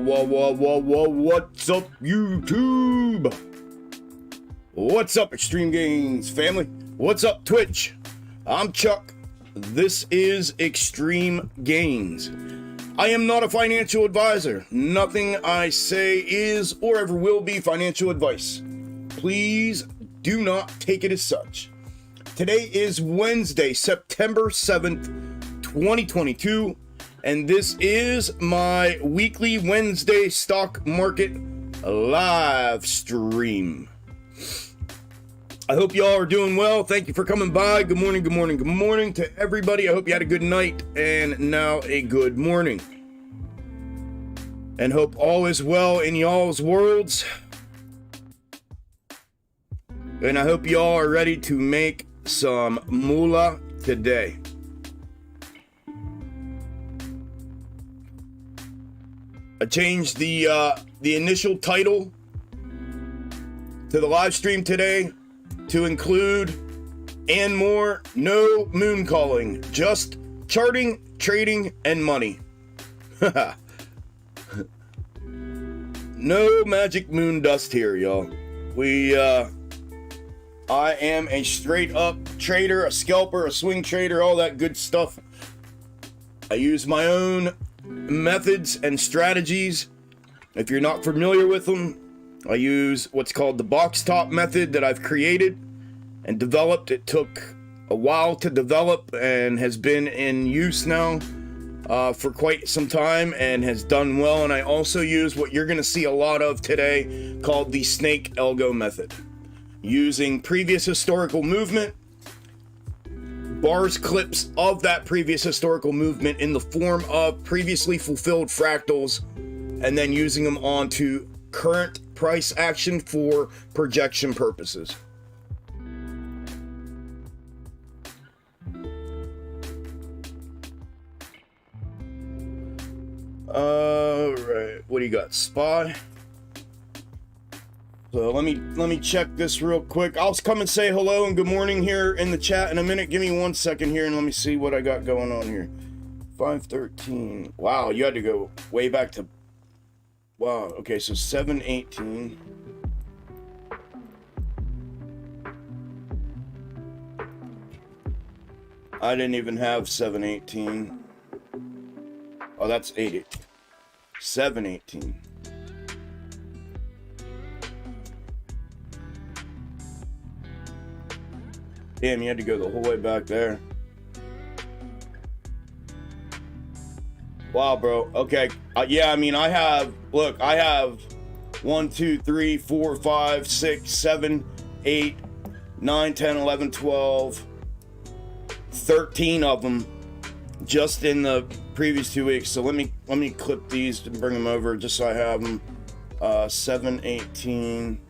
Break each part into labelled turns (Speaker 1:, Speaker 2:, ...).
Speaker 1: What's up, YouTube? What's up, Extreme Gainz family? What's up, Twitch? I'm Chuck. This is Extreme Gainz. I am not a financial advisor. Nothing I say is or ever will be financial advice. Please do not take it as such. Today is Wednesday, September 7th, 2022. And this is my weekly Wednesday stock market live stream. I hope y'all are doing well. Thank you for coming by. Good morning, good morning, good morning to everybody. I hope you had a good night and now a good morning. And hope all is well in y'all's worlds. And I hope y'all are ready to make some moolah today. I changed the initial title to the live stream today to include and more, no moon calling, just charting, trading, and money. No magic moon dust here, y'all. I am a straight up trader, a scalper, a swing trader, all that good stuff. I use my own methods and strategies. If you're not familiar with them, I use what's called the box top method that I've created and developed. It took a while to develop and has been in use now for quite some time and has done well. And I also use what you're going to see a lot of today called the snake algo method, using previous historical movement, bars clips of that previous historical movement in the form of previously fulfilled fractals, and then using them onto current price action for projection purposes. All right, what do you got? SPY. So let me check this real quick. I'll come and say hello and good morning here in the chat in a minute. Give me 1 second here and let me see what I got going on here. 513. Wow, you had to go way back to. Wow. Okay, so 718. I didn't even have 718. Oh, that's 80. 718. Damn, you had to go the whole way back there. Wow, bro. Okay. Yeah, I mean, I have 1, 2, 3, 4, 5, 6, 7, 8, 9, 10, 11, 12, 13 of them just in the previous 2 weeks. So let me clip these and bring them over just so I have them. 7, 18.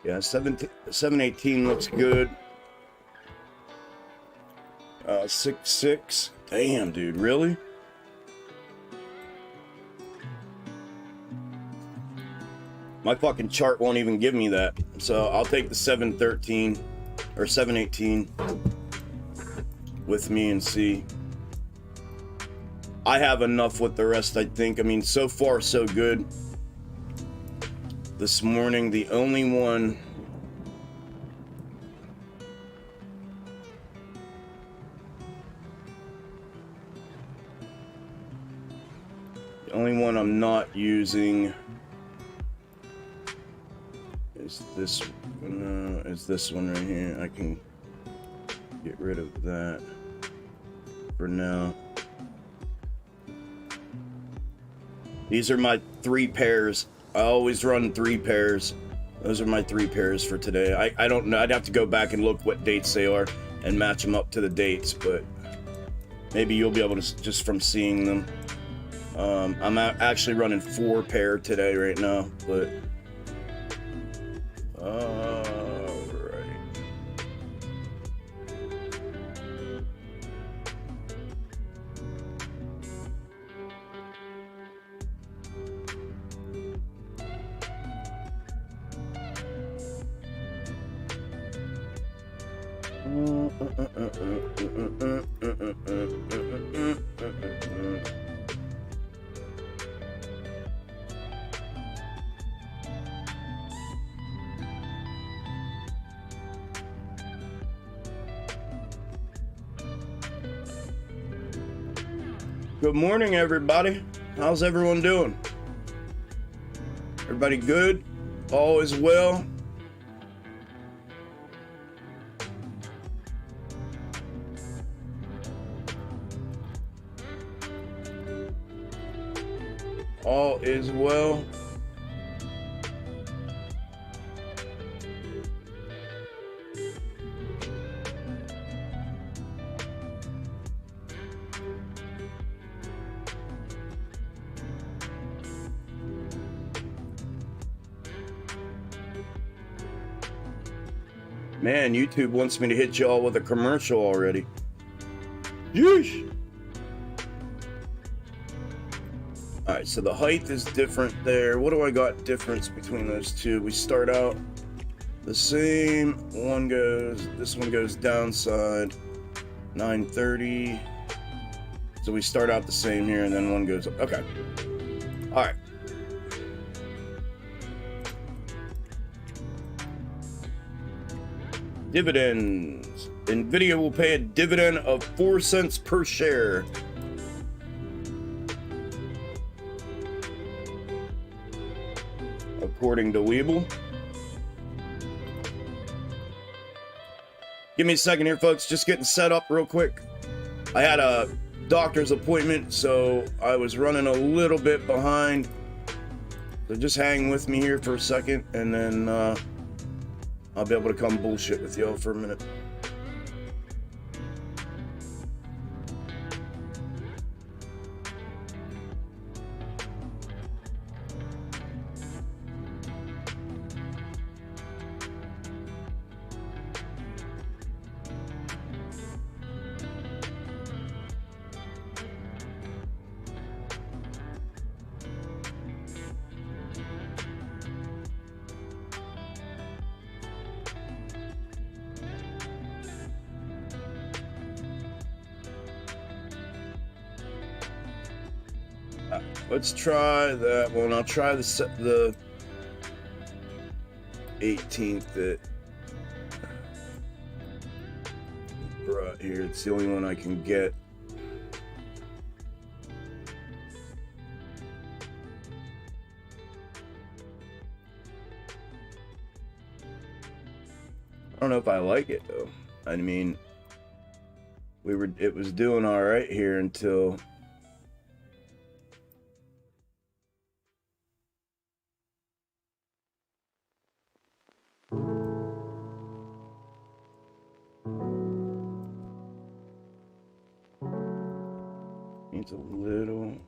Speaker 1: Yeah, 718 looks good. 6. Damn, dude, really? My fucking chart won't even give me that. So I'll take the 713 or 718 with me and see. I have enough with the rest, I think. I mean, so far so good. This morning, the only one I'm not using is this one right here. I can get rid of that for now. These are my 3 pairs. I always run 3 pairs. Those are my 3 pairs for today. I don't know. I'd have to go back and look what dates they are and match them up to the dates, but maybe you'll be able to just from seeing them. I'm actually running 4 pair today right now, but all right. Good morning, everybody. How's everyone doing? Everybody good? All is well? All is well. Man, YouTube wants me to hit y'all with a commercial already. Yeesh. Alright, so the height is different there. What do I got difference between those two? We start out the same. This one goes downside 930. So we start out the same here and then one goes up. Okay. Alright. Dividends. Nvidia will pay a dividend of 4 cents per share. According to Weeble. Give me a second here, folks. Just getting set up real quick. I had a doctor's appointment, so I was running a little bit behind. So just hang with me here for a second, and then I'll be able to come bullshit with y'all for a minute. Let's try that one. I'll try the 18th that brought here. It's the only one I can get. I don't know if I like it though. I mean, it was doing all right here until it's a little.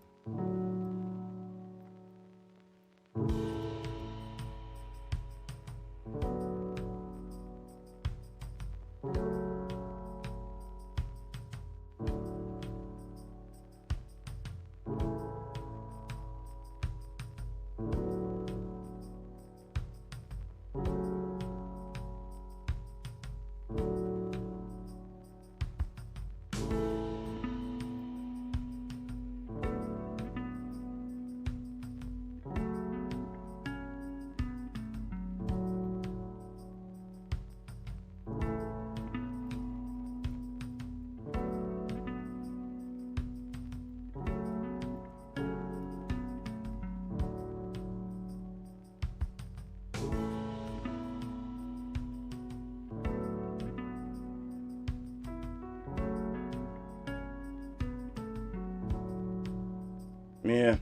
Speaker 1: Yeah.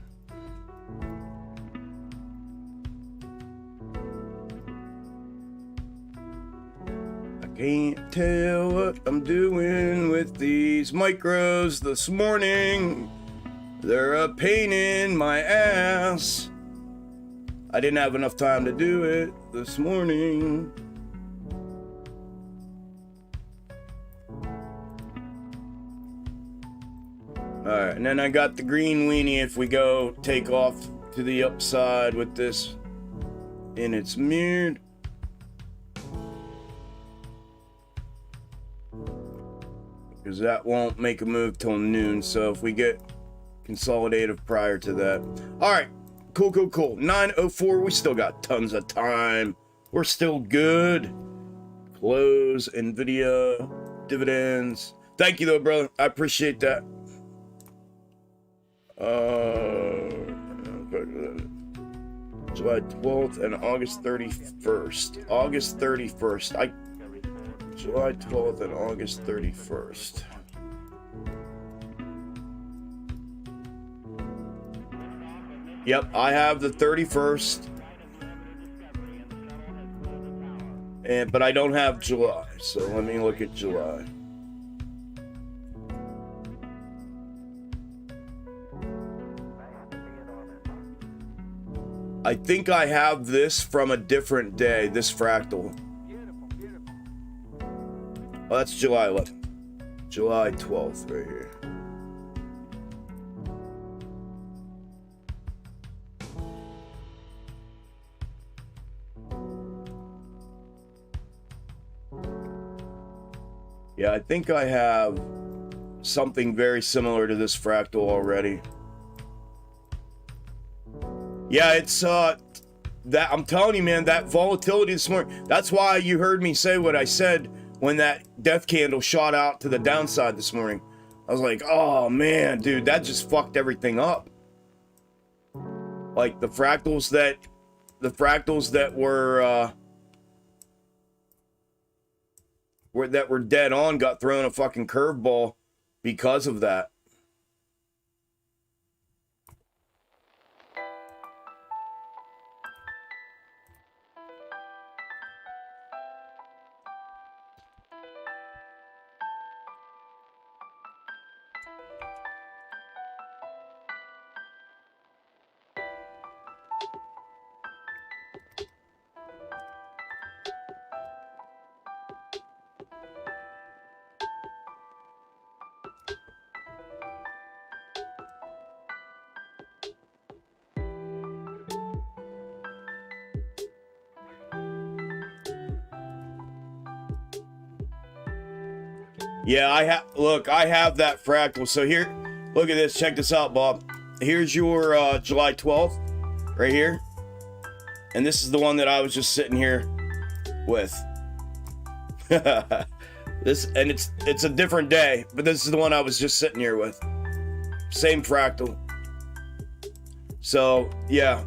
Speaker 1: I can't tell what I'm doing with these micros this morning. They're a pain in my ass. I didn't have enough time to do it this morning. Alright, and then I got the green weenie if we go take off to the upside with this and it's mirrored. because that won't make a move till noon. So if we get consolidative prior to that. All right, cool. 9:04. We still got tons of time. We're still good. Close Nvidia dividends. Thank you though, brother. I appreciate that. July 12th and August 31st. August 31st. July 12th and August 31st. Yep, I have the 31st. But I don't have July. So let me look at July. I think I have this from a different day, this fractal. Oh, that's July 11th. July 12th right here. Yeah, I think I have something very similar to this fractal already. Yeah, it's that I'm telling you, man, that volatility this morning. That's why you heard me say what I said when that death candle shot out to the downside this morning. I was like, oh man, dude, that just fucked everything up. Like the fractals that were dead on got thrown a fucking curveball because of that. Yeah, I have that fractal. So here, look at this. Check this out, Bob. Here's your July 12th right here. And this is the one that I was just sitting here with. It's a different day, but this is the one I was just sitting here with. Same fractal. So, yeah.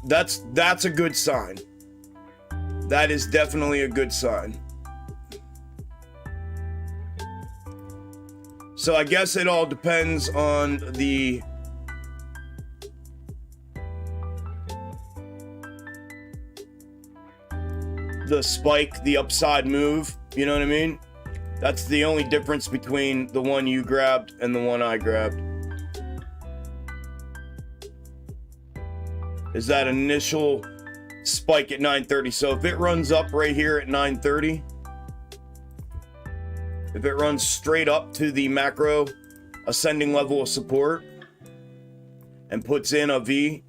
Speaker 1: That's a good sign. That is definitely a good sign. So I guess it all depends on the spike, the upside move, you know what I mean? That's the only difference between the one you grabbed and the one I grabbed. Is that initial spike at 9:30. So if it runs up right here at 9:30, if it runs straight up to the macro ascending level of support and puts in a V,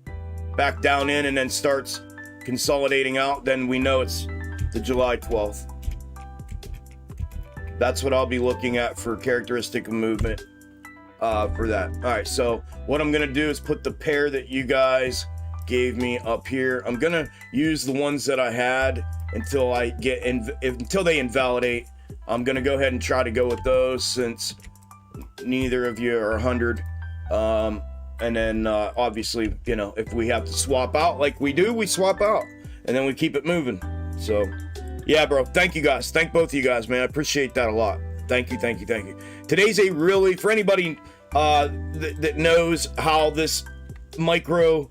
Speaker 1: back down in, and then starts consolidating out, then we know it's the July 12th. That's what I'll be looking at for characteristic of movement for that. All right, so what I'm gonna do is put the pair that you guys gave me up here. I'm gonna use the ones that I had until they invalidate. I'm gonna go ahead and try to go with those since neither of you are 100. And then obviously, you know, if we have to swap out like we do, we swap out and then we keep it moving. So yeah, bro, thank you guys. Thank both of you guys, man. I appreciate that a lot. Thank you. Today's a really, for anybody that knows how this micro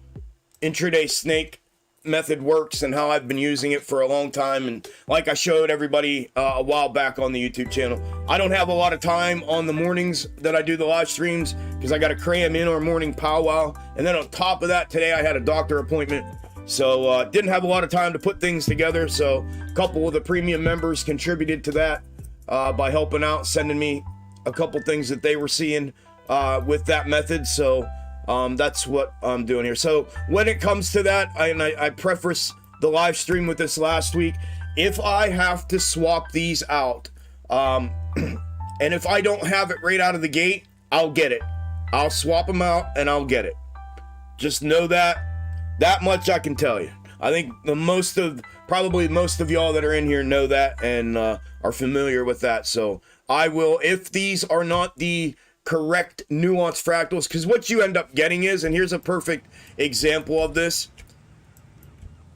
Speaker 1: intraday snake method works and how I've been using it for a long time, and like I showed everybody a while back on the YouTube channel, I don't have a lot of time on the mornings that I do the live streams because I got to cram in our morning powwow, and then on top of that, today I had a doctor appointment, so didn't have a lot of time to put things together. So a couple of the premium members contributed to that by helping out, sending me a couple things that they were seeing with that method. So that's what I'm doing here. So when it comes to that, I preface the live stream with this last week. If I have to swap these out, And if I don't have it right out of the gate, I'll get it. I'll swap them out and I'll get it. Just know that much I can tell you. I think probably most of y'all that are in here know that and are familiar with that. So I will, if these are not the correct nuanced fractals, because what you end up getting is, and here's a perfect example of this,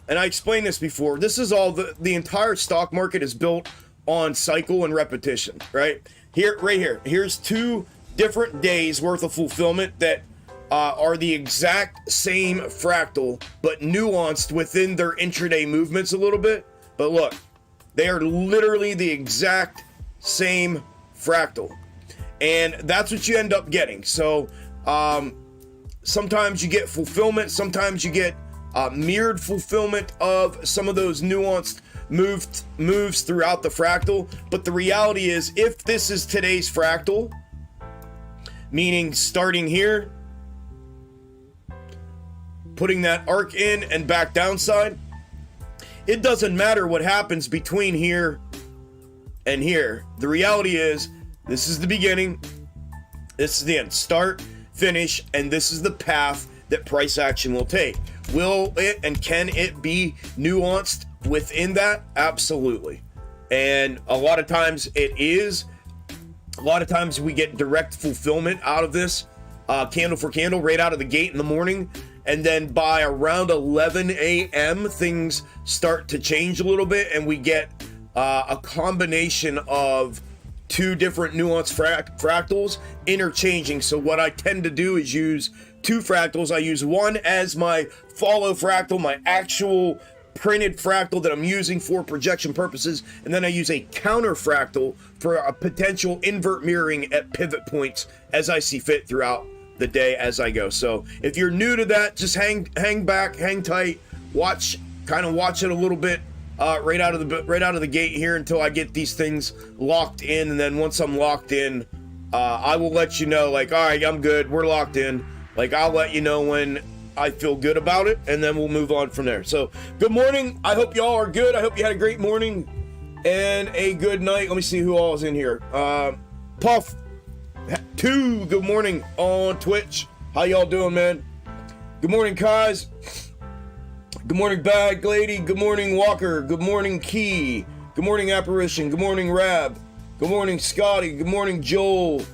Speaker 1: and I explained this before, this is all the entire stock market is built on cycle and repetition, right? Here's 2 different days worth of fulfillment that are the exact same fractal, but nuanced within their intraday movements a little bit. But look, they are literally the exact same fractal. And that's what you end up getting. So sometimes you get fulfillment, sometimes you get mirrored fulfillment of some of those nuanced moves throughout the fractal. But the reality is, if this is today's fractal, meaning starting here, putting that arc in and back downside, it doesn't matter what happens between here and here. The reality is, this is the beginning, this is the end. Start, finish, and this is the path that price action will take. Will it and can it be nuanced within that? Absolutely. And a lot of times it is. A lot of times we get direct fulfillment out of this, candle for candle, right out of the gate in the morning. And then by around 11 a.m., things start to change a little bit, and we get a combination of 2 different nuanced fractals interchanging. So what I tend to do is use 2 fractals. I use one as my follow fractal, my actual printed fractal that I'm using for projection purposes, and then I use a counter fractal for a potential invert mirroring at pivot points as I see fit throughout the day as I go. So if you're new to that, just hang back, hang tight, watch it a little bit right out of the gate here until I get these things locked in. And then once I'm locked in, I will let you know, like, all right, I'm good, we're locked in. Like, I'll let you know when I feel good about it, and then we'll move on from there. So good morning. I hope y'all are good. I hope you had a great morning and a good night. Let me see who all is in here. Puff 2, good morning on Twitch. How y'all doing, man? Good morning, Kaz. Good morning, Bag Lady. Good morning, Walker. Good morning, Key. Good morning, Apparition. Good morning, Rab. Good morning, Scotty. Good morning, Joel.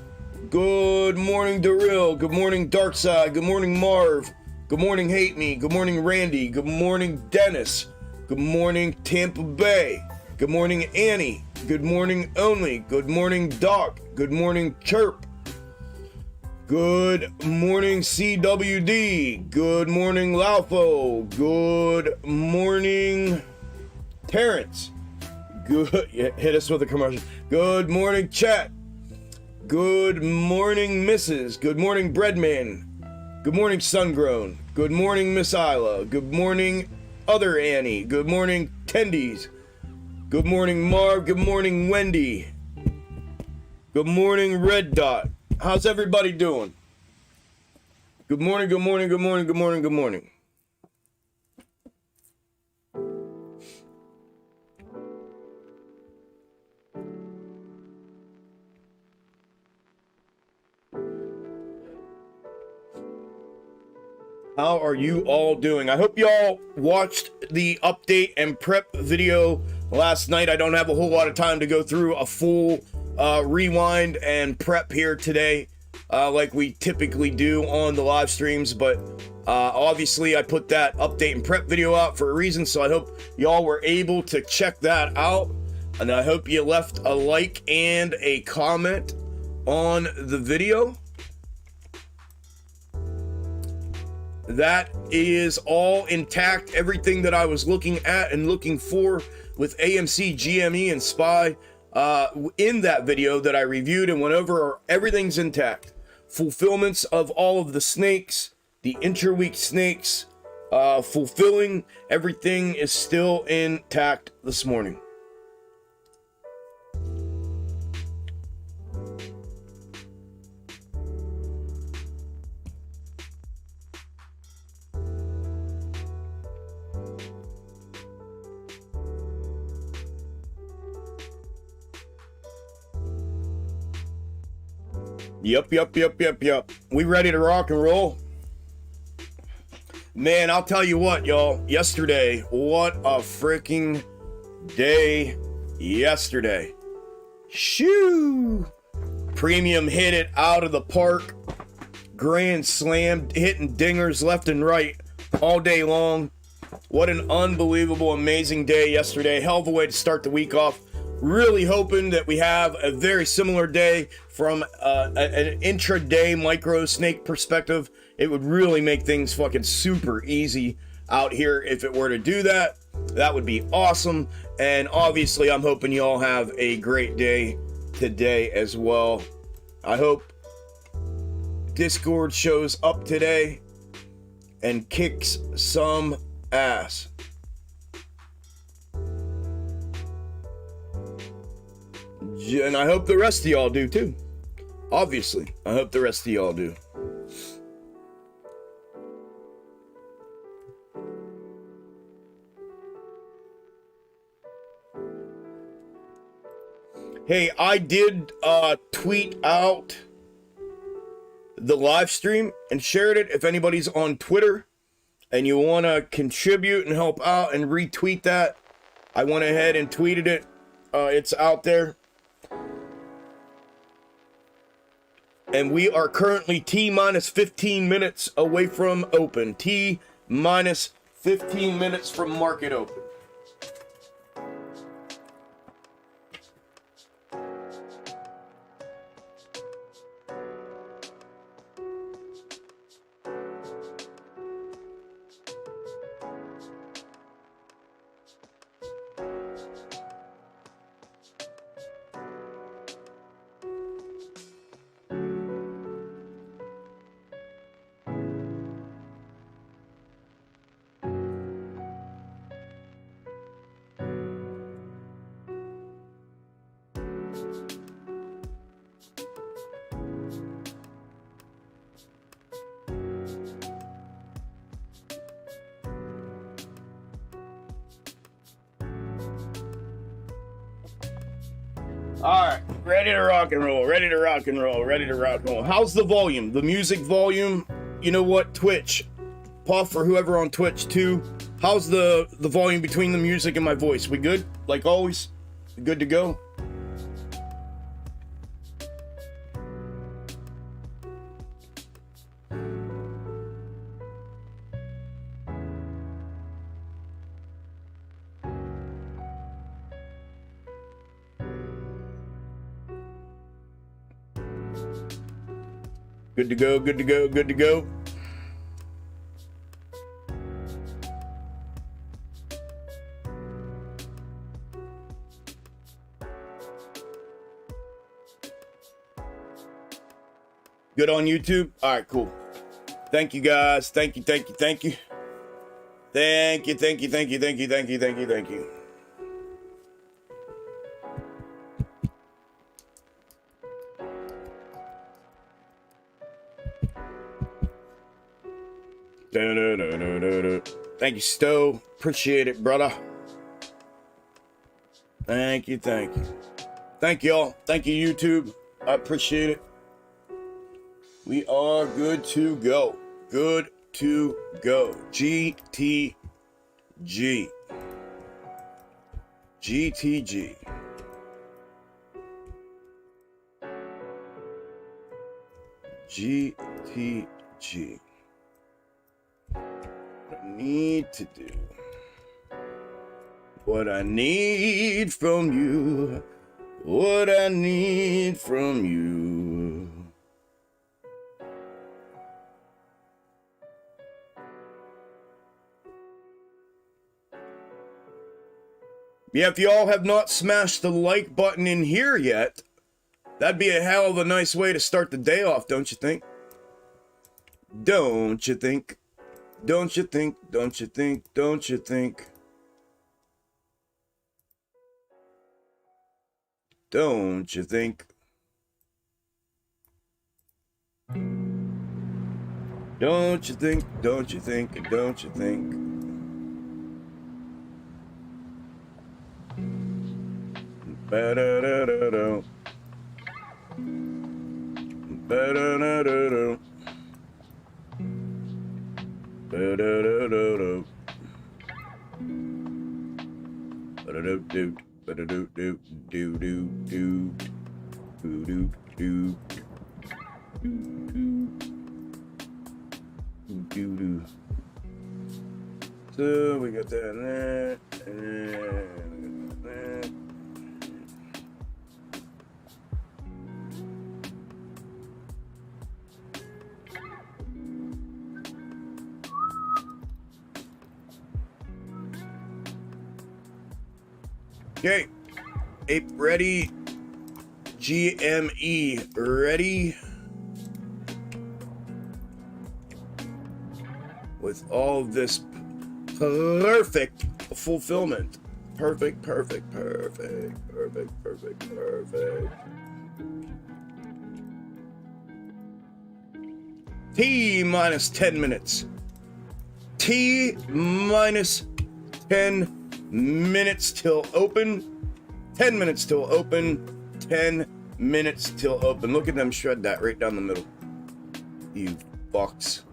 Speaker 1: Good morning, Daryl. Good morning, Darkside. Good morning, Marv. Good morning, Hate Me. Good morning, Randy. Good morning, Dennis. Good morning, Tampa Bay. Good morning, Annie. Good morning, Only. Good morning, Doc. Good morning, Chirp. Good morning, CWD. Good morning, Laufo. Good morning, Terrence. Good, yeah, hit us with a commercial. Good morning, chat. Good morning, Mrs. Good morning, Breadman. Good morning, Sungrown. Good morning, Miss Isla. Good morning, Other Annie. Good morning, Tendies. Good morning, Marv. Good morning, Wendy. Good morning, Red Dot. How's everybody doing? Good morning, good morning, good morning, good morning, good morning. How are you all doing? I hope y'all watched the update and prep video last night. I don't have a whole lot of time to go through a full rewind and prep here today like we typically do on the live streams, but obviously I put that update and prep video out for a reason, so I hope y'all were able to check that out, and I hope you left a like and a comment on the video. That is all intact. Everything that I was looking at and looking for with AMC, GME, and SPY in that video that I reviewed and went over, everything's intact. Fulfillments of all of the snakes, the interweek snakes, fulfilling, everything is still intact this morning. Yup. We ready to rock and roll? Man, I'll tell you what, y'all. Yesterday, what a freaking day yesterday. Shoo! Premium hit it out of the park. Grand slam, hitting dingers left and right all day long. What an unbelievable, amazing day yesterday. Hell of a way to start the week off. Really hoping that we have a very similar day from an intraday micro snake perspective. It would really make things fucking super easy out here if it were to do that. That would be awesome. And obviously, I'm hoping you all have a great day today as well. I hope Discord shows up today and kicks some ass. And I hope the rest of y'all do too. Obviously, I hope the rest of y'all do. Hey, I did tweet out the live stream and shared it. If anybody's on Twitter and you want to contribute and help out and retweet that, I went ahead and tweeted it. It's out there. And we are currently T-minus 15 minutes away from open. T-minus 15 minutes from market open. Alright, ready to rock and roll, ready to rock and roll, ready to rock and roll. How's the volume? The music volume? You know what, Twitch, Puff or whoever on Twitch too, how's the volume between the music and my voice? We good? Like always? Good to go? Good to go, good to go, good to go. Good on YouTube? All right, cool. Thank you guys. Thank you, thank you, thank you. Thank you, thank you, thank you, thank you, thank you, thank you, thank you. Thank you, Stowe. Appreciate it, brother. Thank you, thank you. Thank y'all. Thank you, YouTube. I appreciate it. We are good to go. Good to go. GTG. GTG. GTG. Need to do what I need from you, what I need from you. Yeah, if y'all have not smashed the like button in here yet, that'd be a hell of a nice way to start the day off, don't you think? Don't you think? Don't you think, don't you think, don't you think? Don't you think? Don't you think, don't you think, don't you think? Ba-da-da-da-da. Ba-da-da-da-da. Ba-da-da-da-da. Ba-da-do-do. Ba-da-do-do. Do-do-do. Do-do-do. Do-do-do. So we got that and that, and then that. Okay, ape ready, GME ready. With all this perfect fulfillment. Perfect. T minus 10 minutes. T minus 10 minutes till open. 10 minutes till open. 10 minutes till open. Look at them shred that right down the middle. You fucks.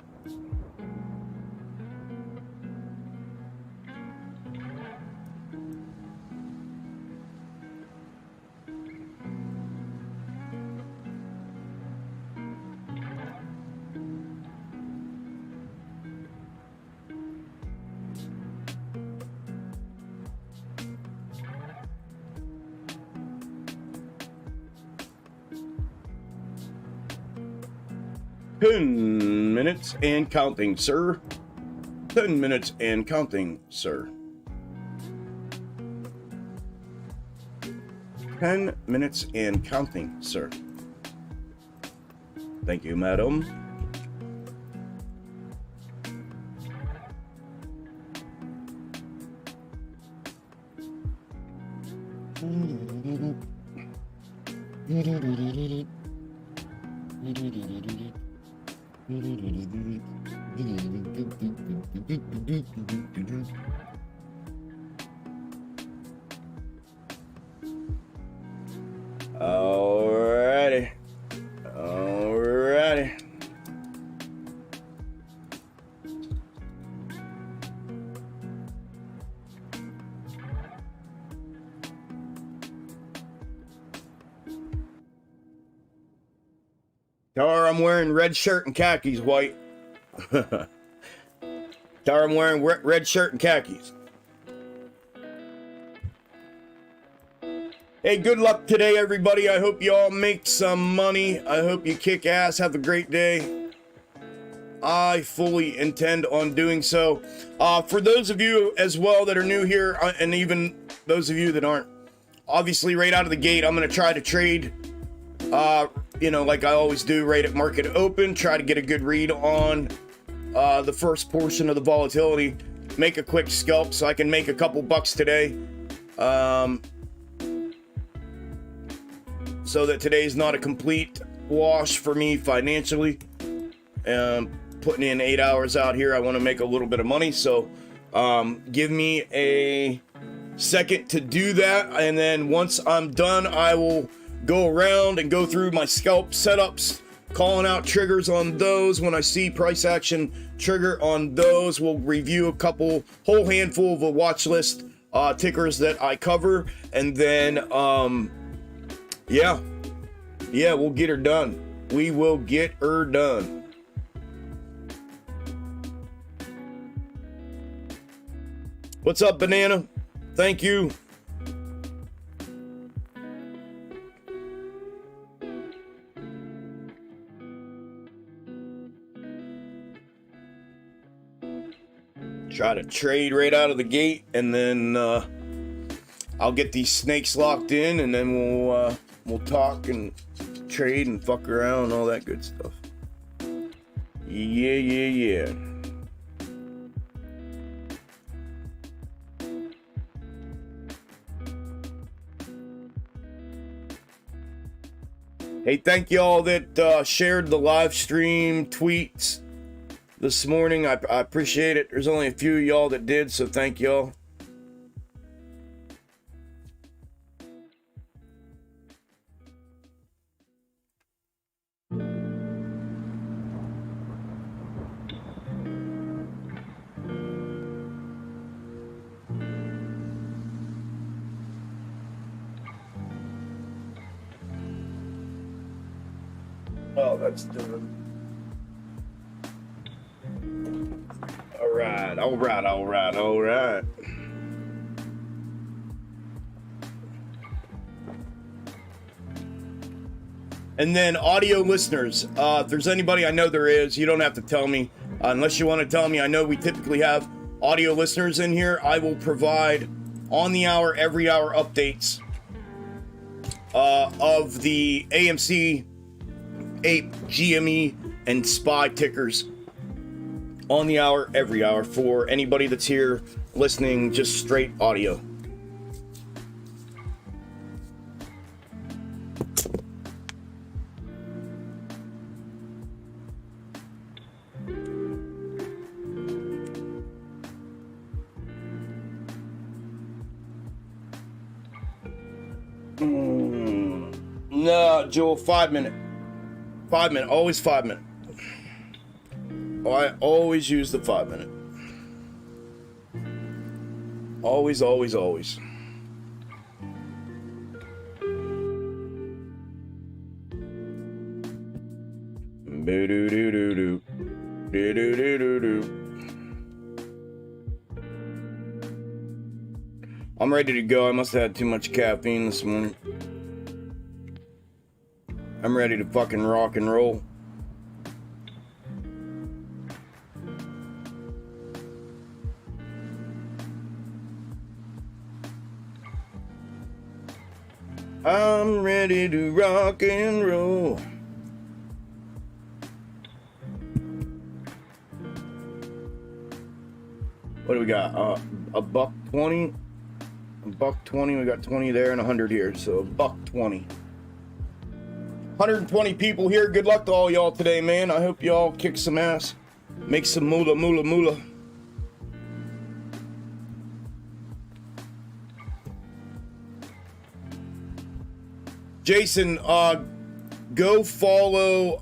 Speaker 1: Ten minutes and counting, sir. 10 minutes and counting, sir. 10 minutes and counting, sir. Thank you, madam. Alrighty. Tar, I'm wearing red shirt and khakis, white. Tar, I'm wearing red shirt and khakis. Hey, good luck today, everybody. I hope you all make some money. I hope you kick ass. Have a great day. I fully intend on doing so. For those of you as well that are new here, and even those of you that aren't, obviously right out of the gate, I'm going to try to trade, you know, like I always do, right at market open. Try to get a good read on the first portion of the volatility. Make a quick scalp so I can make a couple bucks today. So that today's not a complete wash for me financially. Putting in 8 hours out here, I want to make a little bit of money. So give me a second to do that. And then once I'm done, I will go around and go through my scalp setups, calling out triggers on those. When I see price action trigger on those, we'll review a whole handful of a watch list tickers that I cover. And then, yeah, we'll get her done. We will get her done. What's up, Banana? Thank you. Try to trade right out of the gate, and then I'll get these snakes locked in, and then we'll talk and trade and fuck around and all that good stuff. Yeah. Hey, thank y'all that shared the live stream tweets this morning. I appreciate it. There's only a few of y'all that did, so thank y'all. Oh, that's done. All right, all right, all right, all right. And then audio listeners, if there's anybody, I know there is, you don't have to tell me, unless you want to tell me. I know we typically have audio listeners in here. I will provide on the hour, every hour updates of the AMC, APE, GME, and SPY tickers on the hour, every hour for anybody that's here listening just straight audio. No, Joel, 5 minute. 5 minute, always 5 minute. I always use the 5 minute. Always, always, always. Do-do-do-do-do. Do-do-do-do-do. I'm ready to go. I must have had too much caffeine this morning. I'm ready to fucking rock and roll. I'm ready to rock and roll. What do we got? A $1.20. A $1.20. We got 20 there and 100 here. So $1.20. 120 people here. Good luck to all y'all today, man. I hope y'all kick some ass. Make some moolah, moolah, moolah. Jason, go follow,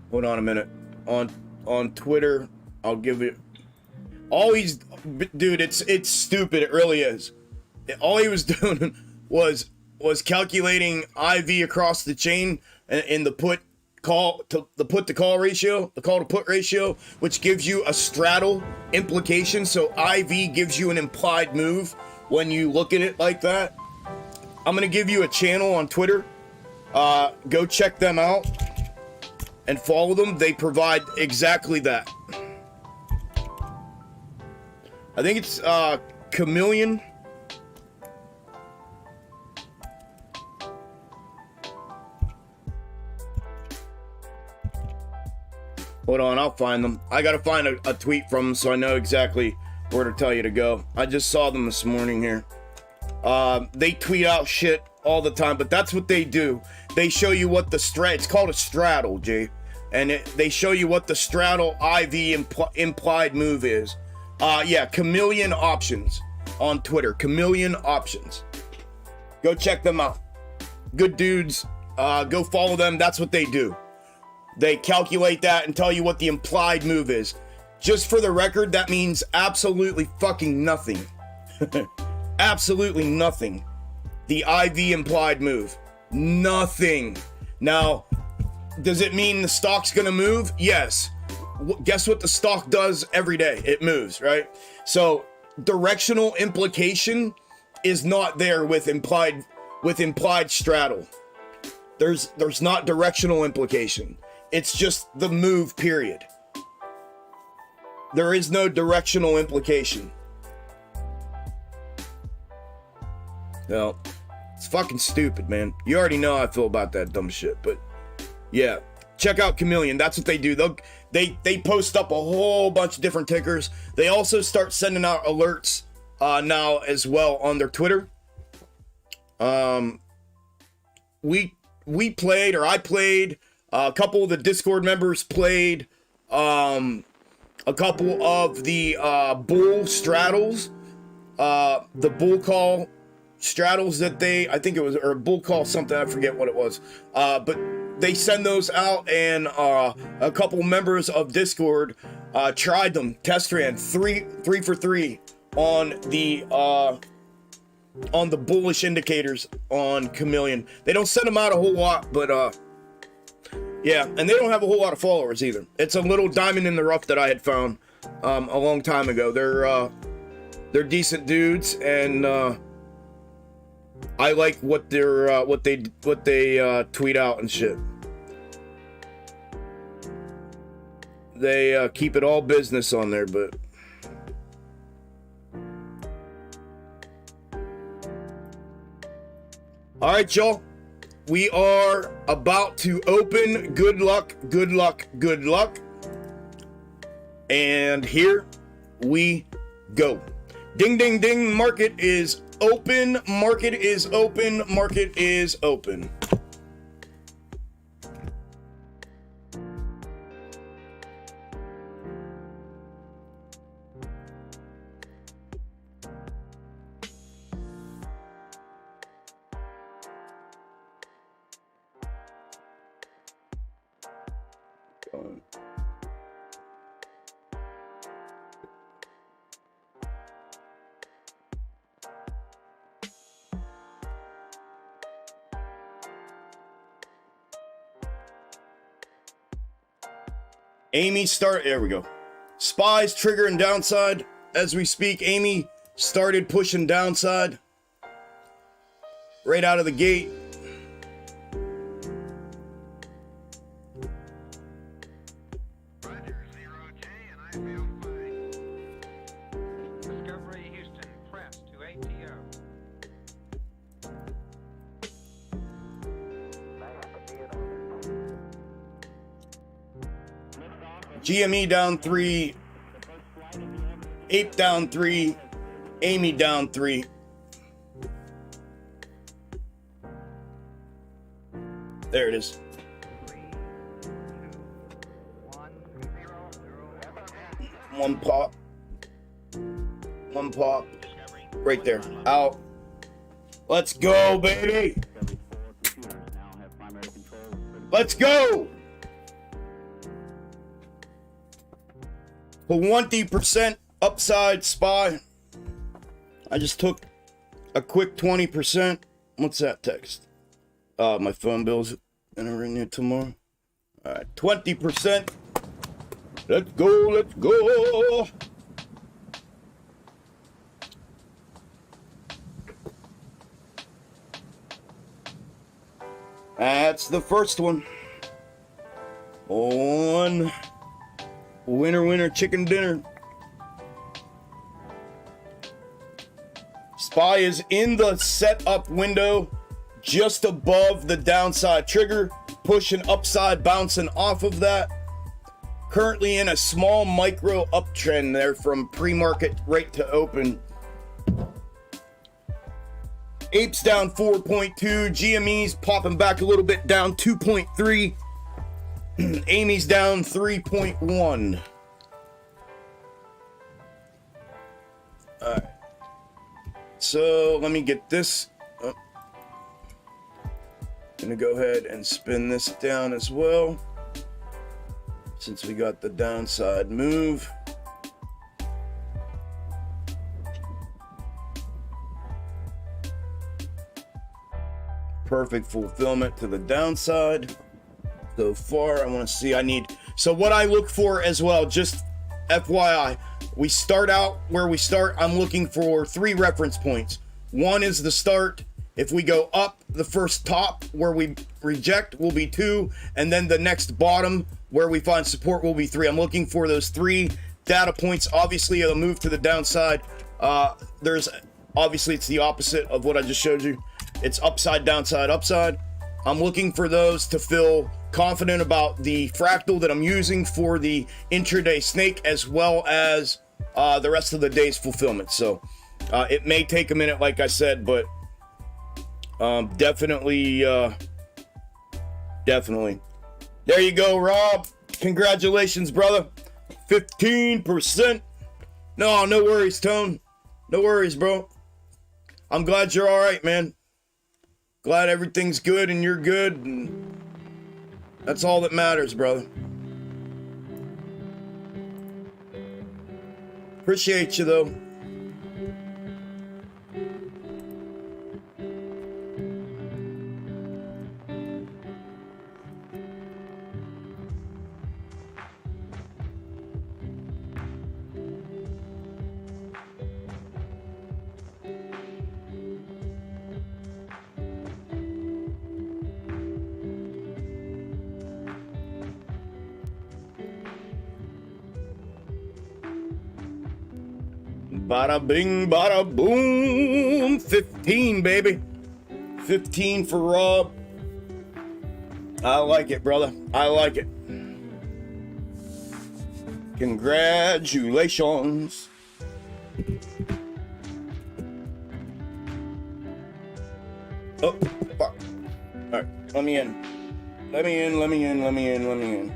Speaker 1: hold on a minute. On Twitter, I'll give it. Always, dude, it's stupid. It really is. All he was doing was calculating IV across the chain in the put to call ratio, the call to put ratio, which gives you a straddle implication. So IV gives you an implied move when you look at it like that. I'm gonna give you a channel on Twitter. Go check them out and follow them. They provide exactly that. I think it's Chameleon. Hold on, I'll find them. I gotta find a tweet from them so I know exactly where to tell you to go. I just saw them this morning here. They tweet out shit all the time, but that's what they do. They show you what the it's called a straddle, Jay. And they show you what the straddle IV implied move is. Yeah, Chameleon Options on Twitter. Chameleon Options. Go check them out. Good dudes. Go follow them. That's what they do. They calculate that and tell you what the implied move is. Just for the record, that means absolutely fucking nothing. Absolutely nothing. The IV implied move. Nothing. Now, does it mean the stock's gonna move? Yes. Guess what the stock does every day? It moves, right? So directional implication is not there with implied straddle. There's not directional implication. It's just the move, period. There is no directional implication. No, it's fucking stupid, man. You already know how I feel about that dumb shit, but yeah, check out Chameleon. That's what they do. They post up a whole bunch of different tickers. They also start sending out alerts now as well on their Twitter. We played, or I played. A couple of the Discord members played. A couple of the bull straddles, the bull call straddles that I think it was, or bull call something, I forget what it was. But they send those out, and a couple members of Discord tried them, test ran three for three on the bullish indicators on Chameleon. They don't send them out a whole lot, but yeah, and they don't have a whole lot of followers either. It's a little diamond in the rough that I had found a long time ago. They're decent dudes, and I like what they tweet out and shit. They keep it all business on there, but all right, y'all. We are about to open. Good luck, good luck, good luck. And here we go. Ding, ding, ding. Market is open. Market is open. Market is open. Amy there we go. SPY's triggering downside as we speak. Amy started pushing downside right out of the gate.
Speaker 2: Roger, 0J, and I feel fine. Discovery Houston, press to ATO.
Speaker 1: GME down 3, Ape down 3, Amy down 3. There it is.
Speaker 2: 3, 2, 1, 0, 0.
Speaker 1: One pop. One pop. Right there. Out. Let's go, baby. Let's go. 20% upside SPY. I just took a quick 20%. What's that text? My phone bill's gonna renew tomorrow. All right, 20%. Let's go, let's go. That's the first one. On winner, winner, chicken dinner. SPY is in the setup window just above the downside trigger, pushing upside, bouncing off of that. Currently in a small micro uptrend there from pre-market right to open. Apes down 4.2, GME's popping back a little bit, down 2.3. Amy's down 3.1. All right. So let me get this. Oh. Gonna go ahead and spin this down as well, since we got the downside move. Perfect fulfillment to the downside. So far, I want to see, so what I look for as well, just FYI, we start out where we start. I'm looking for 3 reference points. One is the start. If we go up, the first top where we reject will be 2, and then the next bottom where we find support will be 3. I'm looking for those 3 data points. Obviously, it'll move to the downside. Obviously, it's the opposite of what I just showed you. It's upside, downside, upside. I'm looking for those to feel confident about the fractal that I'm using for the intraday snake, as well as the rest of the day's fulfillment. So it may take a minute, like I said, but definitely. There you go, Rob. Congratulations, brother. 15%. No worries, Tone. No worries, bro. I'm glad you're all right, man. Glad everything's good and you're good. And That's all that matters, brother. Appreciate you, though. Bada bing, bada boom. 15, baby. 15 for Rob. I like it, brother. I like it. Congratulations. Oh, fuck. All right, let me in. Let me in, let me in, let me in, let me in.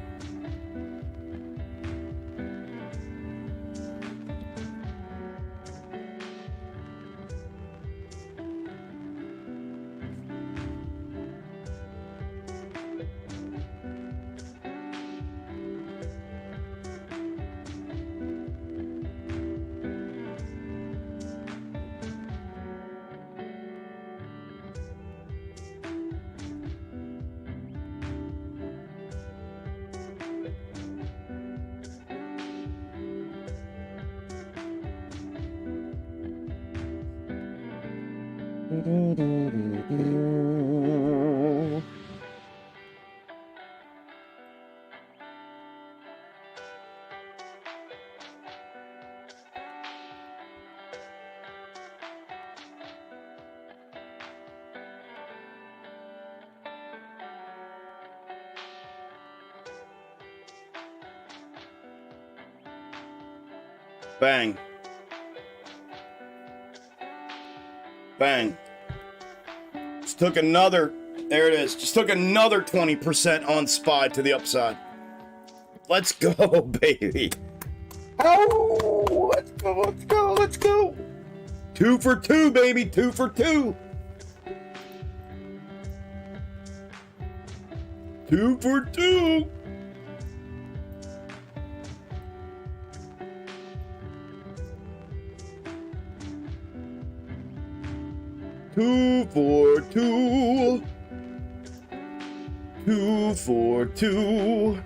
Speaker 1: Bang. Bang. Just took another, there it is. Just took another 20% on SPY to the upside. Let's go, baby. Oh, let's go, let's go, let's go. 2 for 2, baby, 2 for 2. 2 for 2. Two for two. 2 for 2.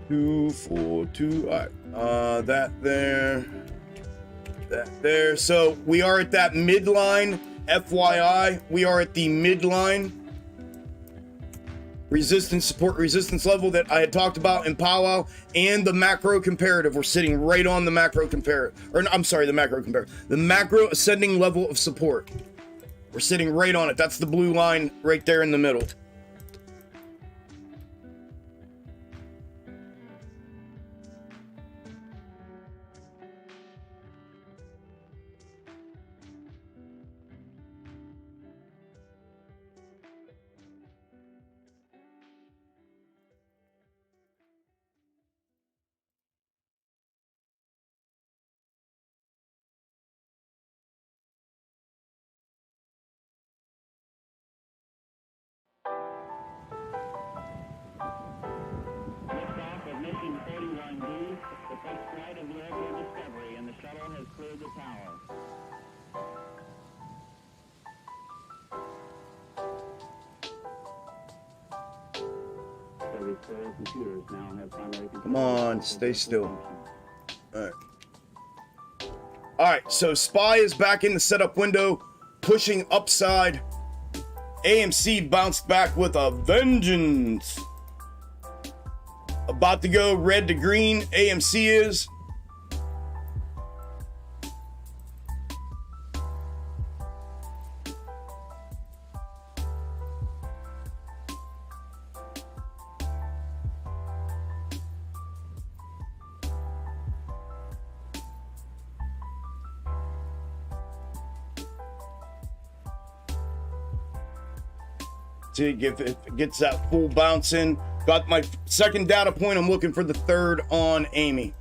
Speaker 1: Two for 2. All right. That there. That there. So we are at that midline. FYI, we are at the midline. Resistance, support, resistance level that I had talked about in powwow, and the macro comparative. We're sitting right on the macro comparative. Or I'm sorry, the macro comparative. The macro ascending level of support. We're sitting right on it. That's the blue line right there in the middle.
Speaker 3: Liftoff of Mission 41D, the first flight of the Algo Discovery, and the shuttle has cleared the tower. Service Pro computers now have primary control.
Speaker 1: Come on, stay still. All right. All right, so SPY is back in the setup window, pushing upside. AMC bounced back with a vengeance. About to go red to green, AMC is. See if it gets that full bounce in. Got my second data point. I'm looking for the third on Amy.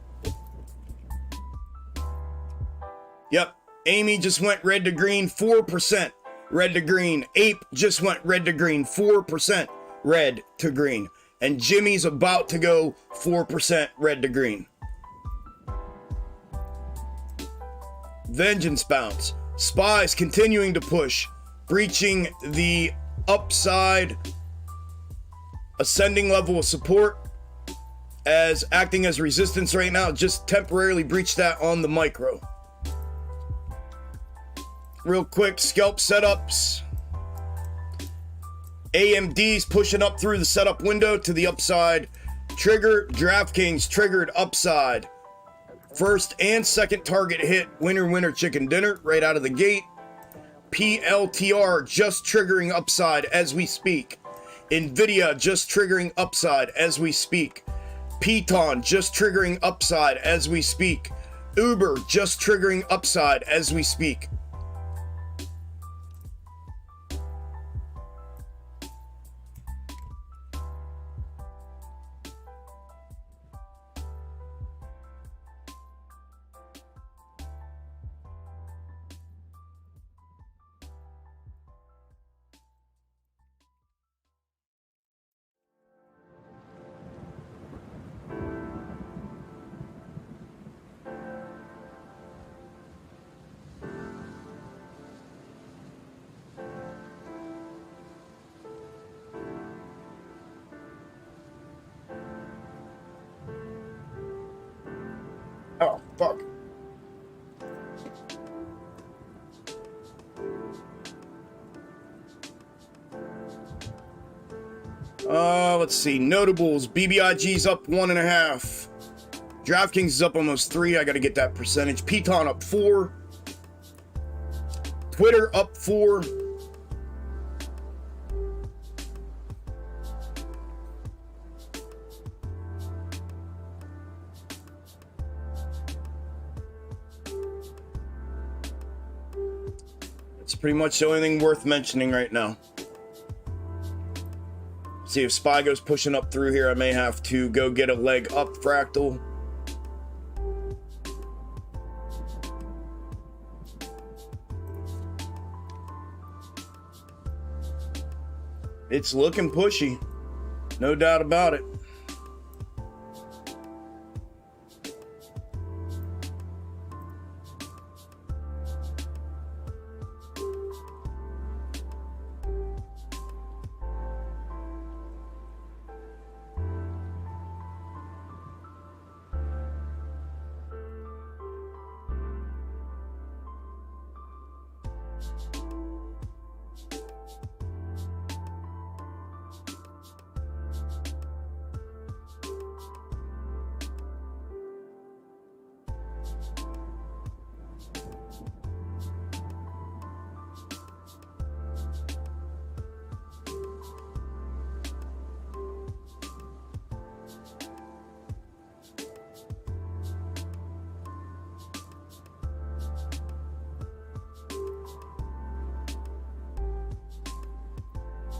Speaker 1: Yep, Amy just went red to green, 4% red to green. Ape just went red to green, 4% red to green. And Jimmy's about to go 4% red to green. Vengeance bounce. SPY's continuing to push, breaching the upside ascending level of support as acting as resistance right now. Just temporarily breached that on the micro. Real quick, scalp setups. AMD's pushing up through the setup window to the upside. Trigger, DraftKings triggered upside. First and second target hit, winner, winner, chicken dinner, right out of the gate. PLTR just triggering upside as we speak. Nvidia just triggering upside as we speak. Piton just triggering upside as we speak. Uber just triggering upside as we speak. Oh, fuck. Let's see. Notables. BBIG's up 1.5. DraftKings is up almost 3. I got to get that percentage. Piton up 4. Twitter up 4. It's pretty much the only thing worth mentioning right now. See if SPY goes pushing up through here. I may have to go get a leg up fractal. It's looking pushy. No doubt about it.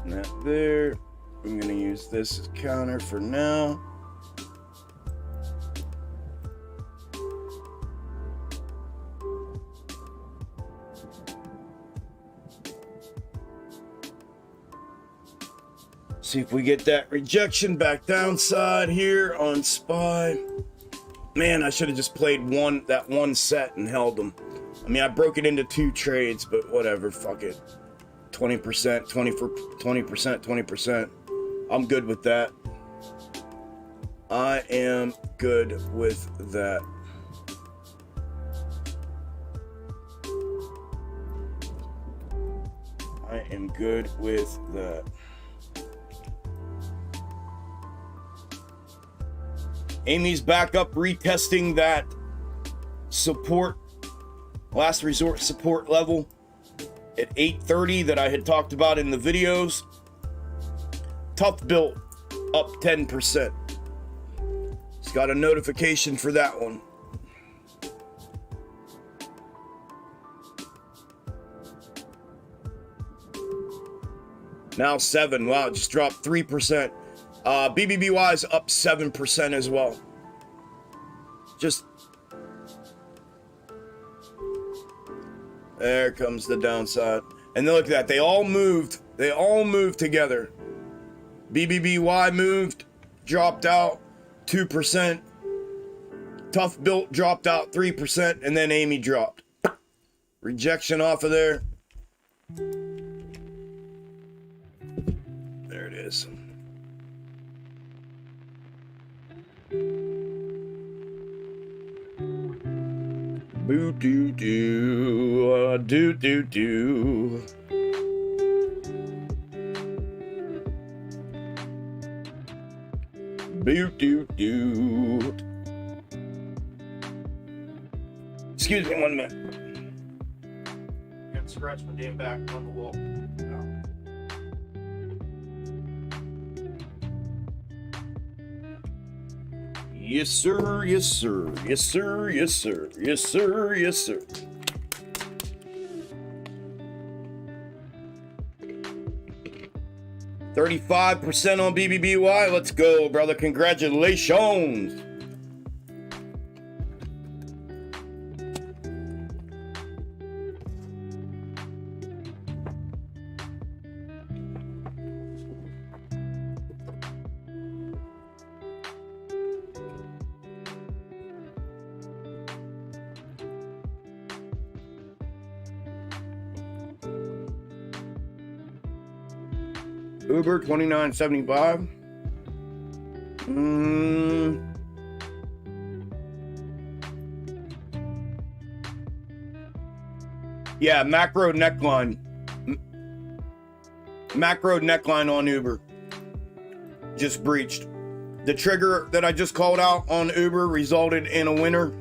Speaker 1: That there. I'm going to use this as counter for now. See if we get that rejection back downside here on SPY. Man, I should have just played that one set and held them. I mean, I broke it into 2 trades, but whatever, fuck it. 20%, 20%. I'm good with that. I am good with that. I am good with that. Amy's back up retesting that support, last resort support level at 830 that I had talked about in the videos. Tough built up 10%. It's got a notification for that one. Now 7. Wow, it just dropped 3%. BBBY is up 7% as well. There comes the downside. And then look at that. They all moved. They all moved together. BBBY moved, dropped out 2%. Tough Built dropped out 3%, and then Amy dropped. Rejection off of there. There it is. Boo doo doo, doo doo doo. Boo doo doo. Excuse me 1 minute. Got to scratch my damn back on the wall. Yes, sir. Yes, sir. Yes, sir. Yes, sir. Yes, sir. Yes, sir. $35% on BBBY. Let's go, brother. Congratulations. Uber $29.75. Yeah, macro neckline. Macro neckline on Uber. Just breached. The trigger that I just called out on Uber resulted in a winner.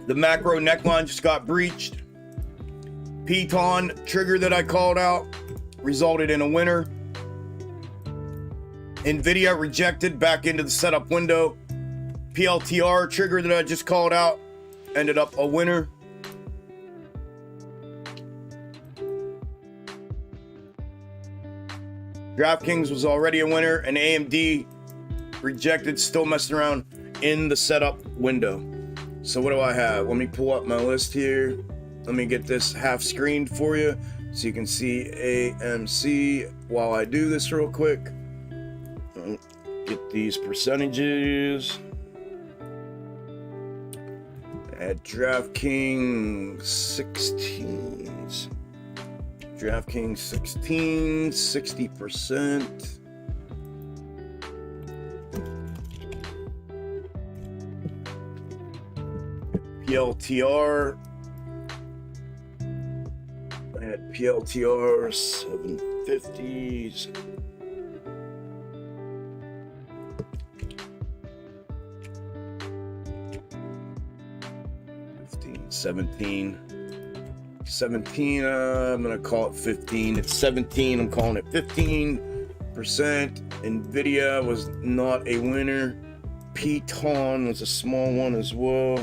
Speaker 1: The macro neckline just got breached. Piton trigger that I called out resulted in a winner. Nvidia rejected back into the setup window. PLTR trigger that I just called out ended up a winner. DraftKings was already a winner, and AMD rejected, still messing around in the setup window. So what do I have? Let me pull up my list here. Let me get this half screened for you so you can see AMC while I do this real quick. Get these percentages. At DraftKings 16s. DraftKings 16, 60%. PLTR. I had PLTR 750s. 17. I'm gonna call it 15. It's 17. I'm calling it 15%. Nvidia was not a winner. Piton was a small one as well.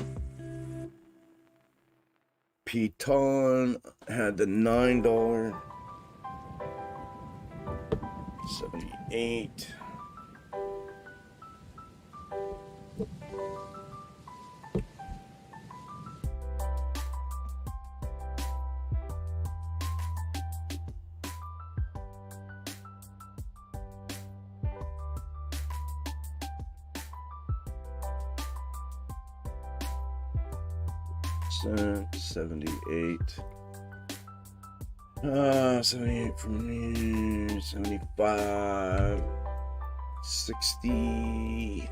Speaker 1: Piton had the $9. 78. %, 78. 78 from me, 75, 65,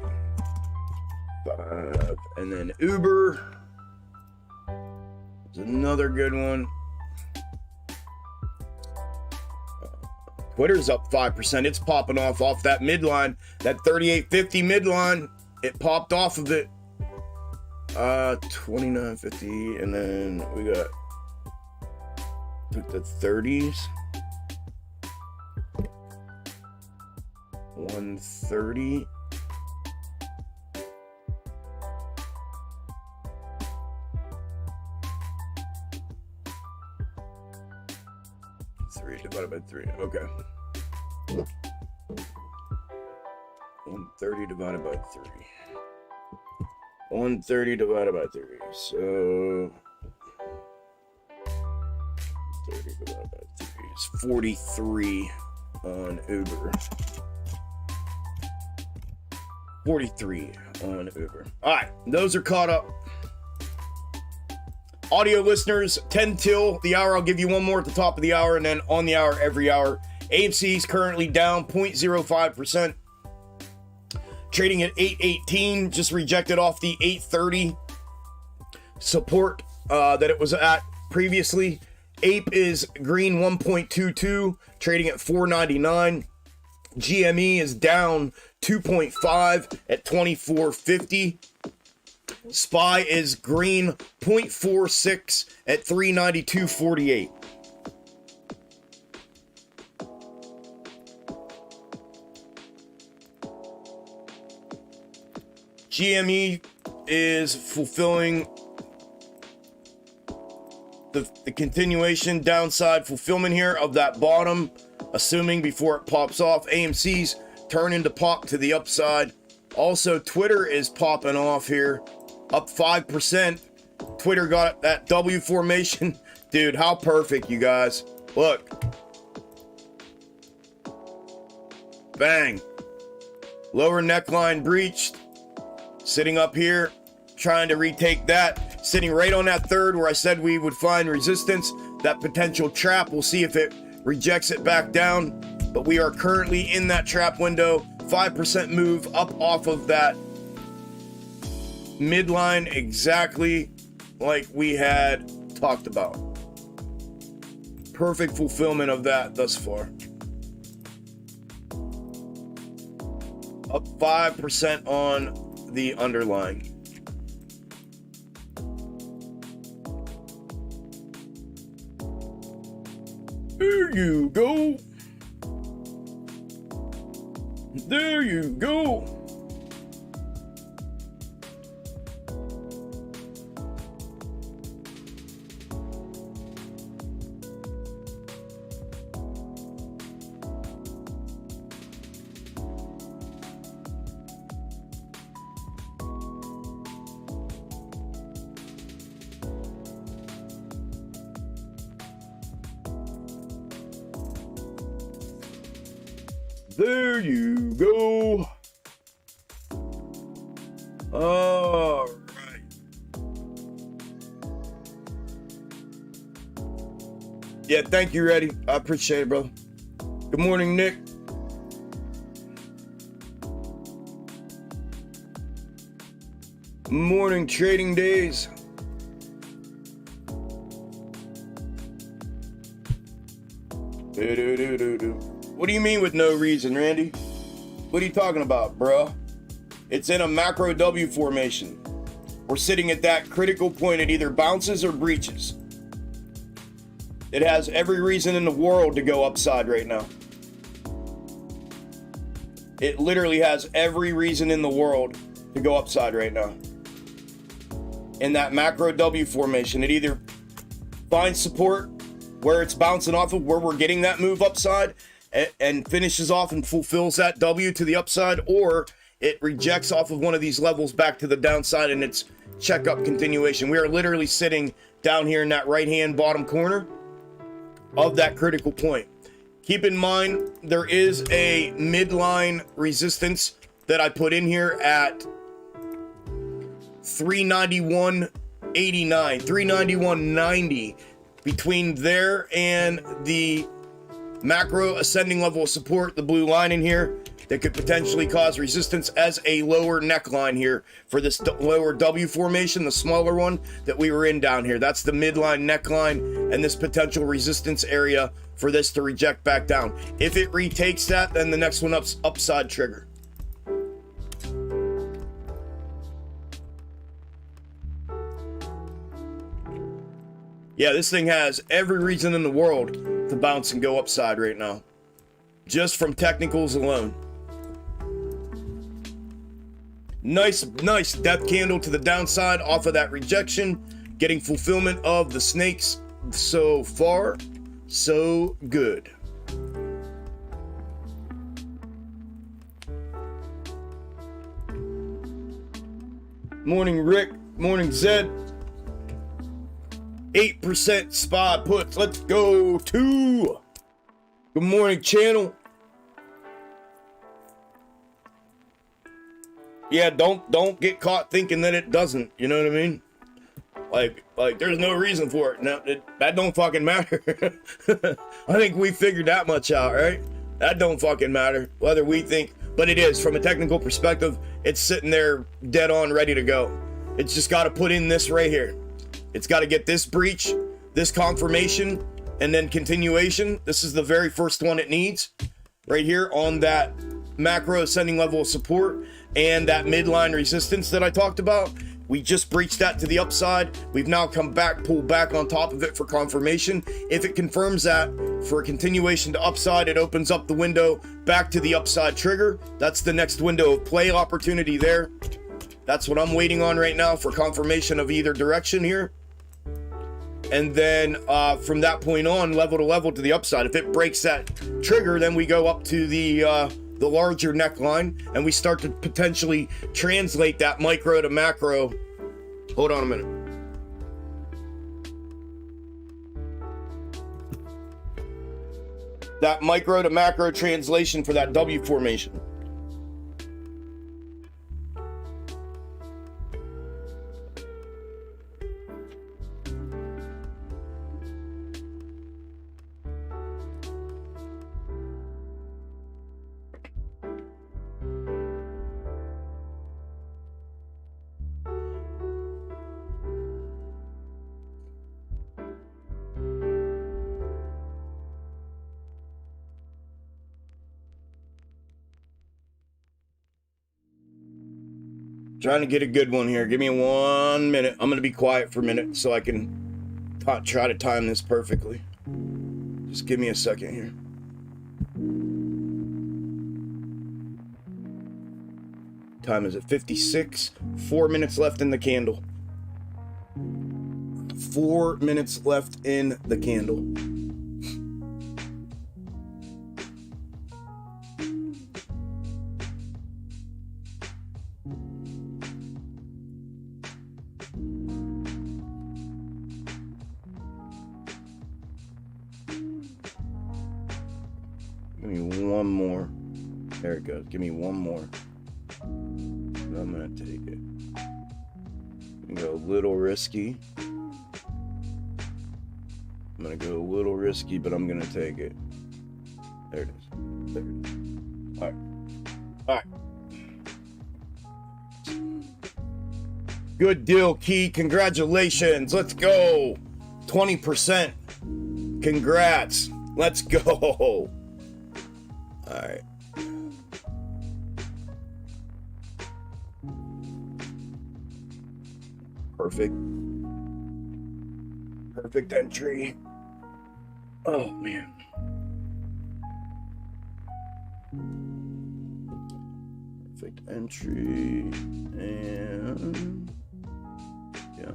Speaker 1: and then Uber is another good one. Twitter's up 5%. It's popping off that midline, that 38.50 midline. It popped off of it. 29.50, and then we got the 30s. 130. Three divided by 3. Okay. 130 divided by 3. 130 divided by 3. So 30 divided by 3 is 43 on Uber. 43 on Uber. All right, those are caught up. Audio listeners, 10 till the hour. I'll give you one more at the top of the hour, and then on the hour every hour. AMC is currently down 0.05%. Trading at 818, just rejected off the 830 support that it was at previously. Ape is green 1.22, trading at 499. GME is down 2.5 at 2450. SPY is green 0.46 at 392.48. GME is fulfilling the continuation downside fulfillment here of that bottom, assuming before it pops off. AMC's turn into pop to the upside. Also, Twitter is popping off here, up 5%. Twitter got that W formation. Dude, how perfect, you guys. Look. Bang. Lower neckline breached. Sitting up here, trying to retake that. Sitting right on that third where I said we would find resistance. That potential trap. We'll see if it rejects it back down. But we are currently in that trap window. 5% move up off of that midline, exactly like we had talked about. Perfect fulfillment of that thus far. Up 5% on the underlying. There you go. There you go. There you go. All right. Yeah, thank you, Reddy. I appreciate it, bro. Good morning, Nick. Morning, trading days. What do you mean with no reason, Randy? What are you talking about, bruh? It's in a macro W formation. We're sitting at that critical point. It either bounces or breaches. It has every reason in the world to go upside right now. It literally has every reason in the world to go upside right now. In that macro W formation, it either finds support where it's bouncing off of, where we're getting that move upside, and finishes off and fulfills that W to the upside, or it rejects off of one of these levels back to the downside and it's check up continuation. We are literally sitting down here in that right hand bottom corner of that critical point. Keep in mind, there is a midline resistance that I put in here at 391.89, 391.90. Between there and the macro ascending level of support, the blue line in here, that could potentially cause resistance as a lower neckline here for this lower W formation, the smaller one that we were in down here. That's the midline neckline and this potential resistance area for this to reject back down. If it retakes that, then the next one up's upside trigger. Yeah, this thing has every reason in the world to bounce and go upside right now, just from technicals alone. Nice death candle to the downside off of that rejection, getting fulfillment of the snakes. So far, so good. Morning, Rick. Morning, Zed. 8% SPY puts. Let's go. 2. Good morning, channel. Yeah, don't get caught thinking that it doesn't. You know what I mean? Like there's no reason for it. No, that don't fucking matter. I think we figured that much out, right? That don't fucking matter whether we think, but it is from a technical perspective. It's sitting there dead on, ready to go. It's just got to put in this right here. It's got to get this breach, this confirmation, and then continuation. This is the very first one it needs right here on that macro ascending level of support and that midline resistance that I talked about. We just breached that to the upside. We've now come back, pulled back on top of it for confirmation. If it confirms that for a continuation to upside, it opens up the window back to the upside trigger. That's the next window of play opportunity there. That's what I'm waiting on right now for confirmation of either direction here. And then from that point on, level to level to the upside. If it breaks that trigger, then we go up to the larger neckline, and we start to potentially translate that micro to macro. Hold on a minute. That micro to macro translation for that W formation. Trying to get a good one here. Give me 1 minute. I'm going to be quiet for a minute so I can try to time this perfectly. Just give me a second here. Time is at 56. 4 minutes left in the candle. 4 minutes left in the candle. Give me one more. There it goes. Give me one more. I'm gonna take it. I'm gonna go a little risky. I'm gonna go a little risky, but I'm gonna take it. There it is. There it is. All right. All right. Good deal, Key. Congratulations. Let's go. 20%. Congrats. Let's go. All right. Perfect. Perfect entry. Oh, man. Perfect entry. And yeah.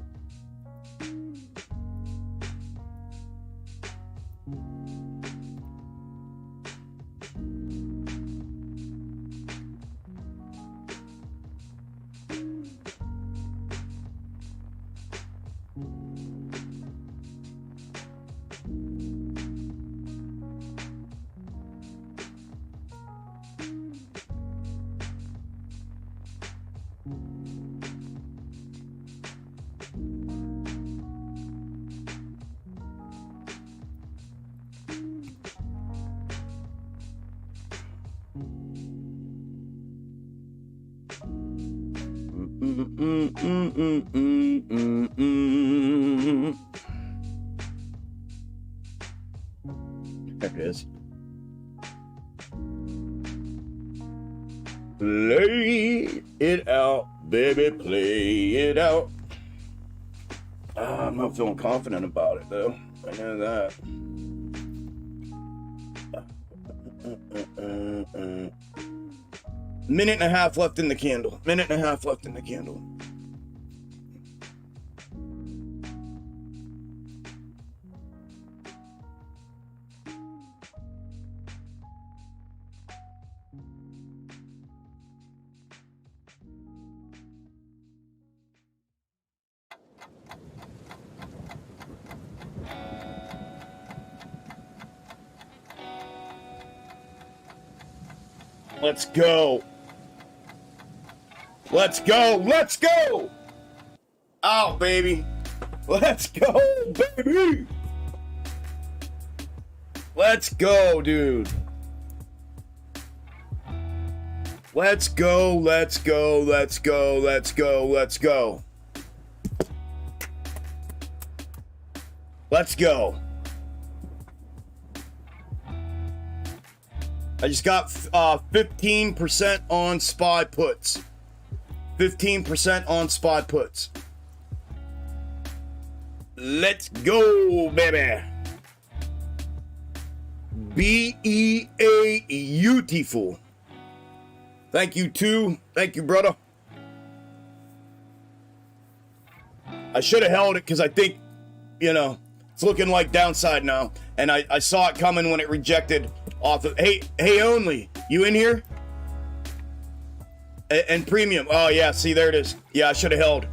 Speaker 1: There it is. Play it out, baby, play it out. I'm not feeling confident about it, though. I know that. Minute and a half left in the candle. Minute and a half left in the candle. Let's go. Let's go. Let's go. Out, baby. Let's go, baby. Let's go, dude. Let's go. Let's go. Let's go. Let's go. Let's go. Let's go. I just got 15% on SPY puts. 15% on SPY puts. Let's go, baby. Beautiful. Thank you, too. Thank you, brother. I should have held it because I think, you know, it's looking like downside now. And I saw it coming when it rejected off of... Hey, only. You in here? And premium. Oh, yeah. See, there it is. Yeah, I should have held.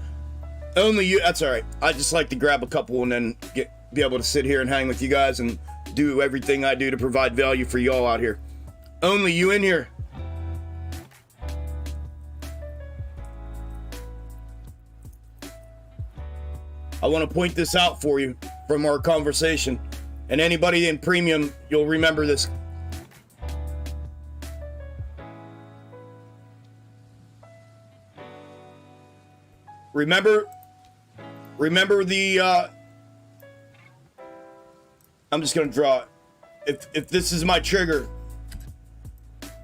Speaker 1: Only you. That's all right. I just like to grab a couple and then be able to sit here and hang with you guys and do everything I do to provide value for y'all out here. Only you in here? I want to point this out for you from our conversation. And anybody in premium, you'll remember this. Remember the, I'm just going to draw it. If this is my trigger,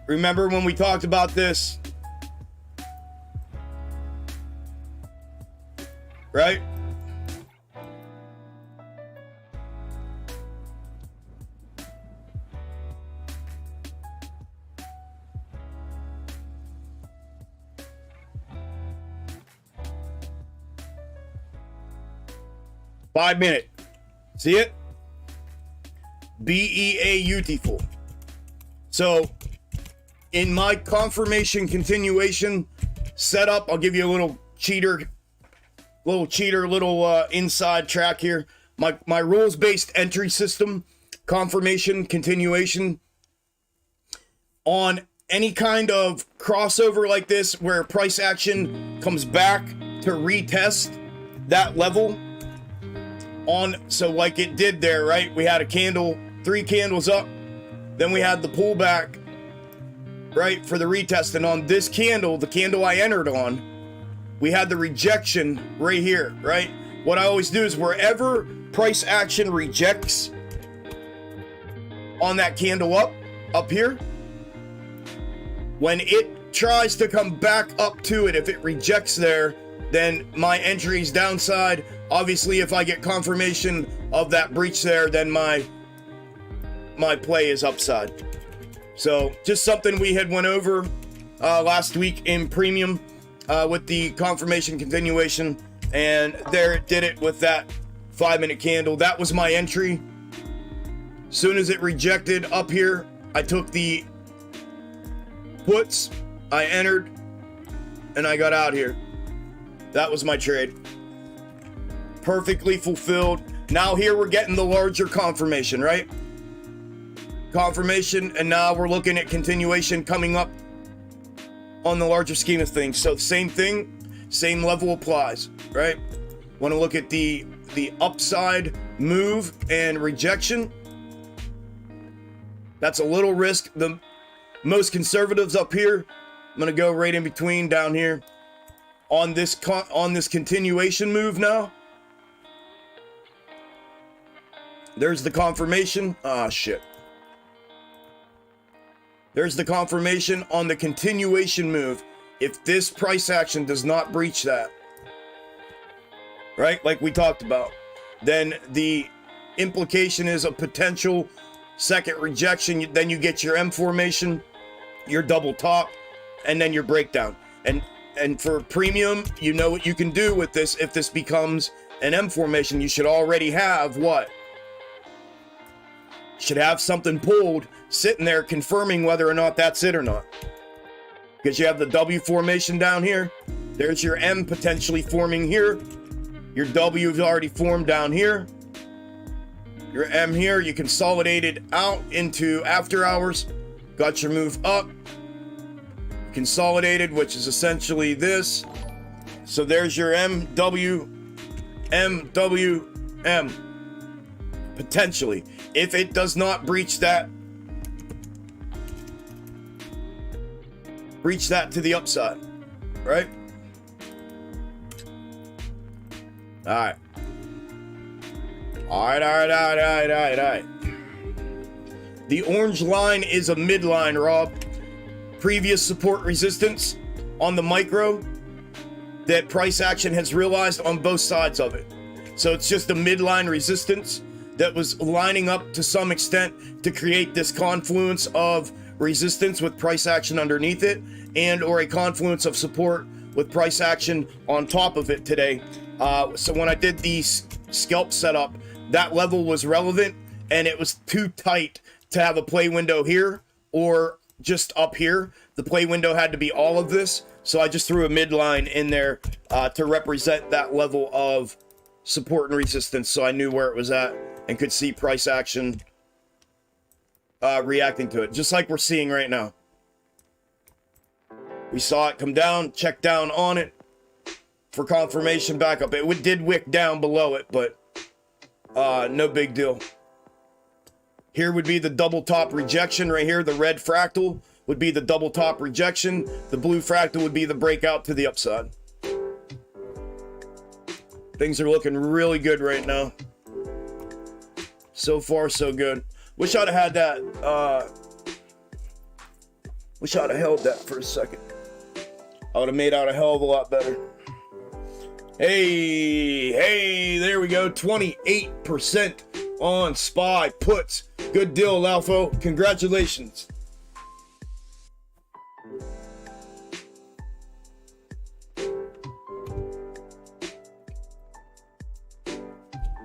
Speaker 1: remember when we talked about this? Right? Five minute. See it? Beautiful. So, in my confirmation continuation setup, I'll give you a little inside track here. My rules-based entry system, confirmation continuation, on any kind of crossover like this where price action comes back to retest that level. So like it did there, right? We had a candle, 3 candles up, then we had the pullback, right, for the retest. And on this candle, the candle I entered on, we had the rejection right here, right? What I always do is wherever price action rejects on that candle up here, when it tries to come back up to it, if it rejects there, then my entry's downside. Obviously, if I get confirmation of that breach there, then my play is upside. So just something we had went over last week in premium with the confirmation continuation, and there it did it with that 5-minute candle. That was my entry. Soon as it rejected up here, I took the puts, I entered, and I got out here. That was my trade. Perfectly fulfilled. Now here we're getting the larger confirmation, right? Confirmation, and now we're looking at continuation coming up on the larger scheme of things. So same thing, same level applies, right? Want to look at the upside move and rejection. That's a little risk. The most conservatives up here, I'm going to go right in between down here on this continuation move now. There's the confirmation. Ah, shit. There's the confirmation on the continuation move. If this price action does not breach that, right, like we talked about, then the implication is a potential second rejection. Then you get your M formation, your double top, and then your breakdown. And for premium, you know what you can do with this. If this becomes an M formation, you should already have what? Should have something pulled sitting there confirming whether or not that's it or not. Because you have the W formation down here. There's your M potentially forming here. Your W is already formed down here. Your M here, you consolidated out into after hours. Got your move up. consolidated, which is essentially this. So there's your MW, potentially. If it does not breach that to the upside, right? All right. The orange line is a midline, Rob. Previous support resistance on the micro that price action has realized on both sides of it. So it's just a midline resistance that was lining up to some extent to create this confluence of resistance with price action underneath it, and or a confluence of support with price action on top of it today. So when I did the scalp setup, that level was relevant, and it was too tight to have a play window here or just up here. The play window had to be all of this, so I just threw a midline in there to represent that level of support and resistance, so I knew where it was at and could see price action reacting to it, just like we're seeing right now. We saw it come down, check down on it for confirmation back up. It did wick down below it, but no big deal. Here would be the double top rejection right here. The red fractal would be the double top rejection. The blue fractal would be the breakout to the upside. Things are looking really good right now. So far, so good. Wish I'd have had that. Wish I'd have held that for a second. I would have made out a hell of a lot better. Hey, there we go. 28% on SPY puts. Good deal, Laufo. Congratulations.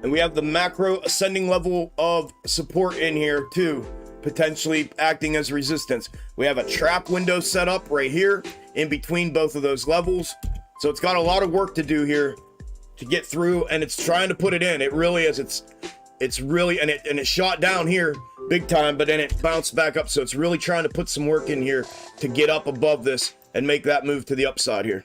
Speaker 1: And we have the macro ascending level of support in here too, potentially acting as resistance. We have a trap window set up right here in between both of those levels. So it's got a lot of work to do here to get through, and it's trying to put it in. It really is. It's really, and it shot down here big time, but then it bounced back up. So it's really trying to put some work in here to get up above this and make that move to the upside here.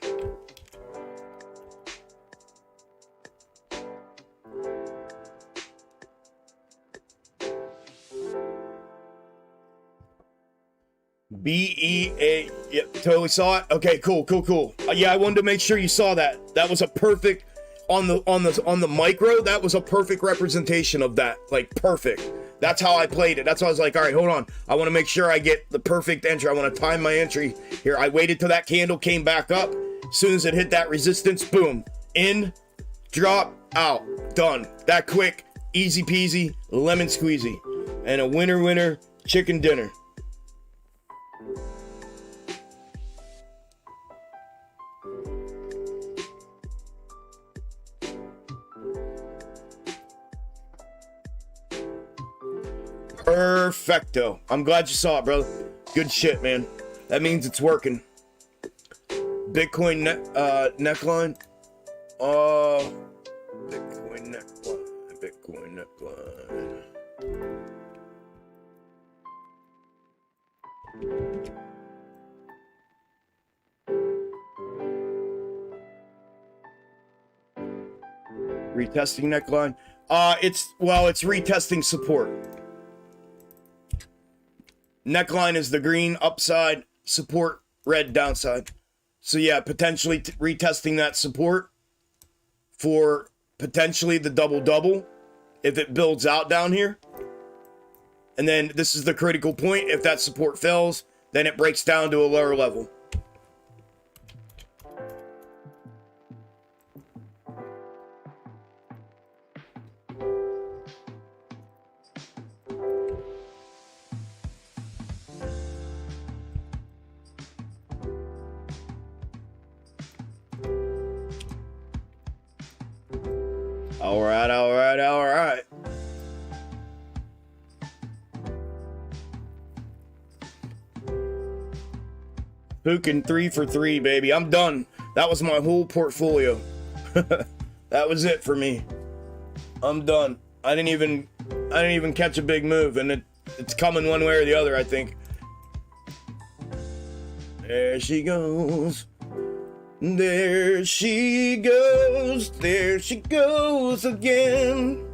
Speaker 1: BEA, yep, totally saw it. Okay, cool. Yeah, I wanted to make sure you saw that. That was a perfect on the micro. That was a perfect representation of that, like perfect. That's how I played it. That's why I was like, all right, hold on. I want to make sure I get the perfect entry. I want to time my entry here. I waited till that candle came back up. As soon as it hit that resistance, boom, in, drop, out, done. That quick, easy peasy, lemon squeezy, and a winner chicken dinner. Perfecto. I'm glad you saw it, brother. Good shit, man. That means it's working. Bitcoin neckline. Bitcoin neckline. Retesting neckline. It's retesting support. Neckline is the green upside, support red downside. So yeah, potentially retesting that support for potentially the double if it builds out down here. And then this is the critical point. If that support fails, then it breaks down to a lower level. All right. Pookin' 3 for 3, baby. I'm done. That was my whole portfolio. That was it for me. I'm done. I didn't even catch a big move, and it's coming one way or the other, I think. There she goes. There she goes. There she goes again.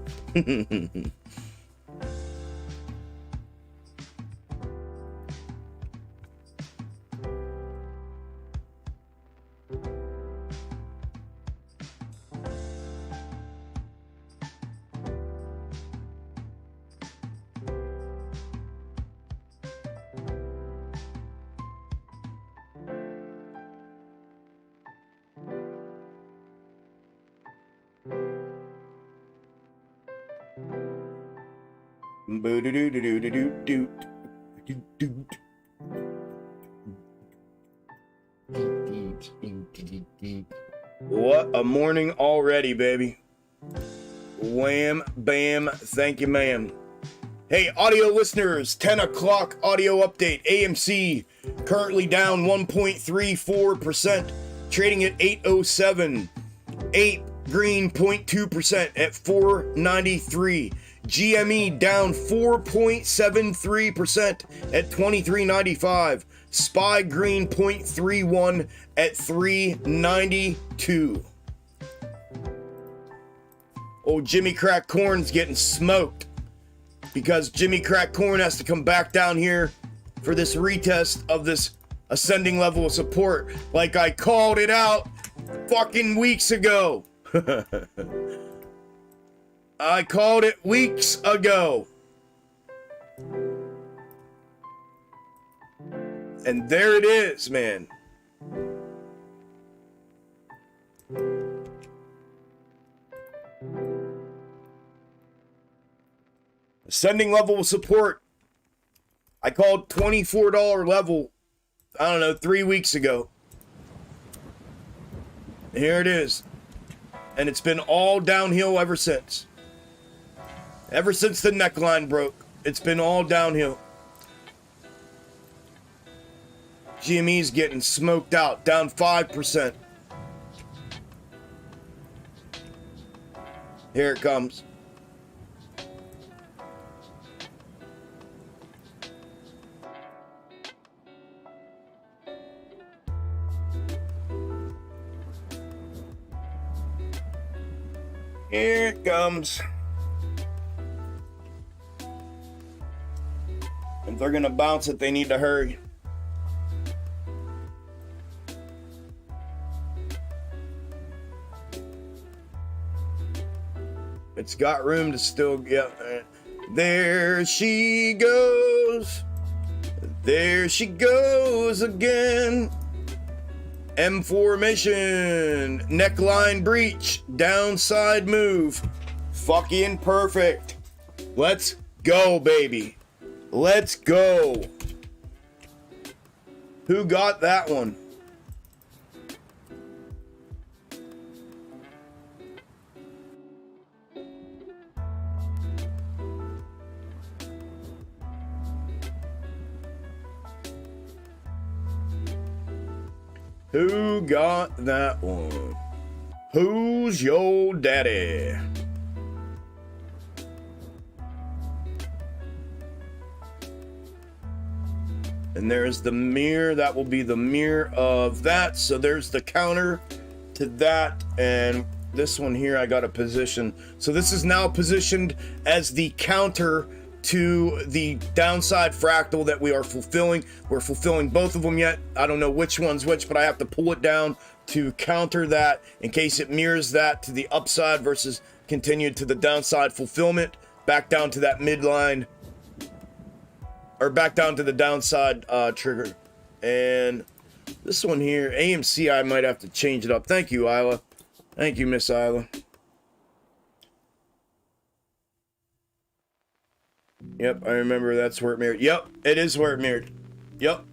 Speaker 1: What a morning already, baby. Wham, bam, thank you, ma'am. Hey, audio listeners, 10 o'clock audio update. AMC currently down 1.34%, trading at 807. 8 green 0.2% at 493. GME down 4.73% at 23.95. SPY green 0.31 at 392. Old Jimmy Crack Corn's getting smoked because Jimmy Crack Corn has to come back down here for this retest of this ascending level of support like I called it out fucking weeks ago. I called it weeks ago. And there it is, man. Ascending level of support. I called $24 level, I don't know, 3 weeks ago. Here it is. And it's been all downhill ever since. Ever since the neckline broke, it's been all downhill. GME's getting smoked out, down 5%. Here it comes. Here it comes. If they're gonna bounce it, they need to hurry. It's got room to still get. There she goes. There she goes again. M formation, neckline breach, downside move. Fucking perfect. Let's go, baby. Let's go. Who got that one? Who got that one? Who's your daddy? And there's the mirror. That will be the mirror of that. So there's the counter to that. And this one here, I got a position. So this is now positioned as the counter to the downside fractal that we are fulfilling. We're fulfilling both of them yet. I don't know which one's which, but I have to pull it down to counter that in case it mirrors that to the upside versus continued to the downside fulfillment, back down to that midline, or back down to the downside trigger. And this one here, AMC, I might have to change it up. Thank you, Isla. Thank you, Miss Isla. Yep, I remember that's where it mirrored. Yep, it is where it mirrored. Yep.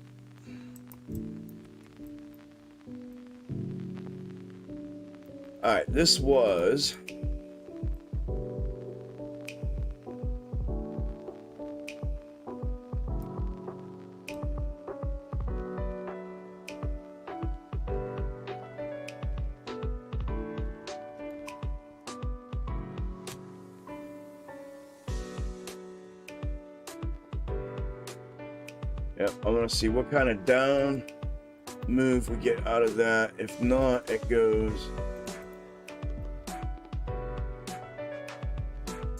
Speaker 1: Alright, this was... Yep, I want to see what kind of down move we get out of that. If not, it goes.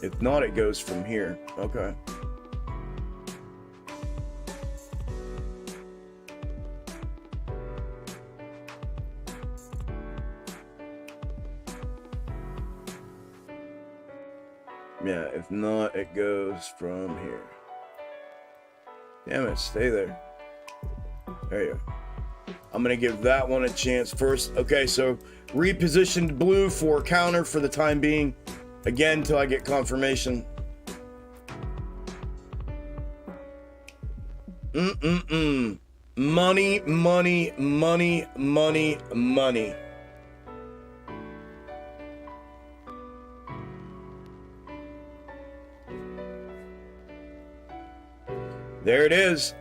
Speaker 1: If not, it goes from here. Okay. Yeah, if not, it goes from here. Damn it, stay there. There you go. I'm gonna give that one a chance first. Okay, so repositioned blue for counter for the time being. Again, till I get confirmation. Money, money, money, money, money. There it is.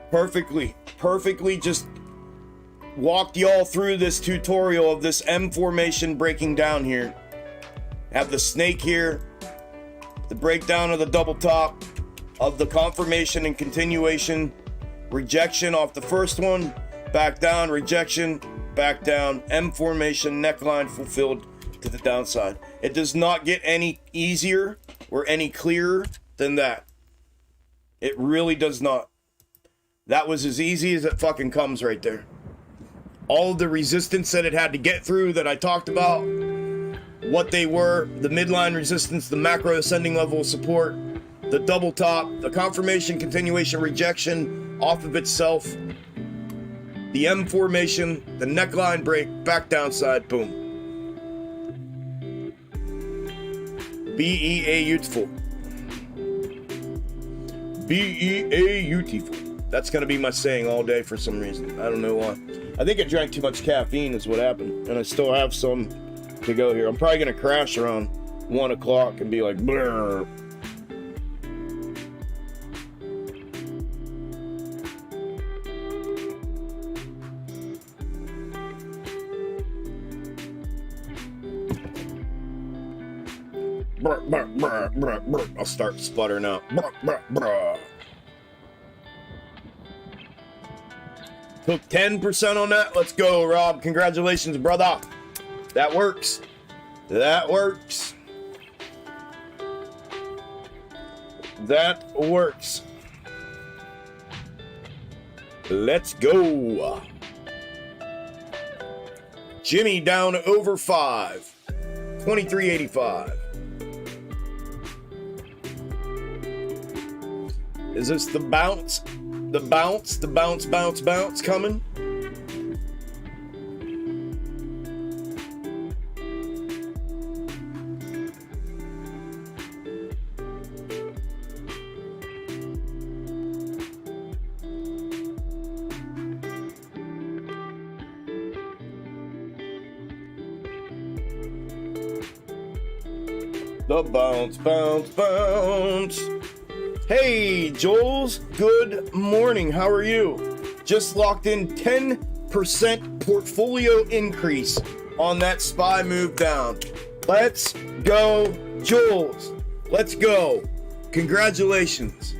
Speaker 1: Perfectly just walked y'all through this tutorial of this M formation breaking down here. Have the snake here, the breakdown of the double top, of the confirmation and continuation, rejection off the first one, back down, rejection, back down, M formation, neckline fulfilled to the downside. It does not get any easier or any clearer than that. It really does not. That was as easy as it fucking comes right there. All of the resistance that it had to get through that I talked about, what they were, the midline resistance, the macro ascending level of support, the double top, the confirmation, continuation, rejection off of itself, the M formation, the neckline break, back downside, boom. B-E-A-beautiful. B-E-A-beautiful. That's going to be my saying all day for some reason. I don't know why. I think I drank too much caffeine is what happened. And I still have some to go here. I'm probably going to crash around 1 o'clock and be like, blur. I'll start sputtering out. Took 10% on that. Let's go, Rob. Congratulations, brother. That works. That works. That works. Let's go. Jimmy down over 5. 23.85. Is this the bounce? The bounce? The bounce, bounce, bounce coming? The bounce, bounce, bounce. Hey, Joels, good morning. How are you? Just locked in 10% portfolio increase on that SPY move down. Let's go, Joels. Let's go. Congratulations.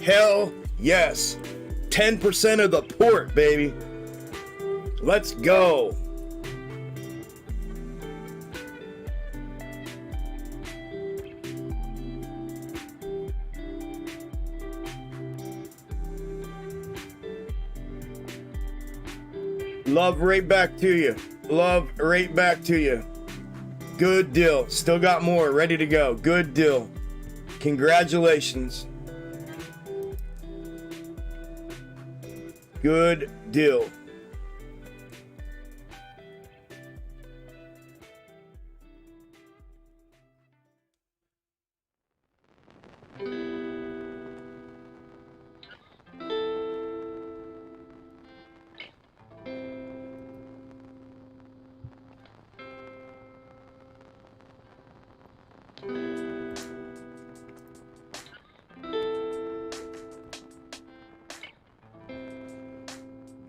Speaker 1: Hell yes. 10% of the port, baby. Let's go. Love right back to you. Love right back to you. Good deal. Still got more ready to go. Good deal. Congratulations. Good deal.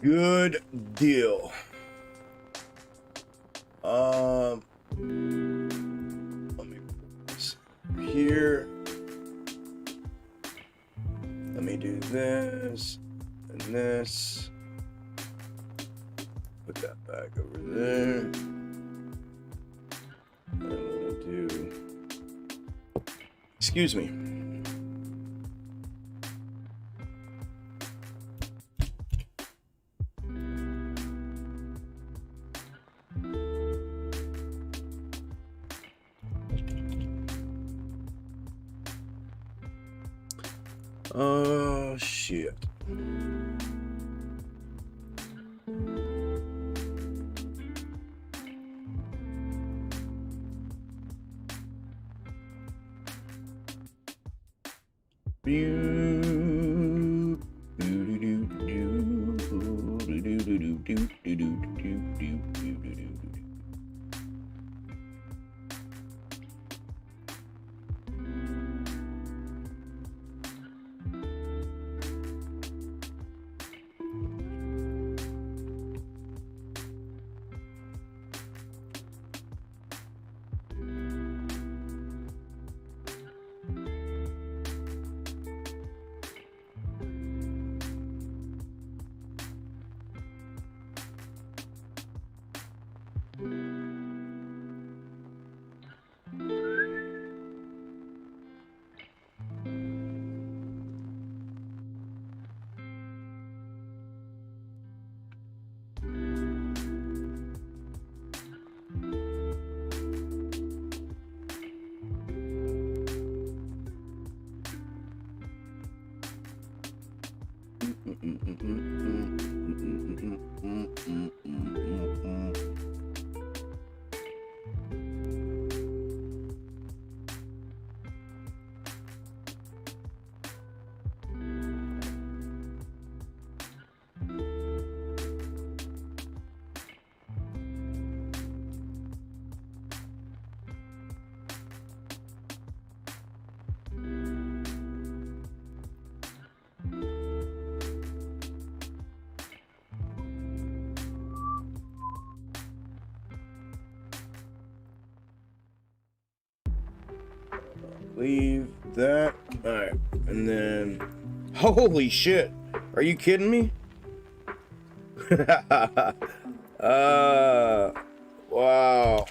Speaker 1: Good deal. Let me put this here. Let me do this and this. Put that back over there. I'm gonna do. Excuse me. Oh shit. Leave that. All right, and then holy shit, are you kidding me? Wow.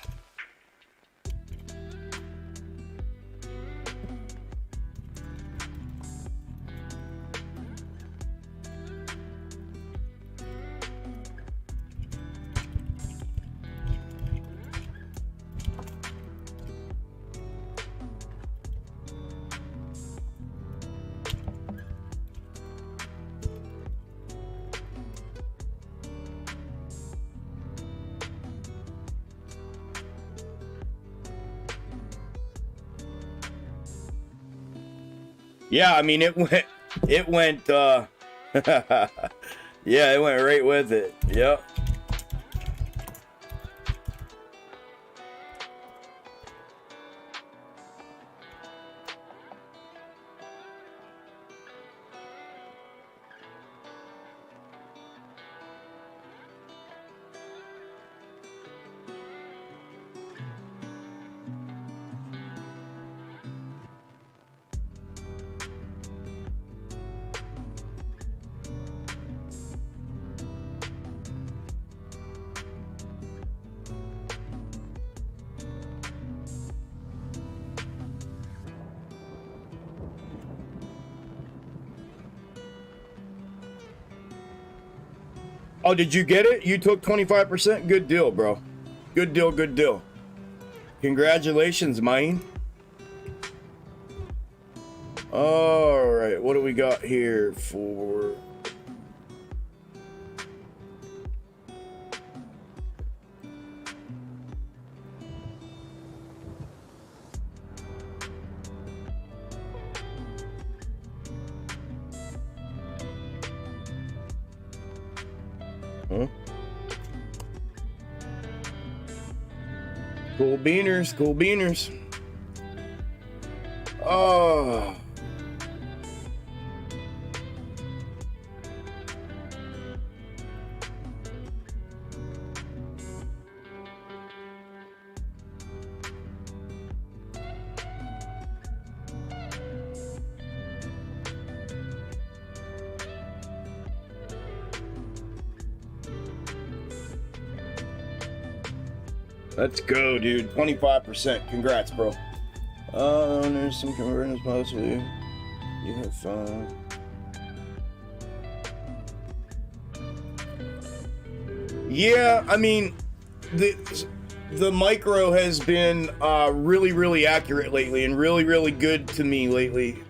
Speaker 1: Yeah, I mean it went yeah, it went right with it. Yep. Oh, did you get it? You took 25%? Good deal, bro. Good deal, good deal. Congratulations, mine. All right, what do we got here for... Huh? Cool beaners, cool beaners. Oh. Let's go, dude. 25%. Congrats, bro. There's some conversions possibly. You have fun. Yeah, I mean, the micro has been really accurate lately and really good to me lately.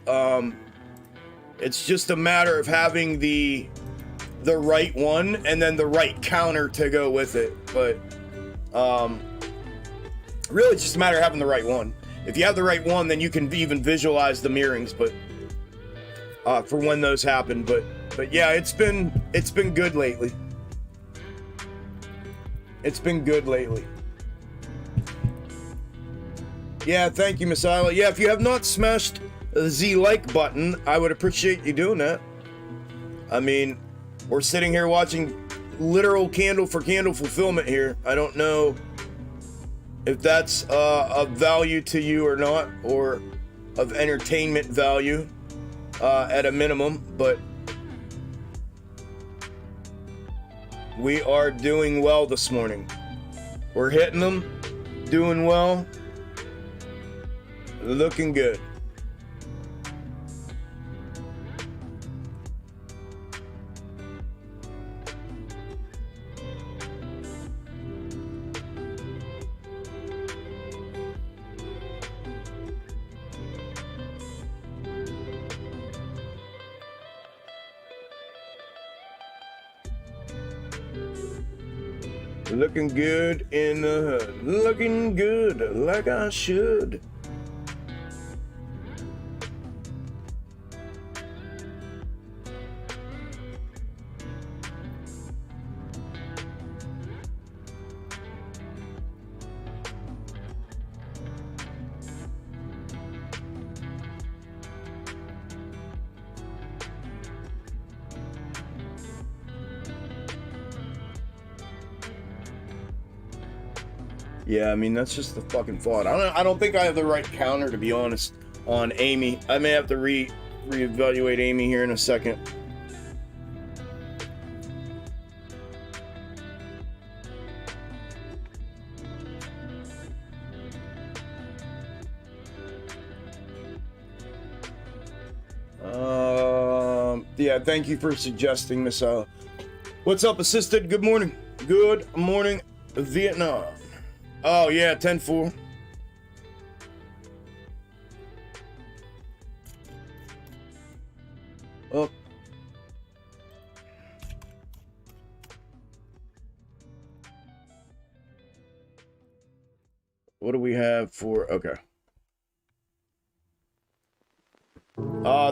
Speaker 1: It's just a matter of having the right one and then the right counter to go with it. But really, it's just a matter of having the right one. If you have the right one, then you can even visualize the mirrors. But for when those happen. But yeah, it's been good lately. It's been good lately. Yeah, thank you, Miss Isla. Yeah, if you have not smashed the like button, I would appreciate you doing that. I mean, we're sitting here watching literal candle for candle fulfillment here. I don't know if that's of value to you or not, or of entertainment value at a minimum, but we are doing well this morning. We're hitting them, doing well, looking good. Looking good in the hood. Looking good like I should. Yeah, I mean, that's just the fucking thought. I don't think I have the right counter, to be honest, on Amy. I may have to reevaluate Amy here in a second. Yeah, thank you for suggesting, Miss Isla. What's up, assisted? Good morning. Good morning, Vietnam. Oh, yeah, 10-4. Oh. What do we have for... Okay.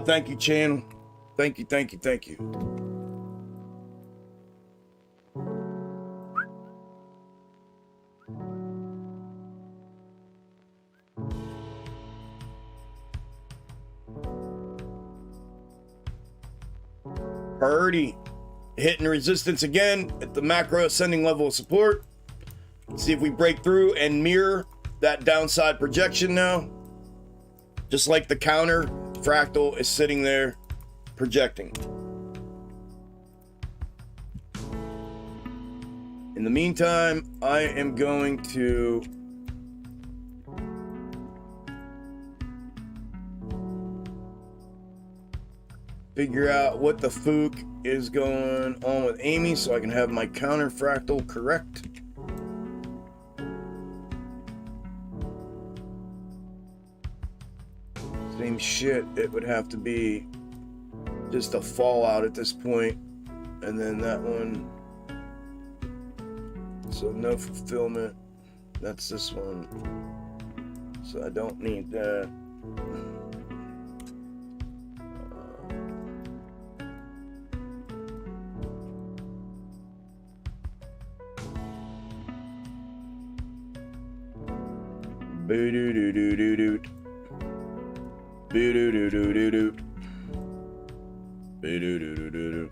Speaker 1: Thank you, channel. Thank you. Purdy hitting resistance again at the macro ascending level of support. Let's see if we break through and mirror that downside projection now. Just like the counter, fractal is sitting there projecting. In the meantime, I am going to figure out what the fook is going on with Amy so I can have my counter fractal correct. Same shit, it would have to be just a fallout at this point, and then that one, so no fulfillment, that's this one, so I don't need that. Boo-doo-doo-doo-doo-doo. Boo-doo-doo-doo-doo-doo. Boo-doo-doo-doo-doo.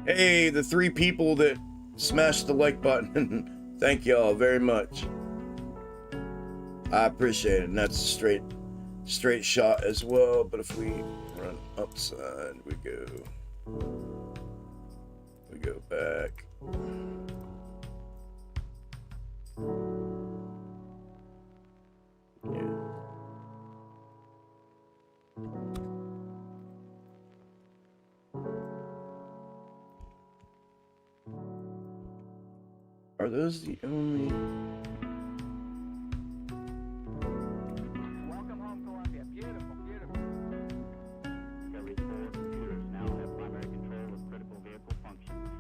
Speaker 1: Hey, the 3 people that smashed the like button. Thank y'all very much. I appreciate it. And that's a straight shot as well. But if we run upside, we go back. Are those the only...
Speaker 2: Welcome home, Columbia. Beautiful, beautiful.
Speaker 3: Discovery's 4 computers now have primary control of critical vehicle functions.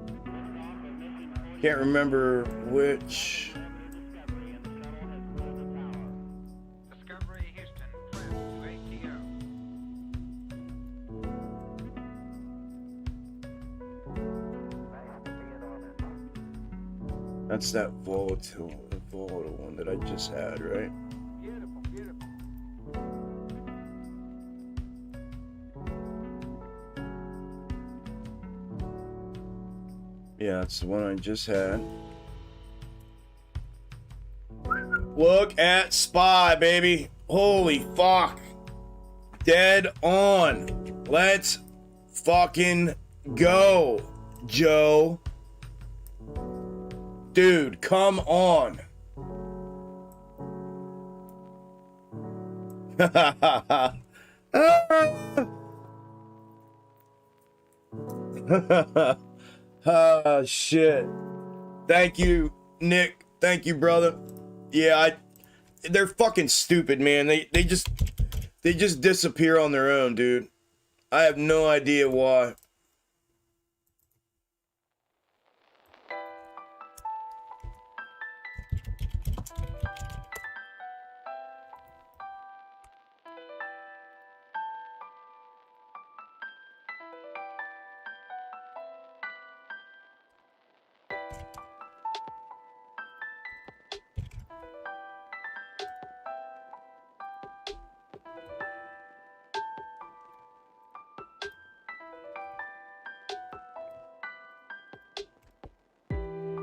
Speaker 3: Liftoff of mission 40.
Speaker 1: Can't remember which...
Speaker 3: Discovery and the shuttle has cleared the tower.
Speaker 2: Discovery Houston, press to ATO.
Speaker 1: That's that volatile one that I just had, right?
Speaker 2: Beautiful, beautiful.
Speaker 1: Yeah, that's the one I just had. Look at SPY, baby. Holy fuck. Dead on. Let's fucking go, Joe. Dude, come on. Ah, shit. Thank you, Nick. Thank you, brother. Yeah, they're fucking stupid, man. They just disappear on their own, dude. I have no idea why.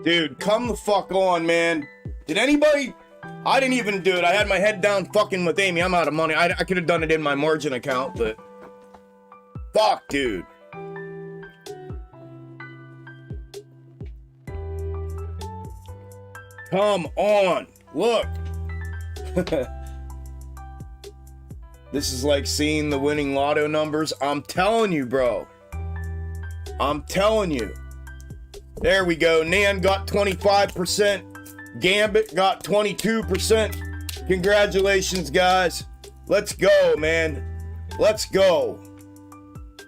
Speaker 1: Dude, come the fuck on, man. Did anybody... I didn't even do it. I had my head down fucking with Amy. I'm out of money. I could have done it in my margin account, but... Fuck, dude. Come on. Look. This is like seeing the winning lotto numbers. I'm telling you, bro. I'm telling you. There we go. Nan got 25%. Gambit got 22%. Congratulations, guys. Let's go, man. Let's go.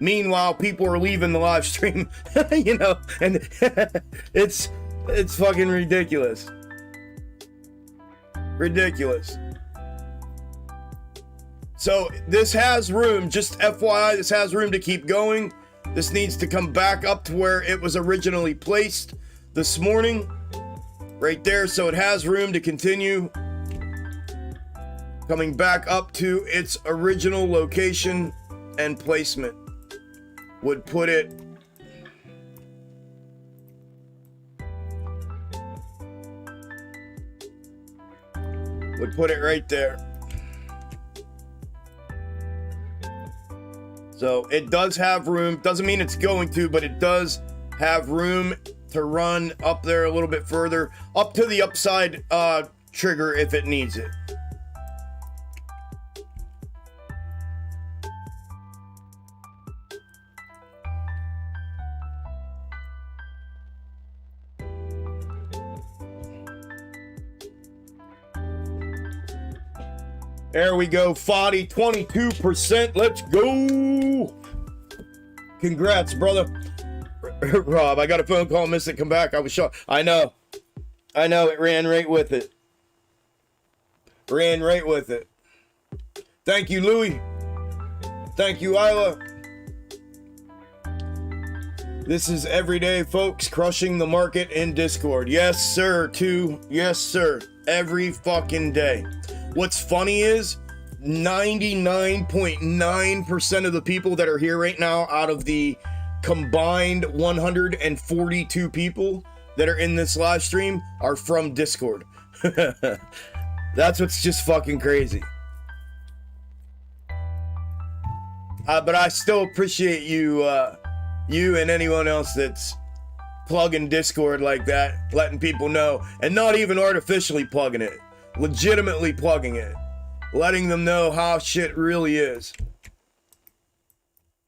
Speaker 1: Meanwhile, people are leaving the live stream, you know, and it's fucking ridiculous. Ridiculous. So this has room, just FYI, this has room to keep going. This needs to come back up to where it was originally placed this morning. Right there, so it has room to continue coming back up to its original location and placement. Would put it right there. So it does have room. Doesn't mean it's going to, but it does have room to run up there a little bit further, up to the upside trigger if it needs it. There we go, Foddy, 22%. Let's go. Congrats, brother. Rob, I got a phone call, missed it, come back. I was shocked. I know, it ran right with it. Ran right with it. Thank you, Louie. Thank you, Isla. This is everyday, folks, crushing the market in Discord. Yes, sir, too. Yes, sir. Every fucking day. What's funny is 99.9% of the people that are here right now out of the combined 142 people that are in this live stream are from Discord. That's what's just fucking crazy. But I still appreciate you, you and anyone else that's plugging Discord like that, letting people know, and not even artificially plugging it. Legitimately plugging it, letting them know how shit really is.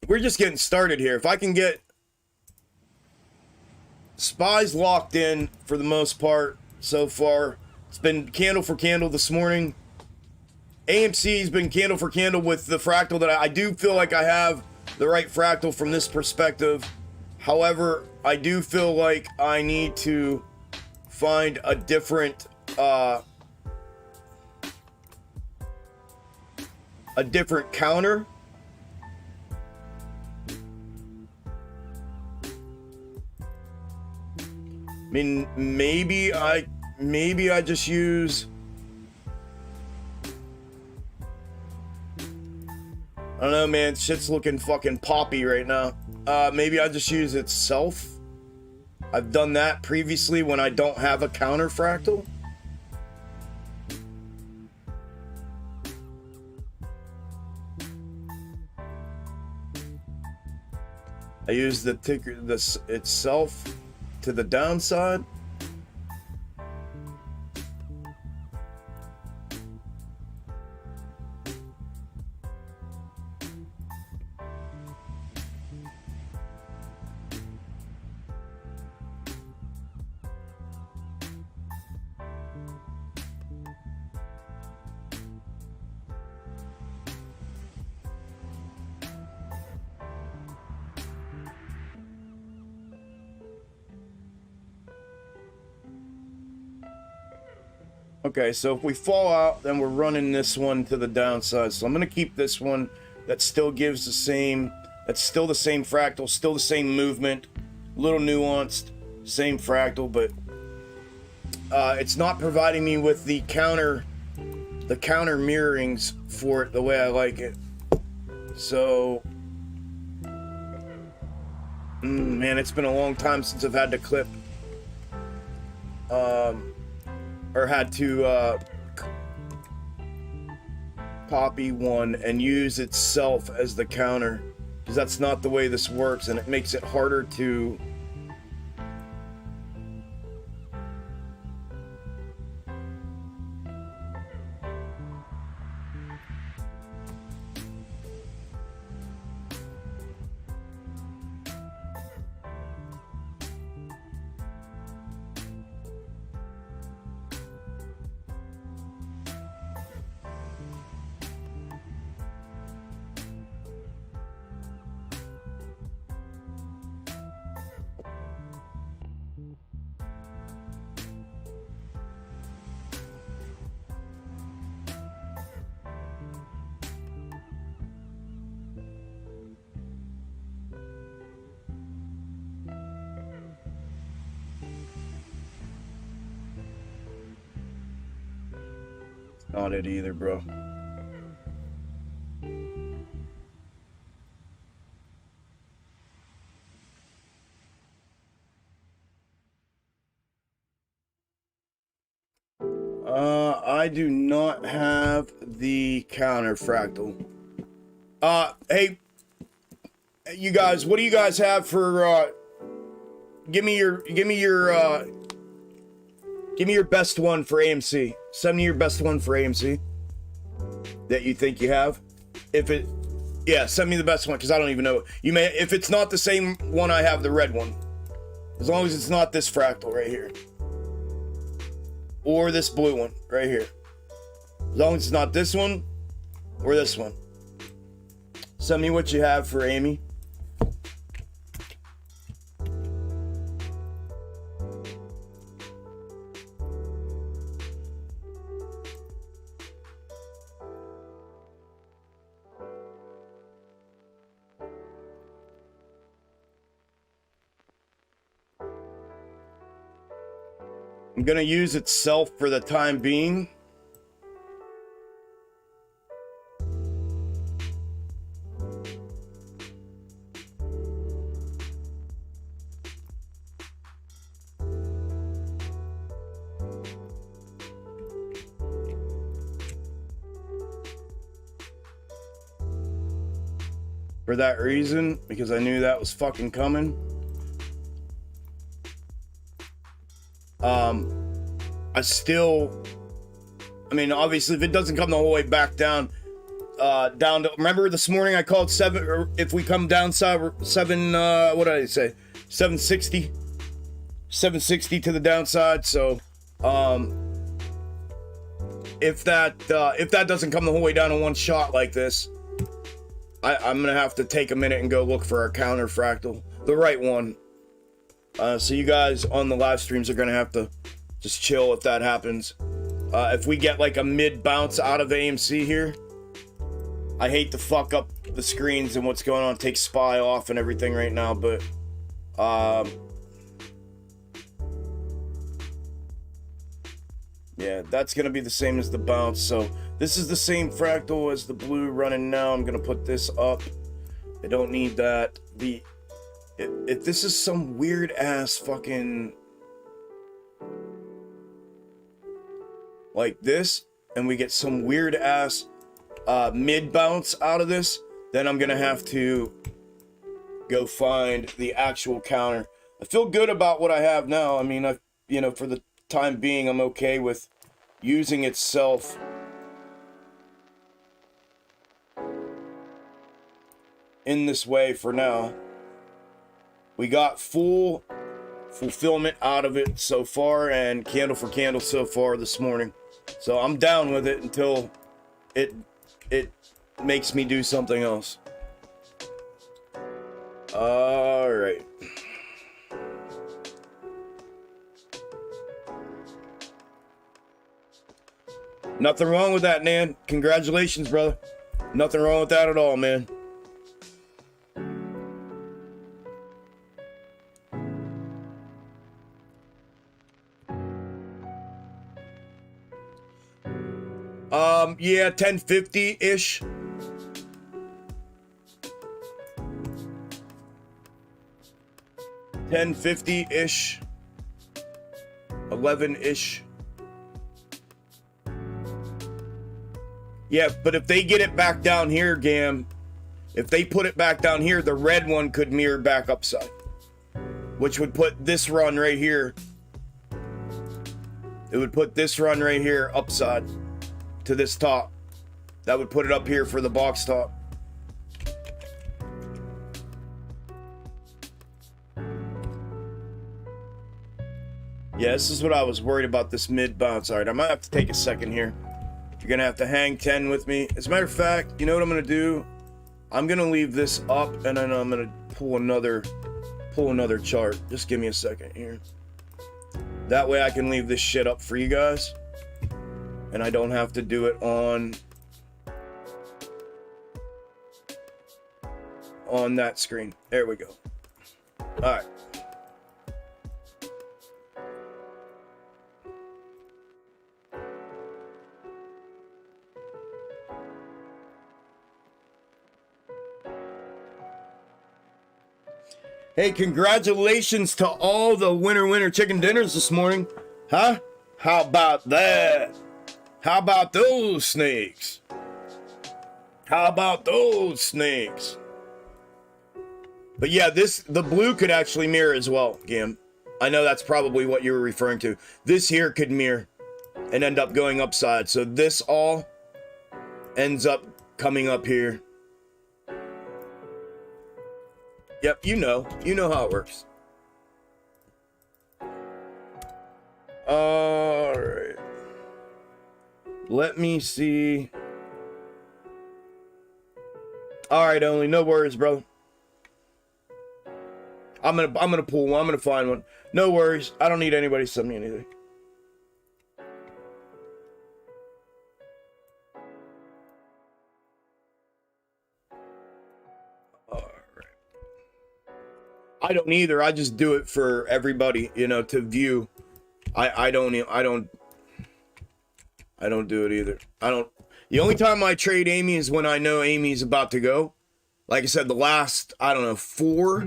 Speaker 1: We're just getting started here. If I can get SPY's locked in for the most part so far. It's been candle for candle this morning. AMC's been candle for candle with the fractal that I do feel like I have the right fractal from this perspective. However, I do feel like I need to find a different counter. I mean, maybe I just use, I don't know, man. Shit's looking fucking poppy right now. Maybe I just use itself. I've done that previously when I don't have a counter fractal. I use the ticker, this itself to the downside. Okay, so if we fall out, then we're running this one to the downside. So I'm going to keep this one that still gives the same, that's still the same fractal, still the same movement, a little nuanced, same fractal, but it's not providing me with the counter mirrorings for it the way I like it. So, man, it's been a long time since I've had to clip. Or had to copy one and use itself as the counter, because that's not the way this works, and it makes it harder to not it either, bro. I do not have the counter fractal. Hey, you guys, what do you guys have for, give me your best one for AMC. Send me your best one for AMC that you think you have. Yeah, send me the best one, because I don't even know. You may, if it's not the same one I have, the red one. As long as it's not this fractal right here. Or this blue one right here. As long as it's not this one or this one. Send me what you have for Amy. I'm gonna use itself for the time being. For that reason, because I knew that was fucking coming. I mean, obviously, if it doesn't come the whole way back down to, remember this morning I called 7, or if we come downside, 7, what did I say? 760. 760 to the downside. So if that doesn't come the whole way down in one shot like this, I'm gonna have to take a minute and go look for our counter fractal, the right one. So you guys on the live streams are gonna have to just chill if that happens. If we get like a mid bounce out of AMC here, I hate to fuck up the screens and what's going on, take SPY off and everything right now, but yeah, that's gonna be the same as the bounce. So this is the same fractal as the blue running now. I'm gonna put this up. I don't need that. If this is some weird ass fucking like this, and we get some weird ass mid bounce out of this, then I'm gonna have to go find the actual counter. I feel good about what I have now. I mean, for the time being, I'm okay with using itself in this way for now. We got full fulfillment out of it so far, and candle for candle so far this morning. So I'm down with it until it makes me do something else. All right. Nothing wrong with that, Nan. Congratulations, brother. Nothing wrong with that at all, man. Yeah, 1050-ish. $10.50-ish. 11-ish. Yeah, but if they get it back down here, Gam, if they put it back down here, the red one could mirror back upside, which would put this run right here. It would put this run right here upside to this top. That would put it up here for the box top. Yeah, this is what I was worried about, this mid bounce. All right, I might have to take a second here. You're gonna have to hang 10 with me. As a matter of fact, you know what I'm gonna do? I'm gonna leave this up, and then I'm gonna pull another chart. Just give me a second here. That way I can leave this shit up for you guys, and I don't have to do it on that screen. There we go. All right. Hey, congratulations to all the winner chicken dinners this morning. Huh? How about that? How about those snakes? How about those snakes? But yeah, the blue could actually mirror as well, Gam. I know that's probably what you were referring to. This here could mirror and end up going upside. So this all ends up coming up here. Yep, you know how it works. All right. Let me see. All right, only no worries, bro. I'm gonna pull one. I'm gonna find one. No worries. I don't need anybody to send me anything. I don't either. I just do it for everybody, to view. I don't do it either. The only time I trade Amy is when I know Amy's about to go. Like I said, the last, 4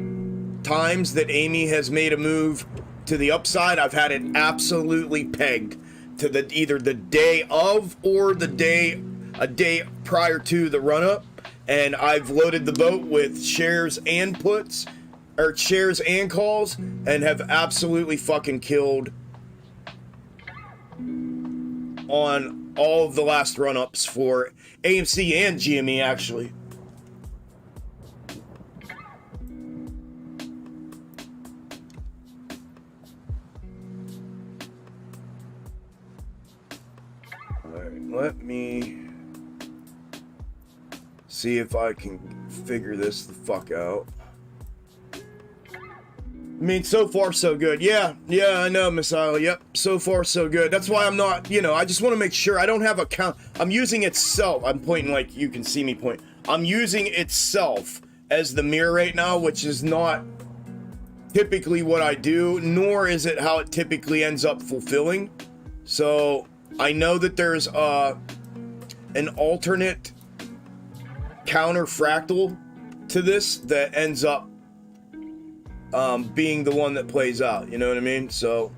Speaker 1: times that Amy has made a move to the upside, I've had it absolutely pegged to either the day of or a day prior to the run up. And I've loaded the boat with shares and puts, or shares and calls, and have absolutely fucking killed on all of the last run-ups for AMC and GME, actually. let me see if I can figure this the fuck out. I mean, so far so good. Yeah, I know, Miss Isla. Yep, so far so good. That's why I'm not, you know, I just want to make sure I don't have a count. I'm using itself. I'm pointing like you can see me point. I'm using itself as the mirror right now, which is not typically what I do, nor is it how it typically ends up fulfilling. So I know that there's an alternate counterfractal to this that ends up being the one that plays out, you know what I mean? So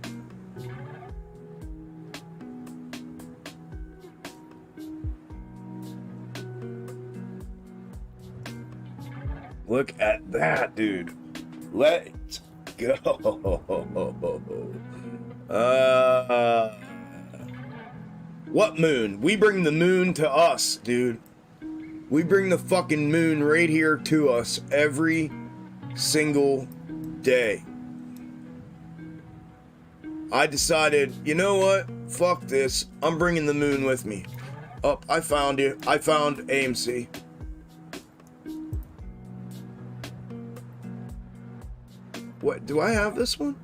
Speaker 1: look at that, dude. Let's go. What moon? We bring the moon to us, dude. We bring the fucking moon right here to us every single day. I decided, you know what? Fuck this. I'm bringing the moon with me. Oh, I found you. I found AMC. What? Do I have this one?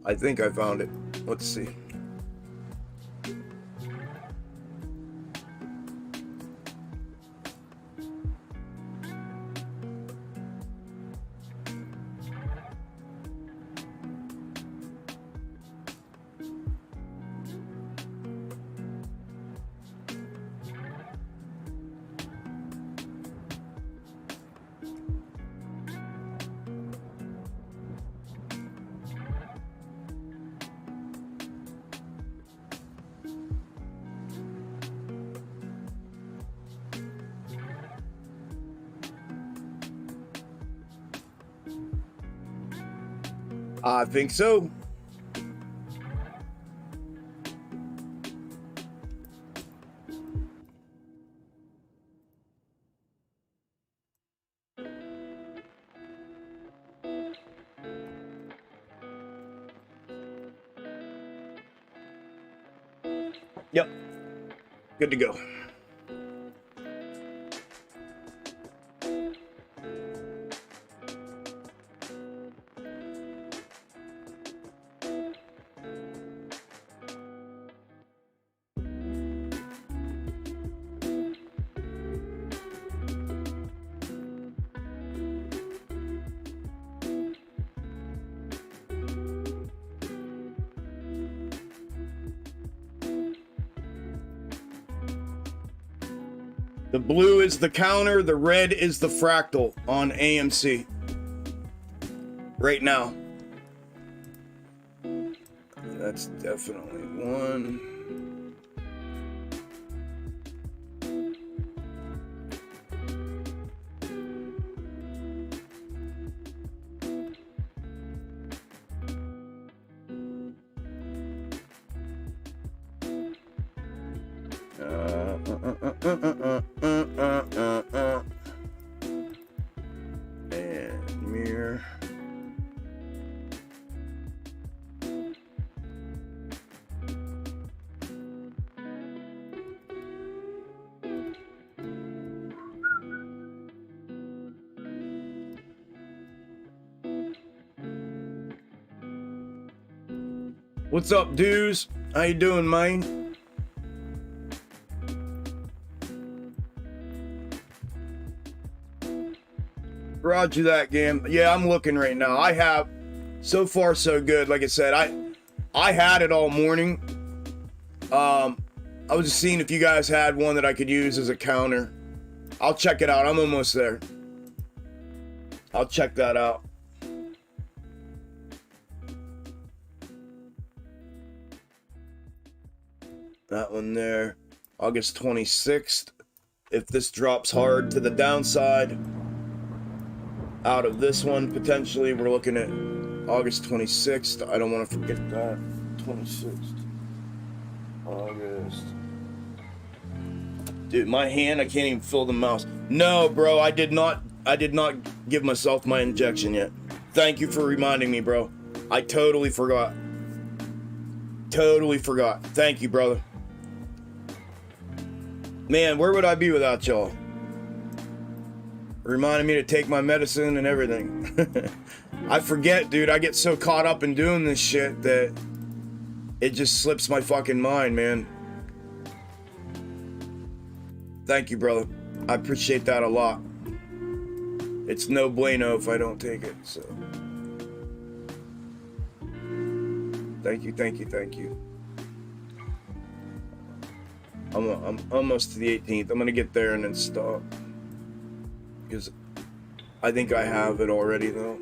Speaker 1: I think I found it. Let's see. I think so. Yep. Good to go. The blue is the counter, the red is the fractal on AMC. Right now. That's definitely one. And mirror. What's up, dudes? How you doing, man? Roger that, game. Yeah, I'm looking right now. I have, so far so good. Like I said, I had it all morning. I was just seeing if you guys had one that I could use as a counter. I'll check it out. I'm almost there. I'll check that out. That one there. August 26th. If this drops hard to the downside, out of this one, potentially, we're looking at August 26th. I don't want to forget that. 26th. August. Dude, my hand, I can't even feel the mouse. No, bro, I did not give myself my injection yet. Thank you for reminding me, bro. I totally forgot. totally forgot. Thank you, brother. Man, where would I be without y'all? Reminding me to take my medicine and everything. I forget, dude. I get so caught up in doing this shit that it just slips my fucking mind, man. Thank you, brother. I appreciate that a lot. It's no bueno if I don't take it, so. Thank you, thank you, thank you. I'm almost to the 18th. I'm gonna get there and then stop. Because I think I have it already, though.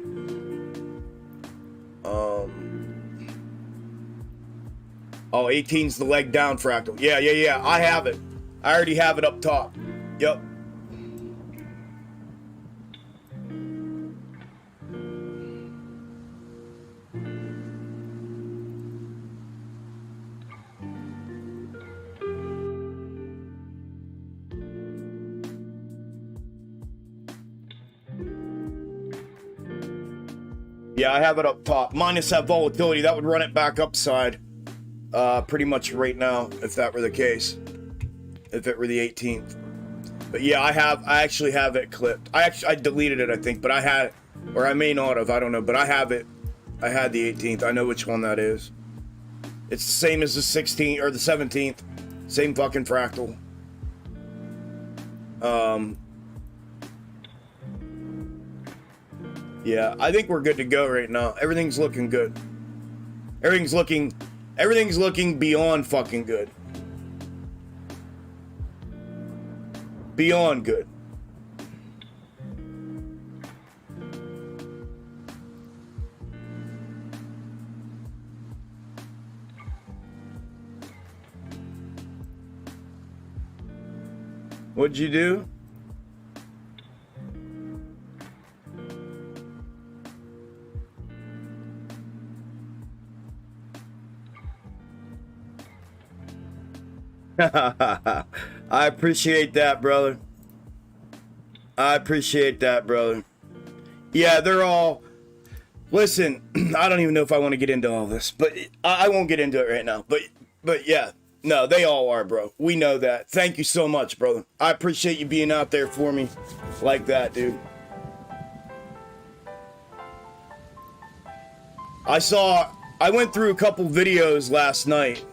Speaker 1: Oh, 18's the leg down fractal. Yeah. I have it. I already have it up top. Yep. Yeah, I have it up top. Minus that volatility, that would run it back upside. Pretty much right now, if that were the case. If it were the 18th. But yeah, I actually have it clipped. I deleted it, I think, but I had it. Or I may not have, I don't know, but I have it. I had the 18th. I know which one that is. It's the same as the 16th or the 17th. Same fucking fractal. Yeah, I think we're good to go right now. Everything's looking good. Everything's looking beyond fucking good. Beyond good. What'd you do? I appreciate that, brother. I appreciate that, brother. Yeah, they're all... Listen, I don't even know if I want to get into all this, but I won't get into it right now. But yeah, no, they all are, bro. We know that. Thank you so much, brother. I appreciate you being out there for me like that, dude. I went through a couple videos last night.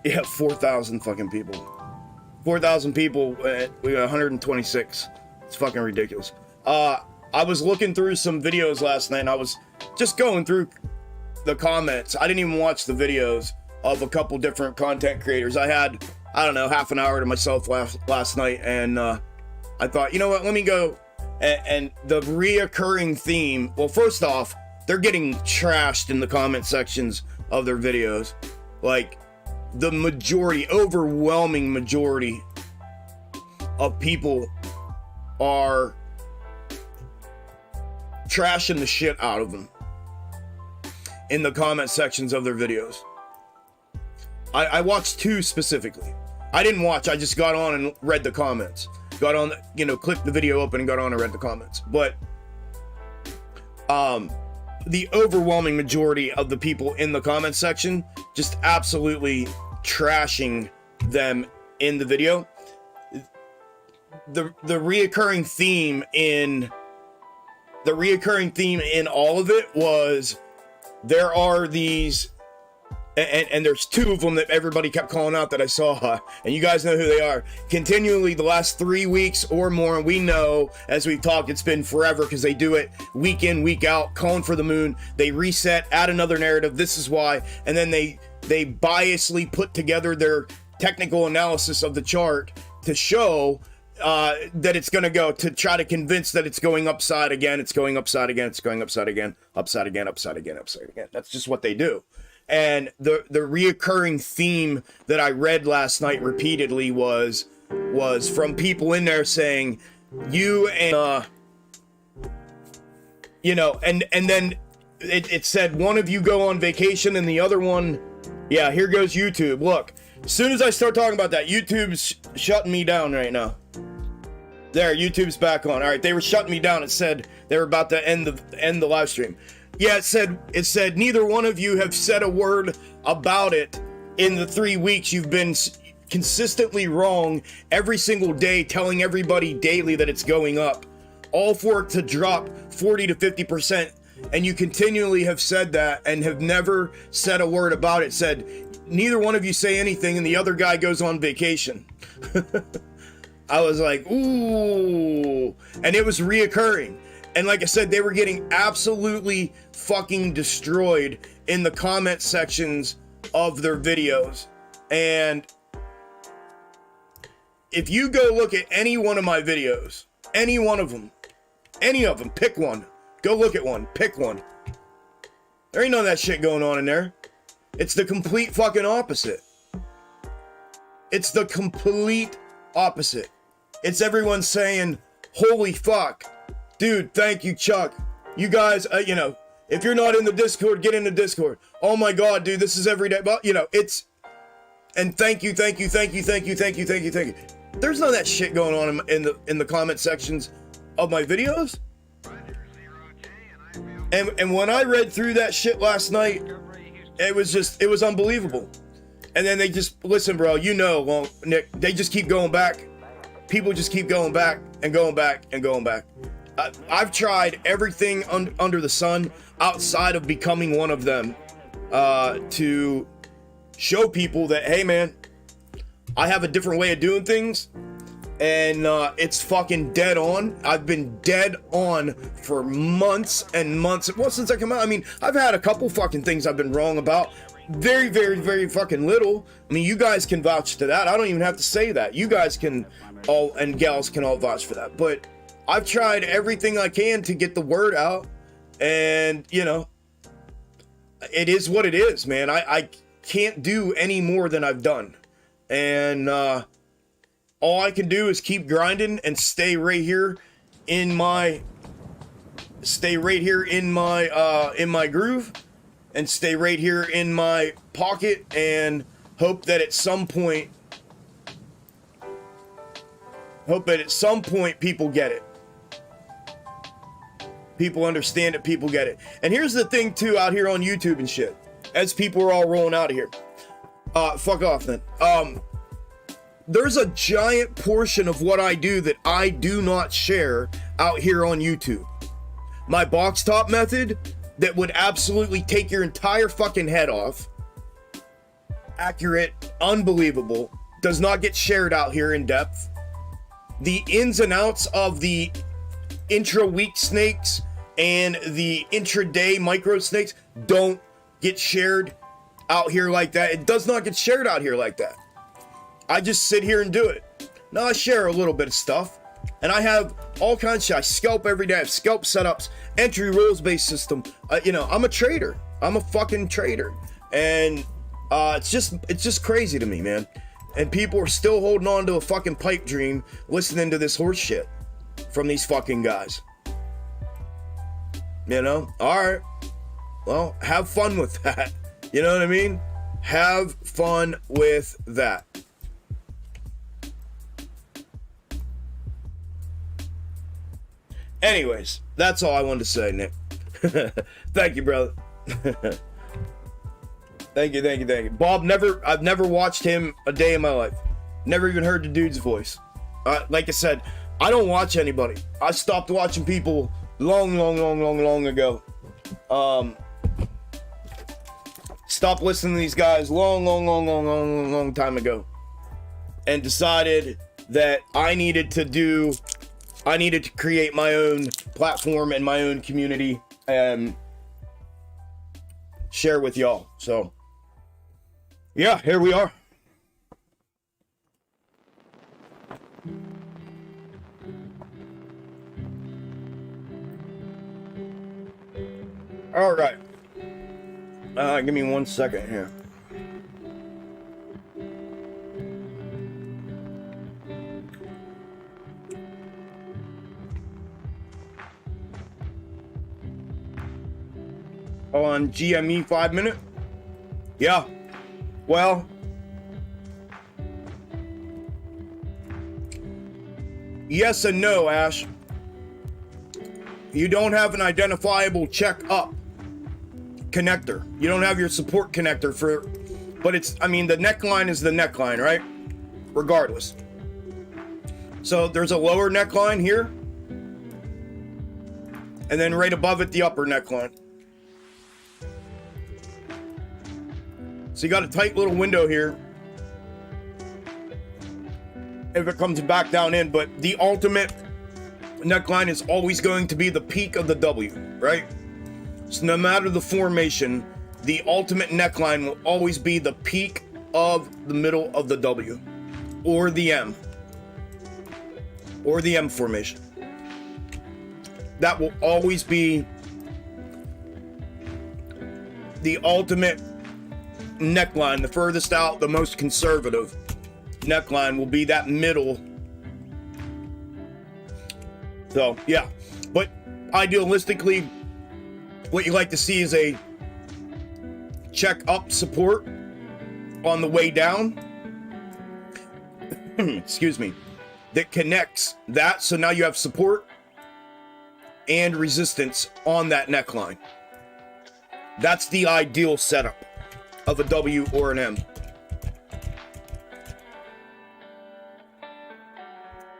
Speaker 1: Yeah, 4,000 fucking people. 4,000 people, we got 126. It's fucking ridiculous. I was looking through some videos last night, and I was just going through the comments. I didn't even watch the videos of a couple different content creators. I had, I don't know, half an hour to myself last night, and I thought, you know what, let me go. And the reoccurring theme, well, first off, they're getting trashed in the comment sections of their videos. Like, the majority, overwhelming majority of people are trashing the shit out of them in the comment sections of their videos. I watched two specifically. I didn't watch, I just got on and read the comments. Got on, you know, clicked the video open and got on and read the comments. But the overwhelming majority of the people in the comment section just absolutely trashing them in the video. The reoccurring theme in all of it was there are these, and there's two of them that everybody kept calling out that I saw, and you guys know who they are. Continually, the last 3 weeks or more, we know, as we've talked, it's been forever because they do it week in, week out, calling for the moon. They reset, add another narrative, this is why, and then they biasly put together their technical analysis of the chart to show that it's going to go, to try to convince that it's going upside again, it's going upside again, it's going upside again, upside again, upside again, upside again. That's just what they do. And the reoccurring theme that I read last night repeatedly was from people in there saying, you and, you know, and then it said one of you go on vacation and the other one, yeah, here goes YouTube. Look, as soon as I start talking about that, YouTube's shutting me down right now. There, YouTube's back on. All right, they were shutting me down. It said they were about to end the live stream. Yeah, it said neither one of you have said a word about it in the 3 weeks. You've been consistently wrong every single day, telling everybody daily that it's going up, all for it to drop 40 to 50%. And you continually have said that and have never said a word about it. Said neither one of you say anything, and the other guy goes on vacation. I was like, ooh, and it was reoccurring. And like I said, they were getting absolutely fucking destroyed in the comment sections of their videos. And if you go look at any one of my videos, any one of them, pick one. Go look at one, pick one. There ain't none of that shit going on in there. It's the complete fucking opposite. It's the complete opposite. It's everyone saying, holy fuck. Dude, thank you, Chuck. You guys, you know, if you're not in the Discord, get in the Discord. Oh my God, dude, this is every day. But, you know, it's, and thank you. There's none of that shit going on in the comment sections of my videos. And when I read through that shit last night, it was unbelievable. And then they just, listen, bro, you know, well, Nick, they just keep going back. People just keep going back and going back and going back. I've tried everything under the sun outside of becoming one of them to show people that, hey, man, I have a different way of doing things, and it's fucking dead on. I've been dead on for months and months. Well, since I come out, I mean, I've had a couple fucking things I've been wrong about. Very, very, very fucking little. I mean, you guys can vouch to that. I don't even have to say that. You guys can all, and gals can all vouch for that. But I've tried everything I can to get the word out, and, you know, it is what it is, man. I can't do any more than I've done. And all I can do is keep grinding and stay right here in my groove, and stay right here in my pocket, and hope that at some point people get it. People understand it, people get it. And here's the thing too, out here on YouTube and shit, as people are all rolling out of here. Fuck off then. There's a giant portion of what I do that I do not share out here on YouTube. My box top method that would absolutely take your entire fucking head off. Accurate, unbelievable, does not get shared out here in depth. The ins and outs of the intra-week snakes and the intraday micro snakes don't get shared out here like that. It does not get shared out here like that. I just sit here and do it. Now I share a little bit of stuff, and I have all kinds of shit. I scalp every day. I have scalp setups, entry rules-based system. You know, I'm a trader. I'm a fucking trader, and it's just crazy to me, man. And people are still holding on to a fucking pipe dream, listening to this horse shit from these fucking guys. You know? All right. Well, have fun with that. You know what I mean? Have fun with that. Anyways, that's all I wanted to say, Nick. Thank you, brother. Thank you. Bob, I've never watched him a day in my life. Never even heard the dude's voice. Like I said, I don't watch anybody. I stopped watching people long ago. Stopped listening to these guys long time ago. And decided that I needed to create my own platform and my own community and share with y'all. So, yeah, here we are. All right. Give me 1 second here. On GME 5 minute? Yeah. Well, yes and no, Ash. You don't have an identifiable check up connector. You don't have your support connector for, but it's, I mean, the neckline is the neckline, right? Regardless. So there's a lower neckline here, and then right above it, the upper neckline. So you got a tight little window here if it comes back down in, but the ultimate neckline is always going to be the peak of the W, right? So no matter the formation, the ultimate neckline will always be the peak of the middle of the W or the M formation. That will always be the ultimate neckline. The furthest out, the most conservative neckline will be that middle. So yeah, but idealistically, what you like to see is a check up support on the way down. Excuse me. That connects that, so now you have support and resistance on that neckline. That's the ideal setup of a W or an M.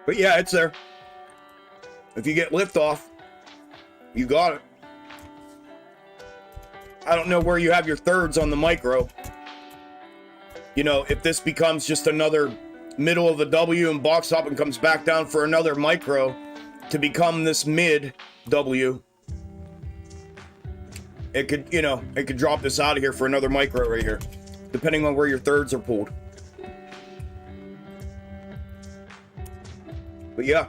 Speaker 1: But yeah, it's there. If you get liftoff, you got it. I don't know where you have your thirds on the micro. You know, if this becomes just another middle of the W and box up and comes back down for another micro to become this mid W, it could, you know, it could drop this out of here for another micro right here, depending on where your thirds are pulled. But yeah.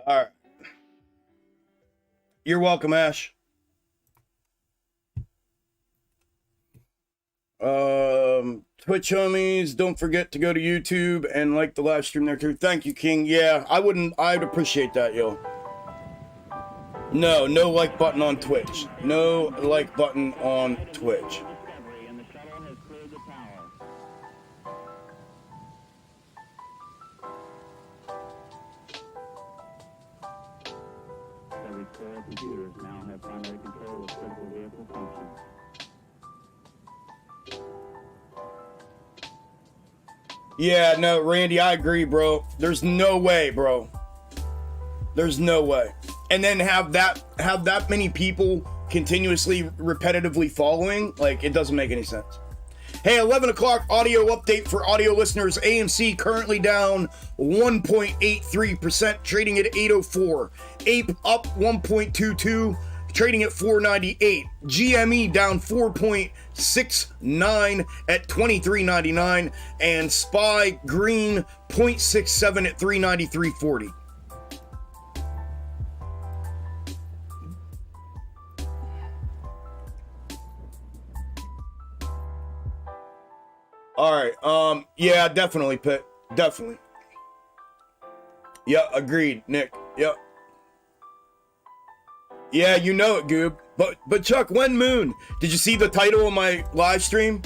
Speaker 1: All right. You're welcome, Ash. Twitch homies, don't forget to go to YouTube and like the live stream there too. Thank you, King. Yeah, I'd appreciate that, yo. No like button on Twitch. No like button on Twitch.
Speaker 3: And the shuttle has cleared the tower. Every core computers now have primary control of critical vehicle functions.
Speaker 1: Yeah, no, Randy, I agree, bro. There's no way, bro. There's no way. And then have that many people continuously, repetitively following, like, it doesn't make any sense. Hey, 11 o'clock audio update for audio listeners. AMC currently down 1.83%, trading at 804. Ape up 1.22, trading at 498. GME down 4.69 at 23.99, and SPY green 0.67 at 393.40. All right. Yeah, definitely, Pitt. Definitely. Yeah, agreed, Nick. Yep. Yeah, you know it, Goob. But Chuck, when moon? Did you see the title of my live stream?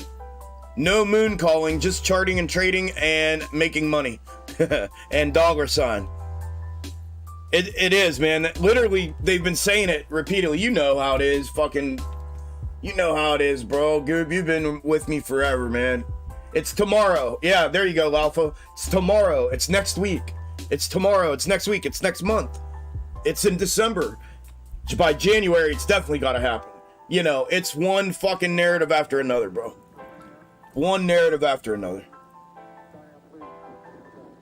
Speaker 1: No moon calling, just charting and trading and making money. And dollar sign. It is, man. Literally, they've been saying it repeatedly. You know how it is, you know how it is, bro. Goob, you've been with me forever, man. It's tomorrow. Yeah, there you go, Alpha. It's tomorrow. It's next week. It's tomorrow. It's next week. It's next month. It's in December. By January, it's definitely got to happen. You know, it's one fucking narrative after another, bro. One narrative after another.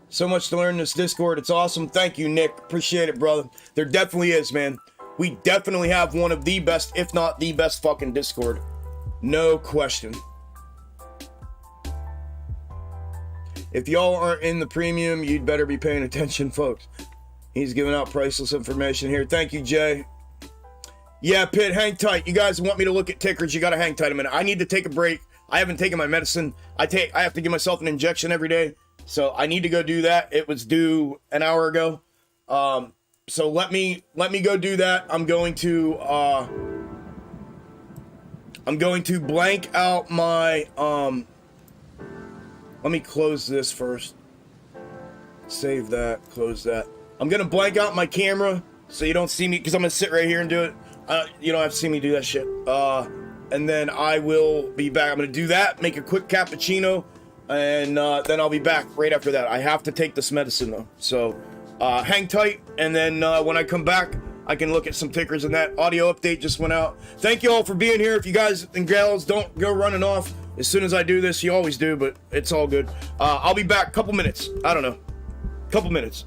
Speaker 1: So much to learn in this Discord. It's awesome. Thank you, Nick. Appreciate it, brother. There definitely is, man. We definitely have one of the best, if not the best fucking Discord. No question. If y'all aren't in the premium, you'd better be paying attention, folks. He's giving out priceless information here. Thank you, Jay. Yeah, Pitt, hang tight. You guys want me to look at tickers, you got to hang tight a minute. I need to take a break. I haven't taken my medicine. I have to give myself an injection every day. So I need to go do that. It was due an hour ago. So let me go do that. I'm going to blank out my let me close this first. Save that, close that. I'm gonna blank out my camera so you don't see me, because I'm gonna sit right here and do it. You don't have to see me do that shit. And then I will be back. I'm gonna do that, make a quick cappuccino, and then I'll be back right after that. I have to take this medicine though. So hang tight, and then when I come back, I can look at some tickers, and that audio update just went out. Thank you all for being here. If you guys and gals don't go running off as soon as I do this, you always do, but it's all good. I'll be back. Couple minutes. I don't know. Couple minutes.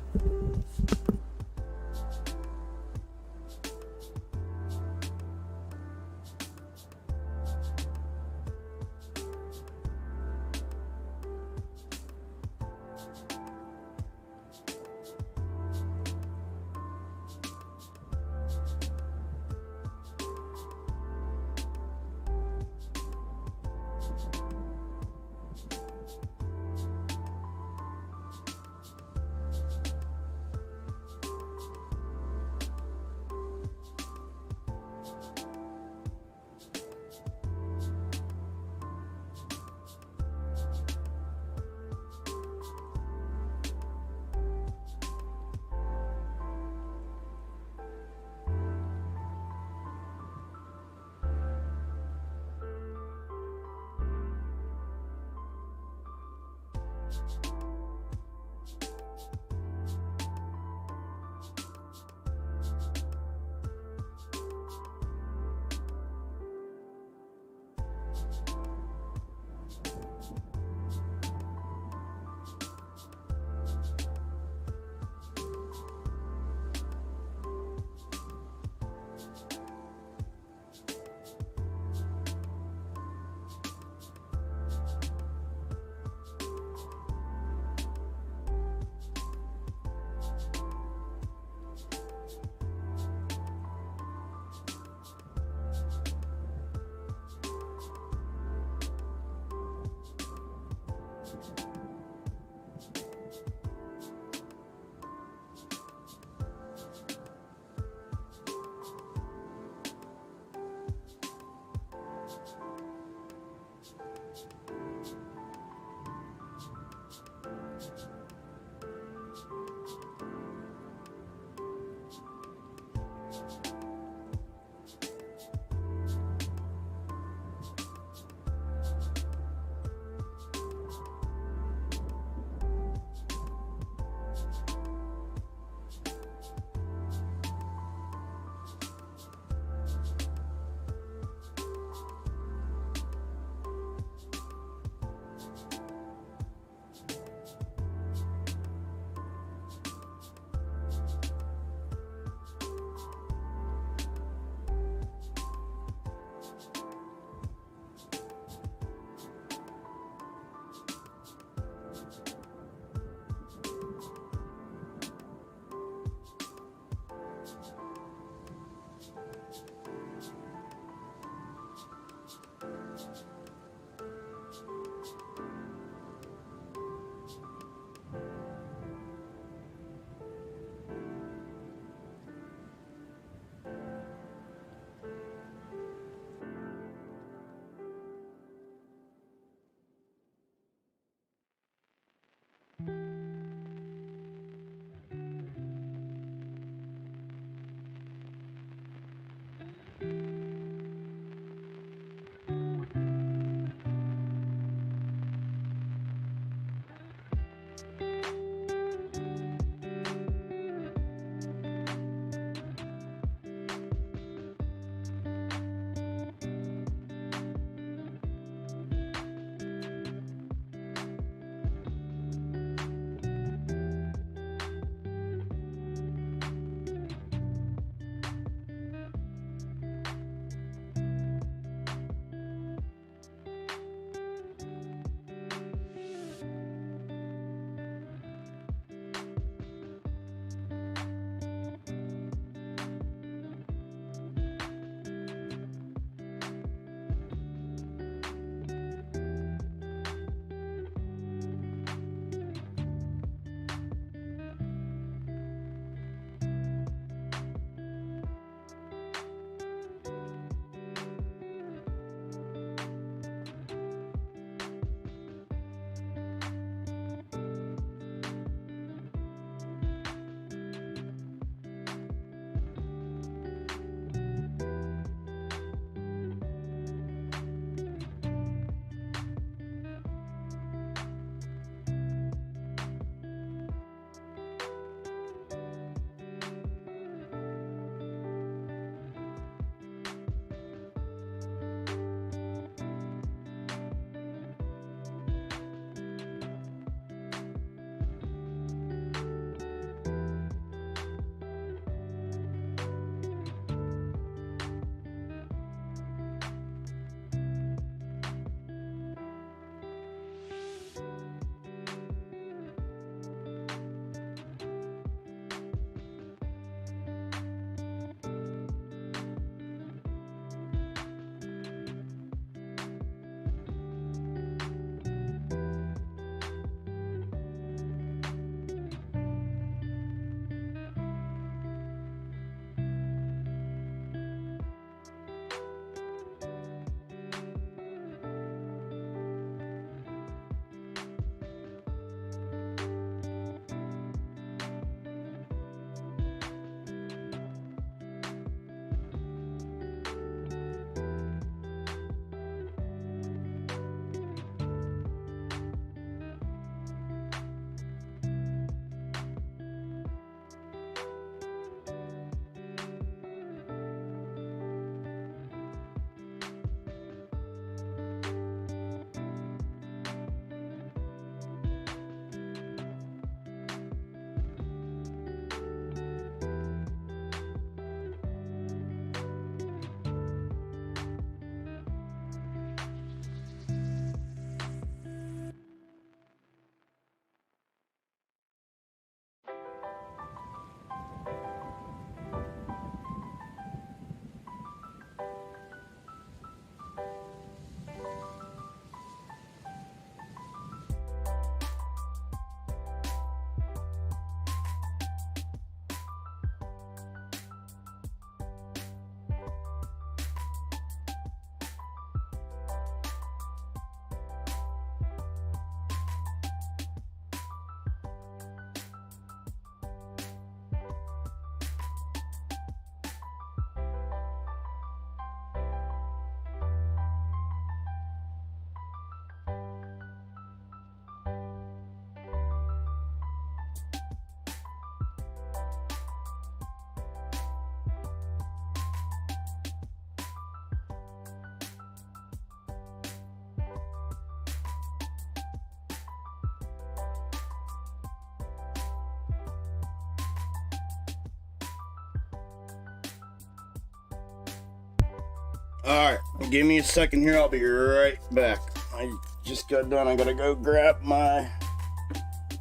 Speaker 1: All right, give me a second here. I'll be right back. I just got done. I gotta go grab my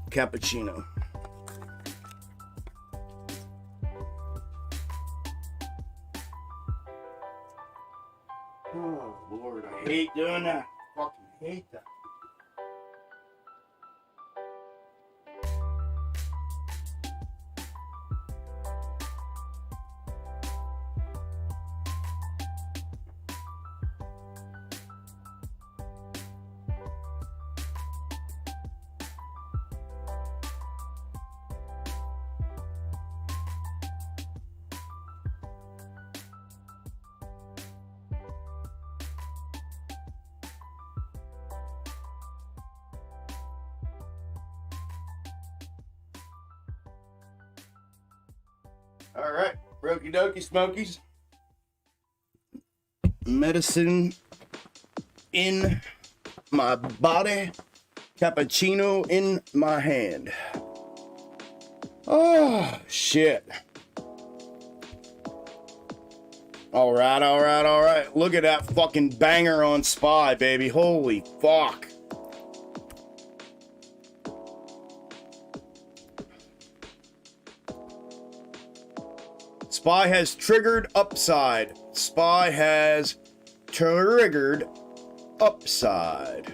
Speaker 1: cappuccino. Oh, Lord, I hate doing that. Fucking hate that. All right, Brokey Dokey Smokies. Medicine in my body, cappuccino in my hand. Oh, shit. All right, all right, all right. Look at that fucking banger on SPY, baby. Holy fuck. SPY has triggered upside. SPY has triggered upside.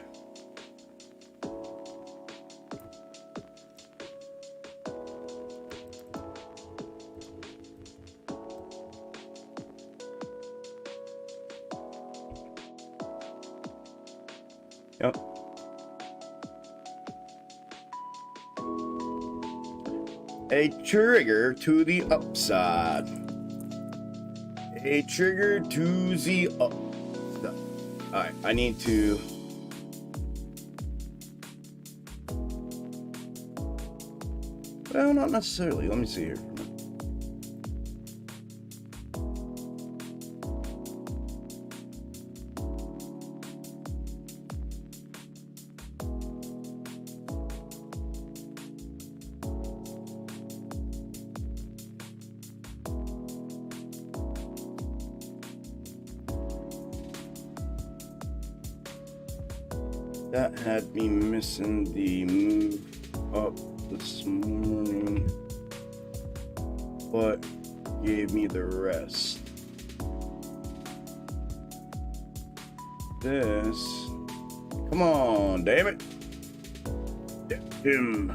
Speaker 1: Yep. A trigger to the upside. A trigger to the upside. Alright, I need to... Well, not necessarily. Let me see here. That had me missing the move up this morning, but gave me the rest. This, come on, damn it. Him.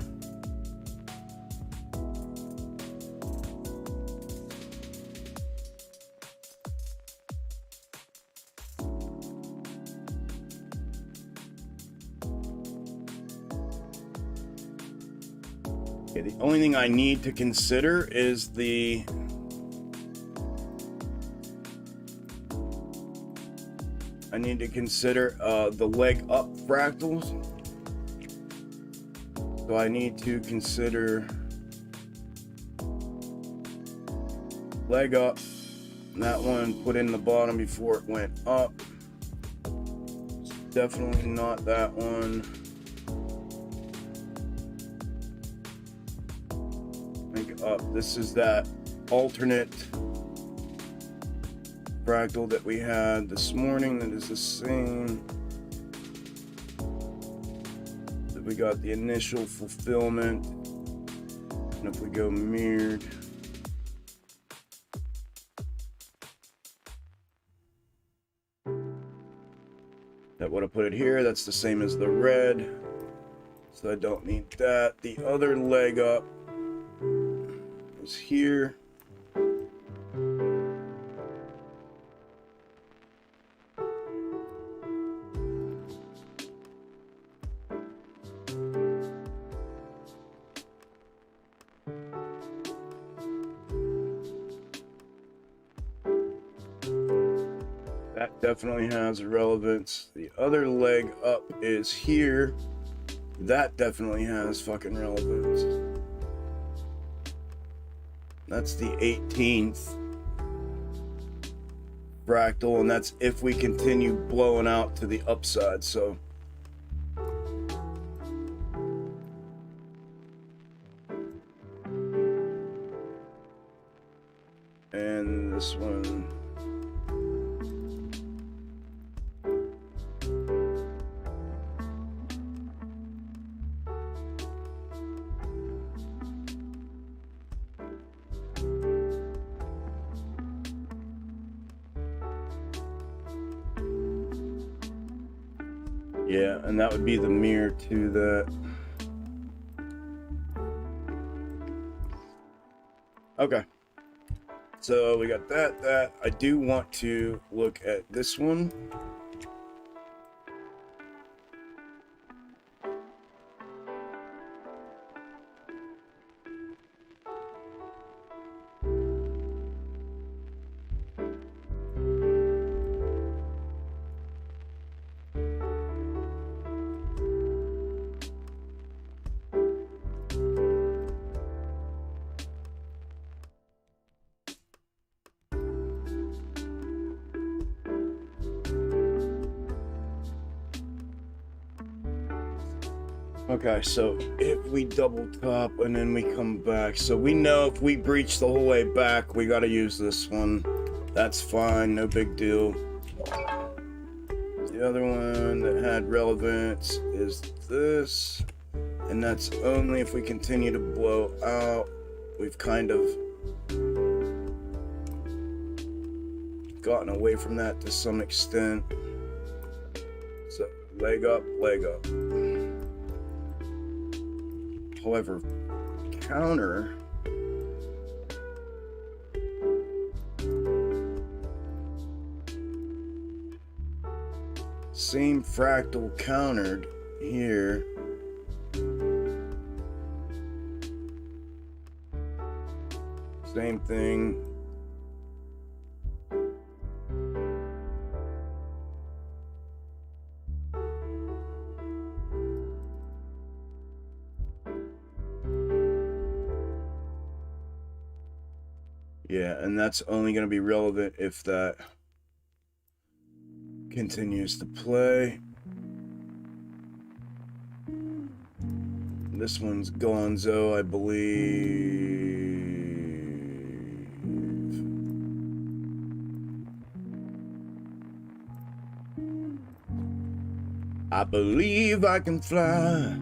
Speaker 1: Okay, the only thing I need to consider is the leg up fractals. So I need to consider leg up, and that one put in the bottom before it went up. It's definitely not that one. Up. This is that alternate fractal that we had this morning that is the same that we got the initial fulfillment. And if we go mirrored, that would have put it here. That's the same as the red, so I don't need that. The other leg up is here. That definitely has relevance. The other leg up is here. That definitely has fucking relevance. That's the 18th fractal, and that's if we continue blowing out to the upside. So and this one Yeah, and that would be the mirror to that. Okay. So we got that. I do want to look at this one. Okay, so if we double top and then we come back, so we know if we breach the whole way back, we got to use this one. That's fine, no big deal. The other one that had relevance is this, and that's only if we continue to blow out. We've kind of gotten away from that to some extent. So leg up, leg up. However, counter same fractal countered here. Same thing. Yeah, and that's only going to be relevant if that continues to play. This one's gonzo, I believe. I believe I can fly.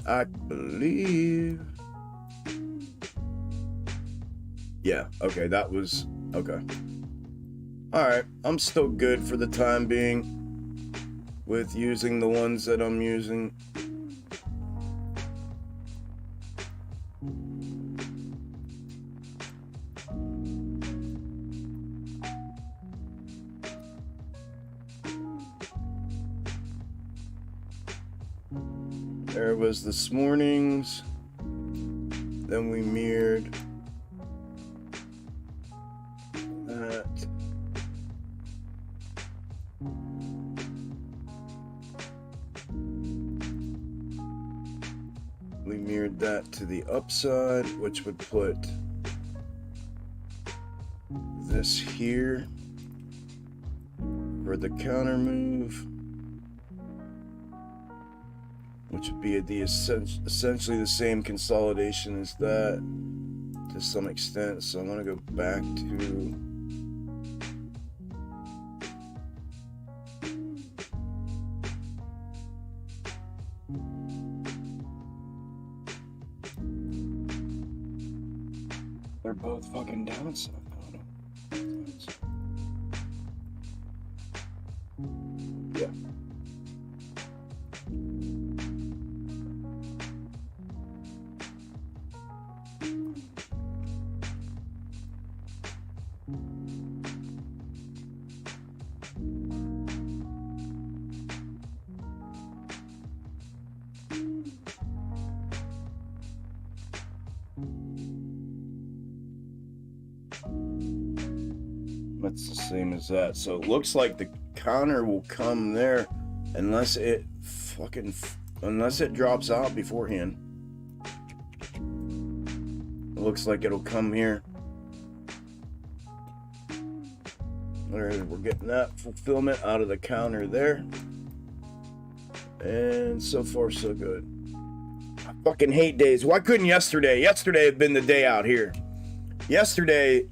Speaker 1: I believe. Yeah, okay, that was okay. Alright, I'm still good for the time being with using the ones that I'm using. There was this morning's, then we mirrored that. We mirrored that to the upside, which would put this here for the counter move, which would be essentially the same consolidation as that to some extent. So I'm going to go back to they're both fucking downside. Yeah. That's the same as that. So it looks like the counter will come there unless it drops out beforehand. It looks like it'll come here. We're getting that fulfillment out of the counter there. And so far so good. I fucking hate days. Why couldn't yesterday? Yesterday had been the day out here. Yesterday,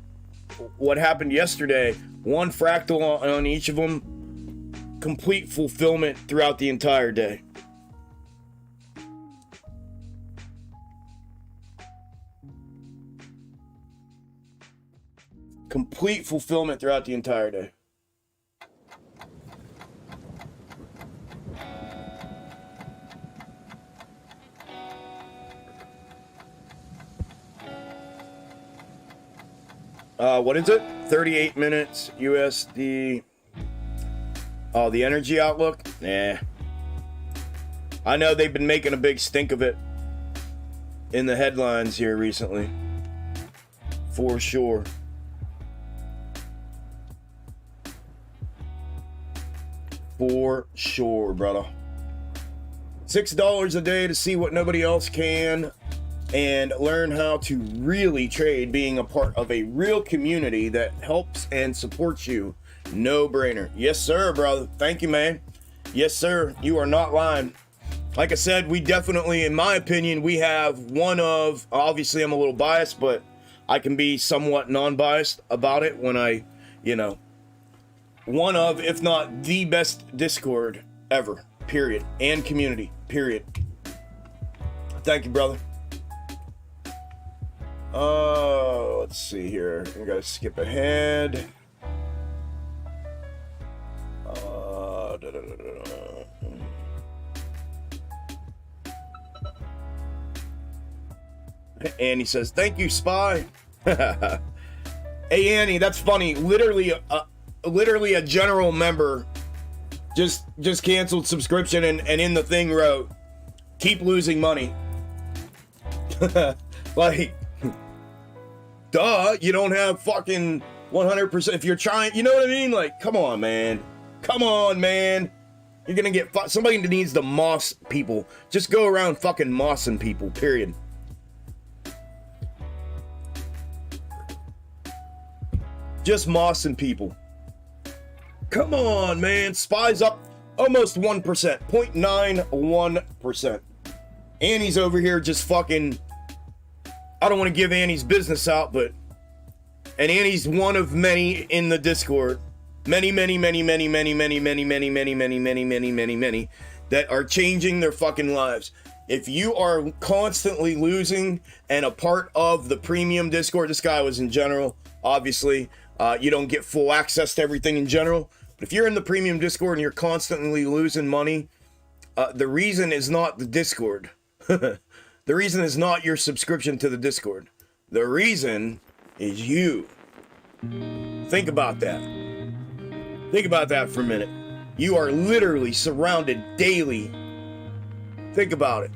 Speaker 1: what happened yesterday, one fractal on each of them, complete fulfillment throughout the entire day. Complete fulfillment throughout the entire day. What is it? 38 minutes USD. Oh, the energy outlook? Nah. I know they've been making a big stink of it in the headlines here recently. For sure. For sure, brother. $6 a day to see what nobody else can and learn how to really trade, being a part of a real community that helps and supports you. No brainer. Yes, sir, brother. Thank you, man. Yes, sir. You are not lying. Like I said, we definitely, in my opinion, we have one of, obviously I'm a little biased, but I can be somewhat non-biased about it when I, you know, one of, if not the best Discord ever, period, and community, period. Thank you, brother. Let's see here. We gotta skip ahead. Annie says, "Thank you, Spy." Hey, Annie, that's funny. Literally a general member just canceled subscription and in the thing wrote, "Keep losing money." Like, duh, you don't have fucking 100%. If you're trying, you know what I mean? Like, come on, man. Come on, man. You're gonna get somebody needs to moss people. Just go around fucking mossing people, period. Just mossing people. Come on, man. Spy's up almost 1%. 0.91%. Annie's over here just fucking... I don't want to give Annie's business out, but... And Annie's one of many in the Discord. Many that are changing their fucking lives. If you are constantly losing and a part of the premium Discord, this guy was in general, obviously, you don't get full access to everything in general. But if you're in the premium Discord and you're constantly losing money, the reason is not the Discord. The reason is not your subscription to the Discord. The reason is you. Think about that. Think about that for a minute. You are literally surrounded daily. Think about it.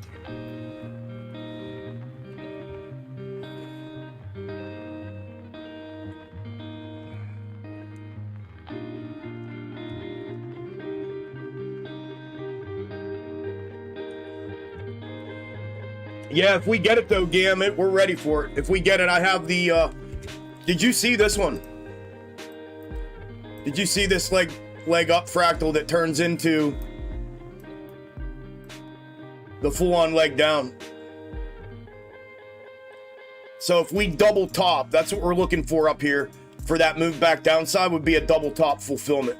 Speaker 1: Yeah, if we get it though, Gam, we're ready for it. If we get it, I have the, did you see this one? Did you see this leg up fractal that turns into the full-on leg down? So if we double top, that's what we're looking for up here. For that move back downside would be a double top fulfillment.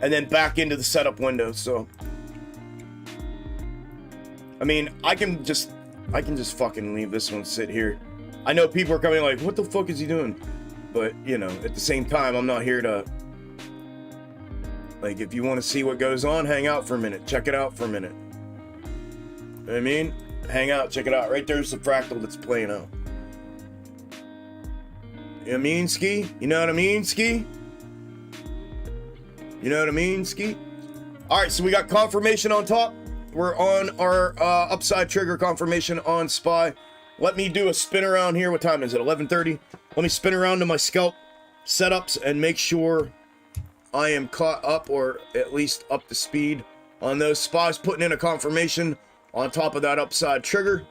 Speaker 1: And then back into the setup window, so. I mean, I can just fucking leave this one sit here. I know people are coming like, what the fuck is he doing? But, you know, at the same time, I'm not here to... Like, if you want to see what goes on, hang out for a minute. Check it out for a minute. You know what I mean? Hang out, check it out. Right there's the fractal that's playing out. You know what I mean, Ski? You know what I mean, Ski? You know what I mean, Ski? Alright, so we got confirmation on top. We're on our upside trigger confirmation on SPY. Let me do a spin around here. What time is it? 11:30. Let me spin around to my scalp setups and make sure I am caught up, or at least up to speed on those SPYs. Putting in a confirmation on top of that upside trigger.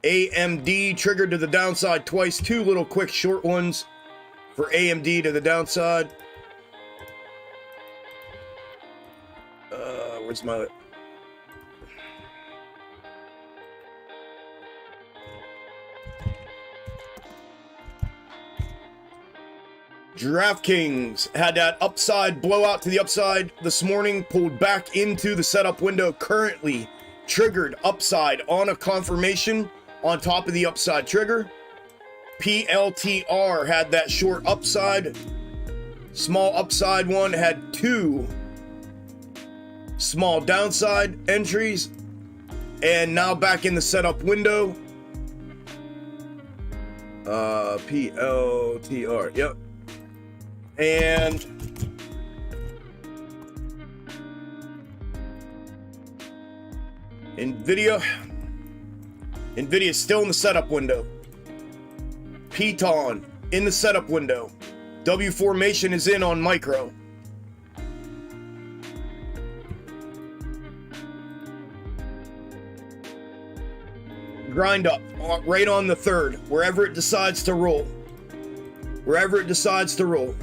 Speaker 1: AMD triggered to the downside twice. Two little quick short ones for AMD to the downside. Where's my... DraftKings had that upside blowout to the upside this morning, pulled back into the setup window, currently triggered upside on a confirmation on top of the upside trigger. PLTR had that short upside, small upside one, had two small downside entries, and now back in the setup window. PLTR. Yep. And NVIDIA still in the setup window. Piton in the setup window. W formation is in on micro. Grind up right on the third, wherever it decides to roll. Wherever it decides to roll.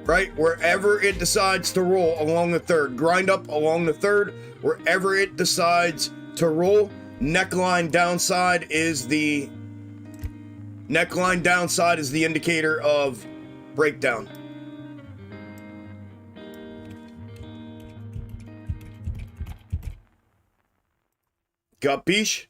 Speaker 1: Right? Wherever it decides to roll along the third. Grind up along the third, wherever it decides to roll. Neckline downside is the indicator of breakdown. Capiche?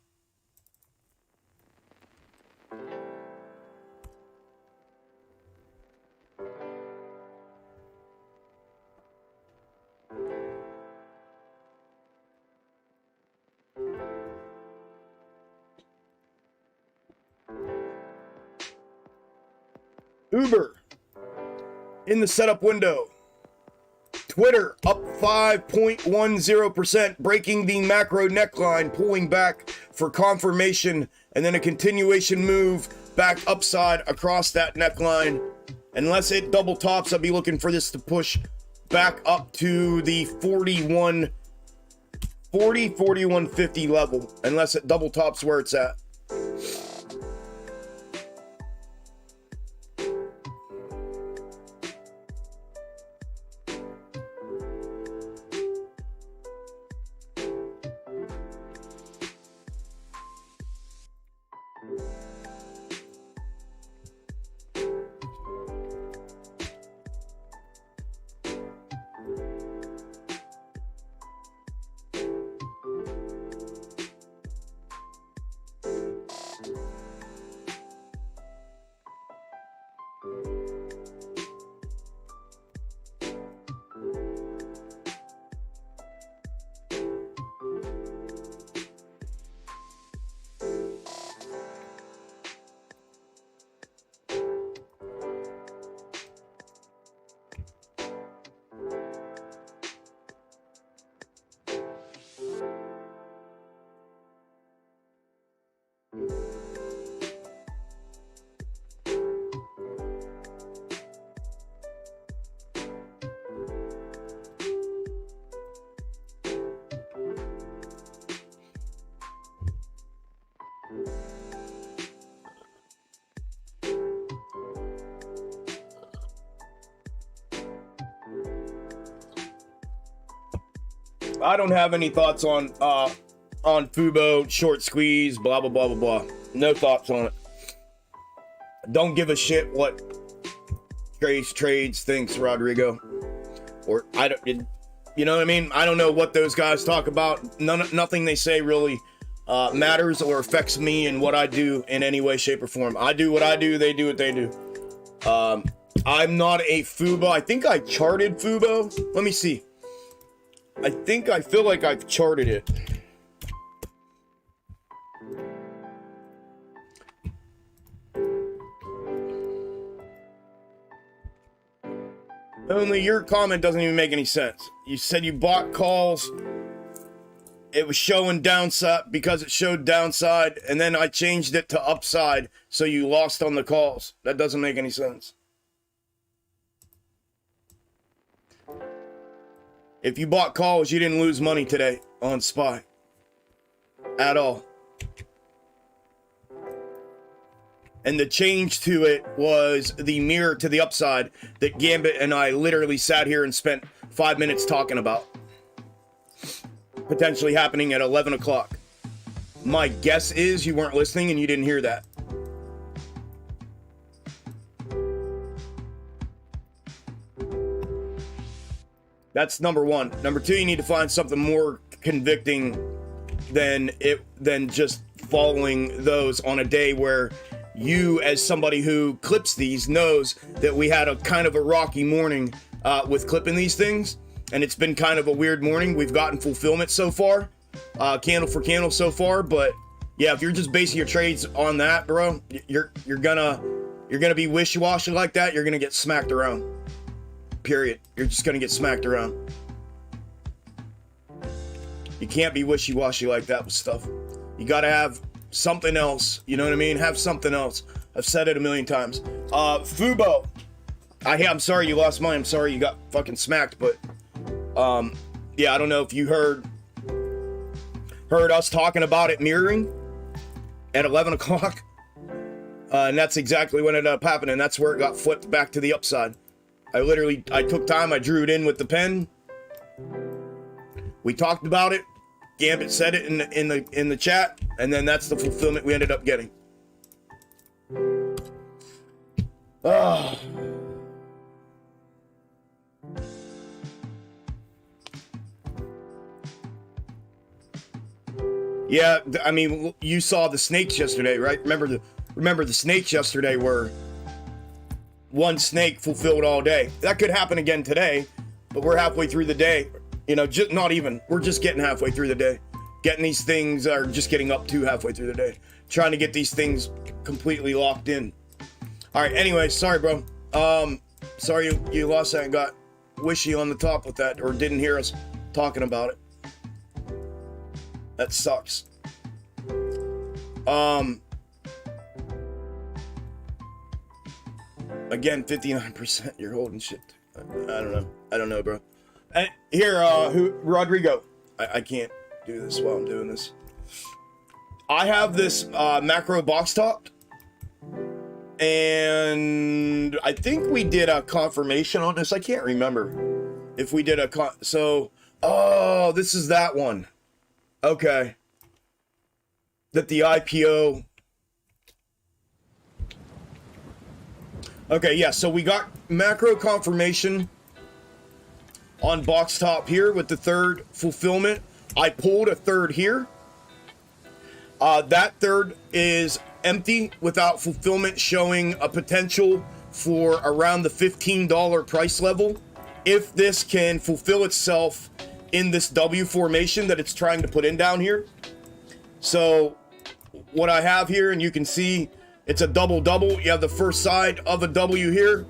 Speaker 1: Uber in the setup window. Twitter up 5.10%, breaking the macro neckline, pulling back for confirmation, and then a continuation move back upside across that neckline. Unless it double tops, I'll be looking for this to push back up to the 4150 level, unless it double tops where it's at. I don't have any thoughts on Fubo, short squeeze, blah, blah, blah, blah, blah. No thoughts on it. Don't give a shit what Trades thinks, Rodrigo. Or, you know what I mean? I don't know what those guys talk about. Nothing they say really matters or affects me and what I do in any way, shape, or form. I do what I do, they do what they do. I'm not a Fubo. I think I charted Fubo. Let me see. I feel like I've charted it. Only your comment doesn't even make any sense. You said you bought calls. It was showing downside because it showed downside, and then I changed it to upside, so you lost on the calls. That doesn't make any sense. If you bought calls, you didn't lose money today on SPY. At all. And the change to it was the mirror to the upside that Gambit and I literally sat here and spent 5 minutes talking about. Potentially happening at 11 o'clock. My guess is you weren't listening and you didn't hear that. That's number one. Number two, you need to find something more convicting than just following those on a day where you, as somebody who clips these, knows that we had a kind of a rocky morning with clipping these things, and it's been kind of a weird morning. We've gotten fulfillment so far, candle for candle so far, but Yeah, if you're just basing your trades on that, bro, you're gonna be wishy-washy like that. You're gonna get smacked around. Period. You're just gonna get smacked around. You can't be wishy-washy like that with stuff. You gotta have something else. You know what I mean? Have something else. I've said it a million times. Fubo. I'm sorry you lost money. I'm sorry you got fucking smacked, but yeah, I don't know if you heard us talking about it mirroring at 11 o'clock. And that's exactly what ended up happening. That's where it got flipped back to the upside. I took time, I drew it in with the pen. We talked about it. Gambit said it in the chat, and then that's the fulfillment we ended up getting. Oh. Yeah, I mean, you saw the snakes yesterday, right? Remember the snakes yesterday were one snake fulfilled all day. That could happen again today, but we're halfway through the day. You know, just not even. We're just getting halfway through the day. Getting these things, are just getting up to halfway through the day. Trying to get these things completely locked in. All right, anyway, sorry, bro. Sorry you lost that and got wishy on the top with that, or didn't hear us talking about it. That sucks. Again, 59%. You're holding shit. I don't know, bro. Here, Rodrigo. I can't do this while I'm doing this. I have this macro box top, and I think we did a confirmation on this. I can't remember if we did a oh, this is that one. Okay. That the IPO. Okay, yeah, so we got macro confirmation on box top here with the third fulfillment. I pulled a third here. That third is empty without fulfillment, showing a potential for around the $15 price level. If this can fulfill itself in this W formation that it's trying to put in down here. So what I have here, and you can see it's a double-double. You have the first side of a W here,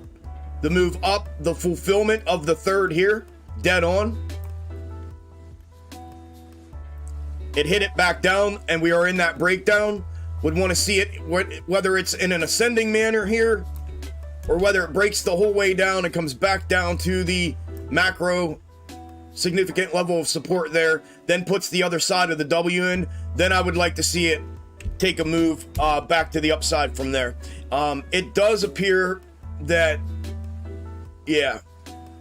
Speaker 1: the move up, the fulfillment of the third here, dead on. It hit it back down, and we are in that breakdown. Would want to see it, whether it's in an ascending manner here, or whether it breaks the whole way down and comes back down to the macro significant level of support there, then puts the other side of the W in. Then I would like to see it take a move back to the upside from there. It does appear that, yeah,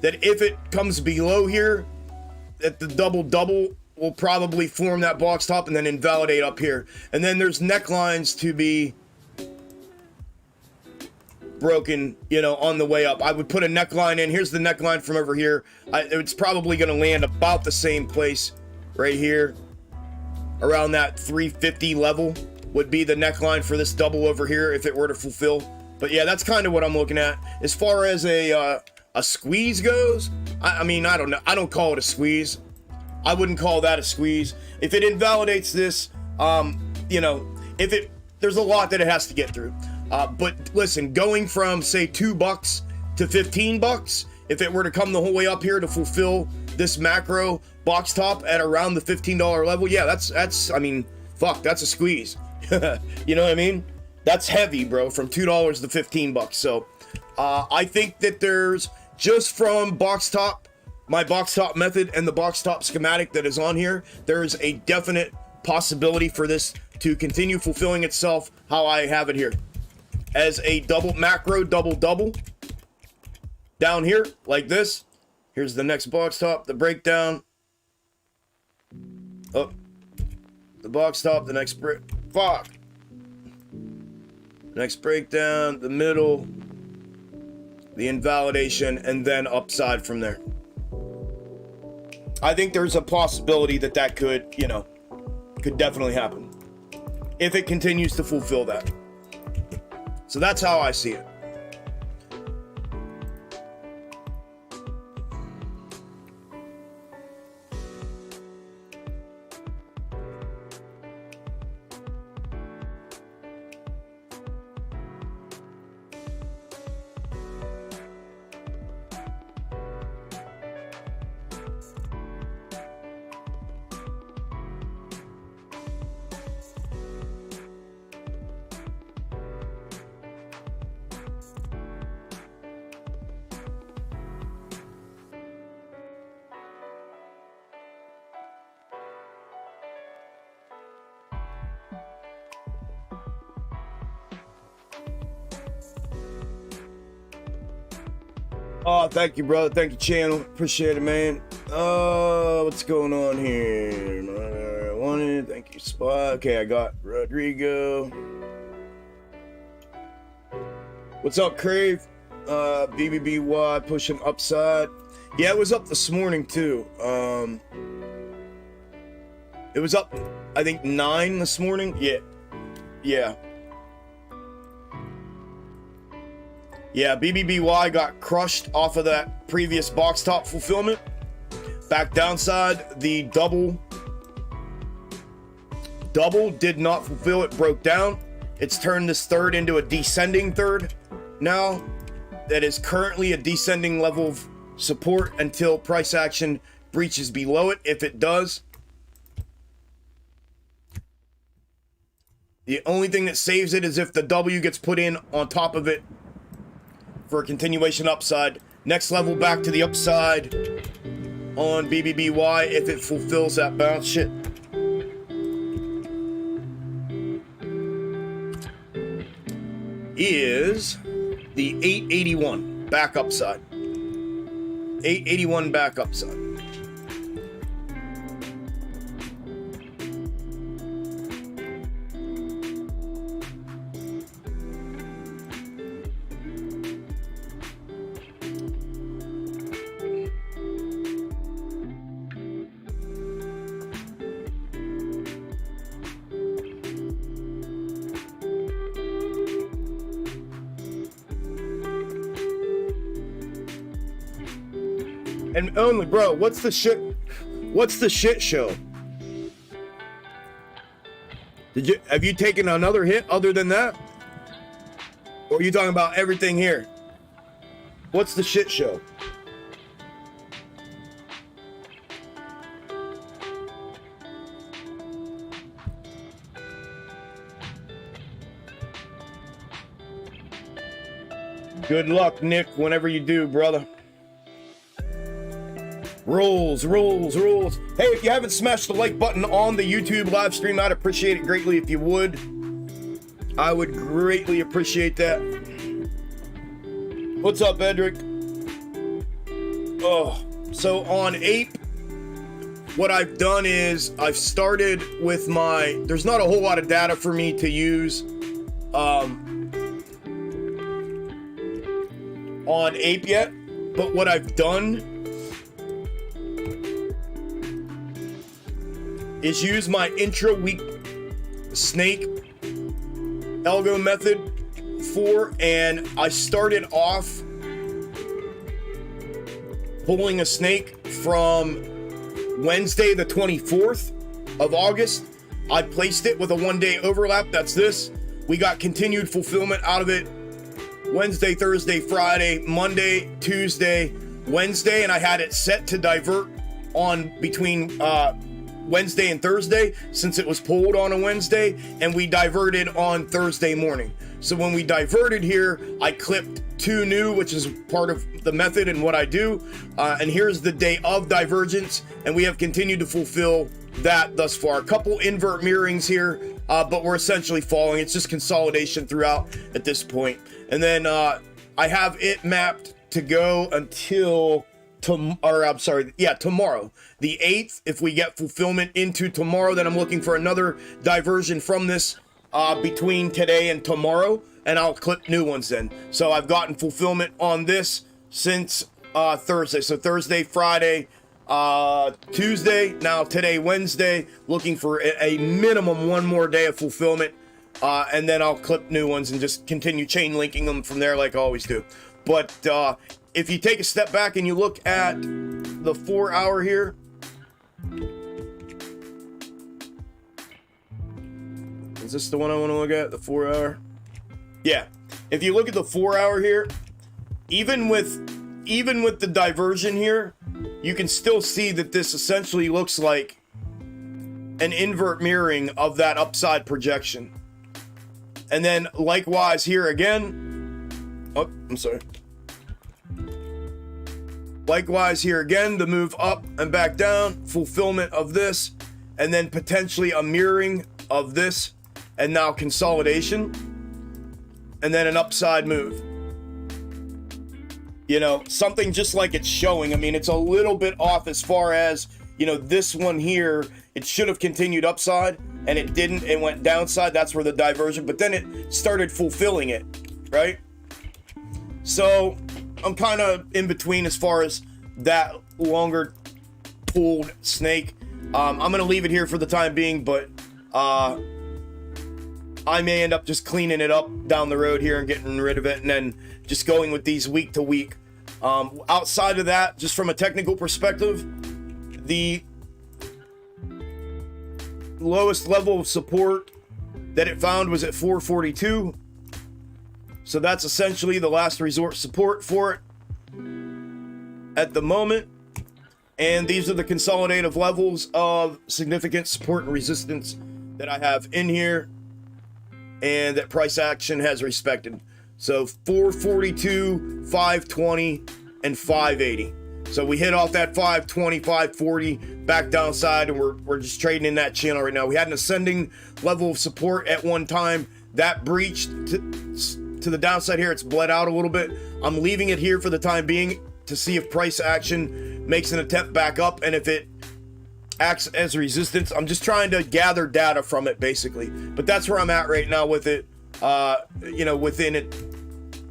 Speaker 1: that if it comes below here, that the double-double will probably form that box top and then invalidate up here. And then there's necklines to be broken, you know, on the way up. I would put a neckline in. Here's the neckline from over here. It's probably going to land about the same place right here. Around that 350 level would be the neckline for this double over here if it were to fulfill. But yeah, that's kind of what I'm looking at. As far as a squeeze goes, I mean, I don't know. I don't call it a squeeze. I wouldn't call that a squeeze. If it invalidates this, you know, there's a lot that it has to get through. But listen, going from say $2 to $15, if it were to come the whole way up here to fulfill this macro box top at around the $15 level, yeah, that's I mean, fuck, that's a squeeze. You know what I mean? That's heavy, bro, from $2 to $15. So I think that there's, just from box top, my box top method and the box top schematic that is on here, there's a definite possibility for this to continue fulfilling itself how I have it here. As a double macro double down here like this. Here's the next box top, the breakdown. Oh, the box top, the next break. Fuck. Next breakdown, the middle, the invalidation, and then upside from there. I think there's a possibility that could, you know, could definitely happen if it continues to fulfill that. So that's how I see it. Oh, thank you, brother. Thank you, channel. Appreciate it, man. What's going on here? Wanted. Thank you, Spot. Okay, I got Rodrigo. What's up, Crave? BBBY pushing upside. Yeah, it was up this morning too. It was up, I think 9 this morning. Yeah. BBBY got crushed off of that previous box top fulfillment. Back downside, the double did not fulfill. It broke down. It's turned this third into a descending third now. That is currently a descending level of support until price action breaches below it. If it does, the only thing that saves it is if the W gets put in on top of it for a continuation upside. Next level back to the upside on BBBY if it fulfills that bounce shit. Is the 881 back upside. 881 back upside. And only, bro, what's the shit show? Have you taken another hit other than that? Or are you talking about everything here? What's the shit show? Good luck, Nick, whenever you do, brother. Rules. Hey, if you haven't smashed the like button on the YouTube live stream, I'd appreciate it greatly if you would. I would greatly appreciate that. What's up, Edric? Oh, so on Ape, what I've done is I've started with there's not a whole lot of data for me to use on Ape yet, but what I've done is use my intra-week snake algo method and I started off pulling a snake from Wednesday the 24th of August. I placed it with a 1-day overlap. That's this. We got continued fulfillment out of it Wednesday, Thursday, Friday, Monday, Tuesday, Wednesday, and I had it set to divert on between Wednesday and Thursday since it was pulled on a Wednesday, and we diverted on Thursday morning. So when we diverted here, I clipped 2 new, which is part of the method and what I do. And here's the day of divergence, and we have continued to fulfill that thus far. A couple invert mirrorings here, but we're essentially falling. It's just consolidation throughout at this point. And then I have it mapped to go until tomorrow, the 8th. If we get fulfillment into tomorrow, then I'm looking for another diversion from this between today and tomorrow, and I'll clip new ones then. So I've gotten fulfillment on this since Thursday. So Thursday, Friday, Tuesday, now today, Wednesday, looking for a minimum 1 more day of fulfillment, and then I'll clip new ones and just continue chain linking them from there like I always do. But if you take a step back and you look at the 4 hour here, is this the one I want to look at, the 4 hour? Yeah, if you look at the 4 hour here, even with the diversion here, you can still see that this essentially looks like an invert mirroring of that upside projection. And then likewise here again, oh, I'm sorry. Likewise here again, the move up and back down, fulfillment of this, and then potentially a mirroring of this, and now consolidation, and then an upside move. you know, something just like it's showing. I mean, it's a little bit off as far as, you know, this one here, it should have continued upside and it didn't. It went downside. That's where the diversion, but then it started fulfilling it, right? So I'm kind of in between as far as that longer pulled snake. I'm going to leave it here for the time being, but I may end up just cleaning it up down the road here and getting rid of it and then just going with these week to week. Outside of that, just from a technical perspective, the lowest level of support that it found was at 442. So that's essentially the last resort support for it at the moment. And these are the consolidative levels of significant support and resistance that I have in here and that price action has respected. So 442, 520, and 580. So we hit off that 520, 540 back downside, and we're just trading in that channel right now. We had an ascending level of support at one time that breached to the downside here. It's bled out a little bit. I'm leaving it here for the time being to see if price action makes an attempt back up and if it acts as resistance. I'm just trying to gather data from it basically, but that's where I'm at right now with it. You know, within it,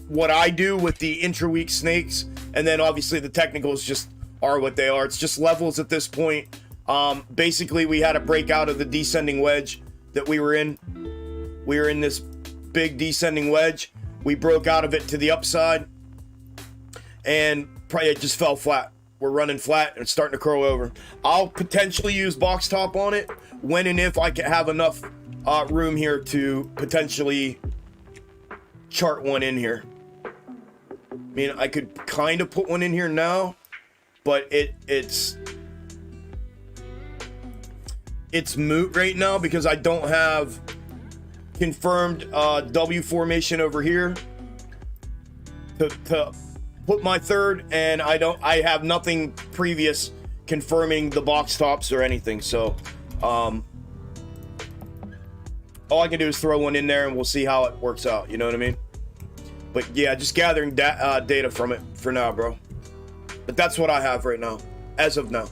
Speaker 1: what I do with the intra-week snakes, and then obviously the technicals just are what they are. It's just levels at this point. Basically we had a breakout of the descending wedge that we were in. We were in this big descending wedge. We broke out of it to the upside and probably it just fell flat. We're running flat and it's starting to curl over. I'll potentially use box top on it when and if I can have enough room here to potentially chart one in here. I mean, I could kind of put one in here now, but it's moot right now because I don't have confirmed W formation over here to put my third, and I have nothing previous confirming the box tops or anything. So all I can do is throw one in there and we'll see how it works out, you know what I mean? But yeah, just gathering data from it for now, bro. But that's what I have right now, as of now.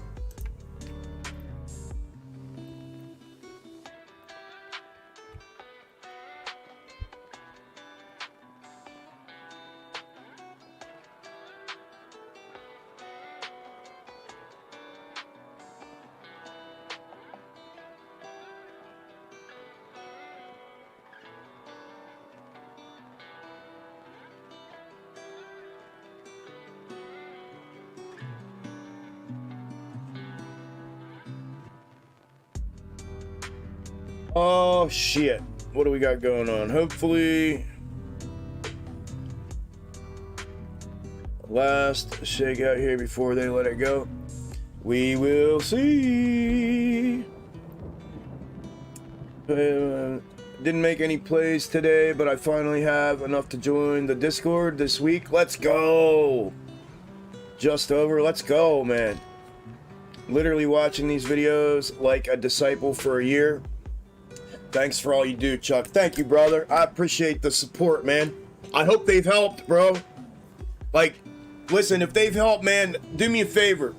Speaker 1: Oh shit, what do we got going on? Hopefully last shakeout here before they let it go. We will see. Didn't make any plays today, but I finally have enough to join the Discord this week. Let's go. Just over. Let's go, man. Literally watching these videos like a disciple for a year. Thanks for all you do, Chuck. Thank you, brother. I appreciate the support, man. I hope they've helped, bro. Like, listen, if they've helped, man, do me a favor.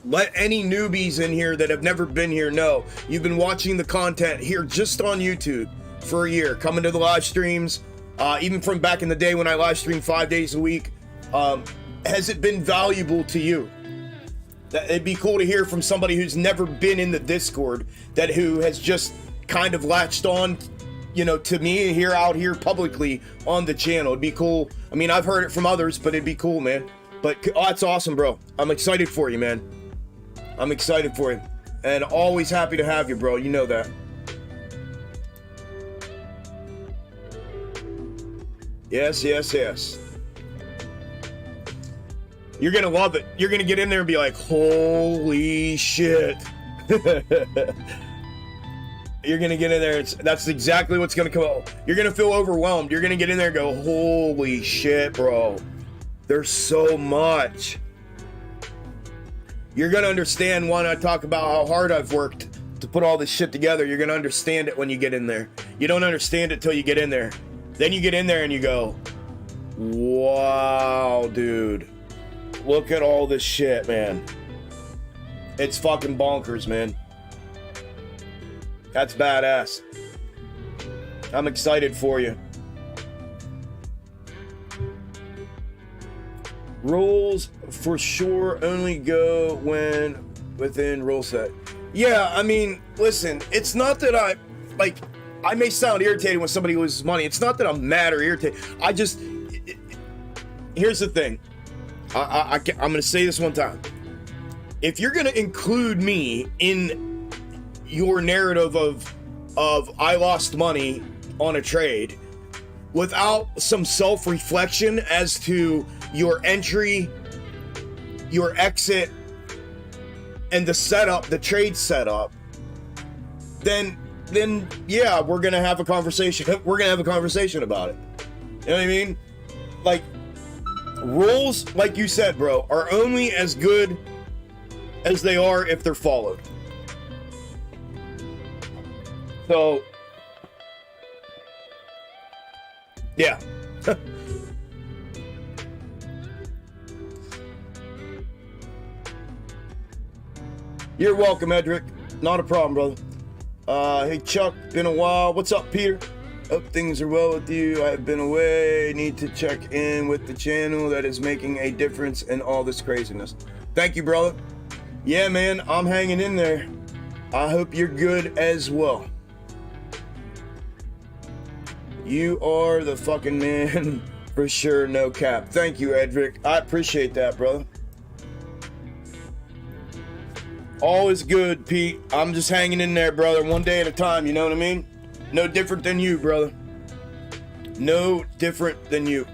Speaker 1: Let any newbies in here that have never been here know you've been watching the content here just on YouTube for a year, coming to the live streams, even from back in the day when I live streamed 5 days a week. Has it been valuable to you? It'd be cool to hear from somebody who's never been in the Discord, who has just kind of latched on, you know, to me here out here publicly on the channel. It'd be cool. I mean, I've heard it from others, but it'd be cool, man. But oh, that's awesome, bro. I'm excited for you, man. I'm excited for you, and always happy to have you, bro. You know that. Yes, yes, yes. You're gonna love it. You're gonna get in there and be like, holy shit. You're gonna get in there, that's exactly what's gonna come out. You're gonna feel overwhelmed. You're gonna get in there and go, holy shit, bro. There's so much. You're gonna understand when I talk about how hard I've worked to put all this shit together. You're gonna understand it when you get in there. You don't understand it till you get in there. Then you get in there and you go, Wow, dude. Look at all this shit, man. It's fucking bonkers, man. That's badass. I'm excited for you. Rules for sure only go when within rule set. Yeah, I mean, listen, it's not that I may sound irritated when somebody loses money. It's not that I'm mad or irritated. I just, here's the thing. I'm going to say this one time. If you're going to include me in your narrative of I lost money on a trade without some self-reflection as to your entry, your exit, and the setup, the trade setup, then yeah, we're gonna have a conversation. We're gonna have a conversation about it. You know what I mean? Like, rules, like you said, bro, are only as good as they are if they're followed. So, yeah. You're welcome, Edric. Not a problem, brother. Hey, Chuck, been a while. What's up, Peter? Hope things are well with you. I've been away. Need to check in with the channel that is making a difference in all this craziness. Thank you, brother. Yeah, man, I'm hanging in there. I hope you're good as well. You are the fucking man for sure, no cap. Thank you, Edric. I appreciate that, brother. All is good, Pete. I'm just hanging in there, brother, one day at a time, you know what I mean? No different than you, brother. No different than you.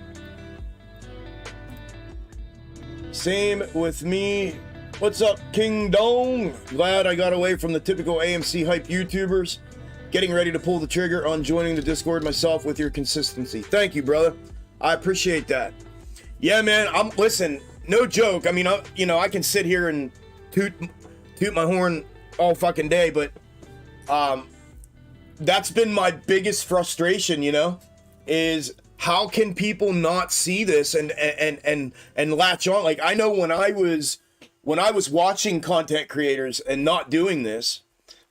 Speaker 1: Same with me. What's up, King Dong? Glad I got away from the typical AMC hype YouTubers. Getting ready to pull the trigger on joining the Discord myself with your consistency. Thank you, brother. I appreciate that. Yeah, man, listen, no joke. I mean, I can sit here and toot my horn all fucking day, but that's been my biggest frustration, is how can people not see this and latch on? Like, I know when I was watching content creators and not doing this,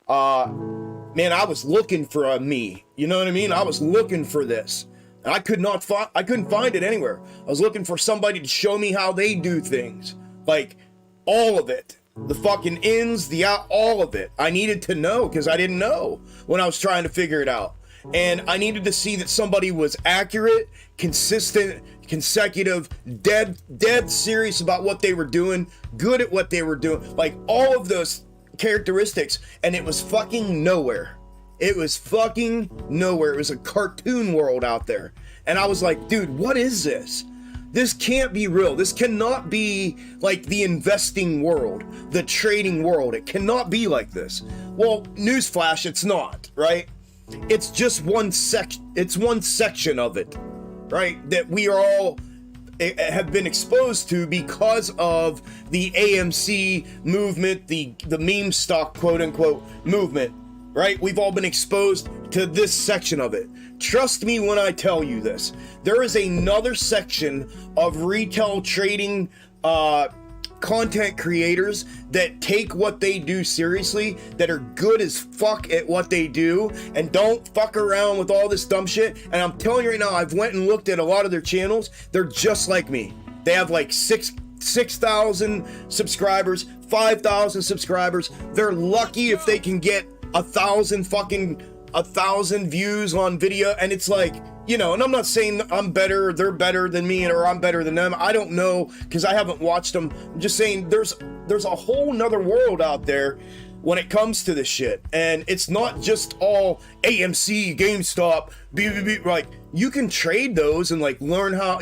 Speaker 1: man, I was looking for a me, you know what I mean? I was looking for this, and I couldn't find it anywhere. I was looking for somebody to show me how they do things, like all of it. The fucking ins, the out, all of it. I needed to know because I didn't know when I was trying to figure it out. And I needed to see that somebody was accurate, consistent, consecutive, dead serious about what they were doing, good at what they were doing, like all of those characteristics, and it was fucking nowhere. It was fucking nowhere. It was a cartoon world out there. And I was like, dude, what is this? This can't be real. This cannot be like the investing world, the trading world. It cannot be like this. Well, newsflash, it's not, right? It's just one section of it, right? That we are all have been exposed to because of the AMC movement, the meme stock, quote unquote, movement, right? We've all been exposed to this section of it. Trust me when I tell you this. There is another section of retail trading content creators that take what they do seriously, that are good as fuck at what they do, and don't fuck around with all this dumb shit. And I'm telling you right now, I've went and looked at a lot of their channels. They're just like me. They have like 6,000 subscribers, 5,000 subscribers. They're lucky if they can get 1,000 views on video. And it's like, and I'm not saying I'm better, they're better than me, or I'm better than them. I don't know, because I haven't watched them. I'm just saying there's a whole nother world out there when it comes to this shit. And it's not just all AMC, GameStop, BBB. Like, you can trade those and like learn how,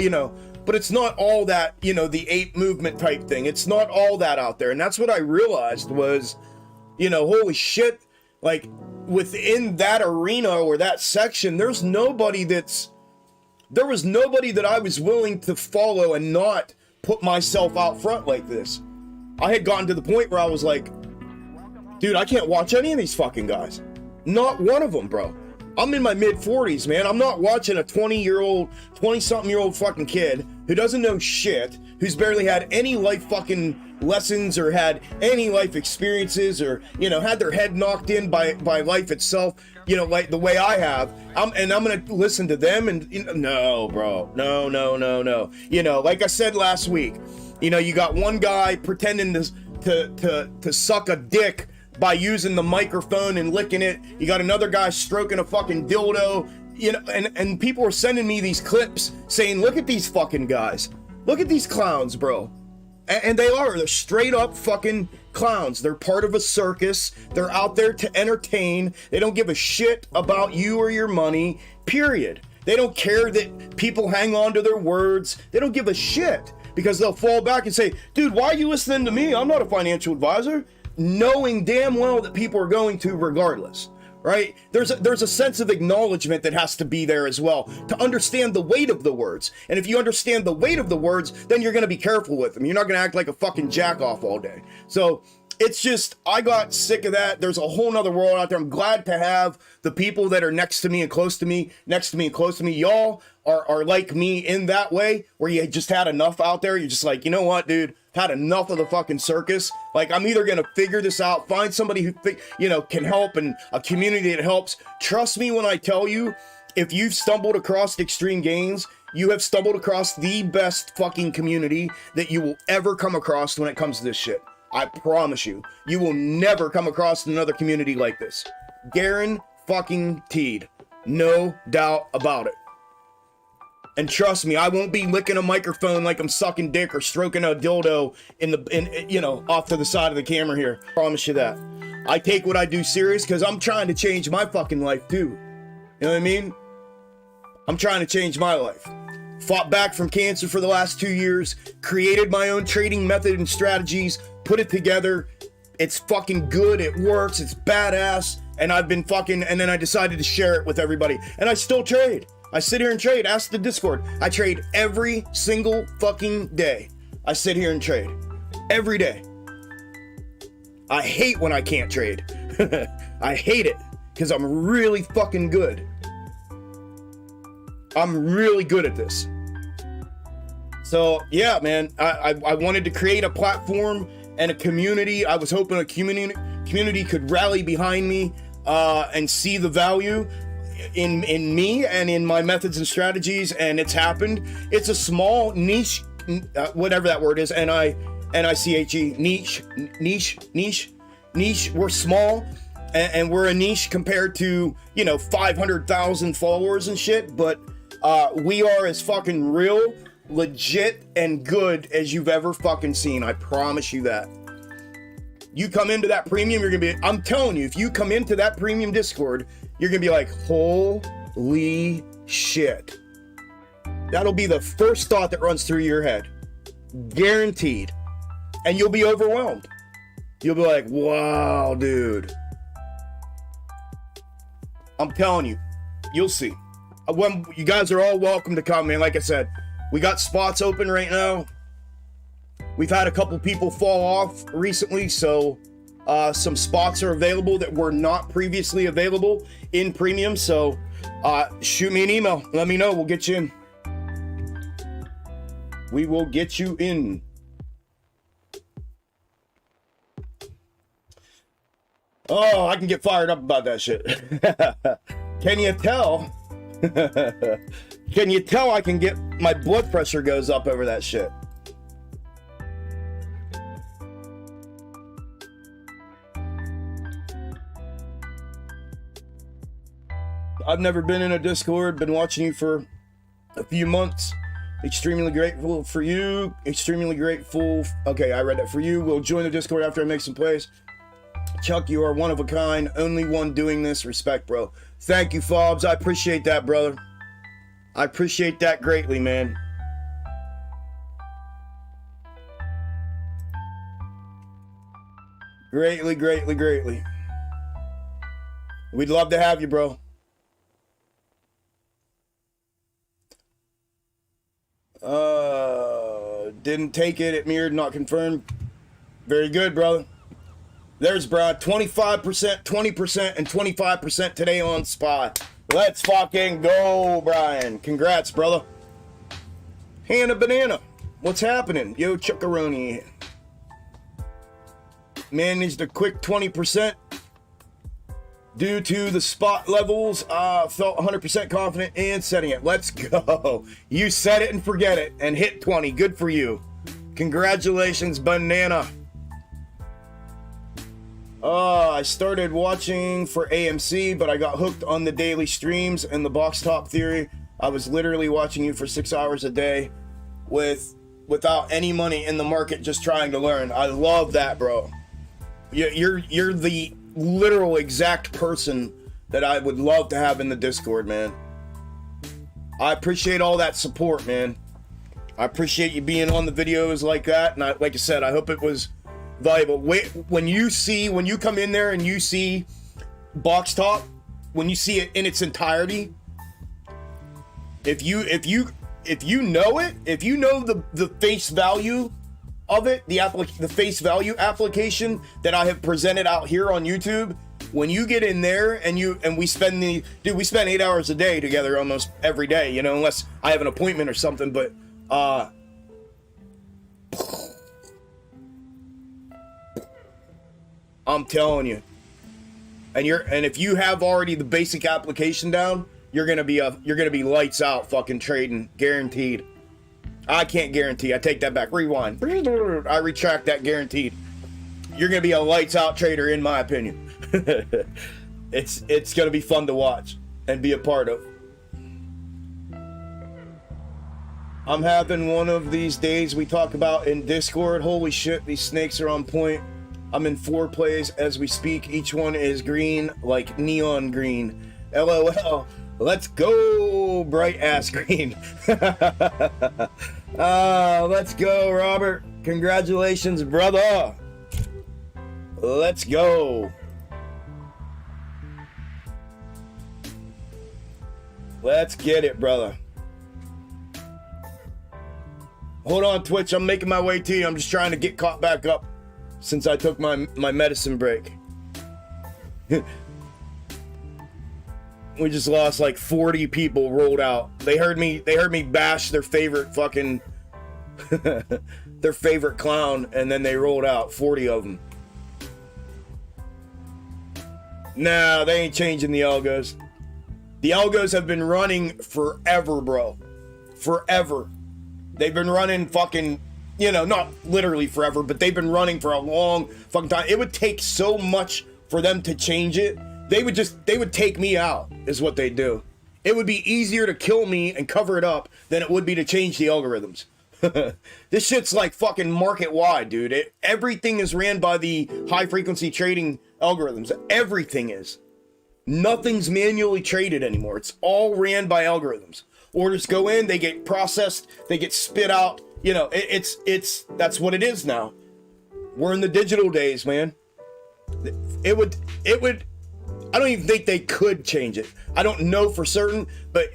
Speaker 1: but it's not all that, the ape movement type thing. It's not all that out there. And that's what I realized was, holy shit, like, within that arena or that section, there was nobody that I was willing to follow and not put myself out front like this. I had gotten to the point where I was like, dude, I can't watch any of these fucking guys. Not one of them, bro. I'm in my mid 40s, man. I'm not watching a 20-something-year-old fucking kid who doesn't know shit, who's barely had any life fucking lessons or had any life experiences or, you know, had their head knocked in by life itself, you know, like the way I have. I'm gonna listen to them and, you know, no, bro. No. You know, like I said last week, you know, you got one guy pretending to suck a dick by using the microphone and licking it. You got another guy stroking a fucking dildo, you know, and people are sending me these clips saying, look at these fucking guys. Look at these clowns, bro. And they're straight up fucking clowns. They're part of a circus. They're out there to entertain. They don't give a shit about you or your money, period. They don't care that people hang on to their words. They don't give a shit because they'll fall back and say, dude, why are you listening to me? I'm not a financial advisor. Knowing damn well that people are going to regardless, right? There's a sense of acknowledgement that has to be there as well to understand the weight of the words. And if you understand the weight of the words, then you're going to be careful with them. You're not going to act like a fucking jack off all day. So it's just, I got sick of that. There's a whole nother world out there. I'm glad to have the people that are next to me and close to me, Y'all are like me in that way, where you just had enough out there. You're just like, you know what, dude? Had enough of the fucking circus. Like, I'm either gonna figure this out, find somebody who can help, and a community that helps. Trust me when I tell you, if you've stumbled across Xtreme Gainz, you have stumbled across the best fucking community that you will ever come across when it comes to this shit. I promise you, you will never come across another community like this. Guaranteed. No doubt about it. And trust me, I won't be licking a microphone like I'm sucking dick or stroking a dildo off to the side of the camera here. I promise you that. I take what I do serious because I'm trying to change my fucking life too. You know what I mean? I'm trying to change my life. Fought back from cancer for the last 2 years, created my own trading method and strategies, put it together. It's fucking good, it works, it's badass, and and then I decided to share it with everybody. And I still trade. I sit here and trade. Ask the Discord. I trade every single fucking day. I sit here and trade. Every day. I hate when I can't trade. I hate it because I'm really fucking good. I'm really good at this. So yeah, man, I wanted to create a platform and a community. I was hoping a community could rally behind me and see the value in me and in my methods and strategies, and it's happened. It's a small niche, whatever that word is, N-I-C-H-E, niche. We're small, and we're a niche compared to 500,000 followers and shit, but we are as fucking real, legit, and good as you've ever fucking seen. I promise you that. You come into that premium, you're gonna be, I'm telling you, if you come into that premium Discord, you're gonna be like, holy shit. That'll be the first thought that runs through your head. Guaranteed. And you'll be overwhelmed. You'll be like, wow, dude. I'm telling you, you'll see. When you guys are all welcome to come, man. Like I said, we got spots open right now. We've had a couple people fall off recently, so some spots are available that were not previously available in premium. So shoot me an email. Let me know. We'll get you in. We will get you in. Oh, I can get fired up about that shit. Can you tell? Can you tell I can get my blood pressure goes up over that shit? I've never been in a Discord, been watching you for a few months. Extremely grateful for you. Extremely grateful. Okay, I read that for you. We'll join the Discord after I make some plays. Chuck, you are one of a kind. Only one doing this. Respect, bro. Thank you, Fobs. I appreciate that, brother. I appreciate that greatly, man. Greatly, greatly, greatly. We'd love to have you, bro. Didn't take it. It mirrored, not confirmed. Very good, brother. There's Brad. 25%, 20%, and 25% today on SPY. Let's fucking go, Brian. Congrats, brother. Hannah Banana. What's happening? Yo, Chuckaroni. Managed a quick 20%. Due to the spot levels, felt 100% confident in setting it. Let's go. You set it and forget it and hit 20. Good for you. Congratulations, Banana. I started watching for AMC, but I got hooked on the daily streams and the box top theory. I was literally watching you for 6 hours a day without any money in the market, just trying to learn. I love that, bro. You're the literal exact person that I would love to have in the Discord, man. I appreciate all that support, man. I appreciate you being on the videos like that, and like I said, I hope it was valuable. When you come in there and you see box top, when you see it in its entirety, if you know it, if you know the face value of it, the face value application that I have presented out here on YouTube, when you get in there and we spend 8 hours a day together almost every day, you know, unless I have an appointment or something, but I'm telling you, and if you have already the basic application down, you're gonna be lights out fucking trading, guaranteed. I can't guarantee. I take that back. Rewind. I retract that, guaranteed. You're gonna be a lights out trader, in my opinion. It's gonna be fun to watch and be a part of. I'm having one of these days we talk about in Discord. Holy shit, these snakes are on point. I'm in 4 plays as we speak. Each one is green, like neon green. LOL. Let's go, bright ass green. Let's go, Robert. Congratulations, brother. Let's go. Let's get it, brother. Hold on, Twitch. I'm making my way to you. I'm just trying to get caught back up since I took my medicine break. We just lost like 40 people rolled out. They heard me bash their favorite fucking their favorite clown, and then they rolled out 40 of them. Nah, they ain't changing the algos. The algos have been running forever, bro. Forever. They've been running fucking, you know, not literally forever, but they've been running for a long fucking time. It would take so much for them to change it. They would take me out, is what they do. It would be easier to kill me and cover it up than it would be to change the algorithms. This shit's like fucking market wide, dude. Everything is ran by the high frequency trading algorithms. Everything is. Nothing's manually traded anymore. It's all ran by algorithms. Orders go in, they get processed, they get spit out. You know, that's what it is now. We're in the digital days, man. It would. I don't even think they could change it. I don't know for certain, but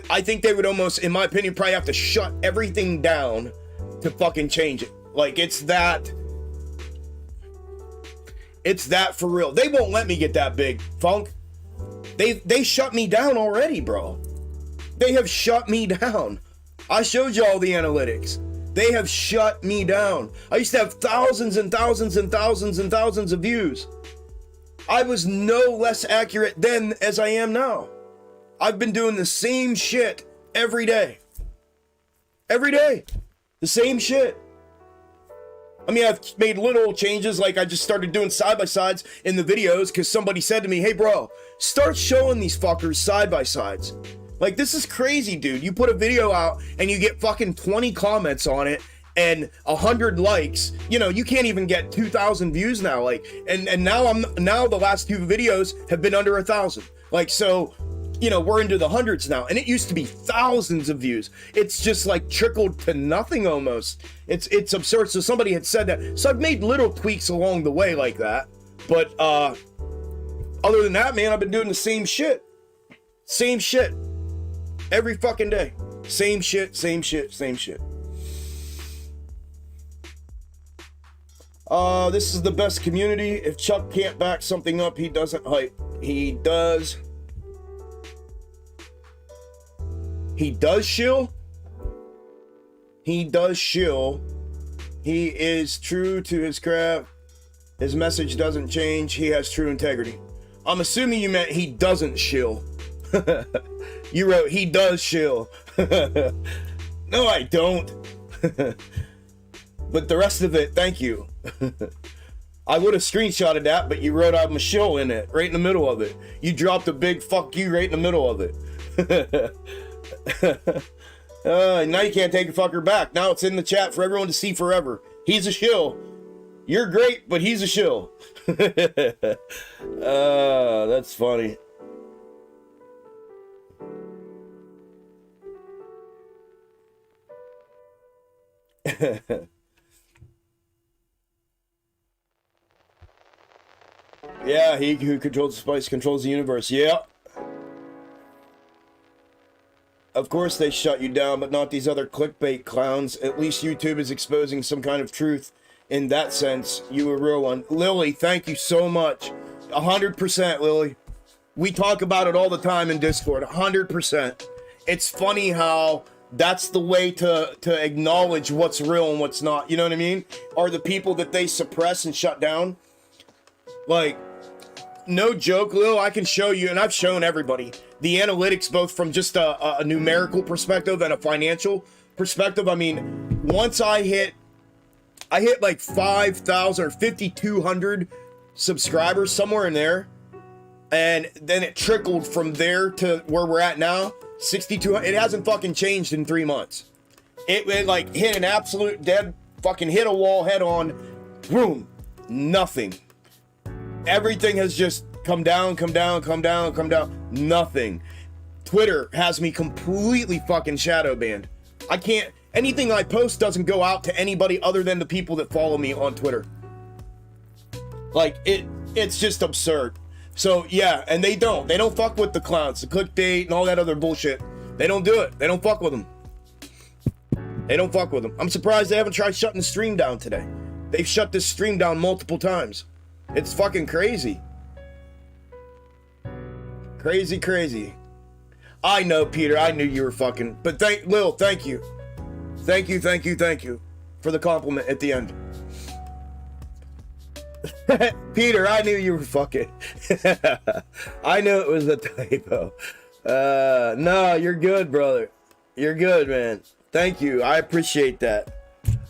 Speaker 1: I think they would almost, in my opinion, probably have to shut everything down to fucking change it. Like, it's that for real. They won't let me get that big, Funk. They shut me down already, bro. They have shut me down. I showed you all the analytics. They have shut me down. I used to have thousands and thousands and thousands and thousands of views. I was no less accurate then as I am now. I've been doing the same shit every day. Every day. The same shit. I mean, I've made little changes, like I just started doing side-by-sides in the videos because somebody said to me, hey bro, start showing these fuckers side-by-sides. Like, this is crazy, dude. You put a video out and you get fucking 20 comments on it and 100 likes. You know, you can't even get 2,000 views now. Like, and now the last 2 videos have been under 1,000. Like, so, you know, we're into the hundreds now, and it used to be thousands of views. It's just like trickled to nothing almost. It's absurd. So somebody had said that. So I've made little tweaks along the way like that. But other than that, man, I've been doing the same shit. Same shit. Every fucking day. Same shit, same shit, same shit. This is the best community. If Chuck can't back something up, he doesn't hype. He does. He does shill. He does shill. He is true to his craft. His message doesn't change. He has true integrity. I'm assuming you meant he doesn't shill. You wrote he does shill. No, I don't. But the rest of it, thank you. I would have screenshotted that, but you wrote I'm a shill in it, right in the middle of it. You dropped a big fuck you right in the middle of it. Now you can't take your fucker back. Now it's in the chat for everyone to see forever. He's a shill. You're great, but he's a shill. That's funny. Yeah, he who controls the spice controls the universe. Yeah. Of course they shut you down, but not these other clickbait clowns. At least YouTube is exposing some kind of truth. In that sense, you a real one. Lily, thank you so much. 100%, Lily. We talk about it all the time in Discord. 100%. It's funny how that's the way to acknowledge what's real and what's not. You know what I mean? Are the people that they suppress and shut down. Like, no joke, Lil, I can show you, and I've shown everybody, the analytics both from just a numerical perspective and a financial perspective. I mean, once I hit like 5,000 or 5,200 subscribers, somewhere in there, and then it trickled from there to where we're at now, 6,200. It hasn't fucking changed in 3 months. It like hit an absolute dead, fucking hit a wall head on, boom, nothing. Everything has just come down, nothing. Twitter has me completely fucking shadow banned. I can't, anything I post doesn't go out to anybody other than the people that follow me on Twitter. Like, it's just absurd. So yeah, and they don't fuck with the clowns, the clickbait and all that other bullshit. They don't do it. They don't fuck with them. They don't fuck with them. I'm surprised they haven't tried shutting the stream down today. They've shut this stream down multiple times. It's fucking crazy. Crazy. I know, Peter. I knew you were fucking. But Lil, thank you. Thank you for the compliment at the end. Peter, I knew you were fucking. I knew it was a typo. No, you're good, brother. You're good, man. Thank you. I appreciate that.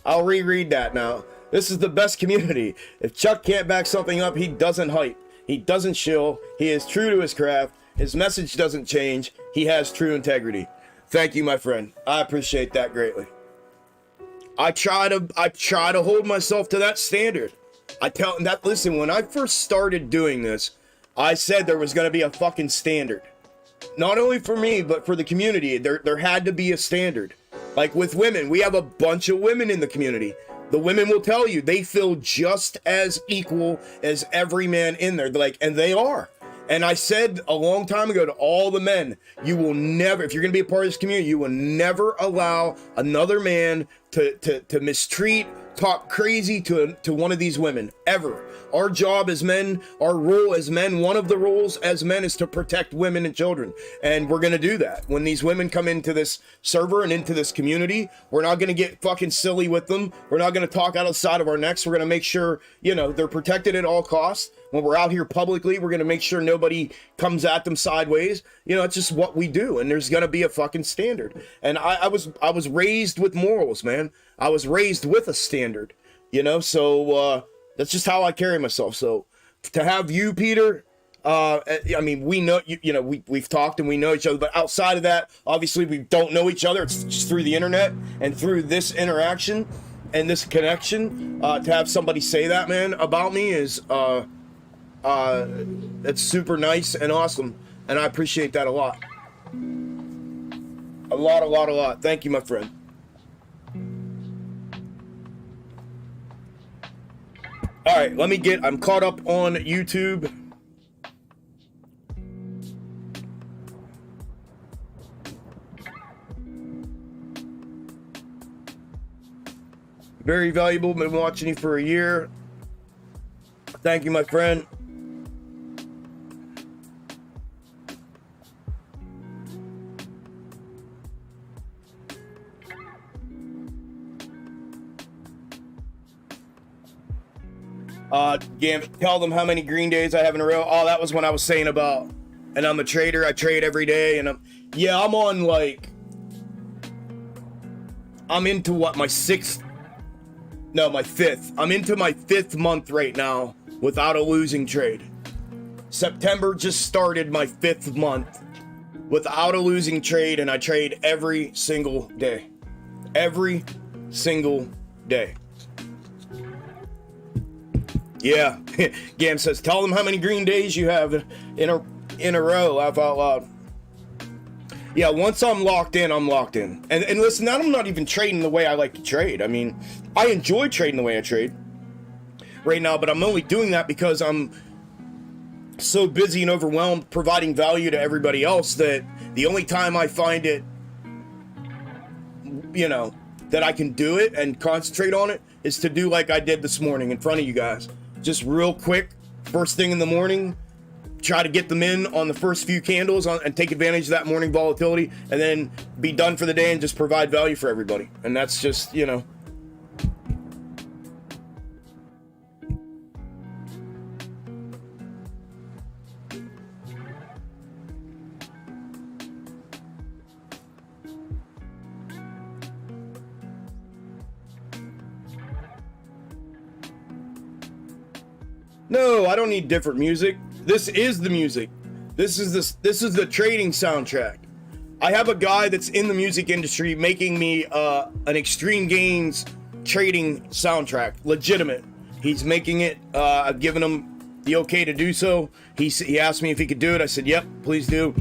Speaker 1: I'll reread that now. This is the best community. If Chuck can't back something up, he doesn't hype. He doesn't shill. He is true to his craft. His message doesn't change. He has true integrity. Thank you, my friend. I appreciate that greatly. I try to hold myself to that standard. Listen, when I first started doing this, I said there was going to be a fucking standard. Not only for me, but for the community. There had to be a standard. Like with women, we have a bunch of women in the community. The women will tell you they feel just as equal as every man in there. Like, and they are. And I said a long time ago to all the men, you will never, if you're going to be a part of this community, you will never allow another man to mistreat, talk crazy to one of these women, ever. Our job as men, our role as men, one of the roles as men is to protect women and children. And we're going to do that. When these women come into this server and into this community, we're not going to get fucking silly with them. We're not going to talk out of the side of our necks. We're going to make sure, you know, they're protected at all costs. When we're out here publicly, we're going to make sure nobody comes at them sideways. You know, it's just what we do. And there's going to be a fucking standard. And I was raised with morals, man. I was raised with a standard, you know, so that's just how I carry myself. So to have you, Peter, I mean, we know, you know, we've talked and we know each other, but outside of that, obviously we don't know each other. It's just through the internet and through this interaction and this connection. To have somebody say that, man, about me is, it's super nice and awesome. And I appreciate that a lot. A lot. Thank you, my friend. All right, I'm caught up on YouTube. Very valuable, been watching you for a year. Thank you, my friend. Tell them how many green days I have in a row. Oh, that was when I was saying about, and I'm a trader. I trade every day, and I'm on like, I'm into what, my fifth. I'm into my 5th month right now without a losing trade. September just started my 5th month without a losing trade, and I trade every single day. Every single day. Yeah, Gam says, tell them how many green days you have in a row. Laugh out loud. Yeah, once I'm locked in, I'm locked in. And listen, I'm not even trading the way I like to trade. I mean, I enjoy trading the way I trade right now, but I'm only doing that because I'm so busy and overwhelmed providing value to everybody else that the only time I find it, that I can do it and concentrate on it is to do like I did this morning in front of you guys. Just real quick, first thing in the morning, try to get them in on the first few candles and take advantage of that morning volatility, and then be done for the day and just provide value for everybody. And that's just, No, I don't need different music. This is the music. This is the trading soundtrack. I have a guy that's in the music industry making me an extreme gains trading soundtrack, legitimate. He's making it. I've given him the okay to do so. He asked me if he could do it. I said, yep, please do.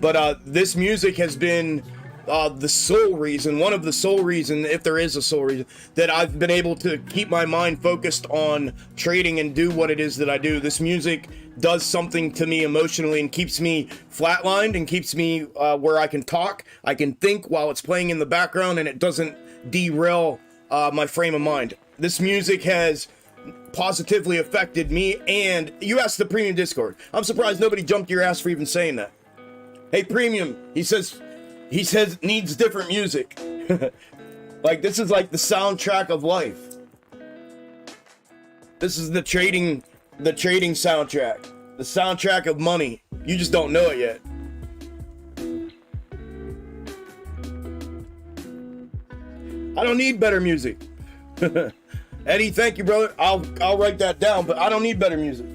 Speaker 1: But this music has been the sole reason, one of the sole reason, if there is a sole reason, that I've been able to keep my mind focused on trading and do what it is that I do. This music does something to me emotionally and keeps me flatlined and keeps me where I can talk, I can think while it's playing in the background, and it doesn't derail my frame of mind. This music has positively affected me. And you asked the premium Discord. I'm surprised nobody jumped your ass for even saying that. Hey, premium, he says needs different music. Like, this is like the soundtrack of life. This is the trading soundtrack. The soundtrack of money. You just don't know it yet. I don't need better music. Eddie, thank you, brother. I'll write that down, but I don't need better music.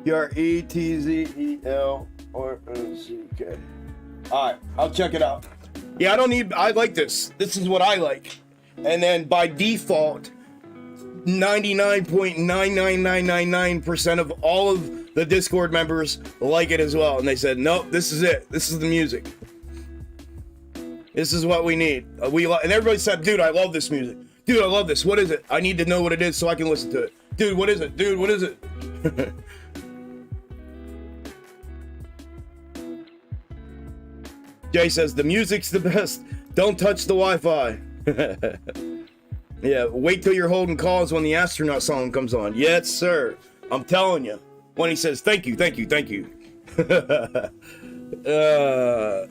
Speaker 1: P-R-E-T-Z-E-L-R-O-C-K. Alright, I'll check it out. Yeah, I like this. This is what I like. And then by default, 99.99999% of all of the Discord members like it as well. And they said, nope, this is it. This is the music. This is what we need. And everybody said, dude, I love this music. Dude, I love this. What is it? I need to know what it is so I can listen to it. Dude, what is it? Dude, what is it? Jay says, the music's the best. Don't touch the Wi-Fi. Yeah, wait till you're holding calls when the astronaut song comes on. Yes, sir. I'm telling you. When he says, thank you, thank you, thank you.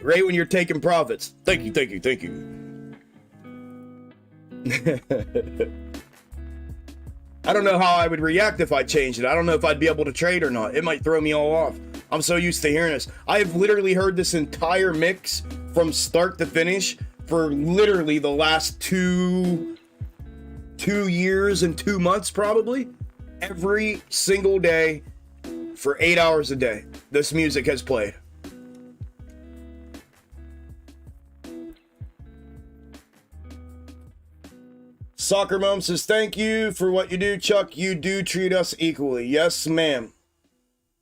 Speaker 1: Right when you're taking profits. Thank you, thank you, thank you. I don't know how I would react if I changed it. I don't know if I'd be able to trade or not. It might throw me all off. I'm so used to hearing this. I have literally heard this entire mix from start to finish for literally the last two years and 2 months, probably. Every single day for 8 hours a day, this music has played. Soccer Mom says, thank you for what you do, Chuck. You do treat us equally. Yes, ma'am.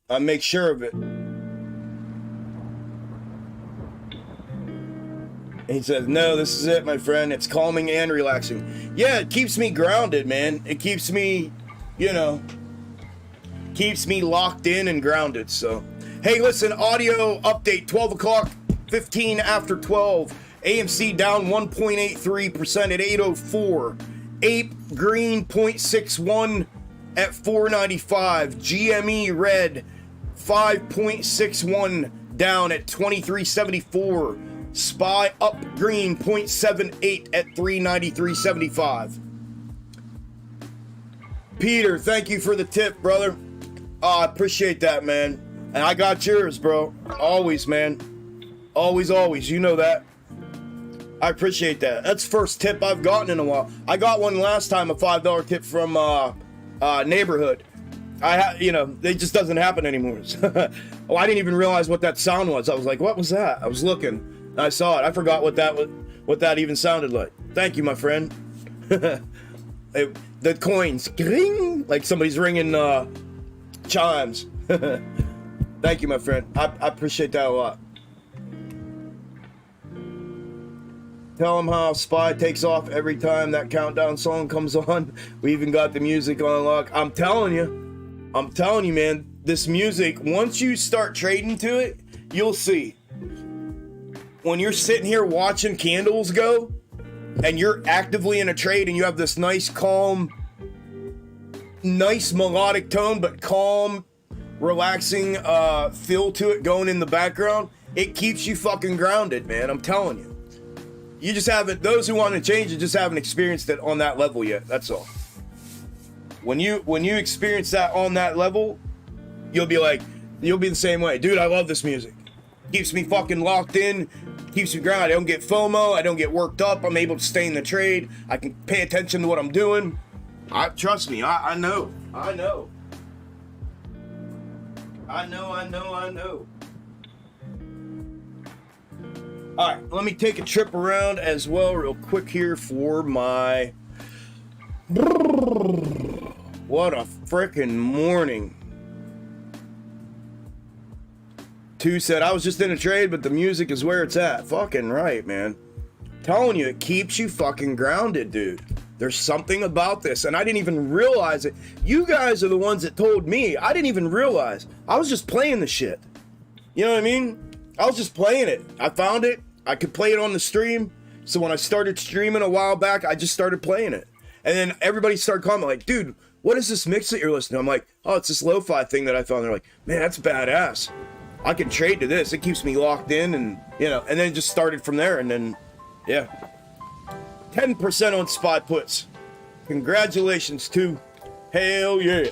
Speaker 1: I make sure of it. He says, no, this is it, my friend. It's calming and relaxing. Yeah, it keeps me grounded, man. It keeps me, keeps me locked in and grounded. So, hey, listen, audio update, 12 o'clock, 15 after 12. AMC down 1.83% at 804. Ape green 0.61 at 495. GME red 5.61 down at 2374. SPY up green 0.78 at 393.75. Peter, thank you for the tip, brother. I appreciate that, man. And I got yours, bro. Always, man. Always, always. You know that. I appreciate that. That's the first tip I've gotten in a while. I got one last time, a $5 tip from Neighborhood. It just doesn't happen anymore. Oh, I didn't even realize what that sound was. I was like, what was that? I was looking. And I saw it. I forgot what that even sounded like. Thank you, my friend. The coins, ring, like somebody's ringing chimes. Thank you, my friend. I appreciate that a lot. Tell them how SPY takes off every time that countdown song comes on. We even got the music on lock. I'm telling you, man, this music, once you start trading to it, you'll see. When you're sitting here watching candles go, and you're actively in a trade and you have this nice, calm, nice melodic tone, but calm, relaxing feel to it going in the background, it keeps you fucking grounded, man. I'm telling you. You just haven't, those who want to change it just haven't experienced it on that level yet. That's all. When you experience that on that level, you'll be the same way. Dude, I love this music. Keeps me fucking locked in, keeps me grounded. I don't get FOMO, I don't get worked up, I'm able to stay in the trade, I can pay attention to what I'm doing. Trust me, I know. All right, let me take a trip around as well real quick here for my... What a freaking morning. 2 said, I was just in a trade, but the music is where it's at. Fucking right, man. Telling you, it keeps you fucking grounded, dude. There's something about this, and I didn't even realize it. You guys are the ones that told me. I didn't even realize. I was just playing the shit. You know what I mean? I was just playing it. I found it. I could play it on the stream. So when I started streaming a while back, I just started playing it. And then everybody started commenting like, dude, what is this mix that you're listening to? I'm like, oh, it's this lo-fi thing that I found. They're like, man, that's badass. I can trade to this. It keeps me locked in and, and then it just started from there. And then, yeah. 10% on SPY puts. Congratulations to hell yeah.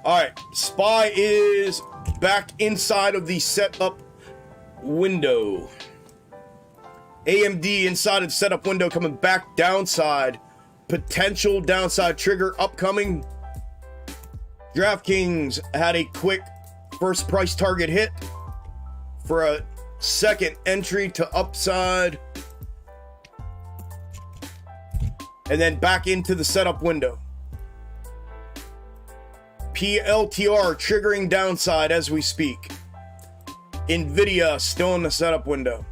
Speaker 1: All right, SPY is back inside of the setup window. AMD inside of the setup window coming back downside. Potential downside trigger upcoming. DraftKings had a quick first price target hit for a second entry to upside. And then back into the setup window. PLTR triggering downside as we speak. Nvidia still in the setup window.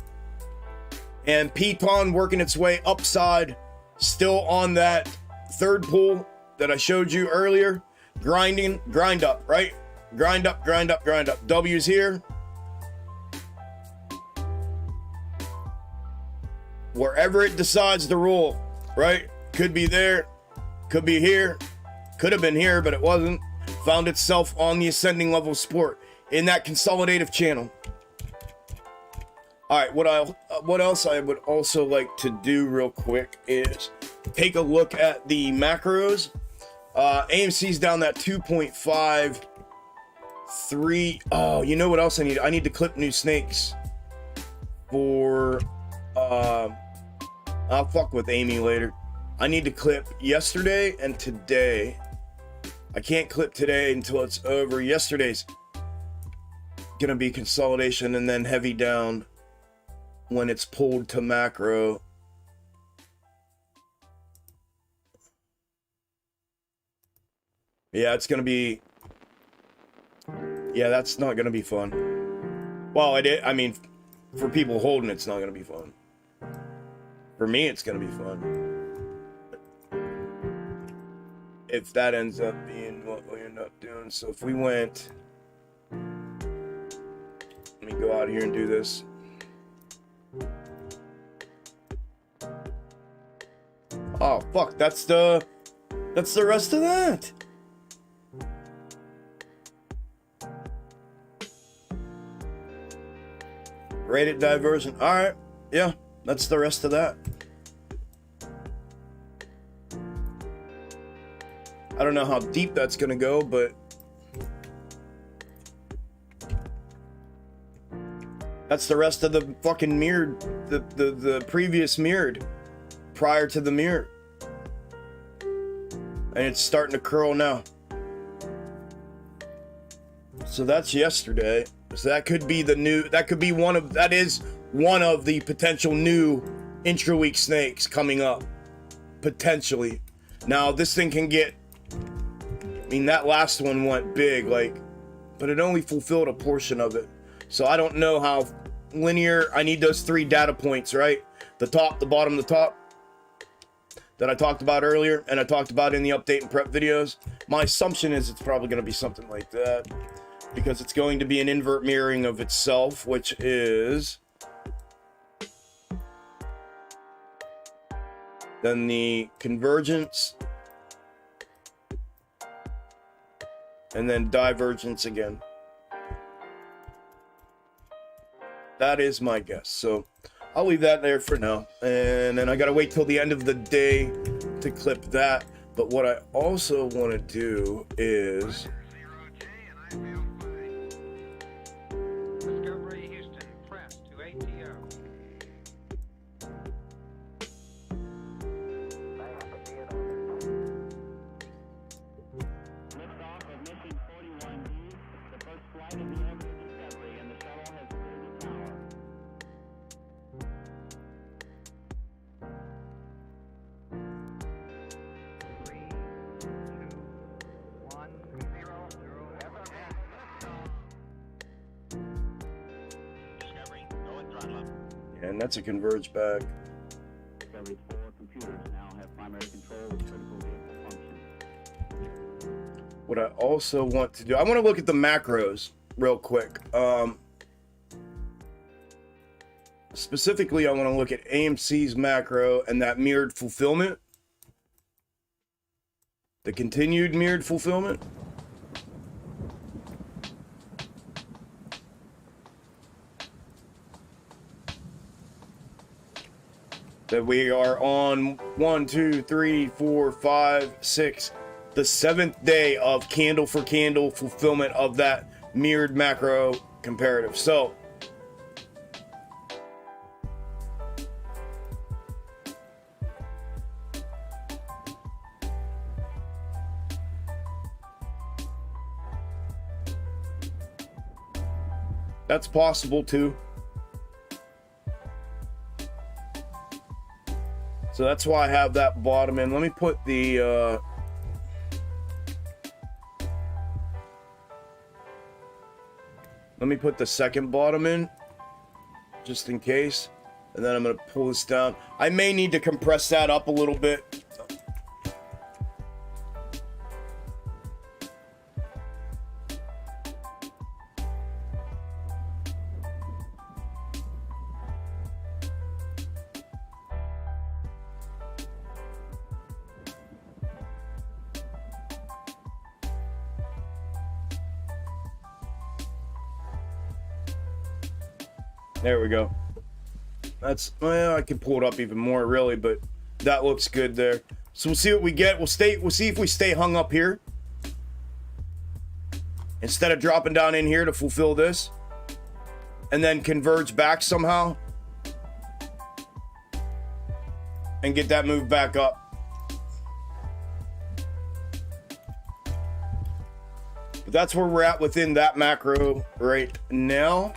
Speaker 1: And Piton working its way upside, still on that third pull that I showed you earlier. Grind up, right? Grind up. W's here. Wherever it decides to roll, right? Could be there, could be here, could have been here, but it wasn't. Found itself on the ascending level of support in that consolidative channel. All right, what else I would also like to do real quick is take a look at the macros. AMC's down that 2.53. Oh, you know what else I need? I need to clip new snakes for I'll fuck with Amy later. I need to clip yesterday and today. I can't clip today until it's over. Yesterday's gonna be consolidation and then heavy down when it's pulled to macro. Yeah, it's gonna be. Yeah, that's not gonna be fun. Well, I mean, for people holding, it's not gonna be fun. For me, it's gonna be fun. If that ends up being what we end up doing. So if we went, let me go out here and do this. Oh fuck, that's the rest of that. Rated diversion. All right. Yeah, that's the rest of that. I don't know how deep that's going to go, but that's the rest of the fucking mirrored, the previous mirrored prior to the mirror. And it's starting to curl now. So that's yesterday. So that could be the new, that is one of the potential new intra-week snakes coming up. Potentially. Now this thing can get, I mean, that last one went big, like, but it only fulfilled a portion of it. So I don't know how linear, I need those 3 data points, right? The top, the bottom, the top, that I talked about earlier, and I talked about in the update and prep videos. My assumption is it's probably going to be something like that, because it's going to be an invert mirroring of itself, which is then the convergence, and then divergence again. That is my guess. So I'll leave that there for now. And then I gotta wait till the end of the day to clip that. But what I also want to do is
Speaker 2: Discovery Houston, press to ATO.
Speaker 3: Liftoff of mission 41D, the first flight of the Algo Discovery, and the shuttle has cleared the tower.
Speaker 2: 3, 2, 1, 0, 0. Discovery, going throttle up.
Speaker 1: and that's a converge back.
Speaker 3: Discovery's 4 computers now have primary control of critical vehicle functions.
Speaker 1: What I also want to do, I want to look at the macros real quick. Specifically, I want to look at AMC's macro and that mirrored fulfillment. The continued mirrored fulfillment. That we are on 1, 2, 3, 4, 5, 6, the 7th day of candle for candle fulfillment of that mirrored macro comparative. So that's possible too. So that's why I have that bottom in. Let me put the second bottom in, just in case. And then I'm gonna pull this down. I may need to compress that up a little bit. There we go. That's, well, I can pull it up even more really, but that looks good there. So we'll see what we get. We'll see if we stay hung up here instead of dropping down in here to fulfill this and then converge back somehow and get that move back up. But that's where we're at within that macro right now.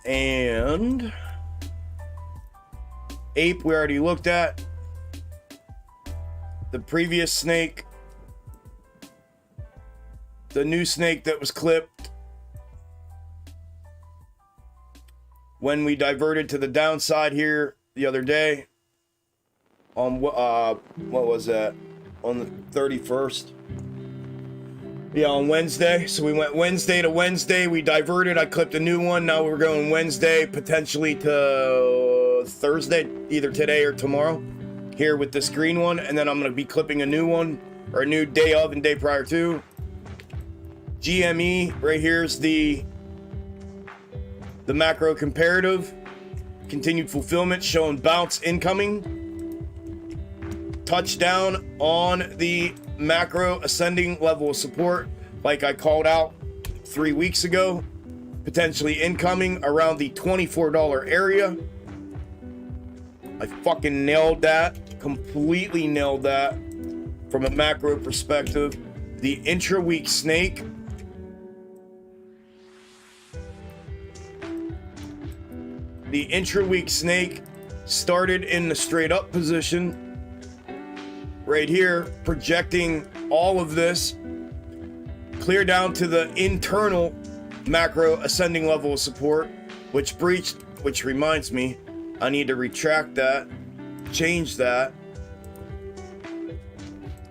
Speaker 1: And ape we already looked at. The previous snake, the new snake that was clipped when we diverted to the downside here the other day on what was that, on the 31st. Yeah, on Wednesday. So we went Wednesday to Wednesday. We diverted. I clipped a new one. Now we're going Wednesday, potentially to Thursday, either today or tomorrow, here with this green one. And then I'm going to be clipping a new one, or a new day of and day prior to. GME, right here's the the macro comparative, continued fulfillment, showing bounce incoming, touchdown on the macro ascending level of support, like I called out 3 weeks ago, potentially incoming around the $24 area. I fucking nailed that, completely nailed that from a macro perspective. The intra-week snake, started in the straight up position right here, projecting all of this clear down to the internal macro ascending level of support, which breached, which reminds me, I need to retract that, change that,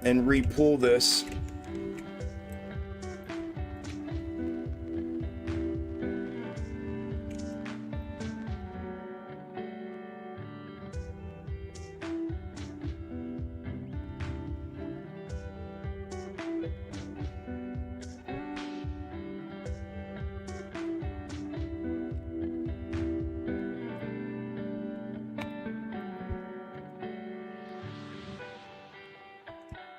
Speaker 1: and re-pull this.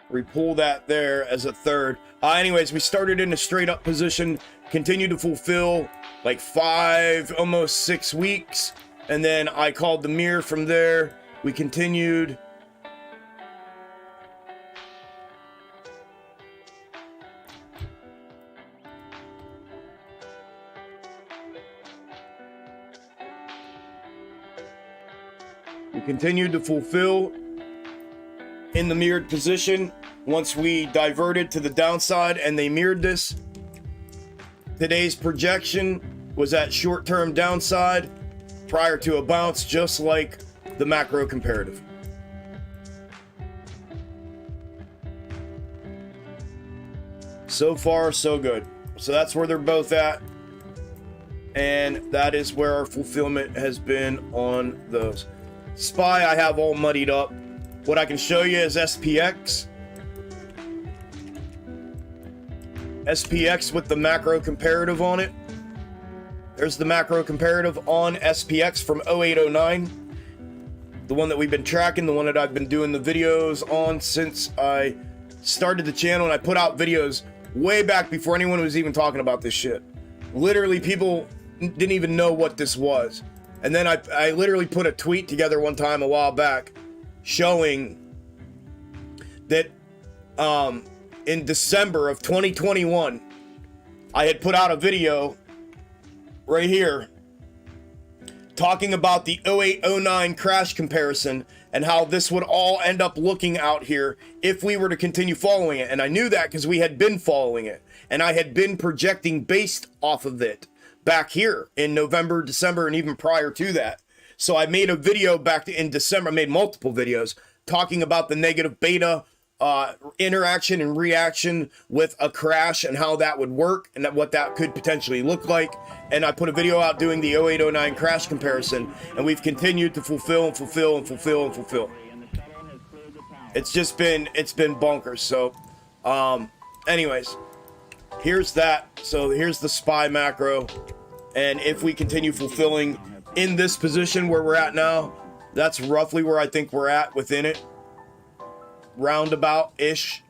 Speaker 1: Repull that there as a third. Anyways, we started in a straight up position, continued to fulfill like 5, almost 6 weeks, and then I called the mirror from there. We continued. We continued to fulfill in the mirrored position once we diverted to the downside and they mirrored this. Today's projection was at short-term downside prior to a bounce, just like the macro comparative. So far, so good. So that's where they're both at, and that is where our fulfillment has been on those. SPY I have all muddied up. What I can show you is SPX. SPX with the macro comparative on it. There's the macro comparative on SPX from 0809. The one that we've been tracking, the one that I've been doing the videos on since I started the channel, and I put out videos way back before anyone was even talking about this shit. Literally, people didn't even know what this was. And then I literally put a tweet together one time a while back showing that in December of 2021, I had put out a video right here talking about the 0809 crash comparison and how this would all end up looking out here if we were to continue following it. And I knew that because we had been following it, and I had been projecting based off of it back here in November, December, and even prior to that. So I made a video back in December. I made multiple videos talking about the negative beta interaction and reaction with a crash and how that would work and what that could potentially look like. And I put a video out doing the 0809 crash comparison, and we've continued to fulfill and fulfill and fulfill and fulfill. It's been bonkers. So anyways, here's that. So here's the SPY macro, and if we continue fulfilling in this position where we're at now, that's roughly where I think we're at within it, roundabout-ish.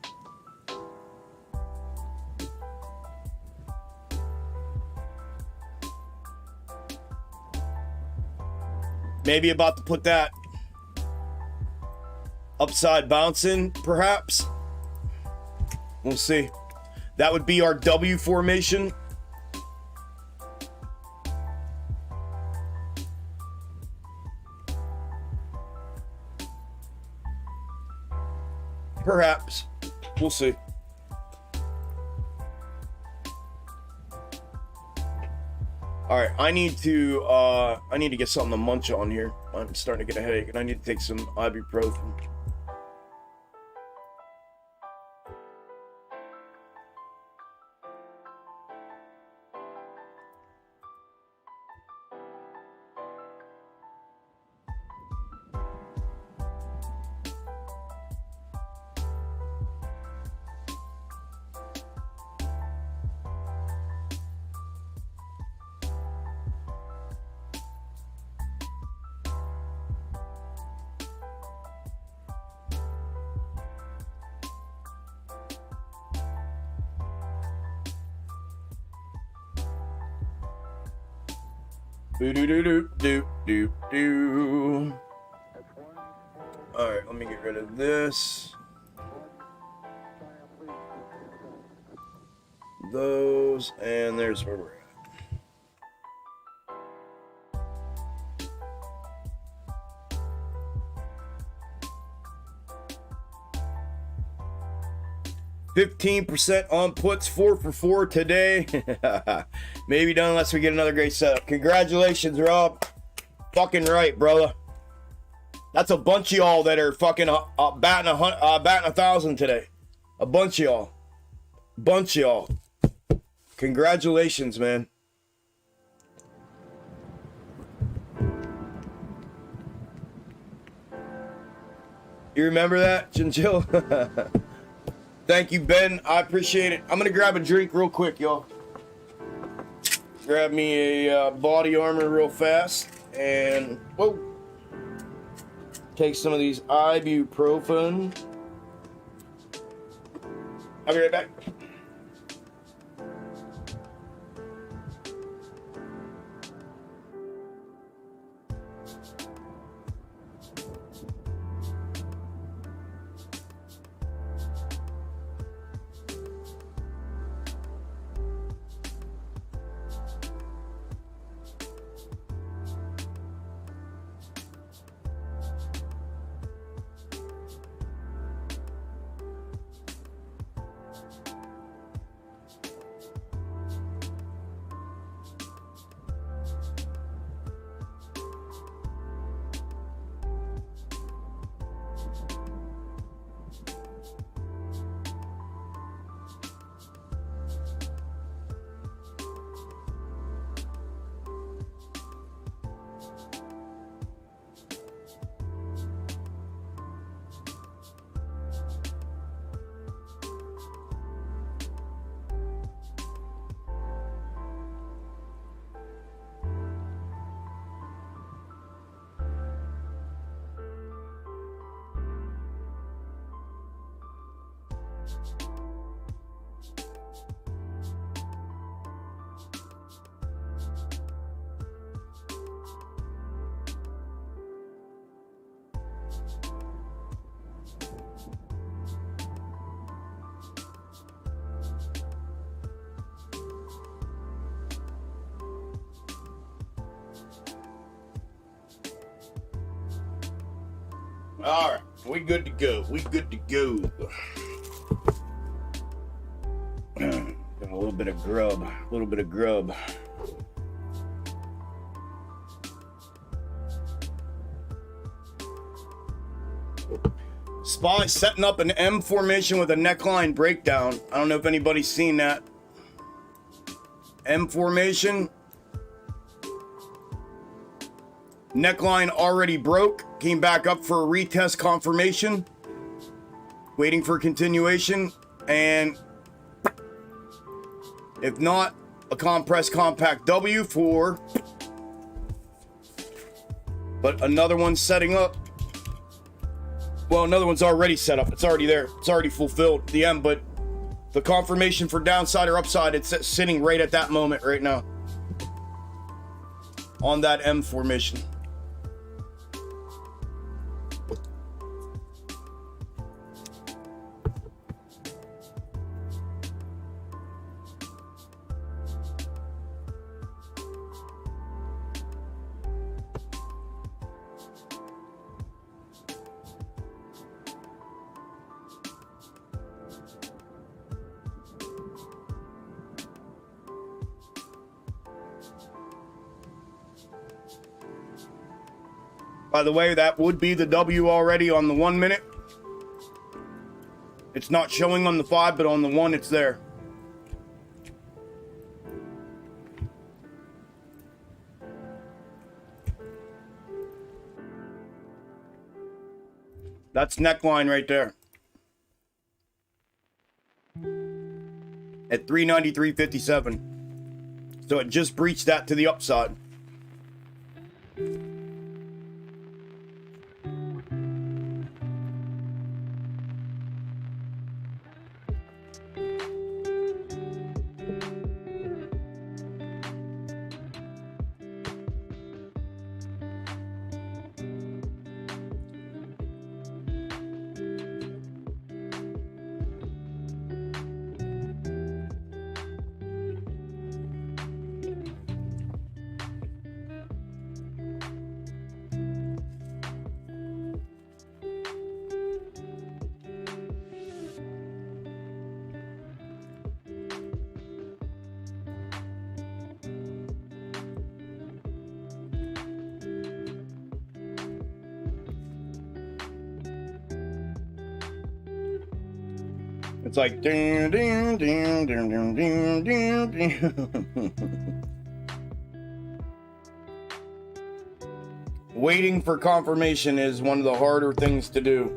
Speaker 1: Maybe about to put that upside bouncing, perhaps. We'll see. That would be our W formation. Perhaps. We'll see. All right, I need to get something to munch on here. I'm starting to get a headache, and I need to take some ibuprofen. Do do do do do do do. All right, let me get rid of this. Those, and there's where we're at. %on puts, 4 for 4 today. Maybe done unless we get another great setup. Congratulations, Rob. Fucking right, brother. That's a bunch of y'all that are fucking batting 1,000 today. A bunch of y'all. Bunch of y'all. Congratulations, man. You remember that, Chinchilla? Thank you, Ben. I appreciate it. I'm going to grab a drink real quick, y'all. Grab me a body armor real fast. And, whoa. Take some of these ibuprofen. I'll be right back. All right, we good to go. We good to go. Got a little bit of grub. A little bit of grub. SPY setting up an M formation with a neckline breakdown. I don't know if anybody's seen that. M formation. Neckline already broke. Came back up for a retest confirmation. Waiting for continuation. And if not, a compressed compact W for. But another one's setting up. Well, another one's already set up. It's already there. It's already fulfilled, the M, but the confirmation for downside or upside, it's sitting right at that moment right now. On that M formation. By the way, that would be the W already on the 1 minute. It's not showing on the 5, but on the 1, it's there. That's neckline right there. At 393.57. So it just breached that to the upside. It's like ding, ding, ding, ding, ding, ding, ding, ding. Waiting for confirmation is one of the harder things to do.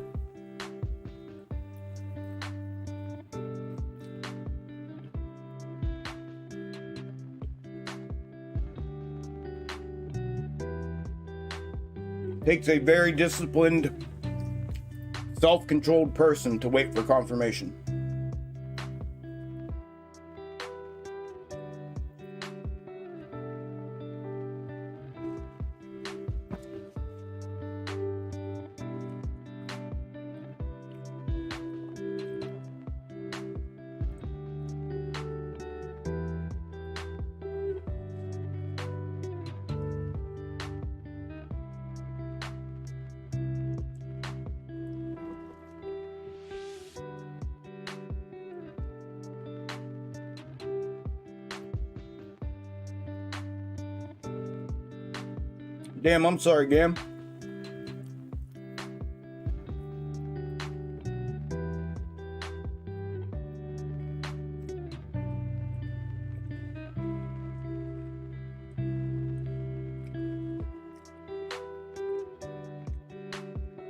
Speaker 1: Takes a very disciplined, self-controlled person to wait for confirmation. Damn, I'm sorry, Gam.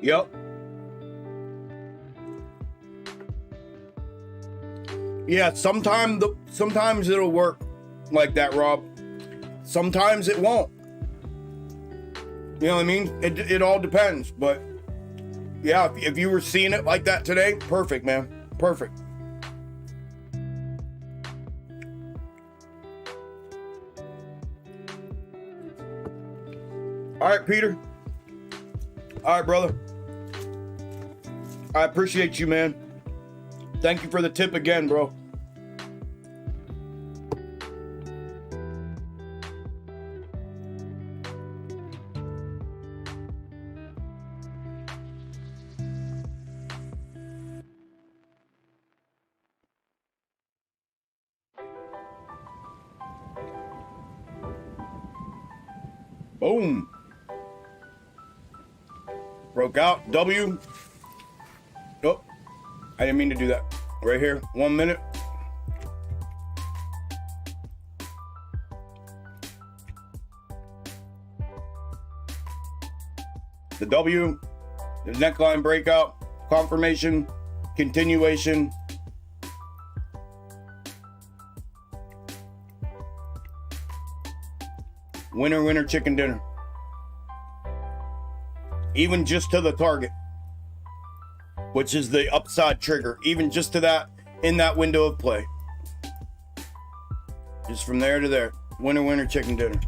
Speaker 1: Yep. Yeah, sometimes it'll work like that, Rob. Sometimes it won't. You know what I mean? It all depends, but yeah, if you were seeing it like that today, perfect, man. Perfect. All right, Peter. All right, brother. I appreciate you, man. Thank you for the tip again, bro. Boom. Broke out. W. Nope. I didn't mean to do that. Right here. 1 minute. The W. The neckline breakout. Confirmation. Continuation. Winner, winner, chicken dinner. Even just to the target, which is the upside trigger, even just to that, in that window of play. Just from there to there. Winner, winner, chicken dinner.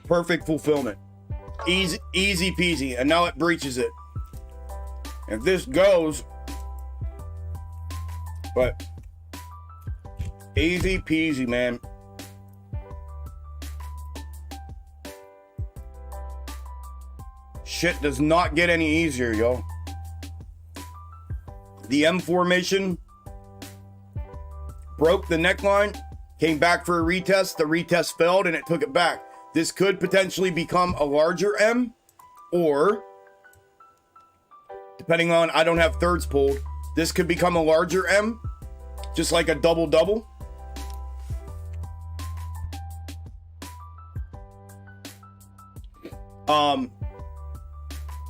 Speaker 1: Perfect fulfillment. Easy peasy. And now it breaches it. If this goes, but easy peasy, man. Shit does not get any easier, yo. The M formation broke the neckline, came back for a retest. The retest failed and it took it back. This could potentially become a larger M, or depending on, I don't have thirds pulled, this could become a larger M, just like a double-double.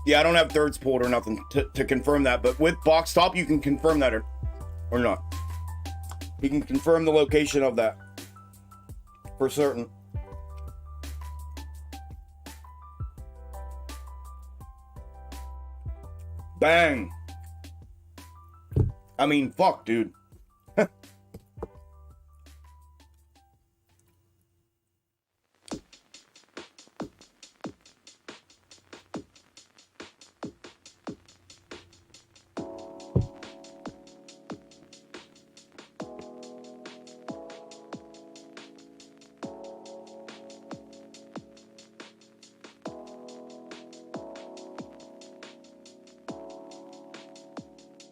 Speaker 1: Yeah, I don't have thirds pulled or nothing to confirm that, but with box top, you can confirm that or not. You can confirm the location of that for certain. Bang. I mean, fuck, dude.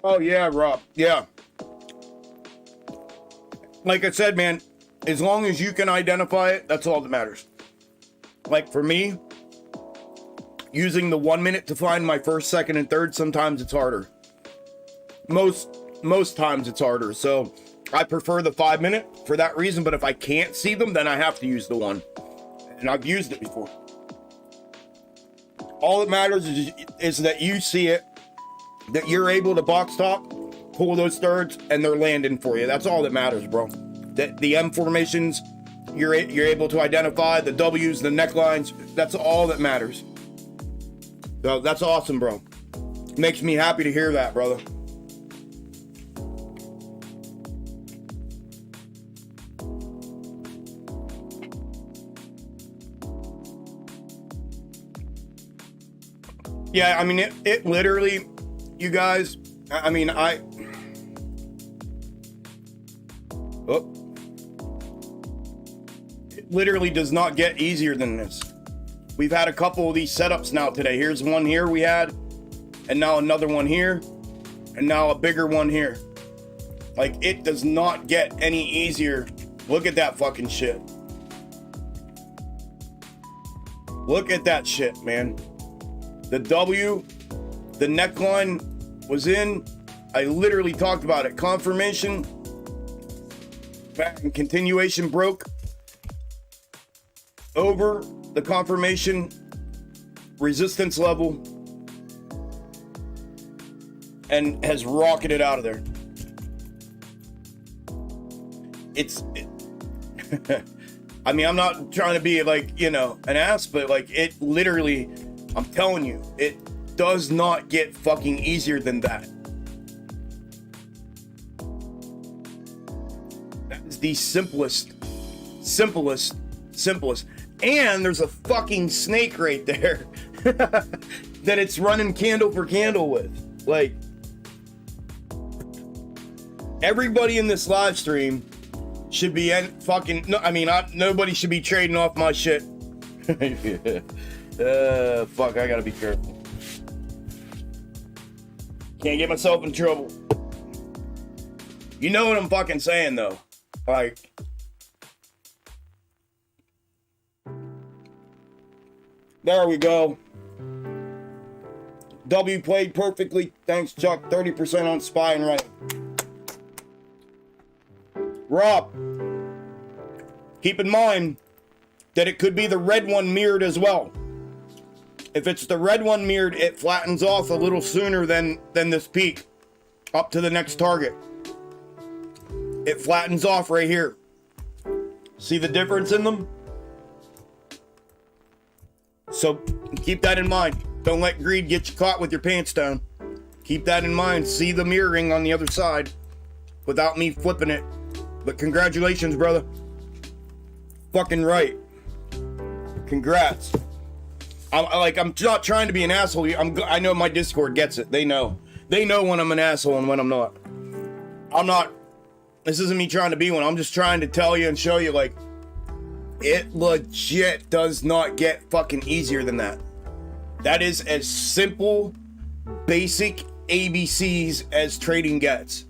Speaker 1: Oh, yeah, Rob. Yeah. Like I said, man, as long as you can identify it, that's all that matters. Like for me, using the 1 minute to find my first, second, and third, sometimes it's harder. Most times it's harder. So I prefer the 5 minute for that reason. But if I can't see them, then I have to use the one. And I've used it before. All that matters is that you see it, that you're able to box top, pull those thirds, and they're landing for you. That's all that matters, bro. That the M formations, you're able to identify the W's, the necklines. That's all that matters. So that's awesome, bro. Makes me happy to hear that, brother. Yeah, I mean, it literally, you guys, I mean, it literally does not get easier than this. We've had a couple of these setups now today. Here's one here we had, and now another one here, and now a bigger one here. Like, it does not get any easier. Look at that fucking shit. Look at that shit, man. The W, the neckline was in. I literally talked about it. Confirmation, back and continuation broke over the confirmation resistance level and has rocketed out of there. I mean, I'm not trying to be like, you know, an ass, but like, it literally, I'm telling you, it does not get fucking easier than that. That is the simplest. And there's a fucking snake right there that it's running candle for candle with. Like, everybody in this live stream should be fucking, no, I mean, nobody should be trading off my shit. Fuck, I gotta be careful. Can't get myself in trouble. You know what I'm fucking saying, though. Like, there we go. W played perfectly. Thanks, Chuck. 30% on SPY and right. Rob, keep in mind that it could be the red one mirrored as well. If it's the red one mirrored, it flattens off a little sooner than this peak up to the next target. It flattens off right here. See the difference in them? So keep that in mind. Don't let greed get you caught with your pants down. Keep that in mind. See the mirroring on the other side without me flipping it. But congratulations, brother. Fucking right. Congrats. I'm not trying to be an asshole. I know my Discord gets it. They know when I'm an asshole and when I'm not. I'm not. This isn't me trying to be one. I'm just trying to tell you and show you, like, it legit does not get fucking easier than that. That is as simple, basic ABCs as trading gets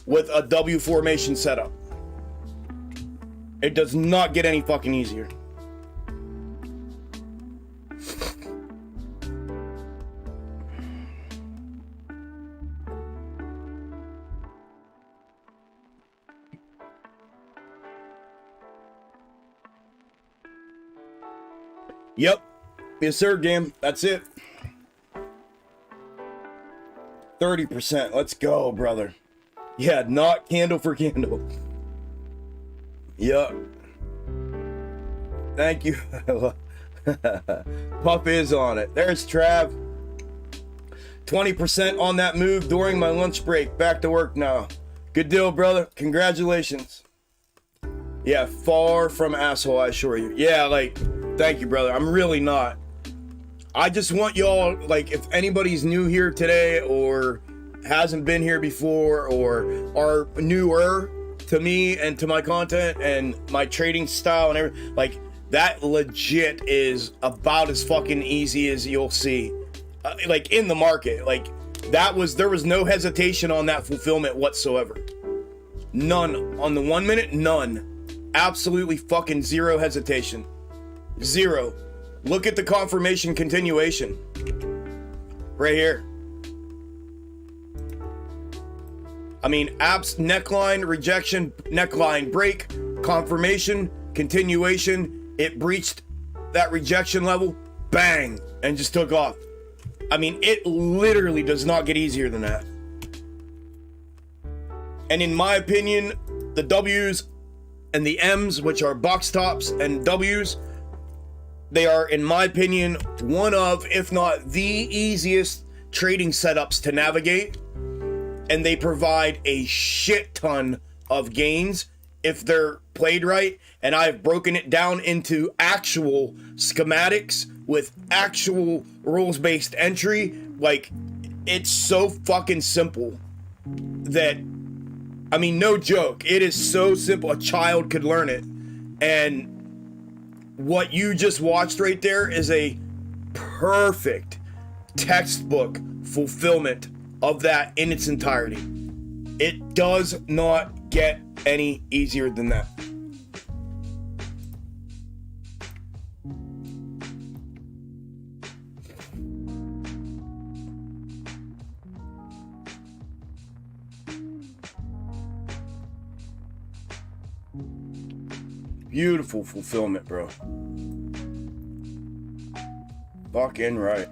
Speaker 1: with a W formation setup. It does not get any fucking easier. Yep. Yes, sir, game. That's it. 30%. Let's go, brother. Yeah, not candle for candle. Yup. Thank you. Puff is on it. There's Trav. 20% on that move during my lunch break. Back to work now. Good deal, brother. Congratulations. Yeah, far from asshole, I assure you. Yeah, like, thank you, brother. I'm really not. I just want y'all, like, if anybody's new here today or hasn't been here before or are newer to me and to my content and my trading style and everything, like, that legit is about as fucking easy as you'll see, like, in the market. Like, there was no hesitation on that fulfillment whatsoever. None. On the 1 minute, none. Absolutely fucking zero hesitation. Zero. Look at the confirmation continuation. Right here. I mean, apps, neckline, rejection, neckline, break, confirmation, continuation. It breached that rejection level, bang, and just took off. I mean, it literally does not get easier than that. And in my opinion, the W's and the M's, which are box tops and W's, they are, in my opinion, one of, if not the easiest trading setups to navigate. And they provide a shit ton of gains if they're played right. And I've broken it down into actual schematics with actual rules-based entry. Like, it's so fucking simple that, I mean, no joke. It is so simple. A child could learn it. And what you just watched right there is a perfect textbook fulfillment of that in its entirety. It does not get any easier than that. Beautiful fulfillment, bro. Fucking right.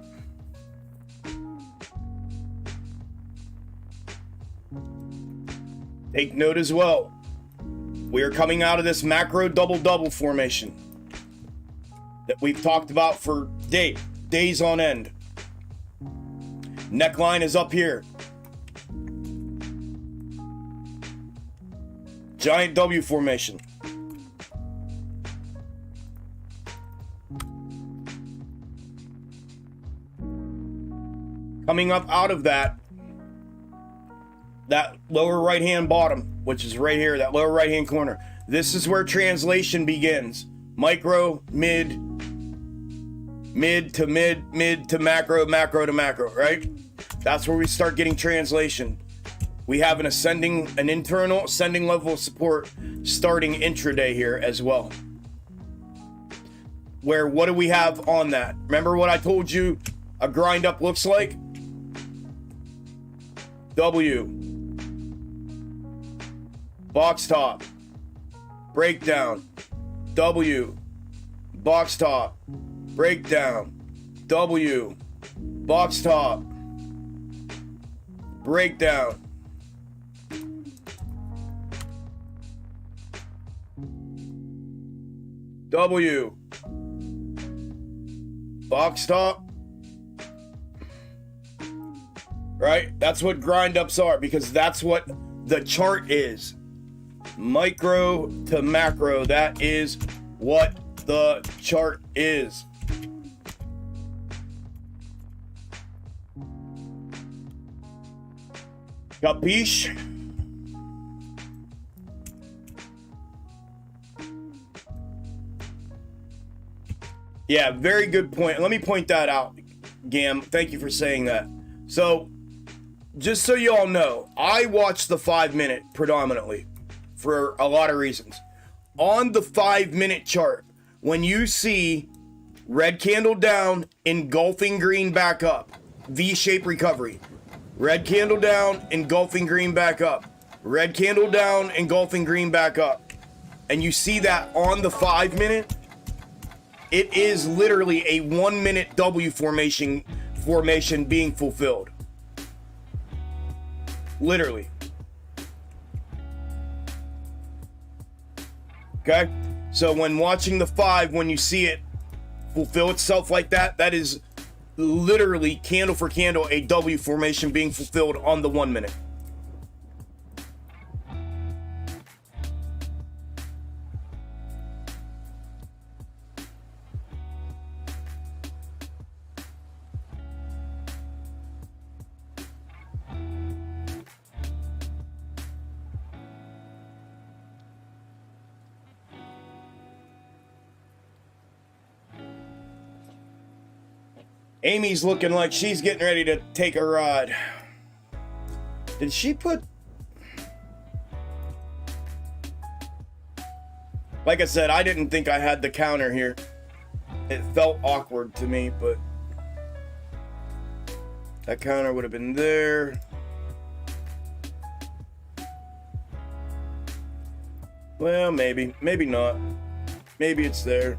Speaker 1: Take note as well. We are coming out of this macro double-double formation that we've talked about for days on end. Neckline is up here. Giant W formation. Coming up out of that lower right hand bottom, which is right here, that lower right hand corner. This is where translation begins. Micro, mid to mid, mid to macro, macro to macro, right? That's where we start getting translation. We have an internal ascending level of support starting intraday here as well. Where, what do we have on that? Remember what I told you a grind up looks like? W. Box top, breakdown, W, box top, breakdown, W, box top, breakdown. W, box top. Right? That's what grind ups are, because that's what the chart is. Micro to macro, that is what the chart is. Capiche? Yeah, very good point. Let me point that out, Gam. Thank you for saying that. So, just so you all know, I watch the 5-minute predominantly for a lot of reasons. On the 5-minute chart, when you see red candle down, engulfing green back up, V-shaped recovery, red candle down, engulfing green back up, red candle down, engulfing green back up, and you see that on the 5-minute, it is literally a 1-minute W formation being fulfilled. Literally. Okay? So when watching the 5, when you see it fulfill itself like that, that is literally candle for candle a W formation being fulfilled on the 1-minute. Amy's looking like she's getting ready to take a ride. Did she put... Like I said, I didn't think I had the counter here. it felt awkward to me, but that counter would have been there. Well, maybe not. Maybe it's there.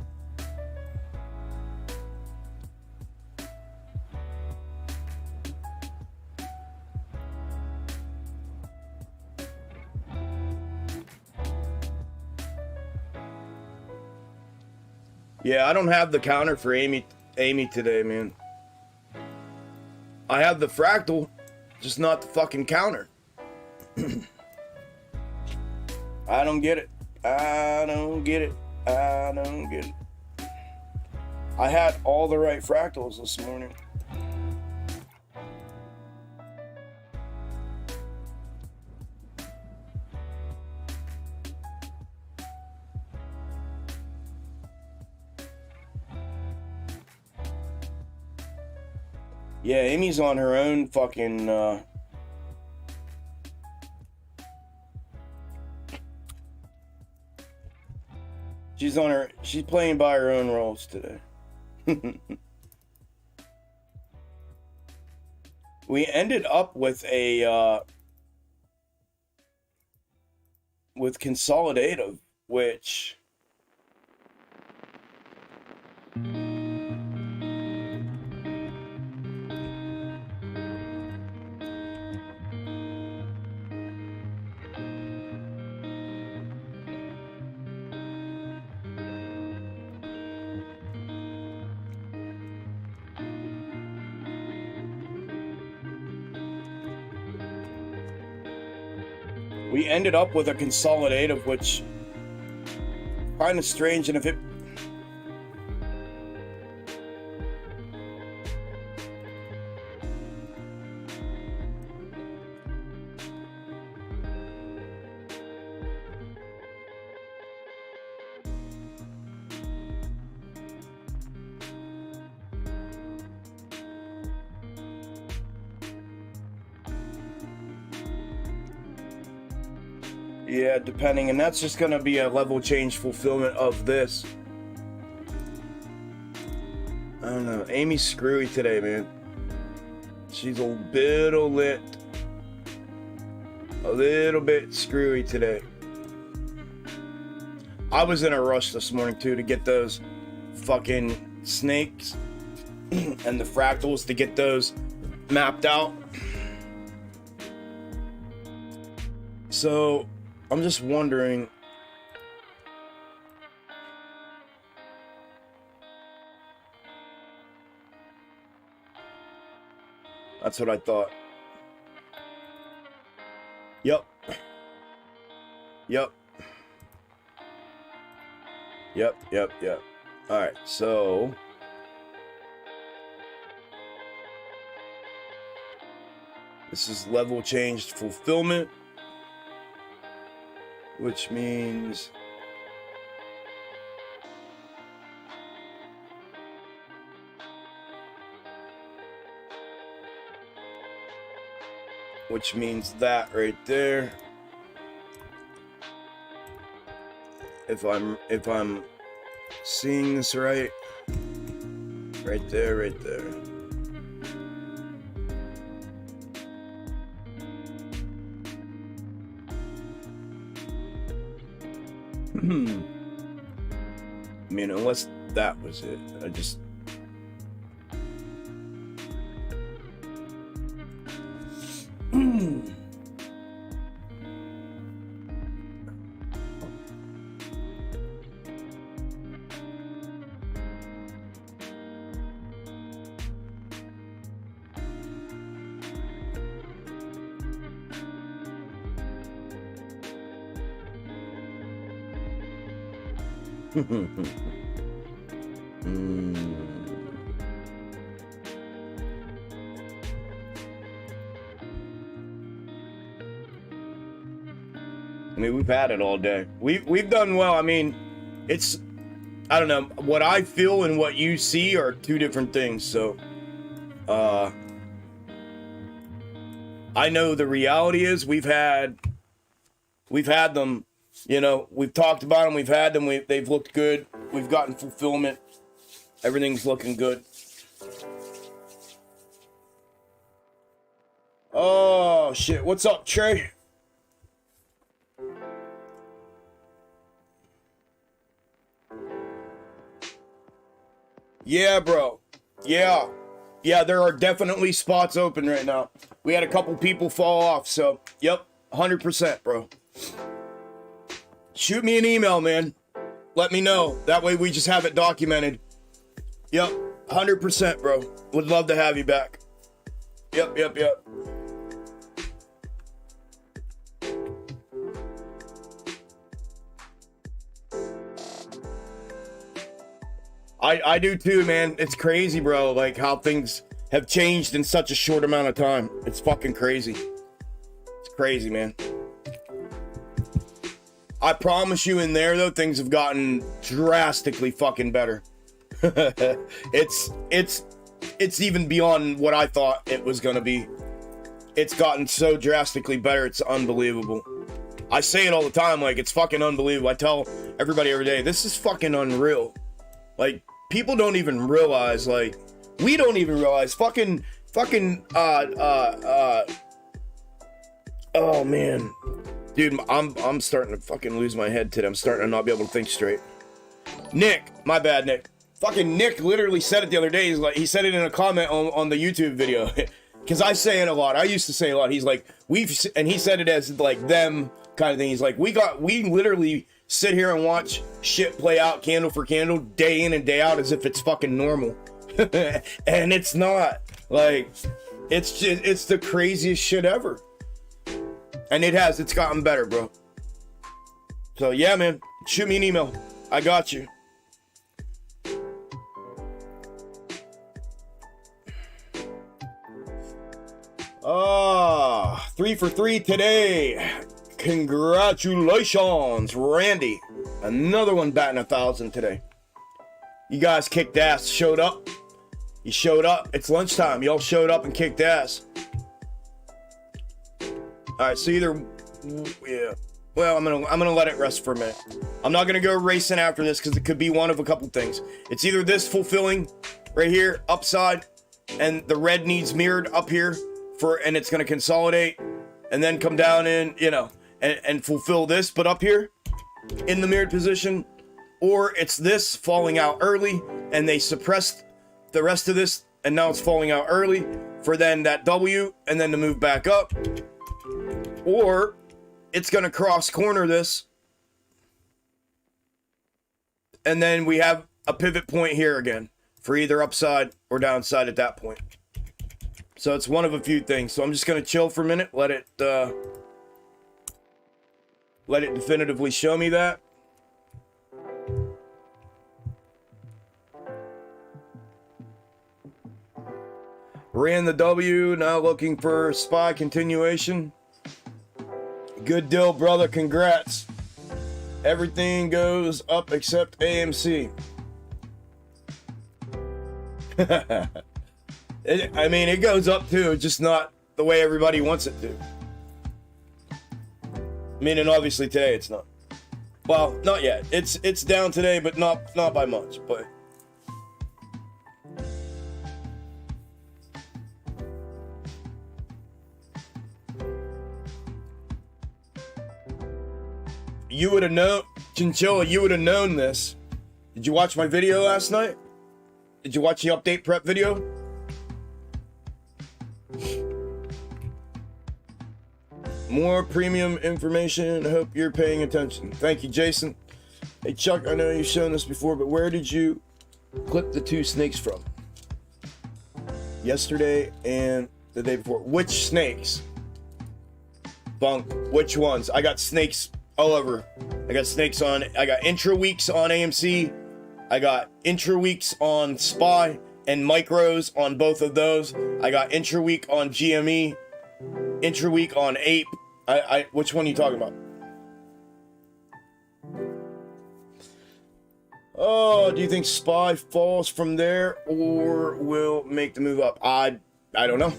Speaker 1: Yeah, I don't have the counter for Amy today, man. I have the fractal, just not the fucking counter. I don't get it. I don't get it. I don't get it. I had all the right fractals this morning. Yeah, Amy's on her own fucking she's playing by her own rules today. We ended up with a with consolidative, which we ended up with a consolidative, which kind of strange. And if it yeah, depending, and that's just gonna be a level change fulfillment of this. I don't know. Amy's screwy today, man. She's a bit lit. A little bit screwy today. I was in a rush this morning too to get those fucking snakes and the fractals, to get those mapped out. So I'm just wondering, that's what I thought. Yep. All right, so this is level changed fulfillment, which means that right there. If I'm seeing this right there. I mean, unless that was it. I just... I mean, we've had it all day. We've done well. I mean, it's, I don't know, what I feel and what you see are two different things. So I know the reality is we've had them, you know, we've talked about them, we've had them, they've looked good, we've gotten fulfillment. Everything's looking good. Oh, shit. What's up, Trey? Yeah, bro. Yeah. Yeah, there are definitely spots open right now. We had a couple people fall off, so, yep, 100%, bro. Shoot me an email, man. Let me know. That way we just have it documented. Yep, 100%, bro. Would love to have you back. Yep. I do too, man. It's crazy, bro. Like how things have changed in such a short amount of time. It's fucking crazy. It's crazy, man. I promise you in there, though, things have gotten drastically fucking better. It's even beyond what I thought it was gonna be. It's gotten so drastically better, it's unbelievable. I say it all the time, like, it's fucking unbelievable. I tell everybody every day, this is fucking unreal. Like, people don't even realize, like, we don't even realize, oh man. Dude, I'm starting to fucking lose my head today. I'm starting to not be able to think straight. Nick, my bad, Nick. Fucking Nick literally said it the other day. He's like, he said it in a comment on the YouTube video. Because I say it a lot. I used to say it a lot. He's like, and he said it as like them kind of thing. He's like, we literally sit here and watch shit play out candle for candle, day in and day out, as if it's fucking normal. And it's not. Like, it's the craziest shit ever. And it's gotten better, bro. So yeah, man, shoot me an email. I got you. Ah, 3 for 3 today. Congratulations, Randy. Another one batting 1,000 today. You guys kicked ass, showed up. You showed up. It's lunchtime. Y'all showed up and kicked ass. All right, so either, yeah. Well, I'm gonna let it rest for a minute. I'm not gonna go racing after this because it could be one of a couple things. It's either this fulfilling right here, upside, and the red needs mirrored up here and it's gonna consolidate and then come down in, and fulfill this, but up here in the mirrored position, or it's this falling out early and they suppressed the rest of this and now it's falling out early for then that W and then to move back up. Or it's going to cross corner this. And then we have a pivot point here again for either upside or downside at that point. So it's one of a few things. So I'm just going to chill for a minute. Let it definitively show me that. Ran the W, now looking for SPY continuation. Good deal, brother. Congrats. Everything goes up except AMC. It goes up too, just not the way everybody wants it to. And obviously today it's not. Well, not yet. It's down today, but not by much. But you would have known, Chinchilla, you would have known this. Did you watch my video last night? Did you watch the update prep video? More premium information. I hope you're paying attention. Thank you, Jason. Hey, Chuck, I know you've shown this before, but where did you clip the 2 snakes from? Yesterday and the day before. Which snakes? Bunk. Which ones? I got snakes all over. I got snakes on. I got intra weeks on AMC. I got intra weeks on SPY and micros on both of those. I got intra week on GME, intra week on Ape. Which one are you talking about? Oh, do you think SPY falls from there or will make the move up? I don't know.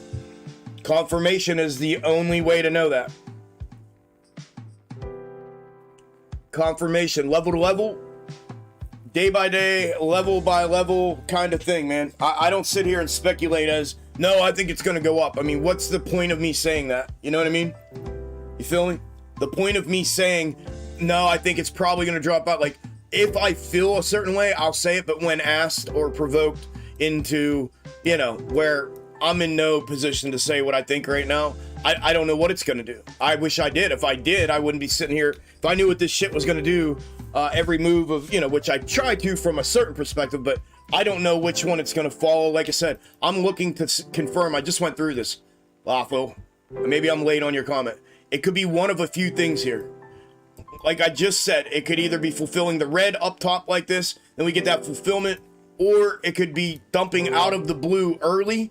Speaker 1: Confirmation is the only way to know that. Confirmation, level to level, day by day, level by level kind of thing, man. I don't sit here and speculate as, no, I think it's going to go up. I mean, what's the point of me saying that? You know what I mean? You feel me? The point of me saying, no, I think it's probably going to drop out. Like, if I feel a certain way, I'll say it. But when asked or provoked into, you know, where I'm in no position to say what I think right now, I don't know what it's going to do. I wish I did. If I did, I wouldn't be sitting here. If I knew what this shit was going to do, every move of, you know, which I try to from a certain perspective, but I don't know which one it's going to follow. Like I said, I'm looking to confirm. I just went through this. Lawful. Maybe I'm late on your comment. It could be one of a few things here. Like I just said, it could either be fulfilling the red up top like this, then we get that fulfillment, or it could be dumping out of the blue early,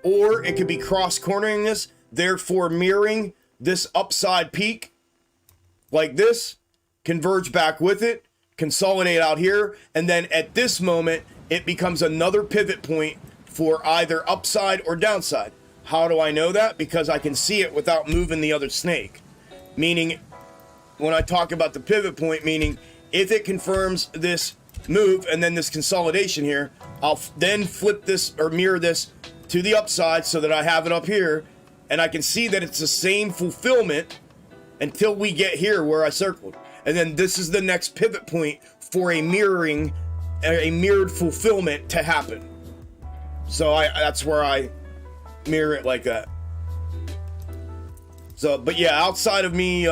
Speaker 1: or it could be cross-cornering this, therefore mirroring this upside peak like this, converge back with it, consolidate out here, and then at this moment, it becomes another pivot point for either upside or downside. How do I know that? Because I can see it without moving the other snake. Meaning, when I talk about the pivot point, meaning if it confirms this move and then this consolidation here, I'll then flip this or mirror this to the upside so that I have it up here, and I can see that it's the same fulfillment until we get here where I circled. And then this is the next pivot point for a mirrored fulfillment to happen. So that's where I mirror it like that. So, but yeah, outside of me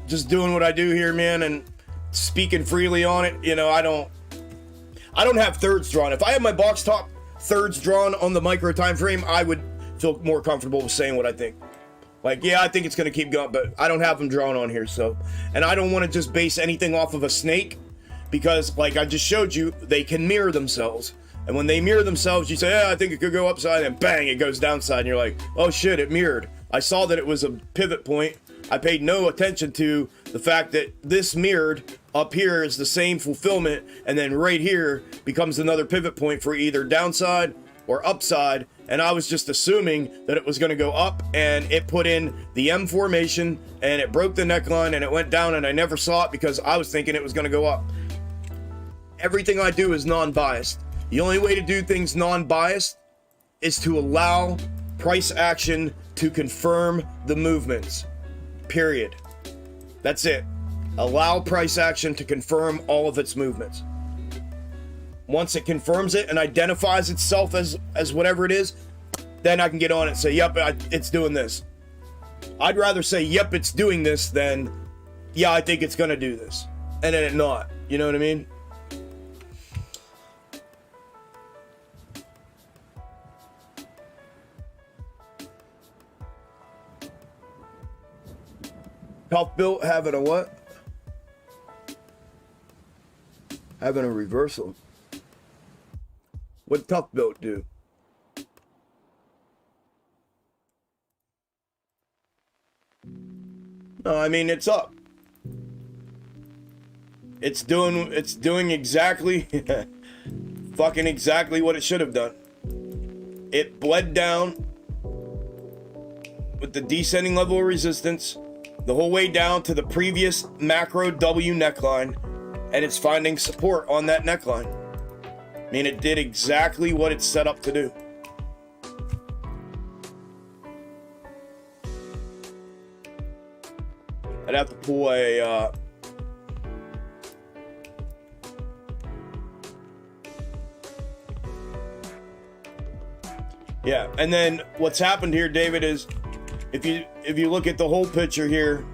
Speaker 1: just doing what I do here, man, and speaking freely on it, you know, I don't have thirds drawn. If I had my box top thirds drawn on the micro time frame, I would feel more comfortable with saying what I think. Like, yeah, I think it's going to keep going, but I don't have them drawn on here. So, and I don't want to just base anything off of a snake, because like I just showed you, they can mirror themselves. And when they mirror themselves, you say, yeah, I think it could go upside, and bang, it goes downside. And you're like, oh shit, it mirrored. I saw that it was a pivot point. I paid no attention to the fact that this mirrored up here is the same fulfillment, and then right here becomes another pivot point for either downside or upside. And I was just assuming that it was going to go up, and it put in the M formation, and it broke the neckline, and it went down, and I never saw it because I was thinking it was going to go up. Everything I do is non-biased. The only way to do things non-biased is to allow price action to confirm the movements. Period. That's it. Allow price action to confirm all of its movements. Once it confirms it and identifies itself as whatever it is, then I can get on it and say, yep, it's doing this. I'd rather say, yep, it's doing this than, yeah, I think it's going to do this. And then it not. You know what I mean? Tough built having a what? Having a reversal. What tough built do? No, I mean, it's up. It's doing exactly fucking exactly what it should have done. It bled down with the descending level of resistance the whole way down to the previous macro W neckline, and it's finding support on that neckline. I mean, it did exactly what it's set up to do. I'd have to pull a yeah, and then what's happened here, David, is if you look at the whole picture here,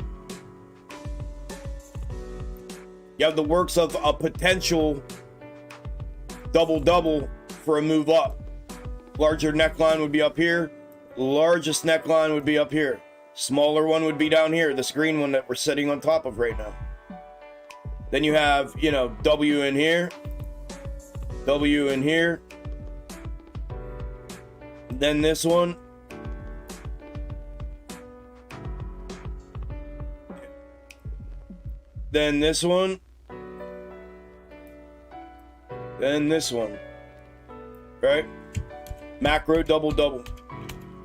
Speaker 1: you have the works of a potential double-double for a move up. Larger neckline would be up here. Largest neckline would be up here. Smaller one would be down here, this green one that we're sitting on top of right now. Then you have, you know, W in here. W in here. Then this one. Then this one. Then this one. Right? Macro double-double.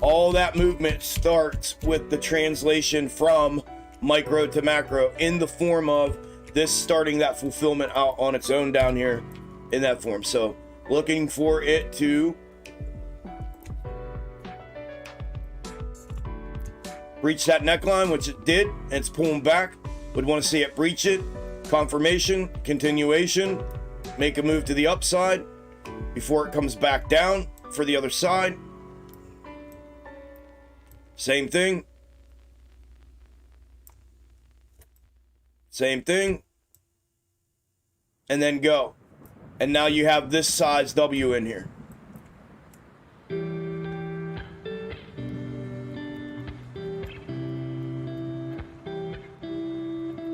Speaker 1: All that movement starts with the translation from micro to macro in the form of this starting that fulfillment out on its own down here in that form. So looking for it to breach that neckline, which it did, and it's pulling back. Would want to see it breach it, confirmation, continuation, make a move to the upside before it comes back down for the other side. Same thing. Same thing. And then go. And now you have this size W in here.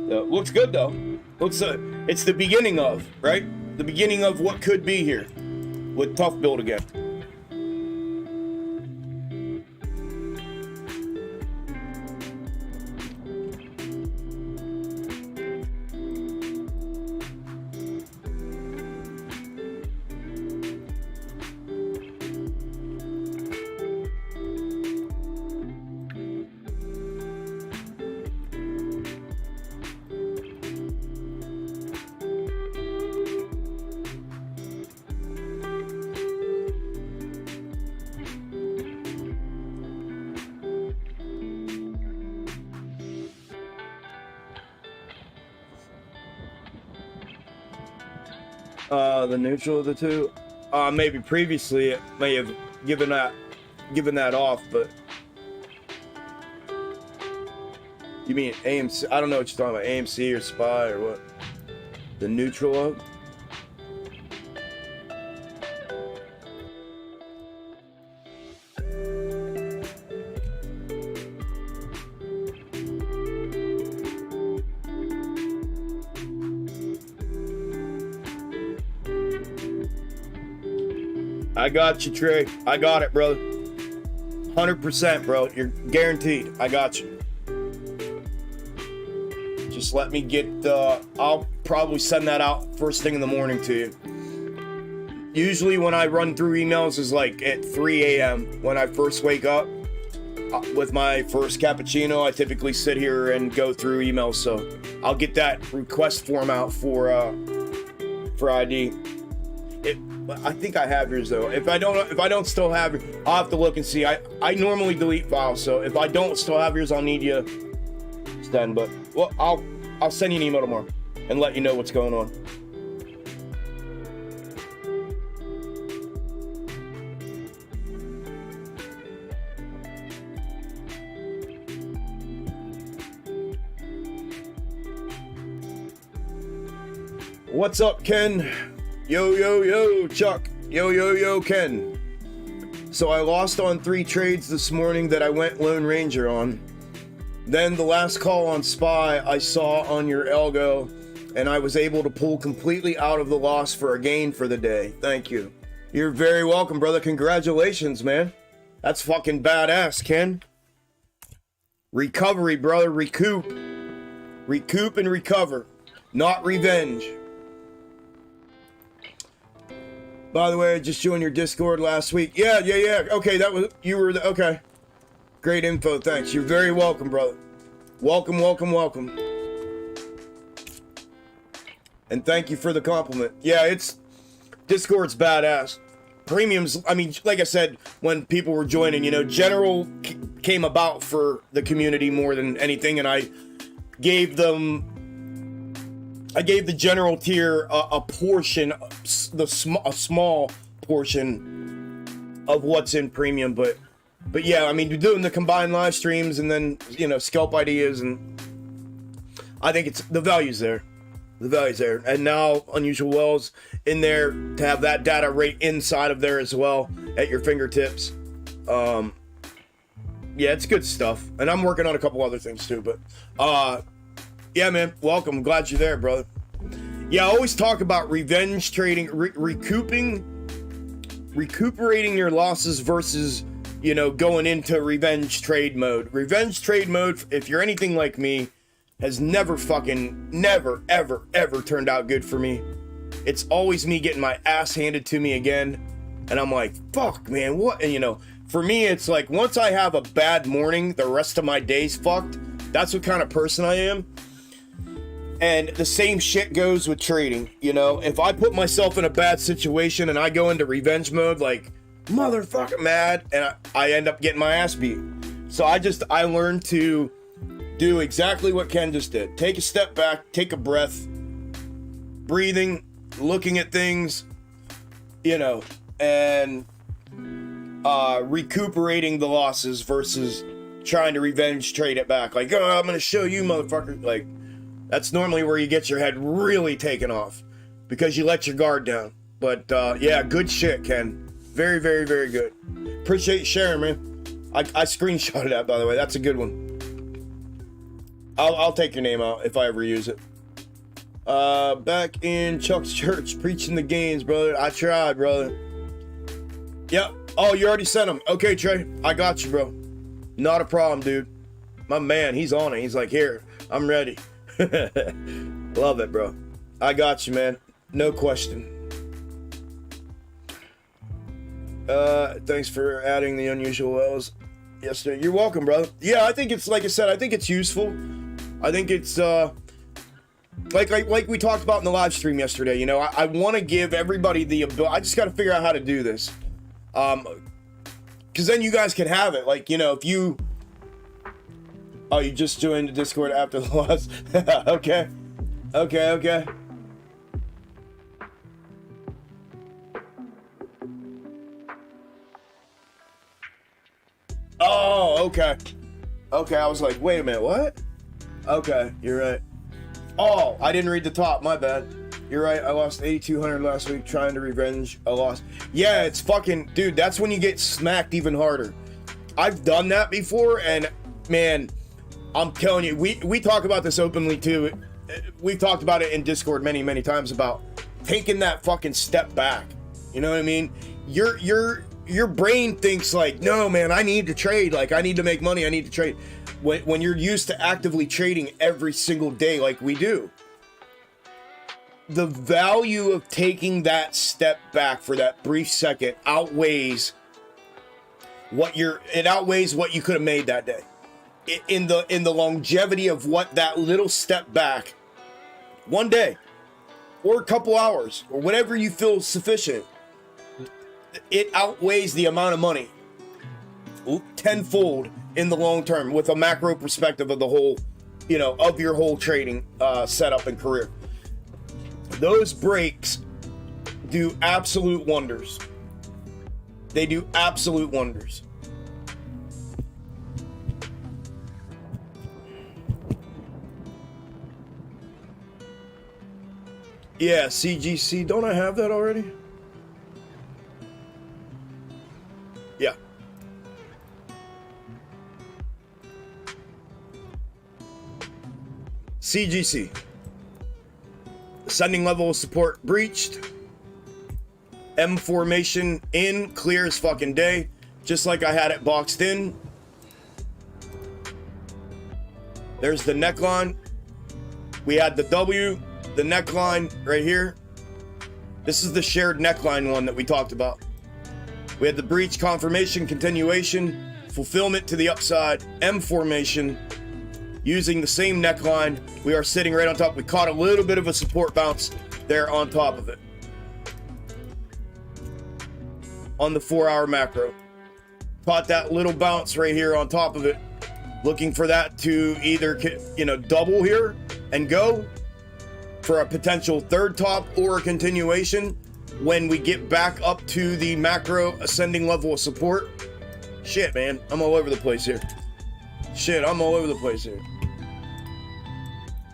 Speaker 1: So, looks good though. Looks it's the beginning of, right? The beginning of what could be here with tough build again. The neutral of the two. Maybe previously it may have given that off, but you mean AMC? I don't know what you're talking about, AMC or SPY or what? The neutral of? I got you, Trey. I got it, brother. 100%, bro. You're guaranteed. I got you. Just let me get, I'll probably send that out first thing in the morning to you. Usually when I run through emails is like at 3 a.m. when I first wake up. With my first cappuccino, I typically sit here and go through emails. So I'll get that request form out for ID. I think I have yours though. If I don't still have it, I'll have to look and see. I normally delete files, so if I don't still have yours, I'll need you then. But well, I'll send you an email tomorrow and let you know what's going on. What's up, Ken? Yo, yo, yo, Chuck. Yo, yo, yo, Ken. So I lost on 3 trades this morning that I went Lone Ranger on. Then the last call on SPY I saw on your Algo, and I was able to pull completely out of the loss for a gain for the day. Thank you. You're very welcome, brother. Congratulations, man. That's fucking badass, Ken. Recovery, brother. Recoup. Recoup and recover. Not revenge. By the way, I just joined your Discord last week. Yeah. Okay, you were okay. Great info, thanks. You're very welcome, brother. Welcome. And thank you for the compliment. Yeah, Discord's badass. Premiums, I mean, like I said, when people were joining, general came about for the community more than anything, and I gave the general tier a portion, a small portion of what's in premium, but yeah, I mean, doing the combined live streams and then scalp ideas, and I think the value's there. The value's there, and now Unusual Wells in there to have that data right inside of there as well at your fingertips. Yeah, it's good stuff, and I'm working on a couple other things too, but yeah, man, welcome. Glad you're there, brother. Yeah, I always talk about revenge trading, recuperating your losses versus, going into revenge trade mode. Revenge trade mode, if you're anything like me, has never ever turned out good for me. It's always me getting my ass handed to me again, and I'm like, fuck, man, what? And for me, it's like, once I have a bad morning, the rest of my day's fucked. That's what kind of person I am. And the same shit goes with trading. You know, if I put myself in a bad situation and I go into revenge mode, like motherfucking mad, and I end up getting my ass beat. So I learned to do exactly what Ken just did. Take a step back, take a breath, breathing, looking at things, you know, and recuperating the losses versus trying to revenge trade it back. Like, oh, I'm gonna show you, motherfucker. Like, that's normally where you get your head really taken off because you let your guard down. But yeah, good shit, Ken. Very, very, very good. Appreciate you sharing, man. I screenshotted that, by the way. That's a good one. I'll take your name out if I ever use it. Back in Chuck's church, preaching the gains, brother. I tried, brother. Yep. Oh, you already sent him. Okay, Trey. I got you, bro. Not a problem, dude. My man, he's on it. He's like, here, I'm ready. Love it, bro. I got you, man. No question. Thanks for adding the unusual L's yesterday. You're welcome, brother. Yeah, I think it's, like I said, I think it's useful. I think it's, like we talked about in the live stream yesterday, you know, I want to give everybody the ability. I just got to figure out how to do this. Because then you guys can have it. Like, you know, if you... Oh, you just joined the Discord after the loss? Okay. Okay. Oh, okay. Okay, I was like, wait a minute, what? Okay, you're right. Oh, I didn't read the top, my bad. You're right, I lost 8,200 last week trying to revenge a loss. Yeah, it's fucking, dude, that's when you get smacked even harder. I've done that before, and man, I'm telling you, we talk about this openly too. We've talked about it in Discord many, many times about taking that fucking step back. You know what I mean? Your brain thinks like, no, man, I need to trade. Like, I need to make money. I need to trade. When you're used to actively trading every single day like we do, the value of taking that step back for that brief second outweighs what you could have made that day. In the longevity of what that little step back, one day or a couple hours or whatever you feel sufficient, it outweighs the amount of money tenfold in the long term with a macro perspective of the whole, you know, of your whole trading setup and career. Those breaks do absolute wonders. They do absolute wonders. Yeah, CGC, don't I have that already? Yeah. CGC. Ascending level of support breached. M formation in, clear as fucking day. Just like I had it boxed in. There's the neckline. We had the W, the neckline right here. This is the shared neckline one that we talked about. We had the breach, confirmation, continuation, fulfillment to the upside, M formation. Using the same neckline, we are sitting right on top. We caught a little bit of a support bounce there on top of it. On the 4-hour macro. Caught that little bounce right here on top of it. Looking for that to either, you know, double here and go for a potential third top or a continuation when we get back up to the macro ascending level of support. Shit, man, I'm all over the place here.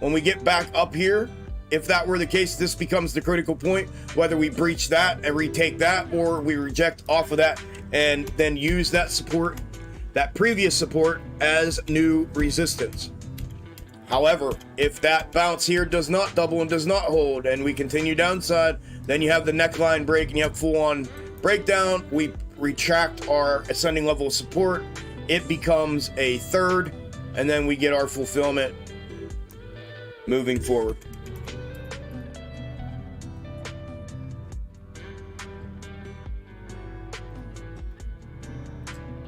Speaker 1: When we get back up here, if that were the case, this becomes the critical point, whether we breach that and retake that, or we reject off of that and then use that support, that previous support, as new resistance. However, if that bounce here does not double and does not hold and we continue downside, then you have the neckline break and you have full on breakdown. We retract our ascending level of support. It becomes a third, and then we get our fulfillment moving forward.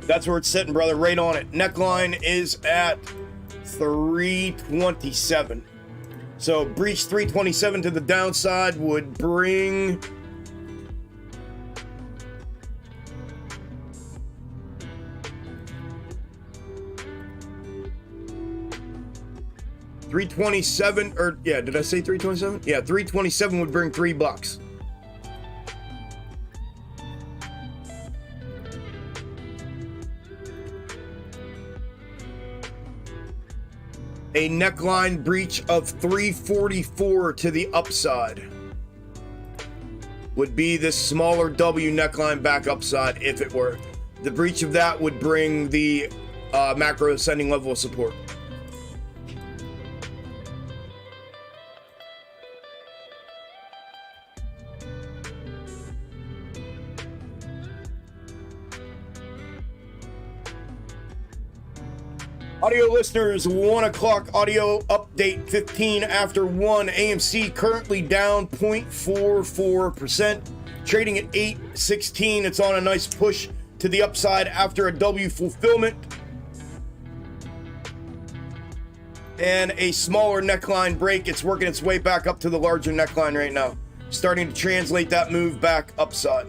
Speaker 1: That's where it's sitting, brother. Right on it. Neckline is at 327. So breach 327 to the downside would bring 327, or yeah, did I say 327? Yeah, 327 would bring $3. A neckline breach of 344 to the upside would be this smaller W neckline back upside if it were. The breach of that would bring the macro ascending level of support. Audio listeners, 1 o'clock audio update, 15 after 1. AMC currently down 0.44%, trading at 816. It's on a nice push to the upside after a W fulfillment. And a smaller neckline break. It's working its way back up to the larger neckline right now. Starting to translate that move back upside.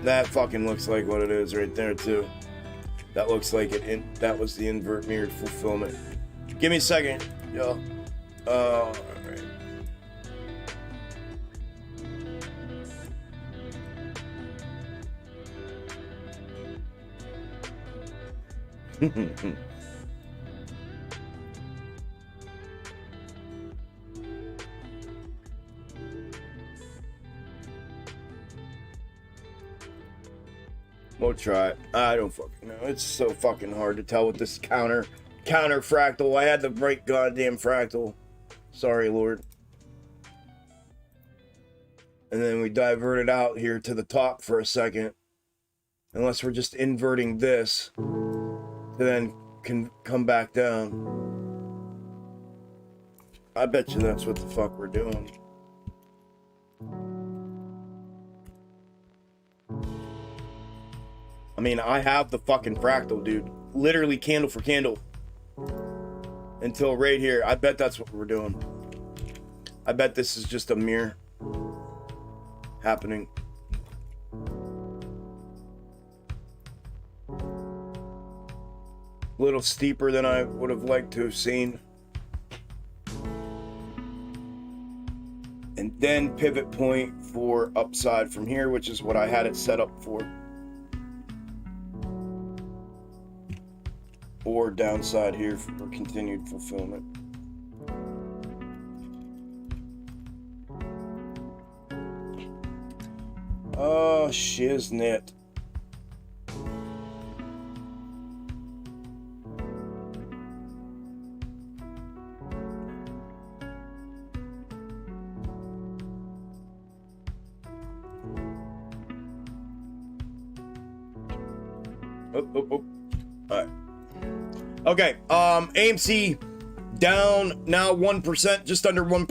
Speaker 1: That fucking looks like what it is right there too. That looks like it. That was the invert mirrored fulfillment. Give me a second, yo. All right. We'll try it. I don't fucking know. It's so fucking hard to tell with this counter fractal. I had the right goddamn fractal. Sorry, Lord. And then we diverted out here to the top for a second. Unless we're just inverting this to then can come back down. I bet you that's what the fuck we're doing. I mean, I have the fucking fractal, dude. Literally candle for candle. Until right here. I bet that's what we're doing. I bet this is just a mirror happening. A little steeper than I would have liked to have seen. And then pivot point for upside from here, which is what I had it set up for. Or downside here for continued fulfillment. Oh, shiznit. Oh. All right. Okay, AMC down now 1%, just under 1%,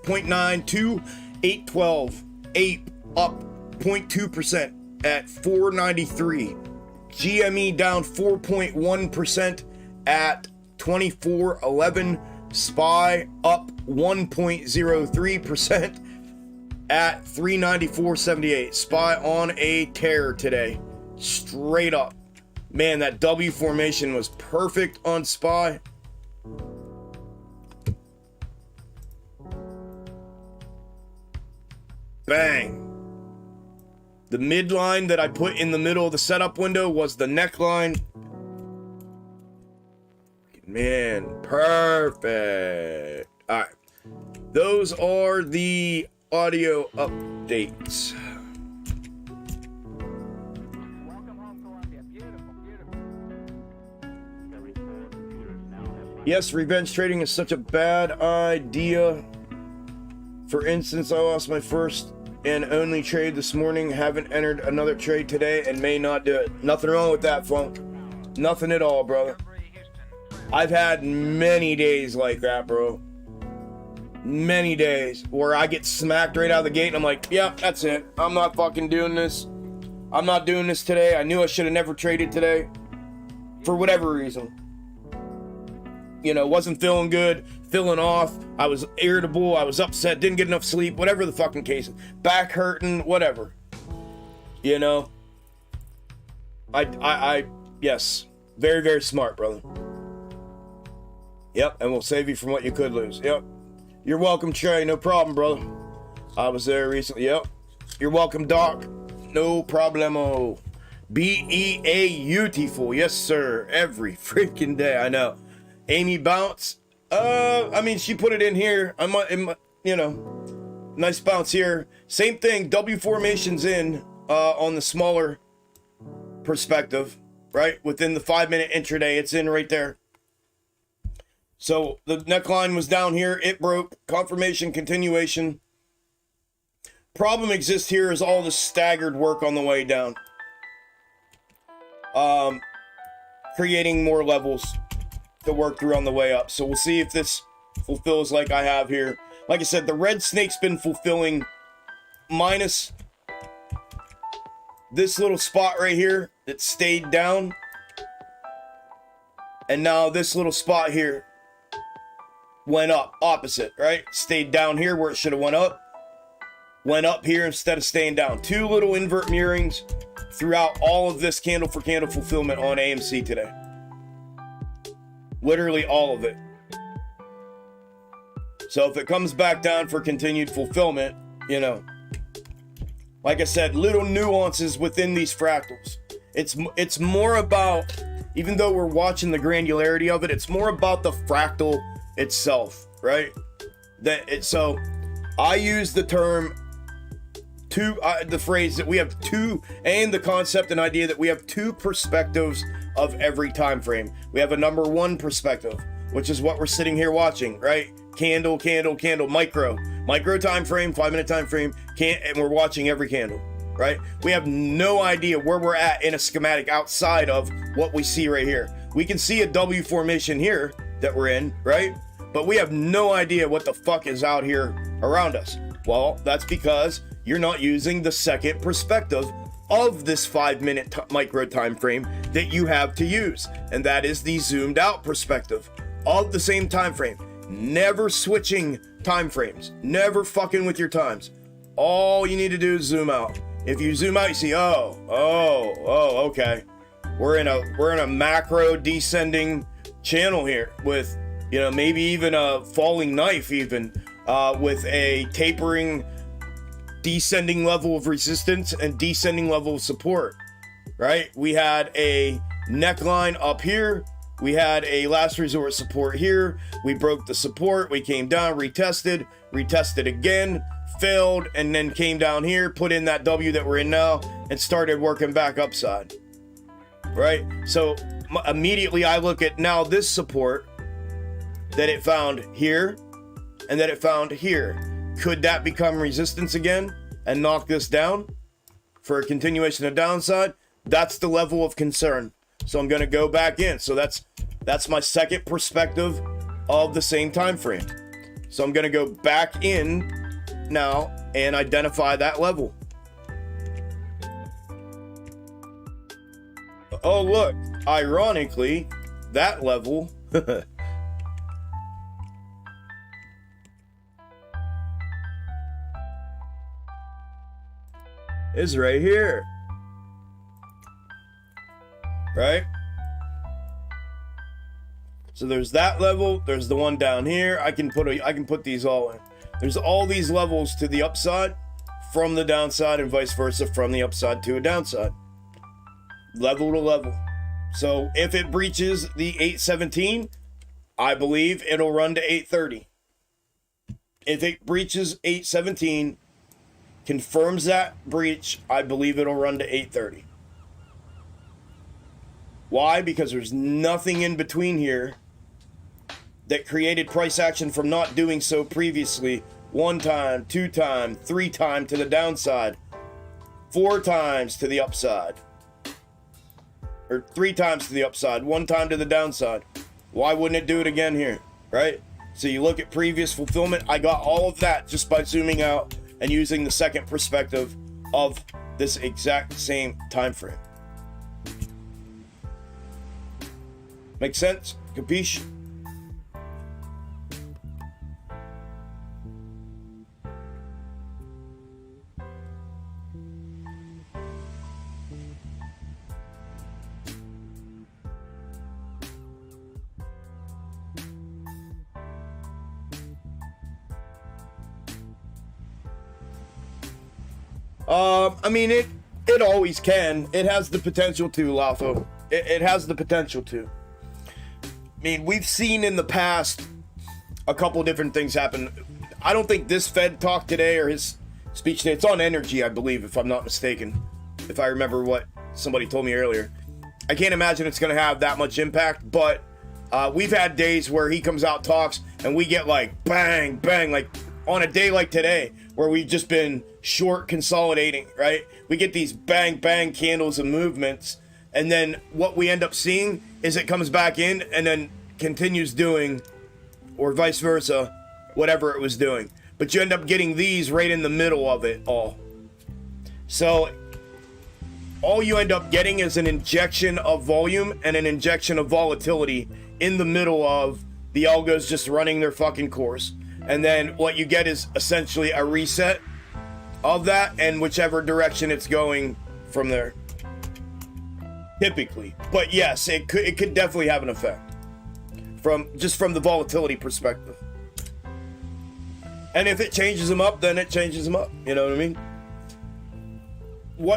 Speaker 1: 0.92, 812. Ape up 0.2% at 493. GME down 4.1% at 2411. SPY up 1.03% at 394.78. SPY on a tear today, straight up. Man, that W formation was perfect on SPY. Bang. The midline that I put in the middle of the setup window was the neckline. Man, perfect. All right. Those are the audio updates. Yes, revenge trading is such a bad idea. For instance, I lost my first and only trade this morning, haven't entered another trade today, and may not do it. Nothing wrong with that, Funk. Nothing at all, brother. I've had many days like that, bro. Many days where I get smacked right out of the gate and I'm like, yeah, that's it. I'm not fucking doing this. I'm not doing this today. I knew I should have never traded today. For whatever reason. you know, wasn't feeling good, feeling off, I was irritable, I was upset, didn't get enough sleep, whatever the fucking case is, back hurting, whatever, you know. Yes, very, very smart, brother. Yep, and we'll save you from what you could lose. Yep, you're welcome, Trey, no problem, brother. I was there recently. Yep, you're welcome, Doc, no problemo. Beautiful, yes sir, every freaking day. I know. Amy Bounce, I mean, she put it in here. You know, nice bounce here. Same thing, W formation's in on the smaller perspective, right? Within the 5-minute intraday, it's in right there. So the neckline was down here, it broke, confirmation, continuation. Problem exists here is all the staggered work on the way down. Creating more levels to work through on the way up. So we'll see if this fulfills like I have here. Like I said, the red snake's been fulfilling minus this little spot right here that stayed down. And now this little spot here went up, opposite, right? Stayed down here where it should have went up here instead of staying down. Two little invert mirrorings throughout all of this candle for candle fulfillment on AMC today. Literally all of it. So if it comes back down for continued fulfillment, you know, like I said, little nuances within these fractals. It's more about, even though we're watching the granularity of it, it's more about the fractal itself, right? So I use the term the phrase that we have two, and the concept and idea that we have two perspectives of every time frame. We have a number one perspective, which is what we're sitting here watching, right? Candle, candle, candle, micro time frame, 5-minute time frame, and we're watching every candle, right? We have no idea where we're at in a schematic outside of what we see right here. We can see a W formation here that we're in, right? But we have no idea what the fuck is out here around us. Well, that's because you're not using the second perspective of this 5-minute micro time frame that you have to use, and that is the zoomed out perspective of the same time frame. Never switching time frames, never fucking with your times. All you need to do is zoom out. If you zoom out, you see, okay, we're in a macro descending channel here with, you know, maybe even a falling knife, even with a tapering descending level of resistance and descending level of support, right? We had a neckline up here. We had a last resort support here. We broke the support. We came down, retested again, failed, and then came down here, put in that W that we're in now, and started working back upside, right? So immediately I look at now this support that it found here and that it found here. Could that become resistance again and knock this down for a continuation of downside? That's the level of concern. So I'm going to go back in. So that's my second perspective of the same time frame. So I'm going to go back in now and identify that level. Oh, look, ironically, that level is right here, right? So there's that level, there's the one down here. I can put these all in. There's all these levels to the upside from the downside and vice versa from the upside to a downside, level to level. So if it breaches the 817, I believe it'll run to 830. If it breaches 817, confirms that breach, I believe it'll run to 830. Why? Because there's nothing in between here that created price action from not doing so previously. 1 time, 2 time, 3 time to the downside, 4 times to the upside, or 3 times to the upside, 1 time to the downside. Why wouldn't it do it again here, right? So you look at previous fulfillment, I got all of that just by zooming out and using the second perspective of this exact same time frame. Make sense? Capiche? I mean, it always can. It has the potential to, Lafo. It has the potential to. I mean, we've seen in the past a couple different things happen. I don't think this Fed talk today or his speech today, it's on energy, I believe, if I'm not mistaken. If I remember what somebody told me earlier. I can't imagine it's going to have that much impact, but we've had days where he comes out, talks, and we get like bang, bang, like on a day like today, where we've just been short consolidating, right? We get these bang, bang candles and movements, and then what we end up seeing is it comes back in and then continues doing, or vice versa, whatever it was doing. But you end up getting these right in the middle of it all. So all you end up getting is an injection of volume and an injection of volatility in the middle of the algos just running their fucking course. And then what you get is essentially a reset of that and whichever direction it's going from there. Typically. But yes, it could definitely have an effect. From the volatility perspective. And if it changes them up, then it changes them up. You know what I mean?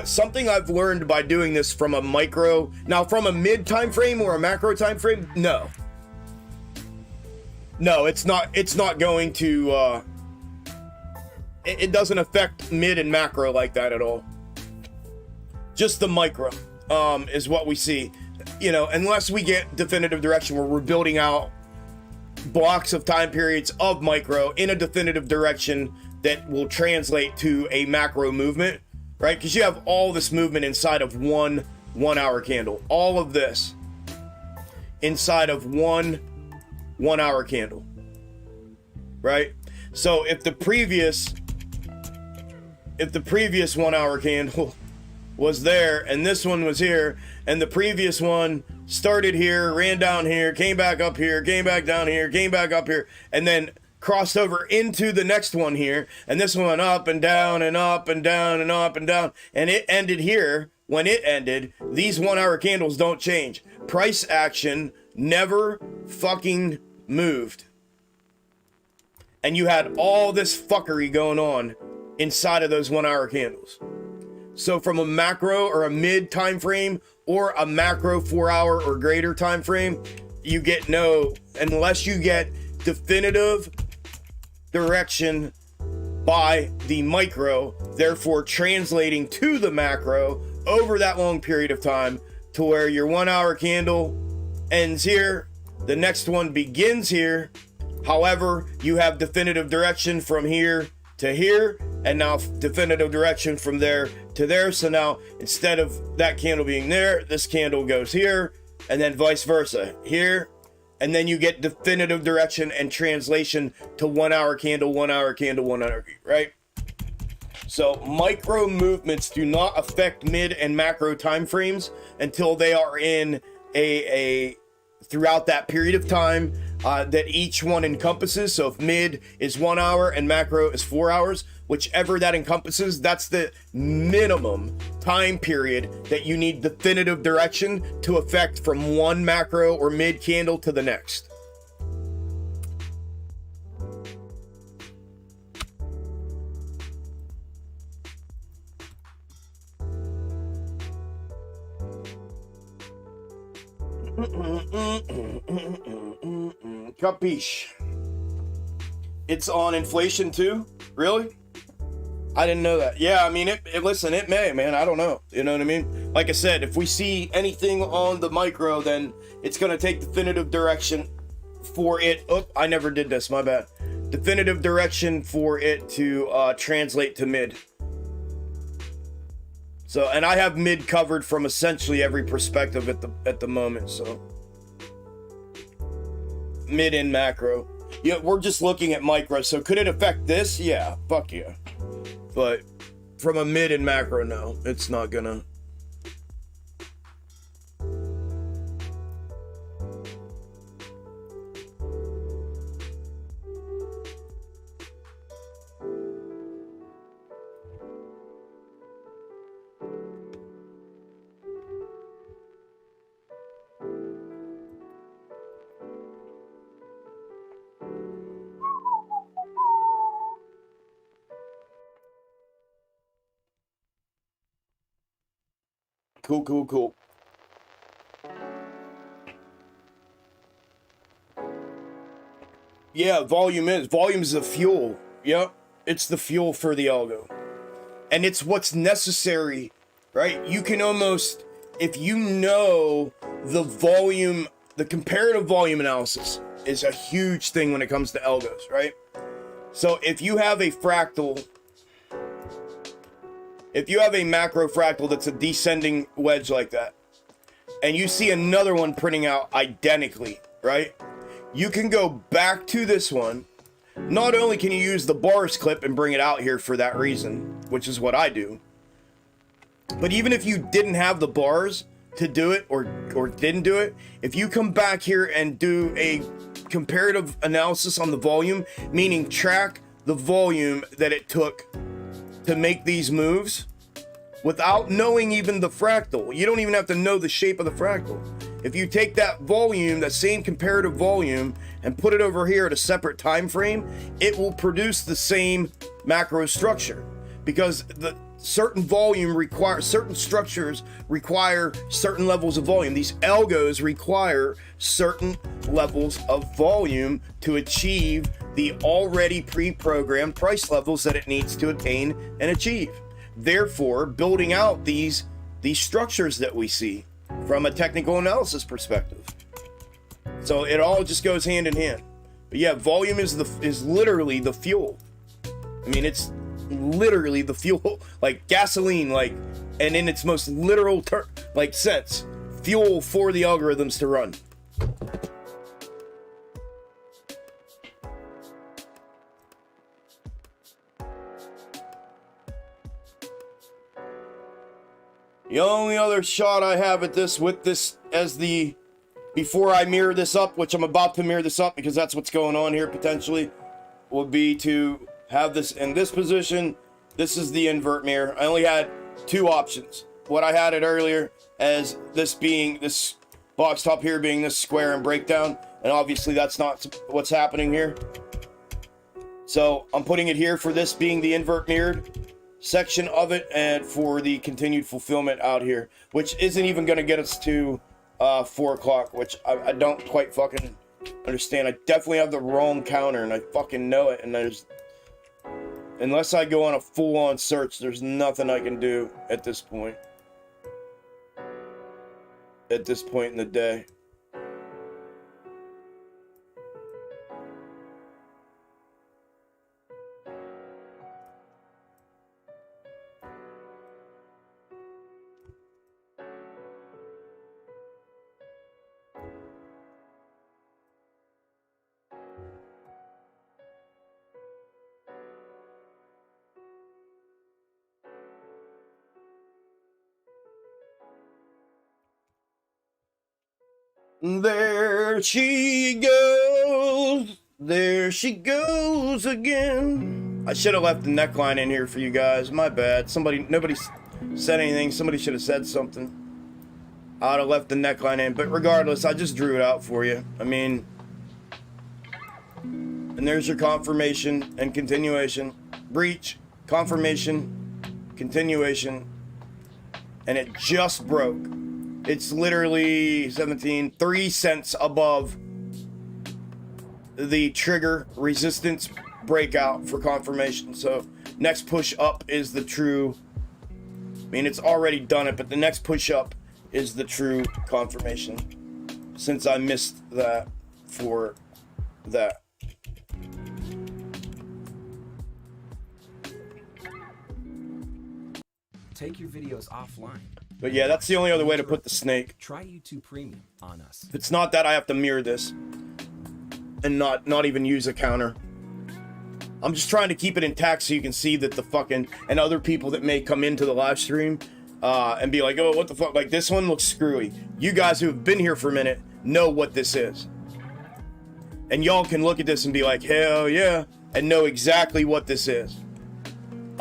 Speaker 1: Something I've learned by doing this from a micro, now from a mid time frame or a macro time frame, no, it's not going to it doesn't affect mid and macro like that at all. Just the micro is what we see, you know, unless we get definitive direction where we're building out blocks of time periods of micro in a definitive direction that will translate to a macro movement. Right? Because you have all this movement inside of one 1 hour candle. All of this inside of one 1 hour candle. Right? So if the previous 1 hour candle was there and this one was here and the previous one started here, ran down here, came back up here, came back down here, came back up here, and then crossed over into the next one here, and this one up and down and up and down and up and down, and it ended here. When it ended, these 1 hour candles don't change. Price action never fucking moved. And you had all this fuckery going on inside of those 1 hour candles. So from a macro or a mid time frame or a macro 4 hour or greater time frame, you get unless you get definitive direction by the micro, therefore translating to the macro over that long period of time to where your 1 hour candle ends here, the next one begins here. However, you have definitive direction from here to here, and now definitive direction from there to there. So now instead of that candle being there, this candle goes here, and then vice versa here. And then you get definitive direction and translation to 1 hour candle, 1 hour candle, 1 hour, right? So micro movements do not affect mid and macro time frames until they are in a throughout that period of time that each one encompasses. So if mid is 1 hour and macro is 4 hours, whichever that encompasses, that's the minimum time period that you need definitive direction to affect from one macro or mid candle to the next. Capiche. It's on inflation too? Really? I didn't know that. Yeah, I mean, listen, it may, man. I don't know. You know what I mean? Like I said, if we see anything on the micro, then it's going to take definitive direction for it. Oh, I never did this. My bad. Definitive direction for it to translate to mid. So, and I have mid covered from essentially every perspective at the moment. So, mid and macro. Yeah, we're just looking at micro. So, could it affect this? Yeah, fuck yeah. But from a mid and macro, no, it's not gonna. Cool. Yeah, volume is the fuel. Yep, it's the fuel for the algo. And it's what's necessary, right? You can almost, if you know the volume, the comparative volume analysis is a huge thing when it comes to algos, right? So if you have a fractal, if you have a macro fractal that's a descending wedge like that, and you see another one printing out identically, right? You can go back to this one. Not only can you use the bars clip and bring it out here for that reason, which is what I do, but even if you didn't have the bars to do it or didn't do it, if you come back here and do a comparative analysis on the volume, meaning track the volume that it took to make these moves without knowing even the fractal, you don't even have to know the shape of the fractal. If you take that volume, that same comparative volume, and put it over here at a separate time frame, it will produce the same macro structure, because the certain volume requires, certain structures require certain levels of volume. These algos require certain levels of volume to achieve the already pre-programmed price levels that it needs to attain and achieve. Therefore, building out these structures that we see from a technical analysis perspective. So it all just goes hand in hand. But yeah, volume is literally the fuel. I mean, it's literally the fuel, like gasoline, like, and in its most literal sense, fuel for the algorithms to run. The only other shot I have at this with this as the, before I mirror this up, which I'm about to mirror this up because that's what's going on here potentially, will be to have this in this position. This is the invert mirror. I only had two options. What I had it earlier as this being, this box top here being this square and breakdown, and obviously that's not what's happening here. So I'm putting it here for this being the invert mirrored section of it, and for the continued fulfillment out here, which isn't even going to get us to 4 o'clock, which I don't quite fucking understand. I definitely have the wrong counter, and I fucking know it, and there's, unless I go on a full-on search, there's nothing I can do at this point in the day. There she goes again. I should have left the neckline in here for you guys. My bad. Nobody said anything. Somebody should have said something. I would have left the neckline in, but regardless, I just drew it out for you. I mean, and there's your confirmation and continuation. Breach, confirmation, continuation, and it just broke. It's literally 3 cents above the trigger resistance breakout for confirmation. So next push up is the true, I mean, it's already done it, but the next push up is the true confirmation, since I missed that for that.
Speaker 4: Take your videos offline.
Speaker 1: But yeah, that's the only other way to put the snake.
Speaker 4: Try YouTube Premium on us.
Speaker 1: If it's not that, I have to mirror this and not even use a counter. I'm just trying to keep it intact so you can see that the fucking, and other people that may come into the live stream and be like, oh, what the fuck, like this one looks screwy. You guys who have been here for a minute know what this is. And y'all can look at this and be like, hell yeah, and know exactly what this is.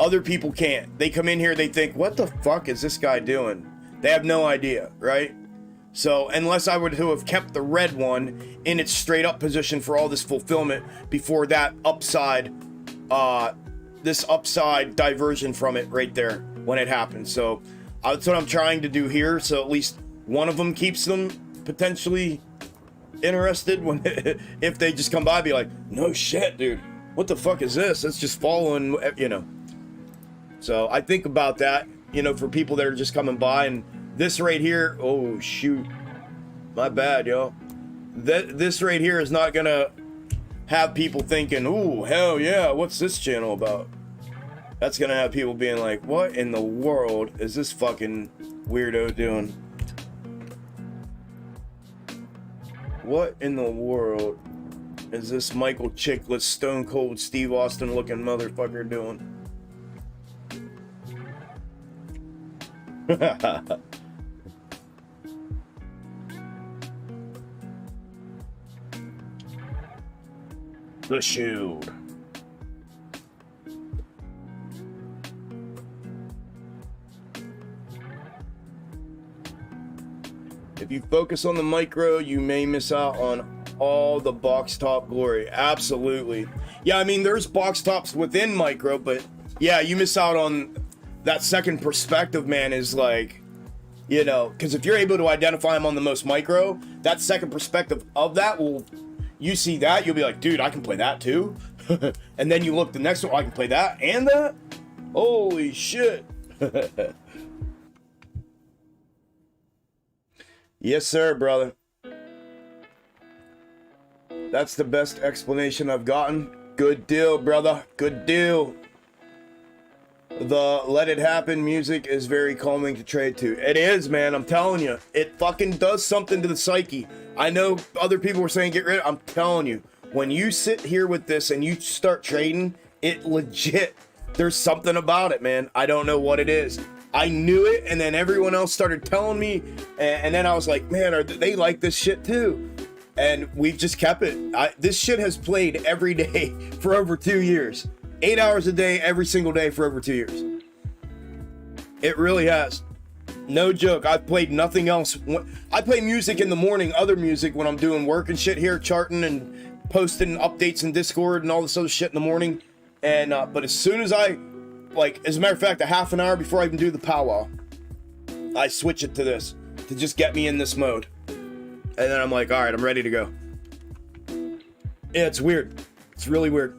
Speaker 1: Other people can't. They come in here, they think, what the fuck is this guy doing? They have no idea, right? So unless I were to have kept the red one in its straight up position for all this fulfillment before that upside, this upside diversion from it right there when it happened. So That's what I'm trying to do here, so at least one of them keeps them potentially interested when if they just come by and be like, no shit, dude, what the fuck is this? It's just following, you know. So I think about that, you know, for people that are just coming by. And this right here, oh shoot, my bad, yo. This right here is not gonna have people thinking, ooh, hell yeah, what's this channel about? That's gonna have people being like, what in the world is this fucking weirdo doing? What in the world is this Michael Chiklis, Stone Cold Steve Austin looking motherfucker doing? The Shield. If you focus on the micro, you may miss out on all the box top glory. Absolutely. Yeah, I mean, there's box tops within micro, but yeah, you miss out on that second perspective, man, is like, you know, because if you're able to identify them on the most micro, that second perspective of that will, you see that, you'll be like, dude, I can play that too. And then you look the next one, I can play that and that. Holy shit. Yes, sir, brother. That's the best explanation I've gotten. Good deal, brother. Good deal. The Let It Happen music is very calming to trade to. It is, man. I'm telling you. It fucking does something to the psyche. I know other people were saying get rid of it. I'm telling you. When you sit here with this and you start trading, it legit, there's something about it, man. I don't know what it is. I knew it, and then everyone else started telling me, and then I was like, man, they like this shit too. And we've just kept it. This shit has played every day for over 2 years. 8 hours a day, every single day for over 2 years. It really has. No joke. I've played nothing else. I play music in the morning, other music when I'm doing work and shit here, charting and posting updates in Discord and all this other shit in the morning. And but as soon as as a matter of fact, a half an hour before I even do the powwow, I switch it to this to just get me in this mode. And then I'm like, all right, I'm ready to go. Yeah, it's weird. It's really weird.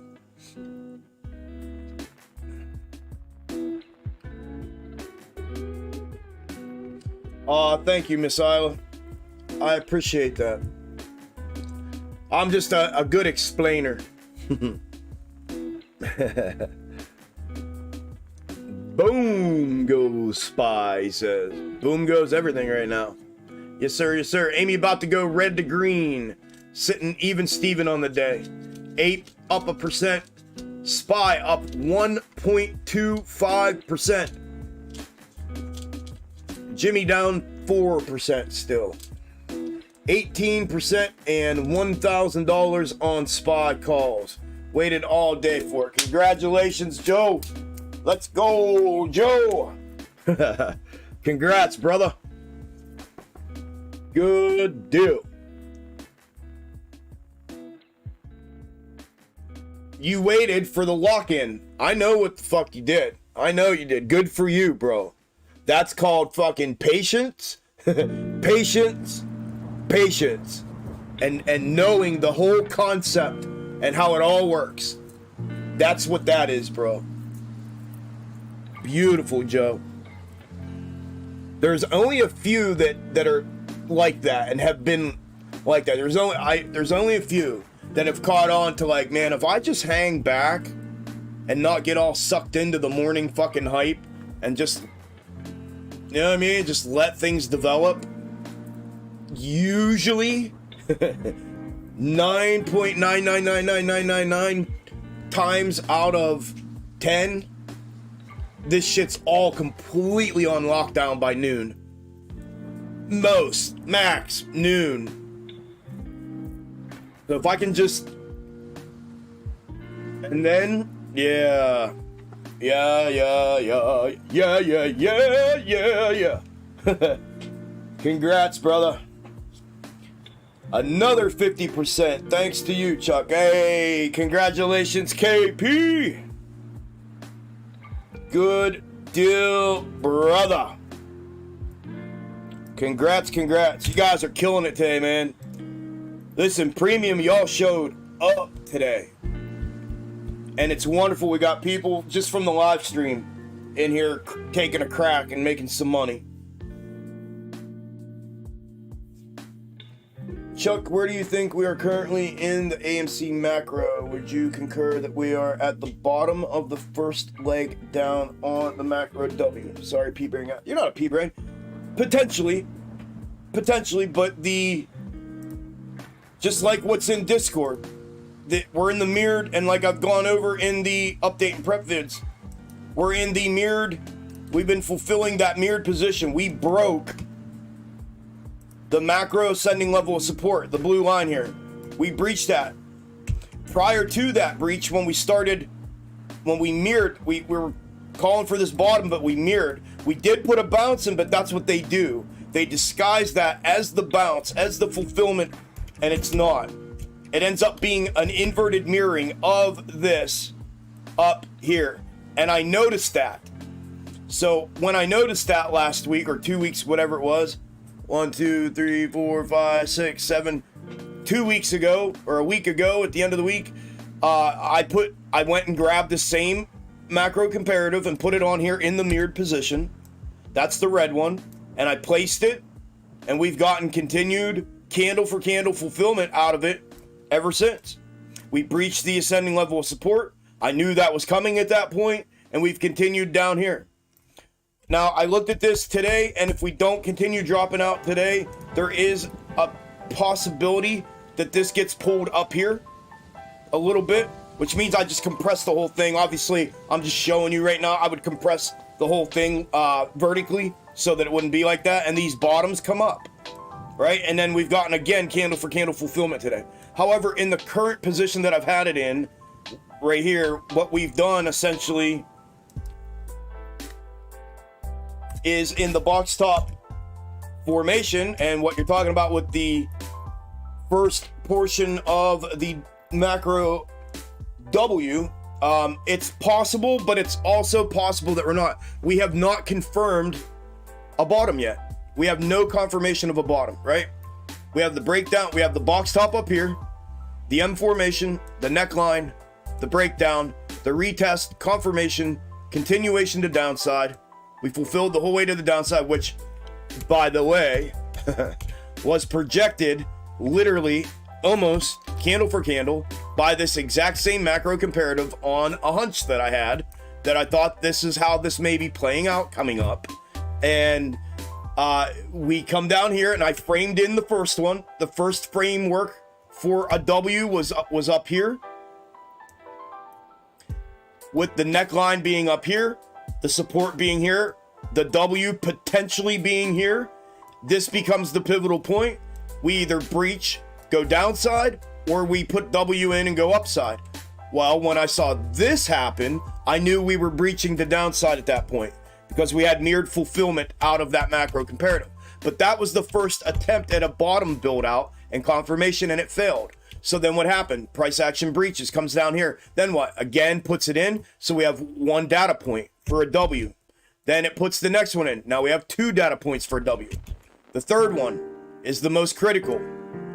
Speaker 1: Thank you, Miss Isla. I appreciate that. I'm just a good explainer. Boom goes Spy, he says. Boom goes everything right now. Yes, sir, yes, sir. Amy about to go red to green. Sitting even Steven on the day. Ape up 1%. Spy up 1.25%. Jimmy down 4% still. 18% and $1,000 on Spy calls. Waited all day for it. Congratulations, Joe. Let's go, Joe. Congrats, brother. Good deal. You waited for the lock-in. I know what the fuck you did. I know you did. Good for you, bro. That's called fucking patience. Patience. Patience. And knowing the whole concept and how it all works. That's what that is, bro. Beautiful, Joe. There's only a few that are like that and have been like that. There's only a few that have caught on to like, man, if I just hang back and not get all sucked into the morning fucking hype and just, you know what I mean, just let things develop. Usually 9.9999999 times out of 10, this shit's all completely on lockdown by noon. Max, noon. So if I can just... And then, yeah. Congrats, brother. Another 50%. Thanks to you, Chuck. Hey, congratulations, KP. Good deal, brother. Congrats. You guys are killing it today, man. Listen, premium, y'all showed up today. And it's wonderful. We got people just from the live stream in here taking a crack and making some money. Chuck, where do you think we are currently in the AMC macro? Would you concur that we are at the bottom of the first leg down on the macro W? Sorry, P-Brain. You're not a P-Brain. Potentially, but just like what's in Discord, that we're in the mirrored, and like I've gone over in the update and prep vids, we're in the mirrored. We've been fulfilling that mirrored position. We broke the macro ascending level of support, the blue line here. We breached that. Prior to that breach, when we mirrored, we were calling for this bottom, but we mirrored. We did put a bounce in, but that's what they do. They disguise that as the bounce, as the fulfillment, and it's not. It ends up being an inverted mirroring of this up here. And I noticed that. So when I noticed that last week or 2 weeks, whatever it was, 1, 2, 3, 4, 5, 6, 7, 2 weeks ago or a week ago at the end of the week, I went and grabbed the same macro comparative and put it on here in the mirrored position. That's the red one. And I placed it, and we've gotten continued candle for candle fulfillment out of it ever since. We breached the ascending level of support. I knew that was coming at that point, and we've continued down here. Now, I looked at this today, and if we don't continue dropping out today, there is a possibility that this gets pulled up here a little bit, which means I just compress the whole thing. Obviously, I'm just showing you right now. I would compress the whole thing vertically so that it wouldn't be like that, and these bottoms come up, right? And then we've gotten, again, candle for candle fulfillment today. However, in the current position that I've had it in, right here, what we've done essentially is in the box top formation, and what you're talking about with the first portion of the macro W, it's possible, but it's also possible that we're not. We have not confirmed a bottom yet. We have no confirmation of a bottom, right? We have the breakdown, we have the box top up here, the M formation, the neckline, the breakdown, the retest, confirmation, continuation to downside. We fulfilled the whole way to the downside, which, by the way, was projected literally almost candle for candle by this exact same macro comparative on a hunch that I had, that I thought this is how this may be playing out coming up. And we come down here, and I framed in the first one. The first framework for a W was up here, with the neckline being up here, the support being here, the W potentially being here. This becomes the pivotal point. We either breach, go downside, or we put W in and go upside. Well, when I saw this happen, I knew we were breaching the downside at that point, because we had mirrored fulfillment out of that macro comparative. But that was the first attempt at a bottom build out and confirmation, and it failed. So then what happened? Price action breaches, comes down here. Then what? Again, puts it in. So we have one data point for a W. Then it puts the next one in. Now we have 2 data points for a W. The third one is the most critical.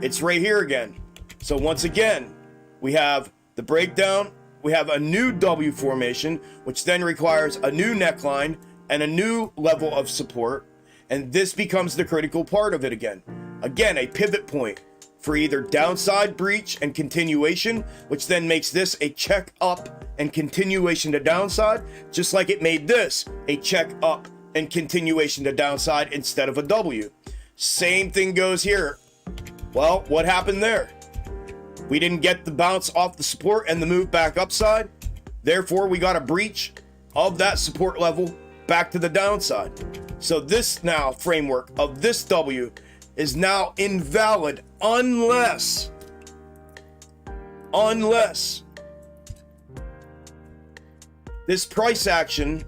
Speaker 1: It's right here again. So once again, we have the breakdown. We have a new W formation, which then requires a new neckline and a new level of support. And this becomes the critical part of it again. Again, a pivot point for either downside breach and continuation, which then makes this a check up and continuation to downside, just like it made this a check up and continuation to downside instead of a W. Same thing goes here. Well, what happened there? We didn't get the bounce off the support and the move back upside. Therefore, we got a breach of that support level back to the downside. So this now framework of this W is now invalid unless this price action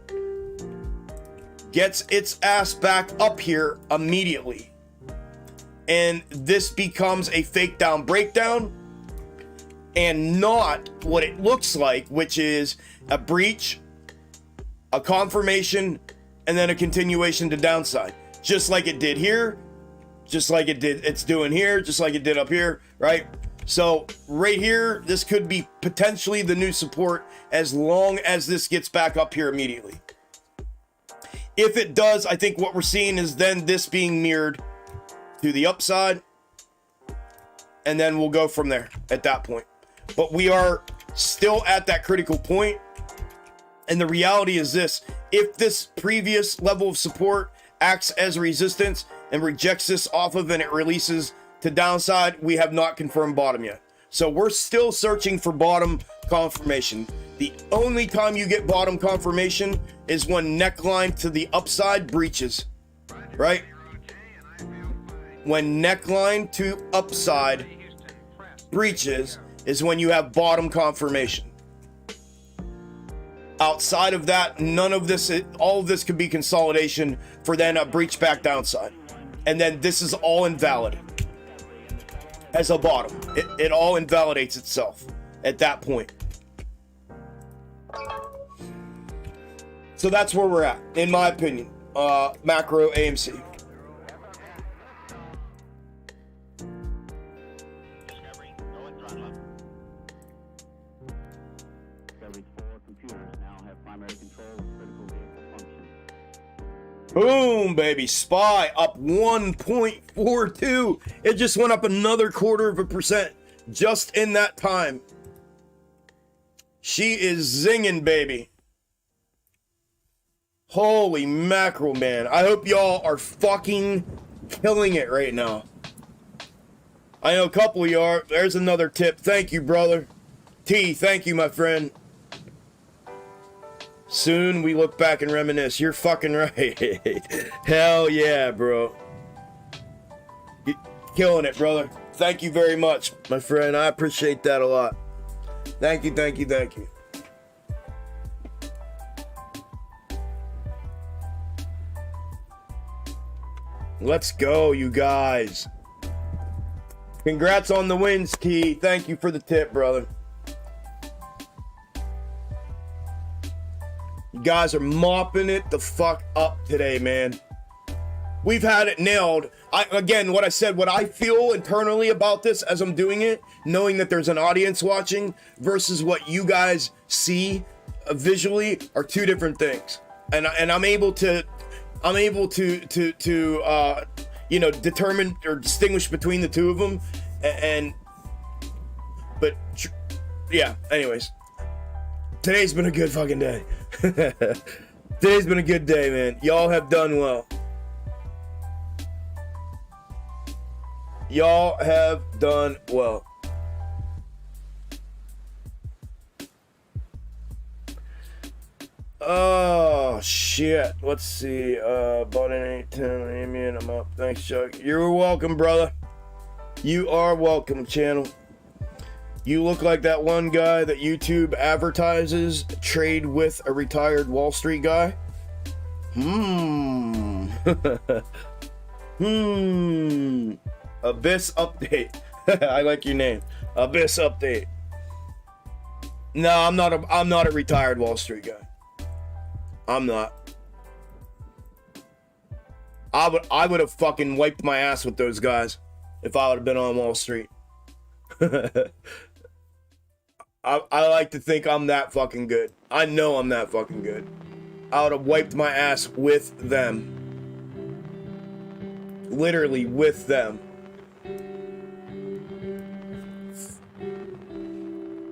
Speaker 1: gets its ass back up here immediately. And this becomes a fake down breakdown and not what it looks like, which is a breach, a confirmation, and then a continuation to downside. just like it did here, just like it's doing here, just like it did up here, right? So right here, this could be potentially the new support as long as this gets back up here immediately. If it does, I think what we're seeing is then this being mirrored to the upside, and then we'll go from there at that point. But we are still at that critical point, and the reality is this: if this previous level of support acts as resistance and rejects this off of and it releases to downside, we have not confirmed bottom yet. So we're still searching for bottom confirmation. The only time you get bottom confirmation is when neckline to the upside breaches, right? When neckline to upside breaches is when you have bottom confirmation. Outside of that, none of this, all of this could be consolidation for then a breach back downside. And then this is all invalid as a bottom. It all invalidates itself at that point. So that's where we're at, in my opinion. Macro AMC.
Speaker 3: Discovery, go and throttle up. Discovery's 4 computers now have primary control of critical vehicle function.
Speaker 1: Boom, baby. SPY up 1.42. It just went up another 0.25% just in that time. She is zinging, baby. Holy mackerel, man. I hope y'all are fucking killing it right now. I know a couple of you are. There's another tip. Thank you, brother. T, thank you, my friend. Soon we look back and reminisce. You're fucking right. Hell yeah, bro. You're killing it, brother. Thank you very much, my friend. I appreciate that a lot. Thank you, thank you, thank you. Let's go, you guys. Congrats on the wins, T. Thank you for the tip, brother. You guys are mopping it the fuck up today, man. We've had it nailed. Again, what I said, what I feel internally about this as I'm doing it, knowing that there's an audience watching versus what you guys see visually are two different things. And I'm able to you know, determine or distinguish between the two of them. But yeah, anyways, today's been a good fucking day. Today's been a good day, man. Y'all have done well. Y'all have done well. Oh shit. Let's see. Button 810 Amian, I'm up. Thanks, Chuck. You're welcome, brother. You are welcome, channel. You look like that one guy that YouTube advertises trade with a retired Wall Street guy. Abyss update. I like your name. Abyss update. No, I'm not a retired Wall Street guy. I'm not. I would have fucking wiped my ass with those guys if I would have been on Wall Street. I like to think I'm that fucking good. I know I'm that fucking good. I would have wiped my ass with them. Literally with them.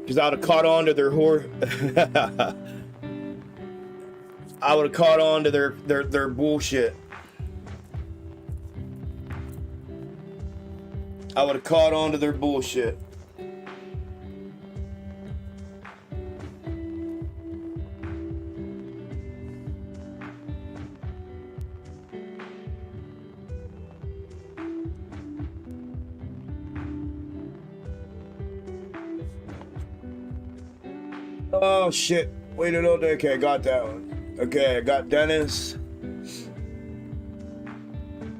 Speaker 1: Because I would have caught on to their whore. I would have caught on to their bullshit. I would have caught on to their bullshit. Oh shit. Waited all day. Okay, I got that one. Okay, I got Dennis.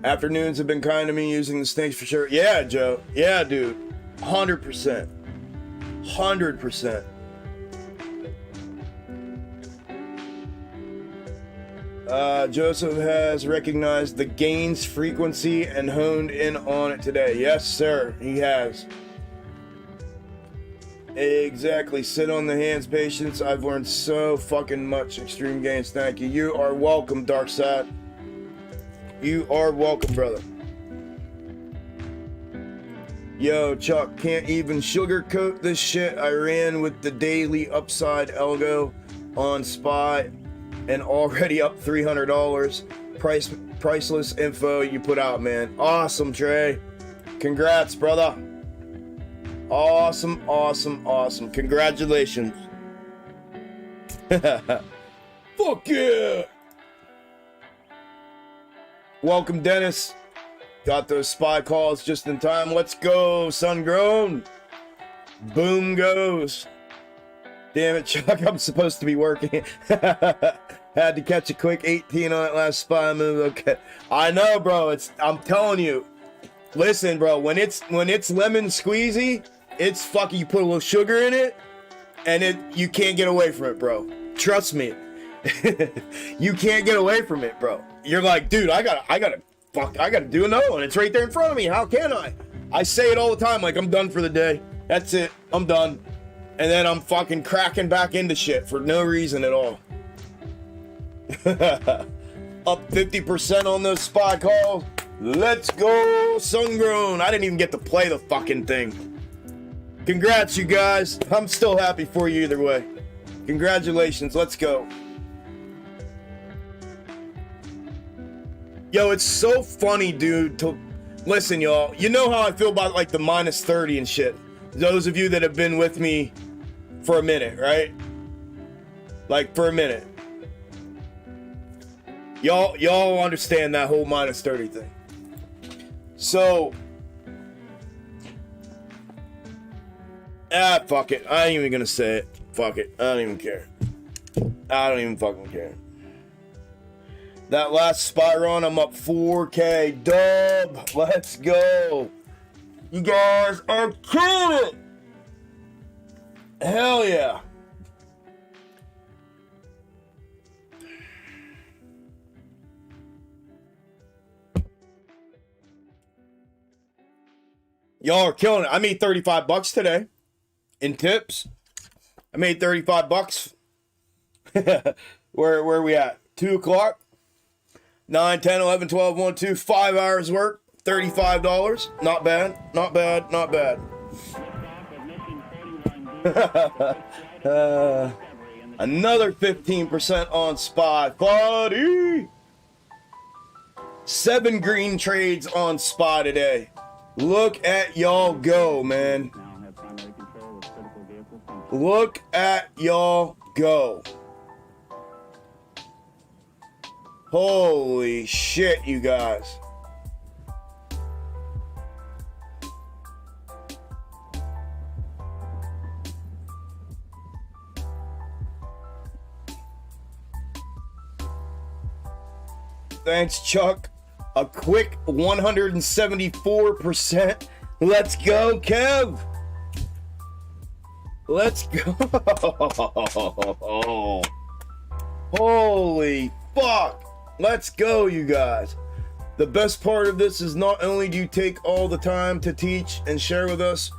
Speaker 1: Afternoons have been kind to me using the snakes for sure. Yeah, Joe. Yeah, dude. 100%. 100%. Joseph has recognized the Gainz frequency and honed in on it today. Yes, sir, he has. Exactly. Sit on the hands, patience. I've learned so fucking much. Extreme Gains, thank you. You are welcome, Dark Side. You are welcome, brother. Yo, Chuck, can't even sugarcoat this shit. I ran with the daily upside algo on SPY and already up $300. Priceless info you put out, man. Awesome, Trey. Congrats, brother. Awesome, awesome, awesome. Congratulations. Fuck yeah. Welcome, Dennis. Got those SPY calls just in time. Let's go, Sungrown. Boom goes. Damn it, Chuck. I'm supposed to be working. Had to catch a quick 18 on that last SPY move. Okay. I know, bro. I'm telling you. Listen, bro, when it's lemon squeezy, it's fucking, you put a little sugar in it, and you can't get away from it, bro. Trust me. You can't get away from it, bro. You're like, dude, I gotta do another one. It's right there in front of me. How can I? I say it all the time, like, I'm done for the day. That's it. I'm done. And then I'm fucking cracking back into shit for no reason at all. Up 50% on those SPY calls. Let's go, Sungrown. I didn't even get to play the fucking thing. Congrats, you guys. I'm still happy for you either way. Congratulations. Let's go. Yo, it's so funny, dude, to listen, y'all. You know how I feel about like the minus 30 and shit. Those of you that have been with me for a minute, right? Like for a minute. Y'all understand that whole minus 30 thing. So, fuck it. I ain't even gonna say it. Fuck it. I don't even care. I don't even fucking care. That last SPY run, I'm up 4K. Dub. Let's go. You guys are killing it. Hell yeah. Y'all are killing it. I made 35 bucks today in tips. I made 35 bucks. Where are we at? 2 o'clock? 9, 10, 11, 12, 1, 2, 5 hours work. $35. Not bad. Not bad. Not bad. Another 15% on SPY. Buddy! 7 green trades on SPY today. Look at y'all go, man. Look at y'all go. Holy shit, you guys. Thanks, Chuck. A quick 174%. Let's go, Kev. Let's go. Holy fuck. Let's go, you guys. The best part of this is not only do you take all the time to teach and share with us,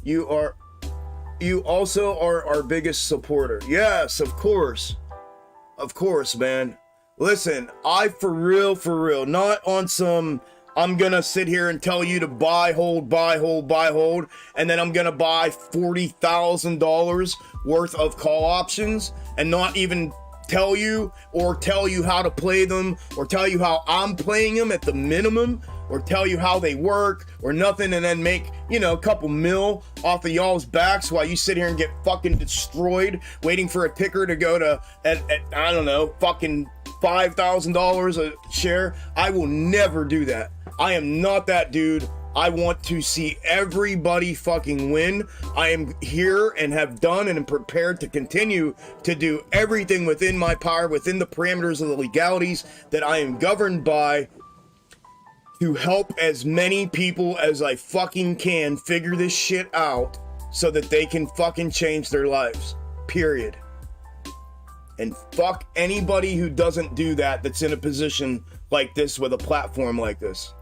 Speaker 1: you also are our biggest supporter. Yes, of course. Of course, man. Listen, I for real, not on some, I'm gonna sit here and tell you to buy, hold, and then I'm gonna buy $40,000 worth of call options and not even tell you how to play them or tell you how I'm playing them at the minimum or tell you how they work or nothing, and then make, a couple mil off of y'all's backs while you sit here and get fucking destroyed waiting for a ticker to go to, I don't know, fucking $5,000 a share. I will never do that. I am not that dude. I want to see everybody fucking win. I am here and have done and am prepared to continue to do everything within my power, within the parameters of the legalities that I am governed by, to help as many people as I fucking can figure this shit out so that they can fucking change their lives. Period. And fuck anybody who doesn't do that that's in a position like this with a platform like this.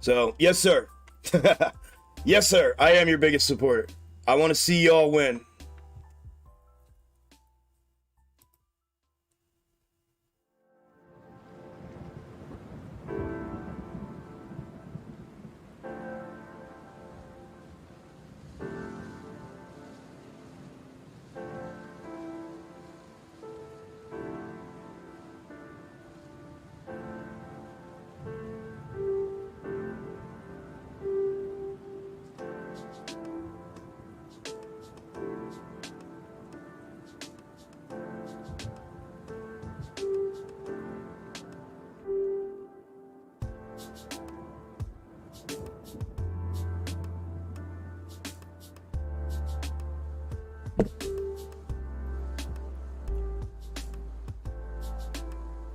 Speaker 1: So, yes, sir. Yes, sir. I am your biggest supporter. I want to see y'all win.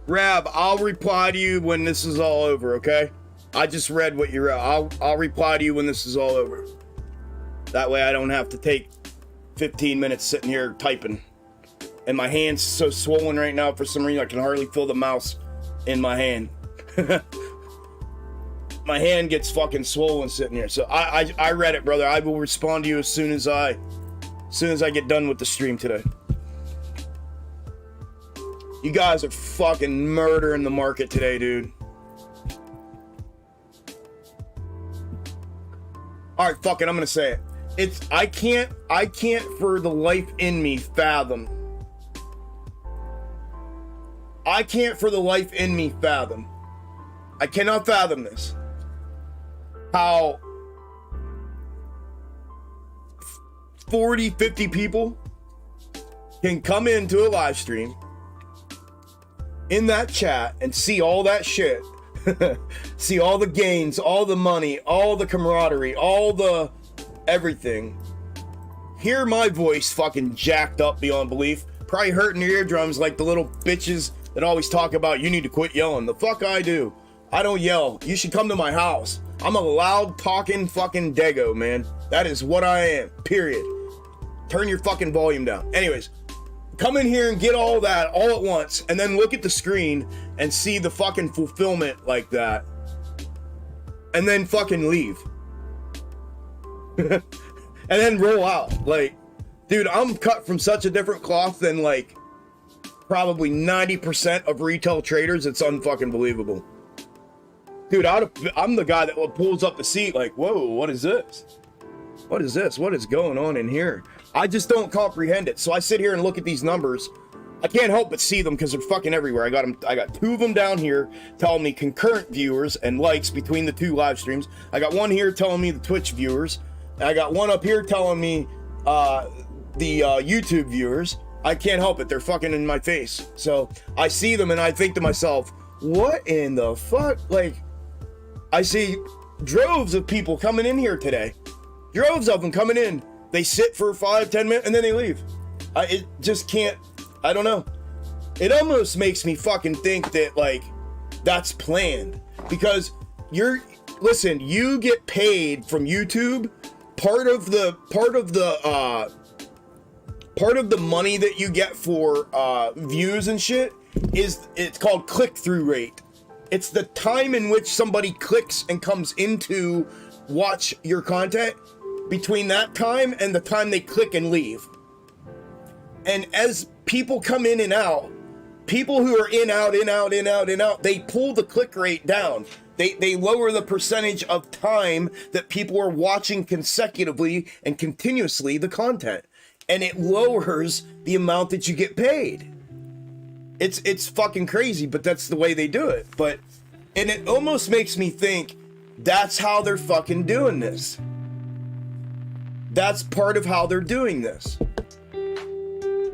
Speaker 1: Rab, I'll reply to you when this is all over, okay? I just read what you wrote. I'll reply to you when this is all over. That way I don't have to take 15 minutes sitting here typing. And my hand's so swollen right now for some reason I can hardly feel the mouse in my hand. My hand gets fucking swollen sitting here. So I read it, brother. I will respond to you as soon as I get done with the stream today. You guys are fucking murdering the market today, dude. All right, fuck it, I'm gonna say it. I can't for the life in me fathom. I can't for the life in me fathom. I cannot fathom this. How 40, 50 people can come into a live stream in that chat and see all that shit. See all the gains, all the money, all the camaraderie, all the everything. Hear my voice fucking jacked up beyond belief. Probably hurting your eardrums like the little bitches that always talk about you need to quit yelling. The fuck I do. I don't yell. You should come to my house. I'm a loud talking fucking Dago, man. That is what I am. Period. Turn your fucking volume down. Anyways. Come in here and get all that all at once and then look at the screen and see the fucking fulfillment like that. And then fucking leave. And then roll out. Like, dude, I'm cut from such a different cloth than like probably 90% of retail traders. It's unfucking believable. Dude, I'm the guy that pulls up the seat like, whoa, what is this? What is this? What is going on in here? I just don't comprehend it. So I sit here and look at these numbers. I can't help but see them because they're fucking everywhere. I got two of them down here telling me concurrent viewers and likes between the two live streams. I got one here telling me the Twitch viewers. I got one up here telling me the YouTube viewers. I can't help it. They're fucking in my face. So I see them and I think to myself, what in the fuck? Like, I see droves of people coming in here today. Droves of them coming in. They sit for 5-10 minutes and then they leave. It just can't, I don't know. It almost makes me fucking think that like that's planned because listen, you get paid from YouTube. Part of the money that you get for views and shit it's called click-through rate. It's the time in which somebody clicks and comes into watch your content. Between that time and the time they click and leave. And as people come in and out, people who are in, out, they pull the click rate down. They lower the percentage of time that people are watching consecutively and continuously the content. And it lowers the amount that you get paid. It's fucking crazy, but that's the way they do it. And it almost makes me think that's how they're fucking doing this. That's part of how they're doing this.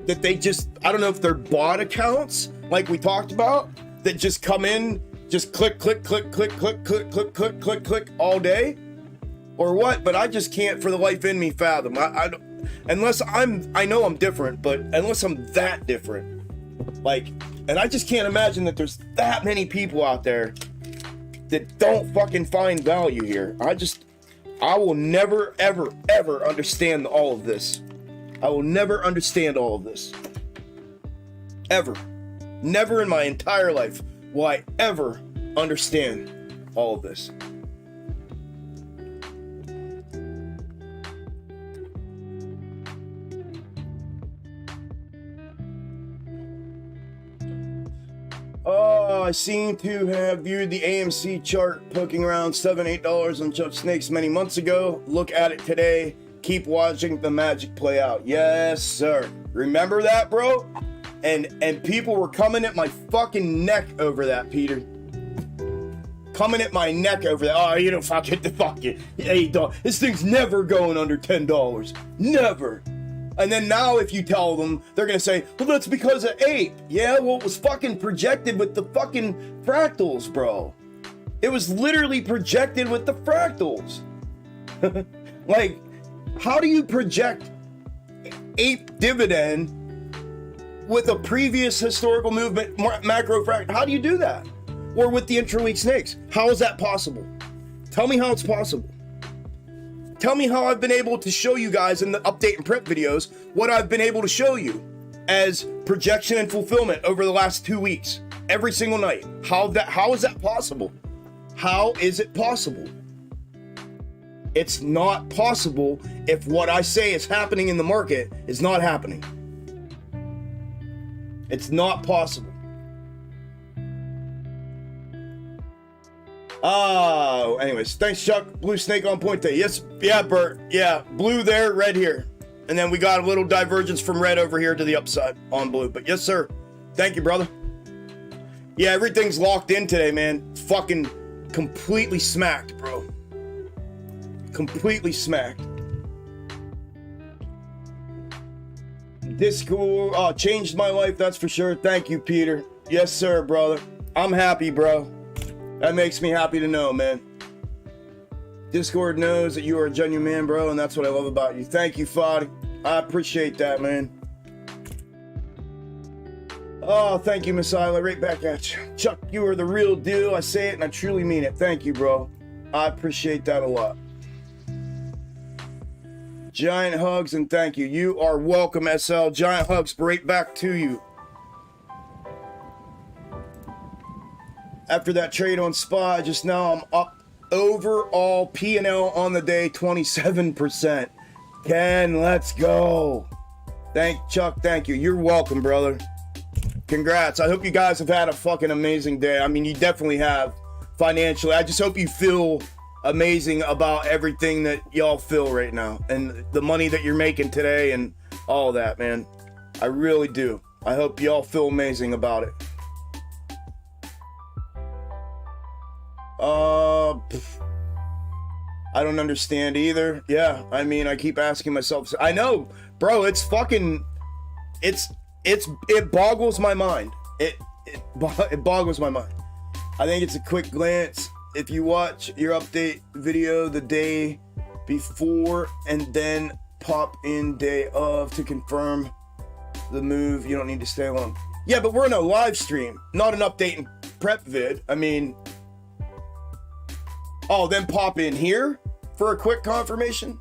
Speaker 1: That they just, I don't know if they're bot accounts, like we talked about, that just come in, just click all day, or what, but I just can't for the life in me fathom. I don't, unless I know I'm different, but unless I'm that different, like, and I just can't imagine that there's that many people out there that don't fucking find value here. I will never, ever, ever understand all of this. I will never understand all of this. Ever. Never in my entire life will I ever understand all of this. I seem to have viewed the AMC chart poking around $7, $8 on Jump Snakes many months ago. Look at it today. Keep watching the magic play out. Yes, sir. Remember that, bro? And people were coming at my fucking neck over that, Peter. Coming at my neck over that. Oh, you don't fucking the fucking $8. This thing's never going under $10. Never. And then now if you tell them, they're going to say, well, that's because of ape. Yeah, well, it was fucking projected with the fucking fractals, bro. It was literally projected with the fractals. Like, how do you project ape dividend with a previous historical movement macro fractal? How do you do that? Or with the intraweek snakes? How is that possible? Tell me how it's possible. Tell me how I've been able to show you guys in the update and prep videos what I've been able to show you as projection and fulfillment over the last 2 weeks, every single night. How is that possible? How is it possible? It's not possible if what I say is happening in the market is not happening. It's not possible. Oh, anyways, thanks, Chuck. Blue snake on point today. Yes, yeah, Bert. Yeah, blue there, red here. And then we got a little divergence from red over here to the upside on blue. But yes, sir. Thank you, brother. Yeah, everything's locked in today, man. Fucking completely smacked, bro. Completely smacked. Discord changed my life, that's for sure. Thank you, Peter. Yes, sir, brother. I'm happy, bro. That makes me happy to know, man. Discord knows that you are a genuine man, bro, and that's what I love about you. Thank you, Foddy. I appreciate that, man. Oh, thank you, Miss Isla. Right back at you. Chuck, you are the real deal. I say it and I truly mean it. Thank you, bro. I appreciate that a lot. Giant hugs and thank you. You are welcome, SL. Giant hugs right back to you. After that trade on SPY, just now I'm up overall P&L on the day 27%. Ken, let's go. Thank Chuck, thank you. You're welcome, brother. Congrats. I hope you guys have had a fucking amazing day. I mean, you definitely have financially. I just hope you feel amazing about everything that y'all feel right now and the money that you're making today and all that, man. I really do. I hope y'all feel amazing about it. I don't understand either. Yeah, I mean, I keep asking myself. I know, bro. It's fucking. It boggles my mind. It boggles my mind. I think it's a quick glance. If you watch your update video the day before and then pop in day of to confirm the move, you don't need to stay long. Yeah, but we're in a live stream, not an update and prep vid. I mean. Oh, then pop in here for a quick confirmation?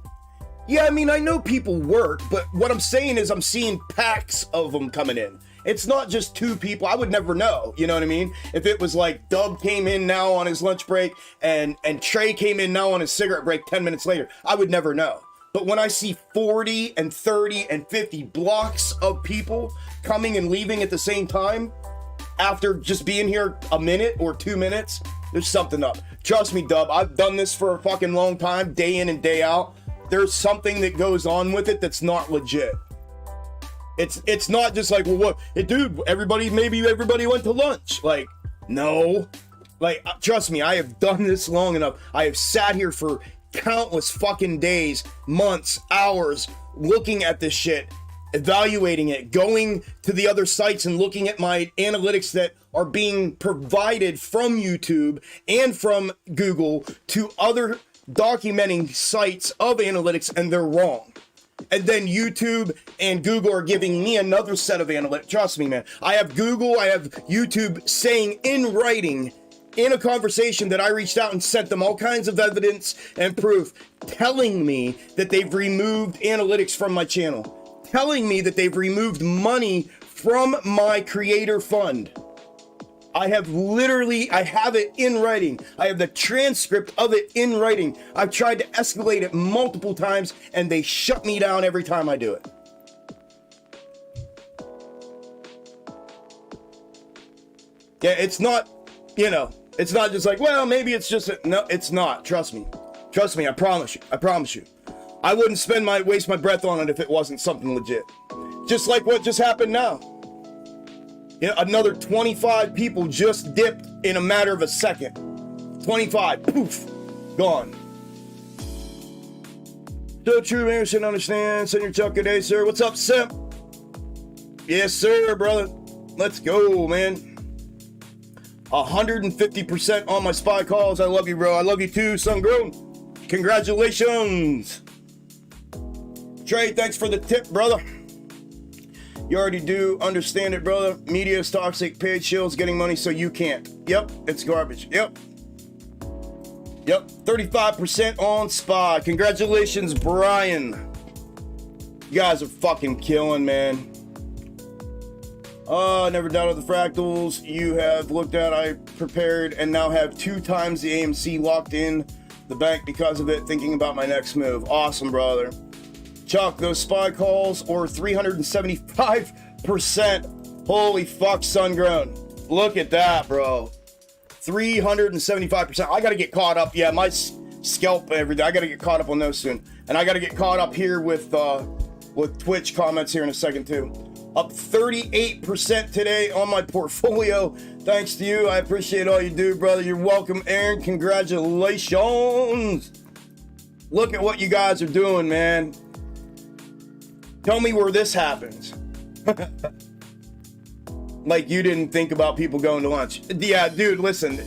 Speaker 1: Yeah, I mean, I know people work, but what I'm saying is I'm seeing packs of them coming in. It's not just 2 people. I would never know, you know what I mean? If it was like Dub came in now on his lunch break and Trey came in now on his cigarette break 10 minutes later, I would never know. But when I see 40 and 30 and 50 blocks of people coming and leaving at the same time, after just being here a minute or 2 minutes, there's something up. Trust me, Dub, I've done this for a fucking long time, day in and day out. There's something that goes on with it that's not legit. It's not just like, well, what, dude, maybe everybody went to lunch. Like, no. Like, trust me, I have done this long enough. I have sat here for countless fucking days, months, hours, looking at this shit, evaluating it, going to the other sites and looking at my analytics that are being provided from YouTube and from Google to other documenting sites of analytics, and they're wrong. And then YouTube and Google are giving me another set of analytics. Trust me, man. I have Google, I have YouTube saying in writing in a conversation that I reached out and sent them all kinds of evidence and proof, telling me that they've removed analytics from my channel, telling me that they've removed money from my creator fund. I have it in writing. I have the transcript of it in writing. I've tried to escalate it multiple times and they shut me down every time I do it. Yeah, it's not, it's not just like, well, maybe it's just, no, it's not. Trust me. Trust me, I promise you. I wouldn't waste my breath on it if it wasn't something legit. Just like what just happened now. Another 25 people just dipped in a matter of a second. 25, poof, gone. So true, man, should understand. Send your chuck today, sir. What's up, Simp? Yes, sir, brother. Let's go, man. 150% on my SPY calls. I love you, bro. I love you too, Sungrown. Congratulations. Trey, thanks for the tip, brother. You already do understand it, brother. Media is toxic. Paid shill's getting money so you can't. Yep, it's garbage. Yep. 35% on SPY. Congratulations, Brian. You guys are fucking killing, man. Never doubted the fractals you have looked at. I prepared and now have 2 times the AMC locked in the bank because of it, thinking about my next move. Awesome, brother. Chuck, those SPY calls or 375%. Holy fuck, Sungrown. Look at that, bro. 375%. I gotta get caught up. Yeah, my scalp and everything. I gotta get caught up on those soon. And I gotta get caught up here with Twitch comments here in a second too. Up 38% today on my portfolio. Thanks to you. I appreciate all you do, brother. You're welcome, Aaron. Congratulations. Look at what you guys are doing, man. Tell me where this happens. Like you didn't think about people going to lunch. Yeah, dude, listen.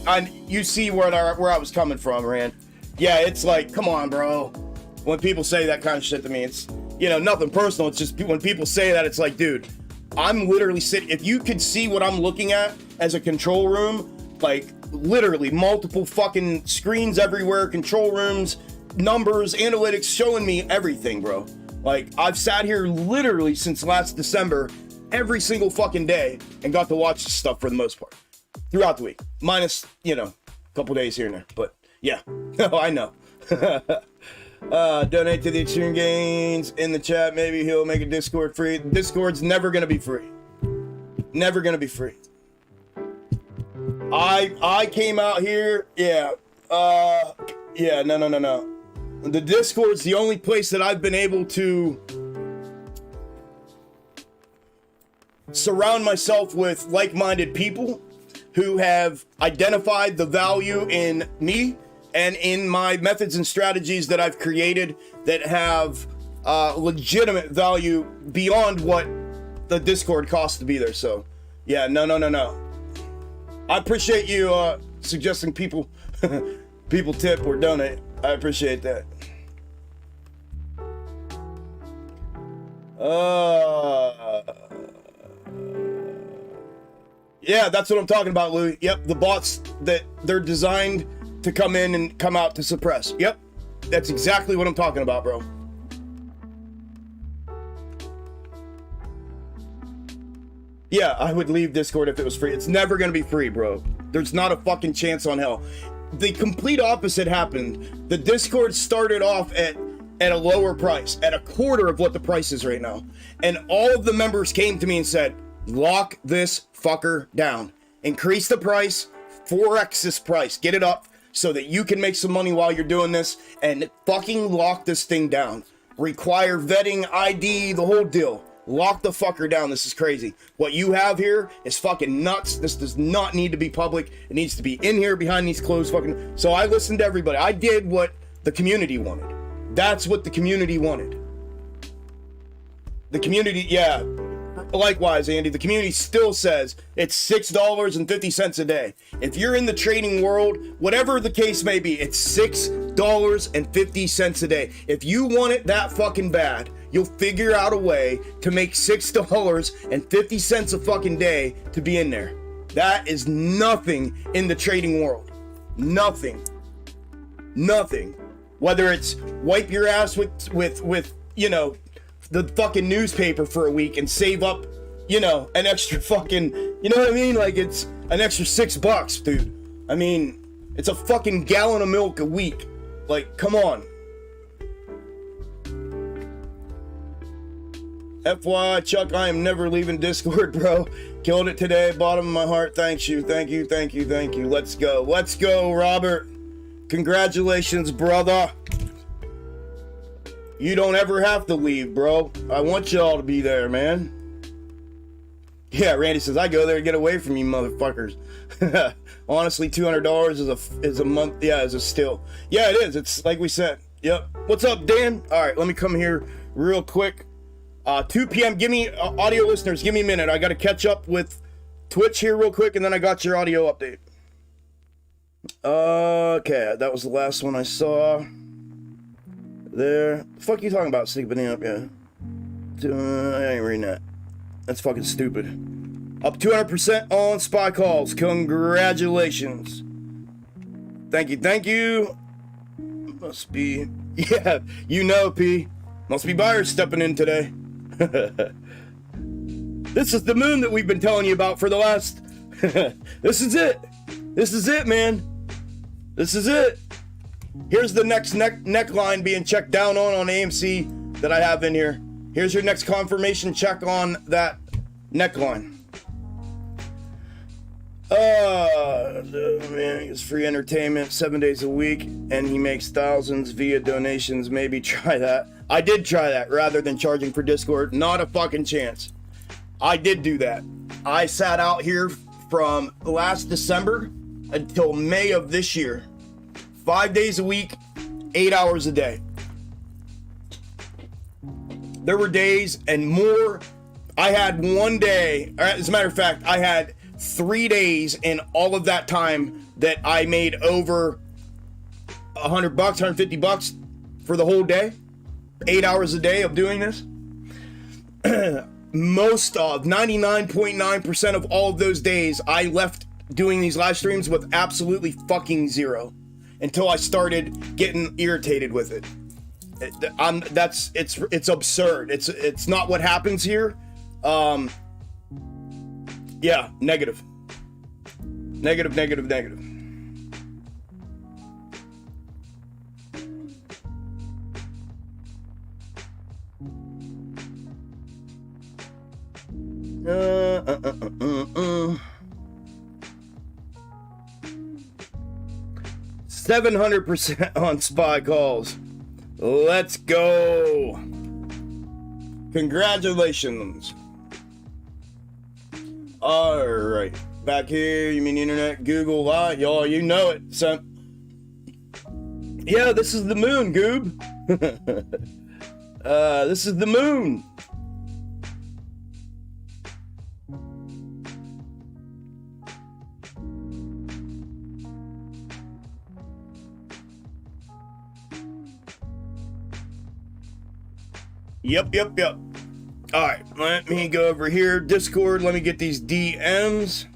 Speaker 1: You see where I was coming from, Rand. Yeah, it's like, come on, bro. When people say that kind of shit to me, it's, nothing personal. It's just when people say that, it's like, dude, I'm literally sitting. If you could see what I'm looking at as a control room, like literally multiple fucking screens everywhere, control rooms, numbers, analytics showing me everything, bro. Like, I've sat here literally since last December, every single fucking day, and got to watch this stuff for the most part. Throughout the week. Minus, a couple days here and there. But, yeah. No, I know. Donate to the Xtreme Gainz in the chat. Maybe he'll make a Discord free. Discord's never going to be free. Never going to be free. I came out here, no. The Discord's the only place that I've been able to surround myself with like-minded people who have identified the value in me and in my methods and strategies that I've created that have legitimate value beyond what the Discord costs to be there. So, yeah, no. I appreciate you suggesting people tip or donate. I appreciate that. Yeah, that's what I'm talking about, Louis. Yep, the bots that they're designed to come in and come out to suppress. Yep, that's exactly what I'm talking about, bro. Yeah, I would leave Discord if it was free. It's never gonna be free, bro. There's not a fucking chance on hell. The complete opposite happened. The Discord started off at a lower price, at a quarter of what the price is right now. And all of the members came to me and said, lock this fucker down. Increase the price, 4x this price. Get it up so that you can make some money while you're doing this, and fucking lock this thing down. Require vetting, ID, the whole deal. Lock the fucker down. This is crazy. What you have here is fucking nuts. This does not need to be public. It needs to be in here behind these closed fucking... So I listened to everybody. I did what the community wanted. That's what the community wanted. The community, yeah. Likewise, Andy, the community still says it's $6.50 a day. If you're in the trading world, whatever the case may be, it's $6.50 a day. If you want it that fucking bad, you'll figure out a way to make $6.50 a fucking day to be in there. That is nothing in the trading world. Nothing. Nothing. Whether it's wipe your ass with you know, the fucking newspaper for a week and save up, you know, an extra fucking, you know what I mean? Like, it's an extra $6, dude. I mean, it's a fucking gallon of milk a week. Like, come on. FYI, Chuck, I am never leaving Discord, bro. Killed it today, bottom of my heart. Thanks you, thank you, thank you, thank you. Let's go, Robert. Congratulations, brother. You don't ever have to leave, bro. I want y'all to be there, man. Yeah, Randy says, I go there to get away from you motherfuckers. Honestly, $200 is a month. Yeah, is a steal. Yeah, it is. It's like we said. Yep. What's up, Dan? All right, let me come here real quick. 2 p.m. Give me, audio listeners, give me a minute. I got to catch up with Twitch here real quick, and then I got your audio update. Okay, that was the last one I saw. There. The fuck you talking about, Sleeping Up? Yeah. I ain't reading that. That's fucking stupid. Up 200% on SPY calls. Congratulations. Thank you, thank you. Must be, yeah, you know, P. Must be buyers stepping in today. This is the moon that we've been telling you about for the last... This is it. This is it, man. This is it. Here's the next neckline being checked down on AMC that I have in here. Here's your next confirmation check on that neckline. Man, it's free entertainment 7 days a week, and he makes thousands via donations. Maybe try that. I did try that rather than charging for Discord. Not a fucking chance. I did do that. I sat out here from last December until May of this year. 5 days a week, 8 hours a day. There were days and more. I had one day, as a matter of fact, I had 3 days in all of that time that I made over $100, $150 for the whole day. 8 hours a day of doing this. Most of 99.9% of all of those days, I left doing these live streams with absolutely fucking zero until I started getting irritated with it. It's absurd. It's not what happens here. Yeah, negative. Negative. 700% on SPY calls. Let's go. Congratulations. All right, back here. You mean internet, Google, y'all? You know it. So, yeah, this is the moon, Goob. This is the moon. Yep. All right, let me go over here. Discord, let me get these DMs.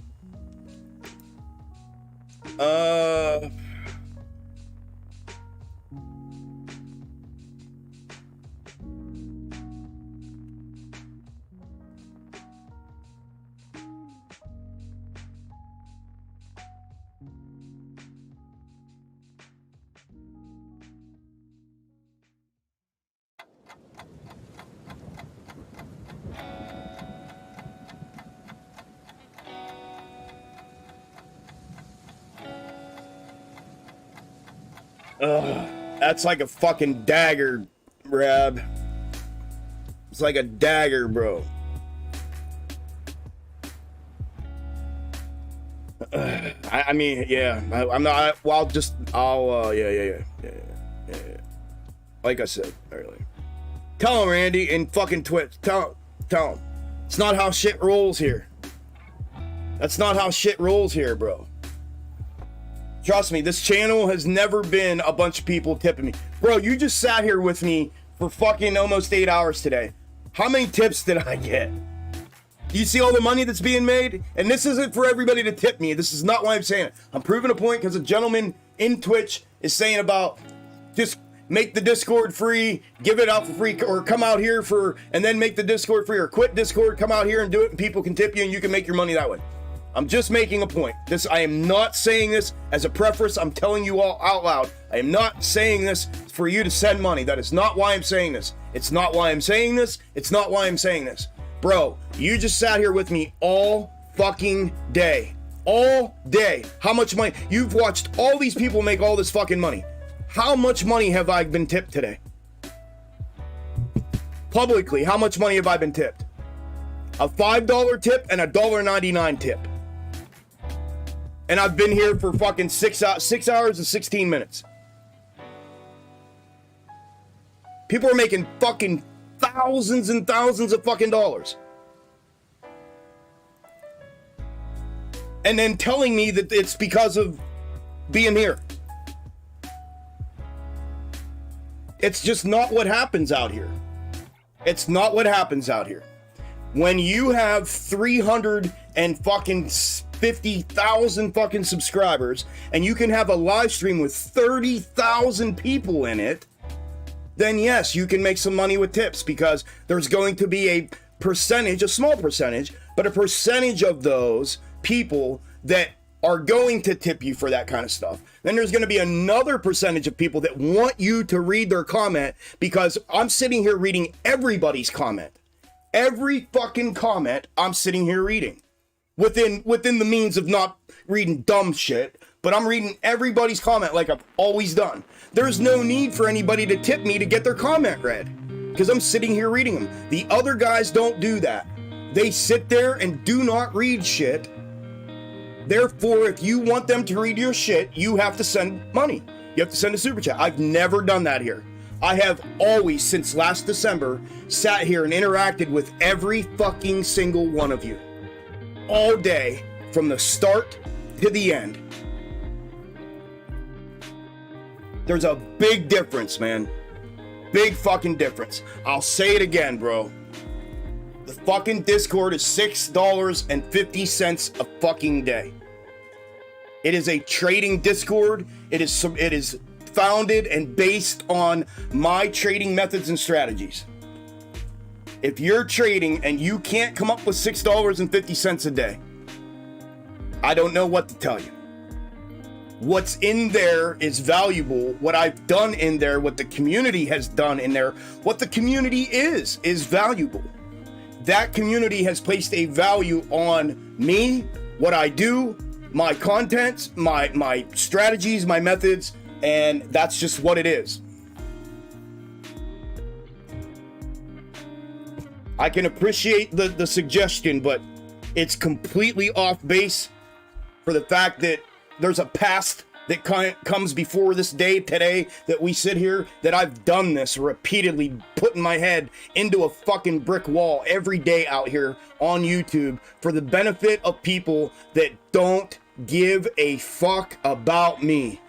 Speaker 1: That's like a fucking dagger, Rab. It's like a dagger, bro. I mean, yeah. I'm not. Well, yeah. Like I said earlier. Tell him, Randy, in fucking Twitch. Tell him. It's not how shit rolls here. That's not how shit rolls here, bro. Trust me, this channel has never been a bunch of people tipping me. Bro, you just sat here with me for fucking almost 8 hours today. How many tips did I get? Do you see all the money that's being made? And this isn't for everybody to tip me. This is not why I'm saying it. I'm proving a point because a gentleman in Twitch is saying about just make the Discord free, give it out for free, or come out here for, and then make the Discord free, or quit Discord, come out here and do it, and people can tip you and you can make your money that way. I'm just making a point. I am not saying this as a preface. I'm telling you all out loud. I am not saying this for you to send money. That is not why I'm saying this. It's not why I'm saying this. It's not why I'm saying this. Bro, you just sat here with me all fucking day. All day. How much money? You've watched all these people make all this fucking money. How much money have I been tipped today? Publicly, how much money have I been tipped? A $5 tip and a $1.99 tip. And I've been here for fucking 6 hours and 16 minutes. People are making fucking thousands and thousands of fucking dollars. And then telling me that it's because of being here. It's just not what happens out here. It's not what happens out here. When you have 350,000 fucking subscribers and you can have a live stream with 30,000 people in it, then yes, you can make some money with tips because there's going to be a percentage, a small percentage, but a percentage of those people that are going to tip you for that kind of stuff. Then there's going to be another percentage of people that want you to read their comment because I'm sitting here reading everybody's comment. Every fucking comment I'm sitting here reading. Within the means of not reading dumb shit, but I'm reading everybody's comment like I've always done. There's no need for anybody to tip me to get their comment read because I'm sitting here reading them. The other guys don't do that. They sit there and do not read shit. Therefore, if you want them to read your shit, you have to send money. You have to send a super chat. I've never done that here. I have always, since last December, sat here and interacted with every fucking single one of you. All day, from the start to the end. There's a big difference, man. Big fucking difference. I'll say it again, bro. The fucking Discord is $6.50 a fucking day. It is a trading Discord. It is founded and based on my trading methods and strategies. If you're trading and you can't come up with $6.50 a day, I don't know what to tell you. What's in there is valuable. What I've done in there, what the community has done in there, what the community is valuable. That community has placed a value on me, what I do, my content, my strategies, my methods, and that's just what it is. I can appreciate the suggestion, but it's completely off base for the fact that there's a past that comes before this day today that we sit here, that I've done this repeatedly, putting my head into a fucking brick wall every day out here on YouTube for the benefit of people that don't give a fuck about me.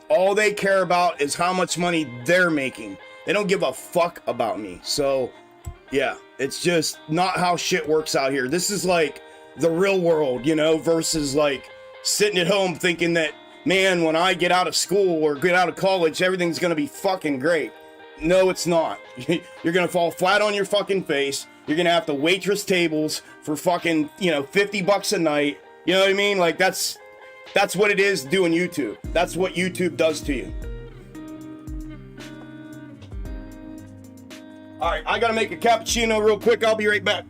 Speaker 1: All they care about is how much money they're making. They don't give a fuck about me. So, yeah, it's just not how shit works out here. This is like the real world, you know, versus like sitting at home thinking that, man, when I get out of school or get out of college, everything's gonna be fucking great. No, it's not. You're gonna fall flat on your fucking face. You're gonna have to waitress tables for fucking, you know, $50 a night. You know what I mean? Like that's what it is doing YouTube. That's what YouTube does to you. All right, I gotta make a cappuccino real quick. I'll be right back.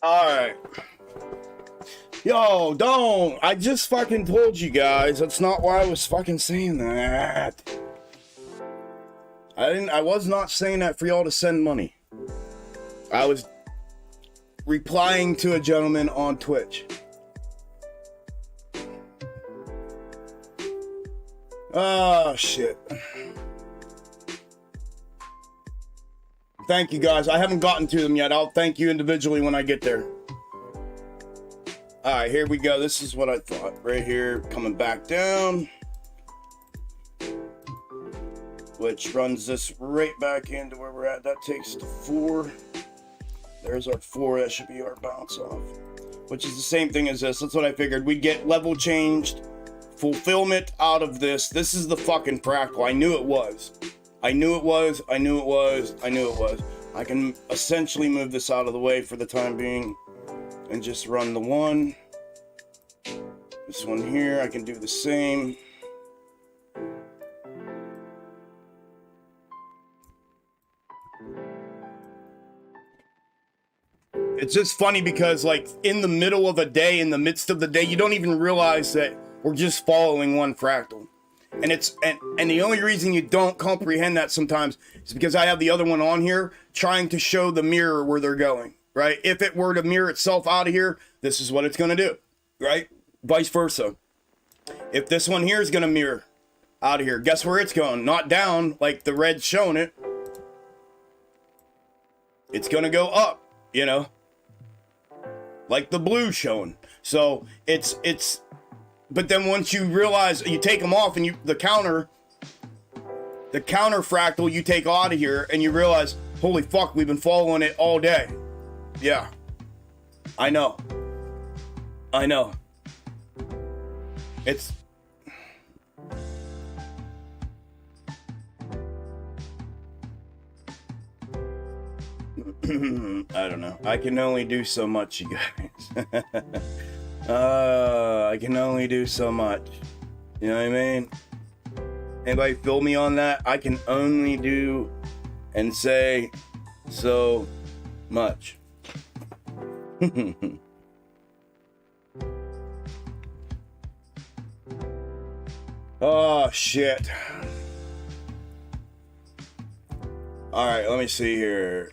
Speaker 1: Alright. Yo, don't. I just fucking told you guys. That's not why I was fucking saying that. I was not saying that for y'all to send money. I was replying to a gentleman on Twitch. Oh, shit. Thank you, guys. I haven't gotten to them yet. I'll thank you individually when I get there. All right, here we go. This is what I thought. Right here, coming back down. Which runs this right back into where we're at. That takes to 4. There's our 4. That should be our bounce off. Which is the same thing as this. That's what I figured. We'd get level changed, fulfillment out of this. This is the fucking fractal. I knew it was. I knew it was. I knew it was. I knew it was. I can essentially move this out of the way for the time being. And just run the 1. This one here, I can do the same. It's just funny because, like, in the middle of a day, in the midst of the day, you don't even realize that we're just following one fractal. And it's and the only reason you don't comprehend that sometimes is because I have the other one on here trying to show the mirror where they're going, right? If it were to mirror itself out of here, this is what it's going to do, right? Vice versa. If this one here is going to mirror out of here, guess where it's going? Not down like the red's showing it. It's going to go up, you know, like the blue showing. So it's but then once you realize, you take them off and the counter fractal you take out of here and you realize, holy fuck, we've been following it all day. Yeah, I know. It's I don't know. I can only do so much, you guys. I can only do so much. You know what I mean? Anybody feel me on that? I can only do and say so much. Oh, shit. Alright, let me see here.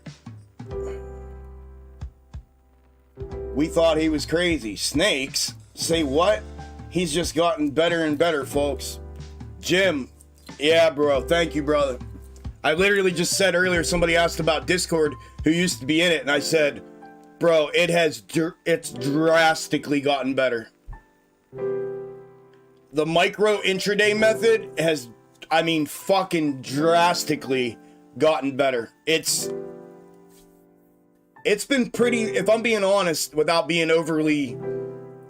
Speaker 1: We thought he was crazy. Snakes? Say what? He's just gotten better and better, folks. Jim. Yeah, bro. Thank you, brother. I literally just said earlier, somebody asked about Discord who used to be in it, and I said, bro, it's drastically gotten better. The micro intraday method has, I mean, fucking drastically gotten better. It's been pretty, if I'm being honest, without being overly,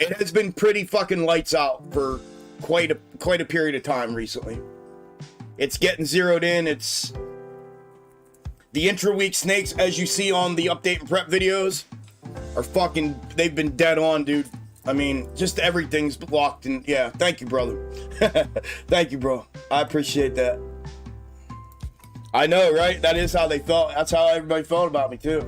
Speaker 1: it has been pretty fucking lights out for quite a period of time recently. It's getting zeroed in. It's the intra-week snakes, as you see on the update and prep videos, are fucking, they've been dead on, dude. I mean, just everything's locked in. Yeah, thank you, brother. Thank you, bro. I appreciate that. I know, right? That is how they felt. That's how everybody felt about me, too.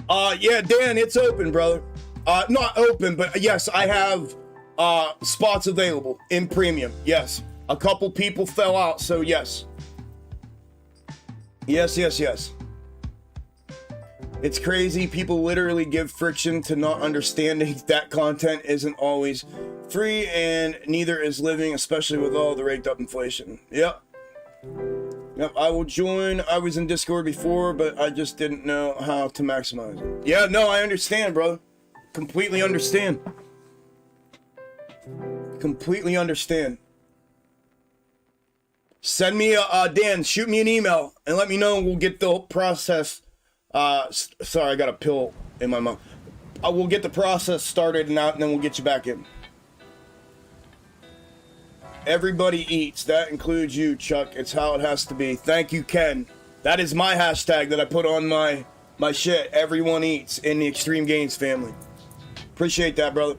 Speaker 1: Yeah, Dan, it's open, brother. Not open, but yes, I have spots available in premium. Yes. A couple people fell out, so yes. Yes. It's crazy. People literally give friction to not understanding that content isn't always free, and neither is living, especially with all the raked up inflation. Yep, I will join. I was in Discord before, but I just didn't know how to maximize it. Yeah, no, I understand, brother. Completely understand. Completely understand. Send me Dan, shoot me an email and let me know, and we'll get the process. Sorry, I got a pill in my mouth. We'll get the process started and then we'll get you back in. Everybody eats. That includes you, Chuck. It's how it has to be. Thank you, Ken. That is my hashtag that I put on my shit. Everyone eats in the Xtreme Gainz family. Appreciate that, brother.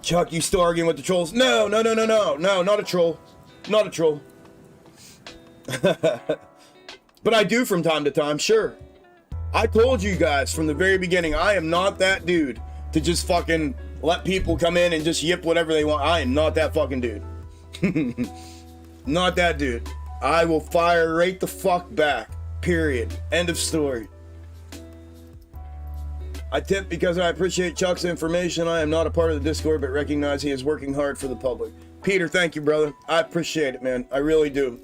Speaker 1: Chuck, you still arguing with the trolls? No, not a troll. Not a troll. But I do from time to time, sure. I told you guys from the very beginning, I am not that dude to just fucking let people come in and just yip whatever they want. I am not that fucking dude. Not that dude. I will fire right the fuck back. Period. End of story. I tip because I appreciate Chuck's information. I am not a part of the Discord, but recognize he is working hard for the public. Peter, thank you, brother. I appreciate it, man. I really do.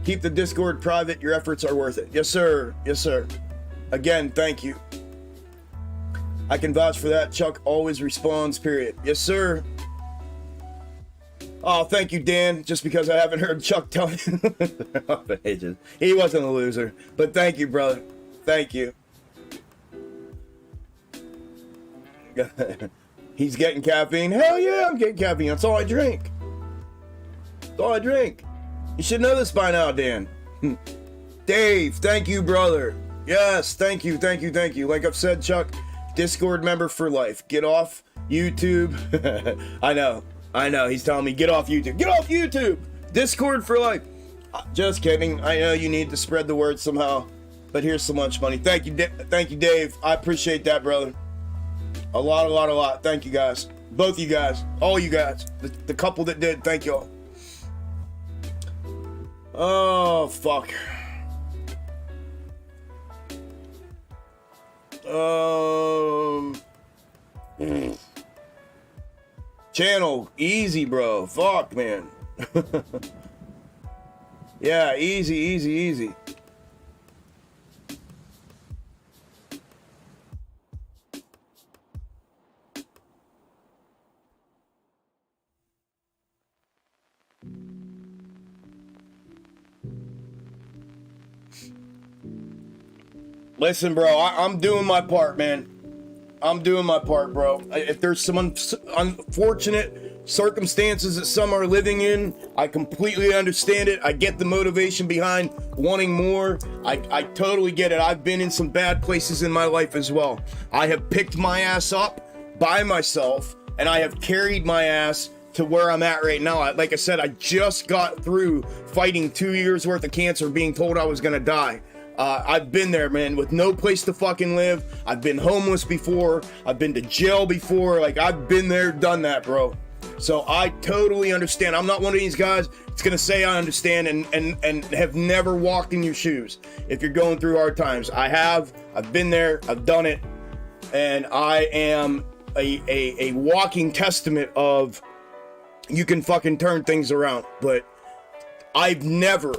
Speaker 1: Keep the Discord private. Your efforts are worth it. Yes, sir. Yes, sir. Again, thank you. I can vouch for that. Chuck always responds, period. Yes, sir. Oh, thank you, Dan. Just because I haven't heard Chuck tell you. He wasn't a loser. But thank you, brother. Thank you. He's getting caffeine. Hell yeah, I'm getting caffeine. That's all I drink. That's all I drink. You should know this by now, Dan. Dave, thank you, brother. Yes, thank you, thank you, thank you. Like I've said, Chuck, Discord member for life. Get off YouTube. I know. He's telling me, get off YouTube. Get off YouTube. Discord for life. Just kidding. I know you need to spread the word somehow. But here's so much money. Thank you, thank you, Dave. I appreciate that, brother. A lot. Thank you, guys. Both you guys. All you guys. The couple that did. Thank y'all. Oh, fuck. Channel. Easy, bro. Fuck, man. Yeah, easy. Listen, bro, I'm doing my part, man. I'm doing my part, bro. If there's some unfortunate circumstances that some are living in, I completely understand it. I get the motivation behind wanting more. I totally get it. I've been in some bad places in my life as well. I have picked my ass up by myself, and I have carried my ass to where I'm at right now. Like I said, I just got through fighting 2 years worth of cancer, being told I was gonna die. I've been there, man, with no place to fucking live. I've been homeless before. I've been to jail before. Like, I've been there, done that, bro. So I totally understand. I'm not one of these guys that's gonna say I understand and have never walked in your shoes if you're going through hard times. I have. I've been there. I've done it. And I am a walking testament of you can fucking turn things around. But I've never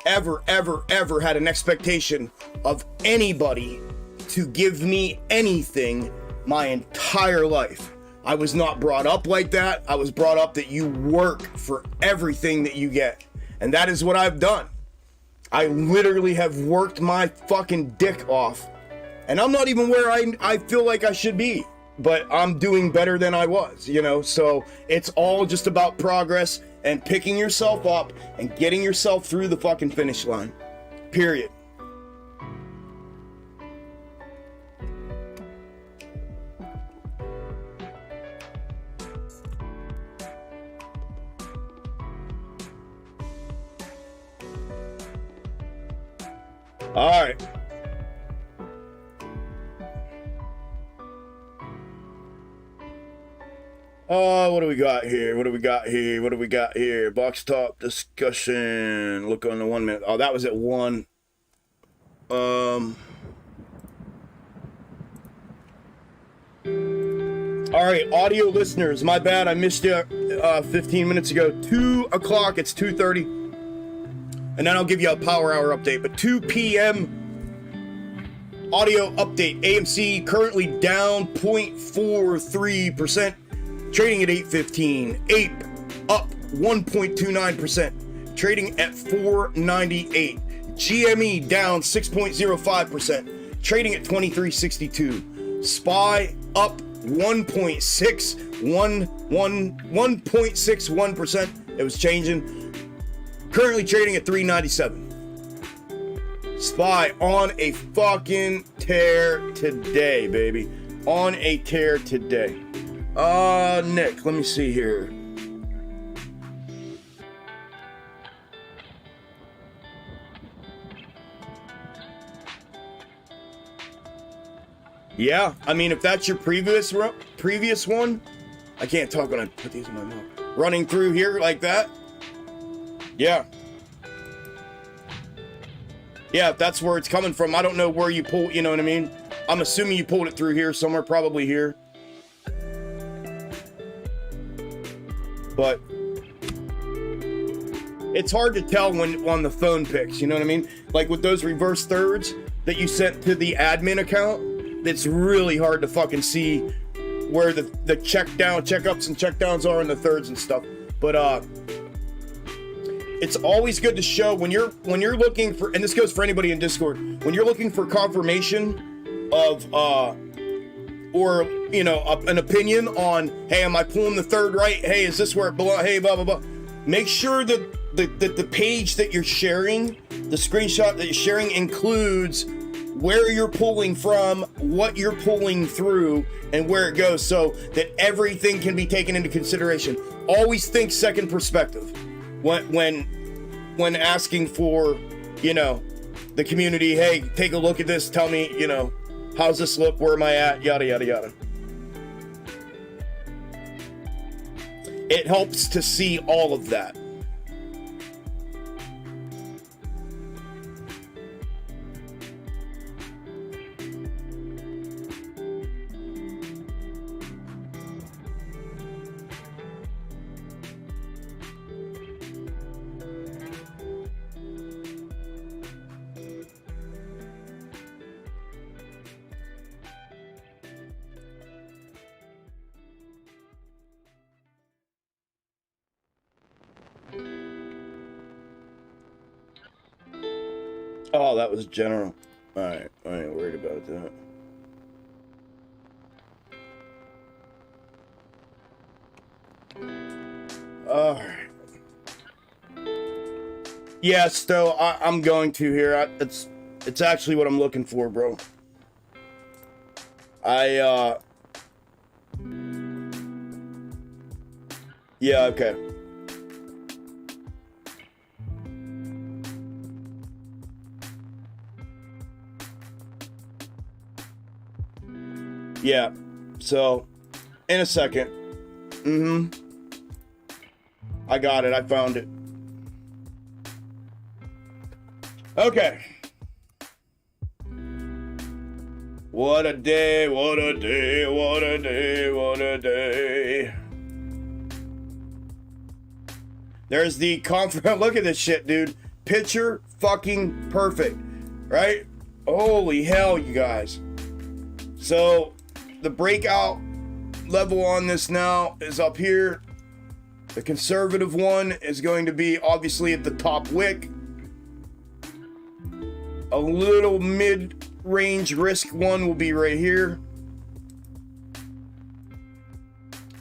Speaker 1: ever had an expectation of anybody to give me anything my entire life. I was not brought up like that. I was brought up that you work for everything that you get. And that is what I've done. I literally have worked my fucking dick off. And I'm not even where I feel like I should be. But I'm doing better than I was, you know? So it's all just about progress and picking yourself up and getting yourself through the fucking finish line. Period. All right. What do we got here? Box top discussion. Look on the 1 minute. Oh, that was at 1. All right, audio listeners, my bad. I missed you 15 minutes ago. 2 o'clock, it's 2:30. And then I'll give you a power hour update. But 2 p.m. audio update. AMC currently down 0.43%. Trading at 8.15. Ape up 1.29%. Trading at 498. GME down 6.05%. Trading at 23.62. SPY up 1.61%. It was changing. Currently trading at 397. SPY on a fucking tear today, baby. On a tear today. Nick, let me see here. Yeah, I mean, if that's your previous one, I can't talk when I put these in my mouth. Running through here like that. Yeah. Yeah, if that's where it's coming from. I don't know where you pull, you know what I mean? I'm assuming you pulled it through here somewhere, probably here. But it's hard to tell when on the phone pics, you know what I mean? Like with those reverse thirds that you sent to the admin account, it's really hard to fucking see where the checkups and checkdowns are in the thirds and stuff. But it's always good to show when you're looking for, and this goes for anybody in Discord, when you're looking for confirmation of or you know an opinion on, hey, am I pulling the third right? Hey, is this where it belongs? Hey, blah blah blah. Make sure that the page that you're sharing, the screenshot that you're sharing, includes where you're pulling from, what you're pulling through, and where it goes, so that everything can be taken into consideration. Always think second perspective when asking for, you know, the community. Hey, take a look at this. Tell me, you know, how's this look? Where am I at? Yada yada yada. It helps to see all of that. Oh, that was general. Alright, I ain't worried about that. Alright. Yes, though, I'm going to here. It's actually what I'm looking for, bro. Yeah, okay. Yeah, so, in a second. I got it, I found it. Okay. What a day, what a day, what a day, what a day. There's the conference. Look at this shit, dude. Picture fucking perfect, right? Holy hell, you guys. So, the breakout level on this now is up here. The conservative one is going to be obviously at the top wick. A little mid-range risk one will be right here.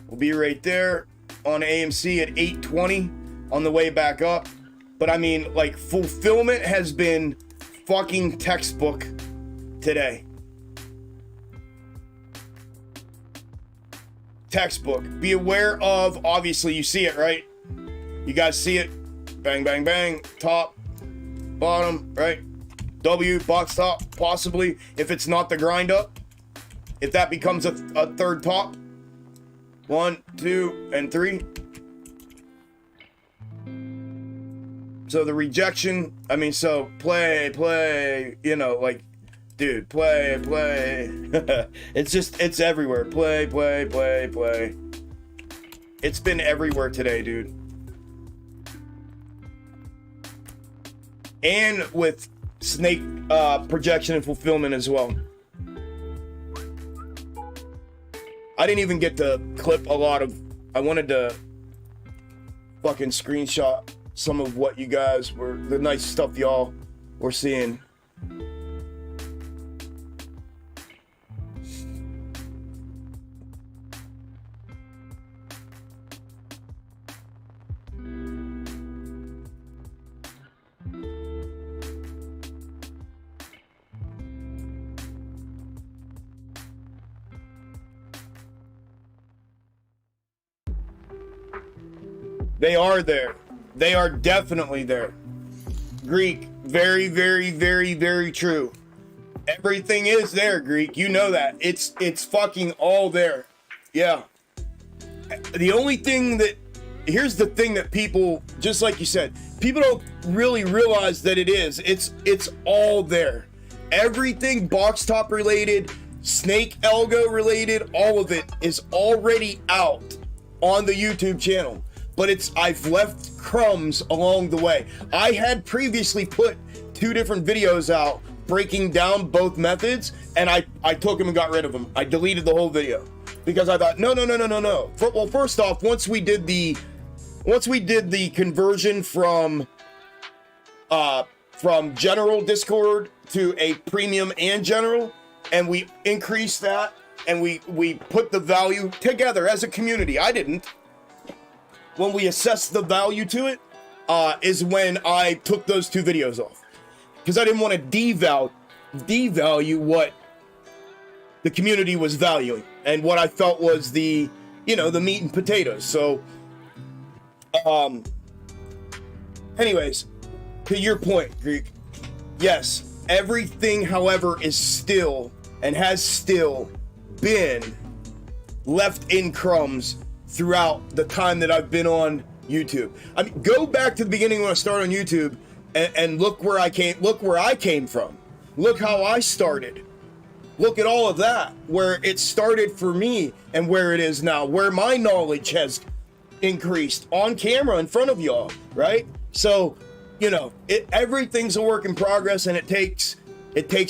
Speaker 1: Will be right there on AMC at 820 on the way back up. But I mean, like, fulfillment has been fucking textbook today. Textbook. Be aware of, obviously you see it, right? You guys see it? Bang, bang, bang. Top, bottom, right? W, box top, possibly. If it's not the grind up. If that becomes a third top. 1, 2, and 3. So the rejection, I mean, so play, you know, like, dude, play. It's everywhere. Play. It's been everywhere today, dude. And with snake projection and fulfillment as well. I didn't even get to clip a lot of, I wanted to fucking screenshot some of what you guys were, the nice stuff y'all were seeing. They are there. They are definitely there. Greek, very, very, very, very true. Everything is there, Greek. You know that. It's fucking all there. Yeah. The only thing that, here's the thing that people, just like you said, people don't really realize that it is. It's all there. Everything box top related, snake algo related, all of it is already out on the YouTube channel. But I've left crumbs along the way. I had previously put 2 different videos out breaking down both methods, and I took them and got rid of them. I deleted the whole video because I thought, no. Well, first off, once we did the conversion from general Discord to a premium and general, and we increased that, and we put the value together as a community. I didn't. When we assessed the value to it, is when I took those 2 videos off. Because I didn't want to devalue what the community was valuing and what I felt was the meat and potatoes. So, anyways, to your point, Greek, yes, everything, however, is still and has still been left in crumbs throughout the time that I've been on YouTube. I mean, go back to the beginning when I started on YouTube and look where I came from. Look how I started. Look at all of that, where it started for me and where it is now, where my knowledge has increased on camera in front of y'all, right? So, everything's a work in progress, and it takes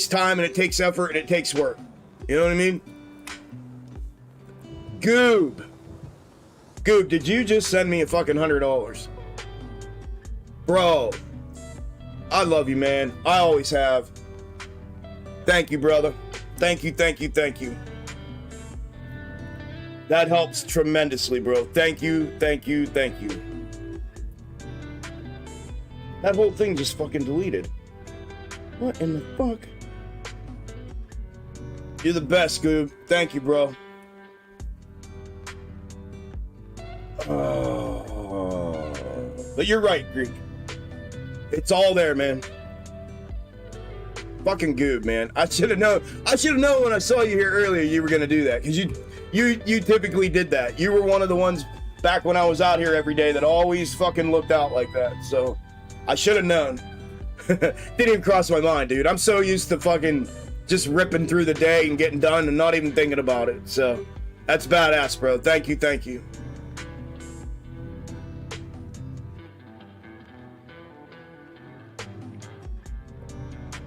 Speaker 1: time, and it takes effort, and it takes work. You know what I mean? Goob, did you just send me a fucking $100? Bro, I love you, man. I always have. Thank you, brother. Thank you. That helps tremendously, bro. Thank you. That whole thing just fucking deleted. What in the fuck? You're the best, Goob. Thank you, bro. But you're right, Greek. It's all there, man. Fucking Goob, man. I should have known when I saw you here earlier you were gonna do that, because you typically did that. You were one of the ones back when I was out here every day that always fucking looked out like that. So I should have known. Didn't even cross my mind, dude. I'm so used to fucking just ripping through the day and getting done and not even thinking about it. So that's badass, bro. Thank you.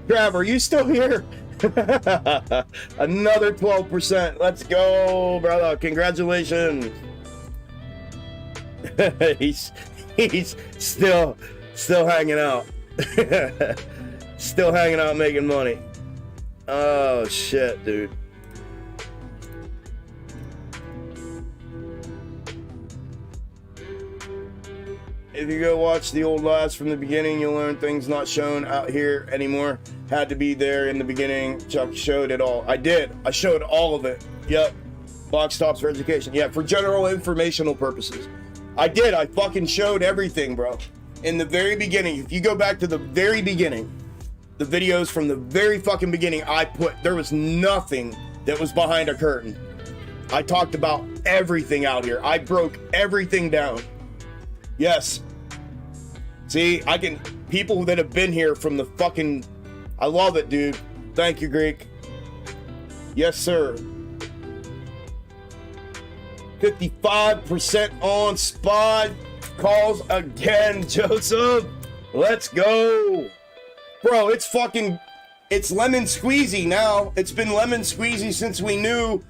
Speaker 1: Trav, are you still here? Another 12%. Let's go, brother. Congratulations. he's still hanging out. Still hanging out making money. Oh shit, dude. If you go watch the old lives from the beginning, you'll learn things not shown out here anymore. Had to be there in the beginning. Chuck showed it all. I did. I showed all of it. Yep. Box tops for education. Yeah, for general informational purposes. I did. I fucking showed everything, bro. In the very beginning. If you go back to the very beginning, the videos from the very fucking beginning, there was nothing that was behind a curtain. I talked about everything out here. I broke everything down. Yes. See, people that have been here from the fucking, I love it, dude. Thank you, Greek. Yes, sir. 55% on spot. Calls again, Joseph. Let's go. Bro, it's lemon squeezy now. It's been lemon squeezy since we knew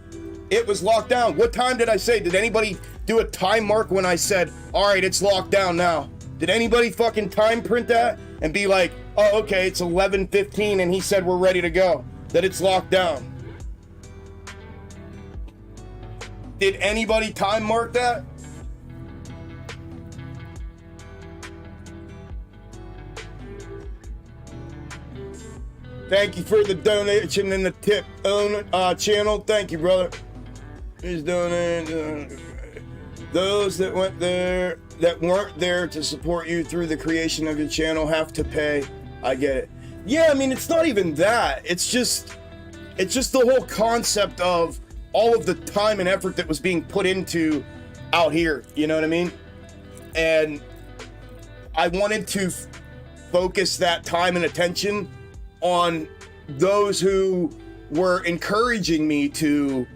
Speaker 1: it was locked down. What time did I say? Did anybody do a time mark when I said, all right, it's locked down now? Did anybody fucking time print that and be like, oh, okay, it's 11:15 and he said we're ready to go, that it's locked down? Did anybody time mark that? Thank you for the donation and the tip on channel. Thank you, brother. Who's donating? Those that weren't there to support you through the creation of your channel have to pay. I get it. Yeah, I mean, it's not even that. It's just the whole concept of all of the time and effort that was being put into out here. You know what I mean? And I wanted to focus that time and attention on those who were encouraging me to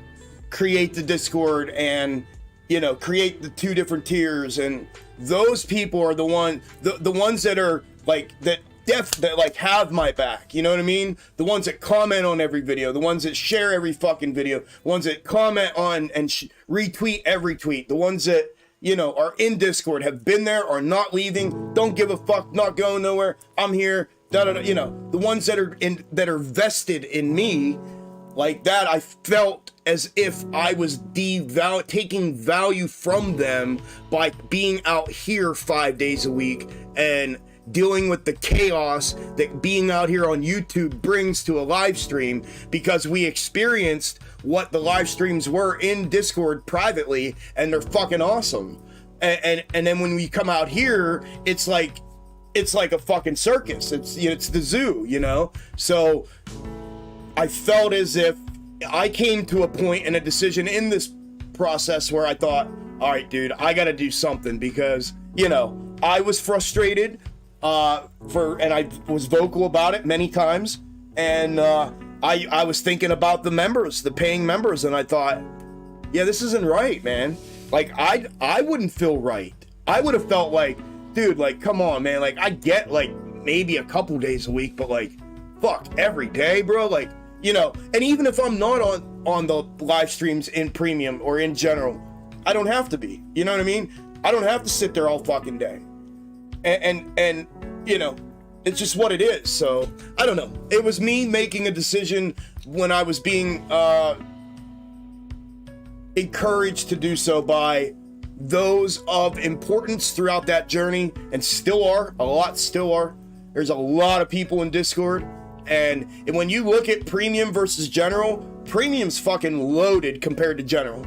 Speaker 1: create the Discord and, you know, create the 2 different tiers. And those people are the ones that are like that like have my back, you know what I mean? The ones that comment on every video, the ones that share every fucking video, the ones that comment on and retweet every tweet, the ones that, you know, are in Discord, have been there, are not leaving, don't give a fuck, not going nowhere, I'm here, da da da, you know, the ones that are vested in me, like that. I felt as if I was taking value from them by being out here 5 days a week and dealing with the chaos that being out here on YouTube brings to a live stream, because we experienced what the live streams were in Discord privately, and they're fucking awesome. And then when we come out here, it's like a fucking circus. It's, you know, it's the zoo, you know? So I felt as if I came to a point and a decision in this process where I thought, all right, dude, I gotta do something, because, you know, I was frustrated and I was vocal about it many times, and I was thinking about the members, the paying members, and I thought, yeah, this isn't right, man. Like, I wouldn't feel right. I would have felt like, dude, like, come on, man. Like, I get, like, maybe a couple days a week, but, like, fuck, every day, bro. Like, you know, and even if I'm not on the live streams in premium or in general, I don't have to be. You know what I mean? I don't have to sit there all fucking day. And you know, it's just what it is. So I don't know. It was me making a decision when I was being encouraged to do so by those of importance throughout that journey, and still are. A lot still are. There's a lot of people in Discord, and when you look at premium versus general, premium's fucking loaded compared to general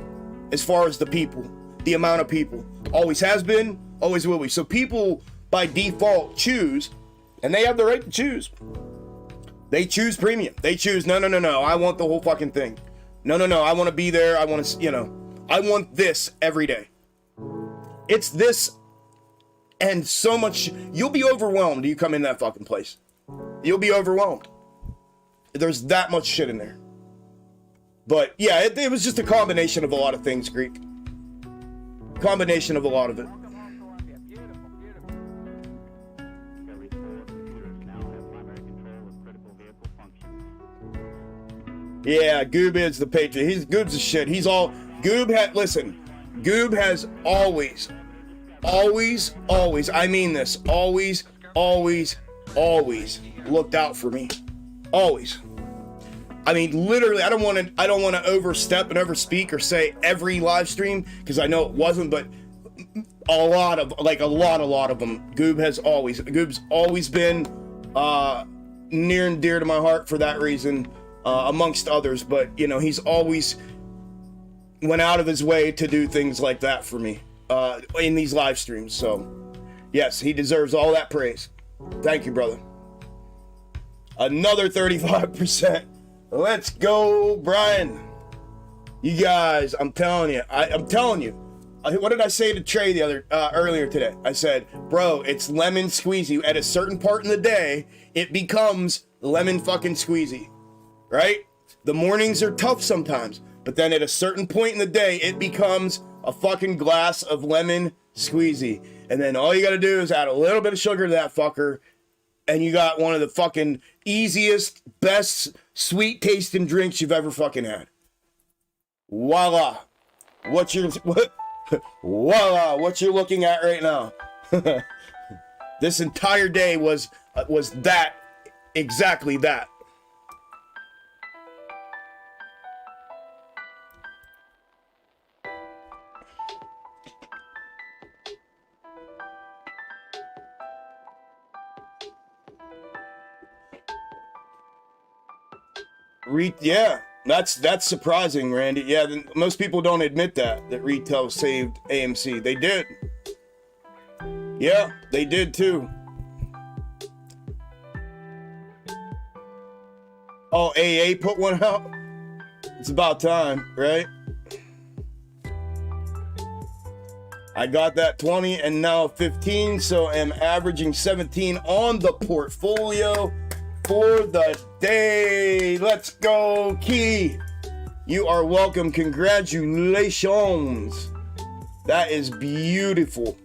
Speaker 1: as far as the people, the amount of people. Always has been, always will be. So people by default choose, and they have the right to choose. They choose premium. They choose, no, I want the whole fucking thing. No, I want to be there. I want to, you know, I want this every day. It's this and so much. You'll be overwhelmed. You come in that fucking place. You'll be overwhelmed. There's that much shit in there. But yeah, it was just a combination of a lot of things, Greek. Combination of a lot of it.
Speaker 3: Discovery 4 computers now have primary control of critical vehicle functions.
Speaker 1: Yeah, Goob is the patriot. Goob's the shit. He's all Goob has always, I mean this, always looked out for me. Always. I mean, literally, I don't want to overstep and overspeak or say every live stream, because I know it wasn't, but a lot of them. Goob's always been near and dear to my heart for that reason, amongst others. But you know, he's always went out of his way to do things like that for me in these live streams. So yes, he deserves all that praise. Thank you, brother. Another 35%. Let's go, Brian. You guys, I'm telling you. What did I say to Trey earlier today? I said, bro, it's lemon squeezy. At a certain part in the day, it becomes lemon fucking squeezy, right? The mornings are tough sometimes, but then at a certain point in the day, it becomes a fucking glass of lemon squeezy. And then all you gotta do is add a little bit of sugar to that fucker, and you got one of the fucking easiest, best, sweet tasting drinks you've ever fucking had. Voila. What you're looking at right now. This entire day was that, exactly that. Yeah, that's surprising, Randy. Yeah, most people don't admit that retail saved AMC. They did. Yeah, they did too. Oh, AA put one out? It's about time, right? I got that 20 and now 15, so I'm averaging 17 on the portfolio for the day. Let's go, Key. You are welcome. Congratulations. That is beautiful.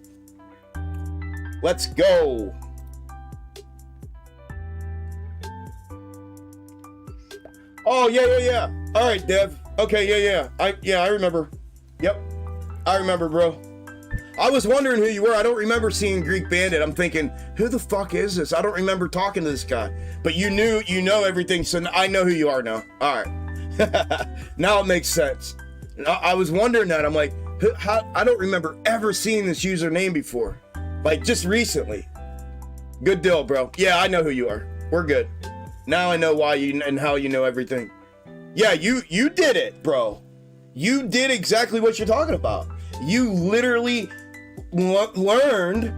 Speaker 1: Let's go. Oh, yeah. All right, Dev. Okay, yeah. I remember. Yep. I remember, bro. I was wondering who you were. I don't remember seeing Greek Bandit. I'm thinking, who the fuck is this? I don't remember talking to this guy. But you know everything, so I know who you are now. All right. Now it makes sense. I was wondering that. I'm like, I don't remember ever seeing this username before. Like, just recently. Good deal, bro. Yeah, I know who you are. We're good. Now I know why you and how you know everything. Yeah, you did it, bro. You did exactly what you're talking about. You literally learned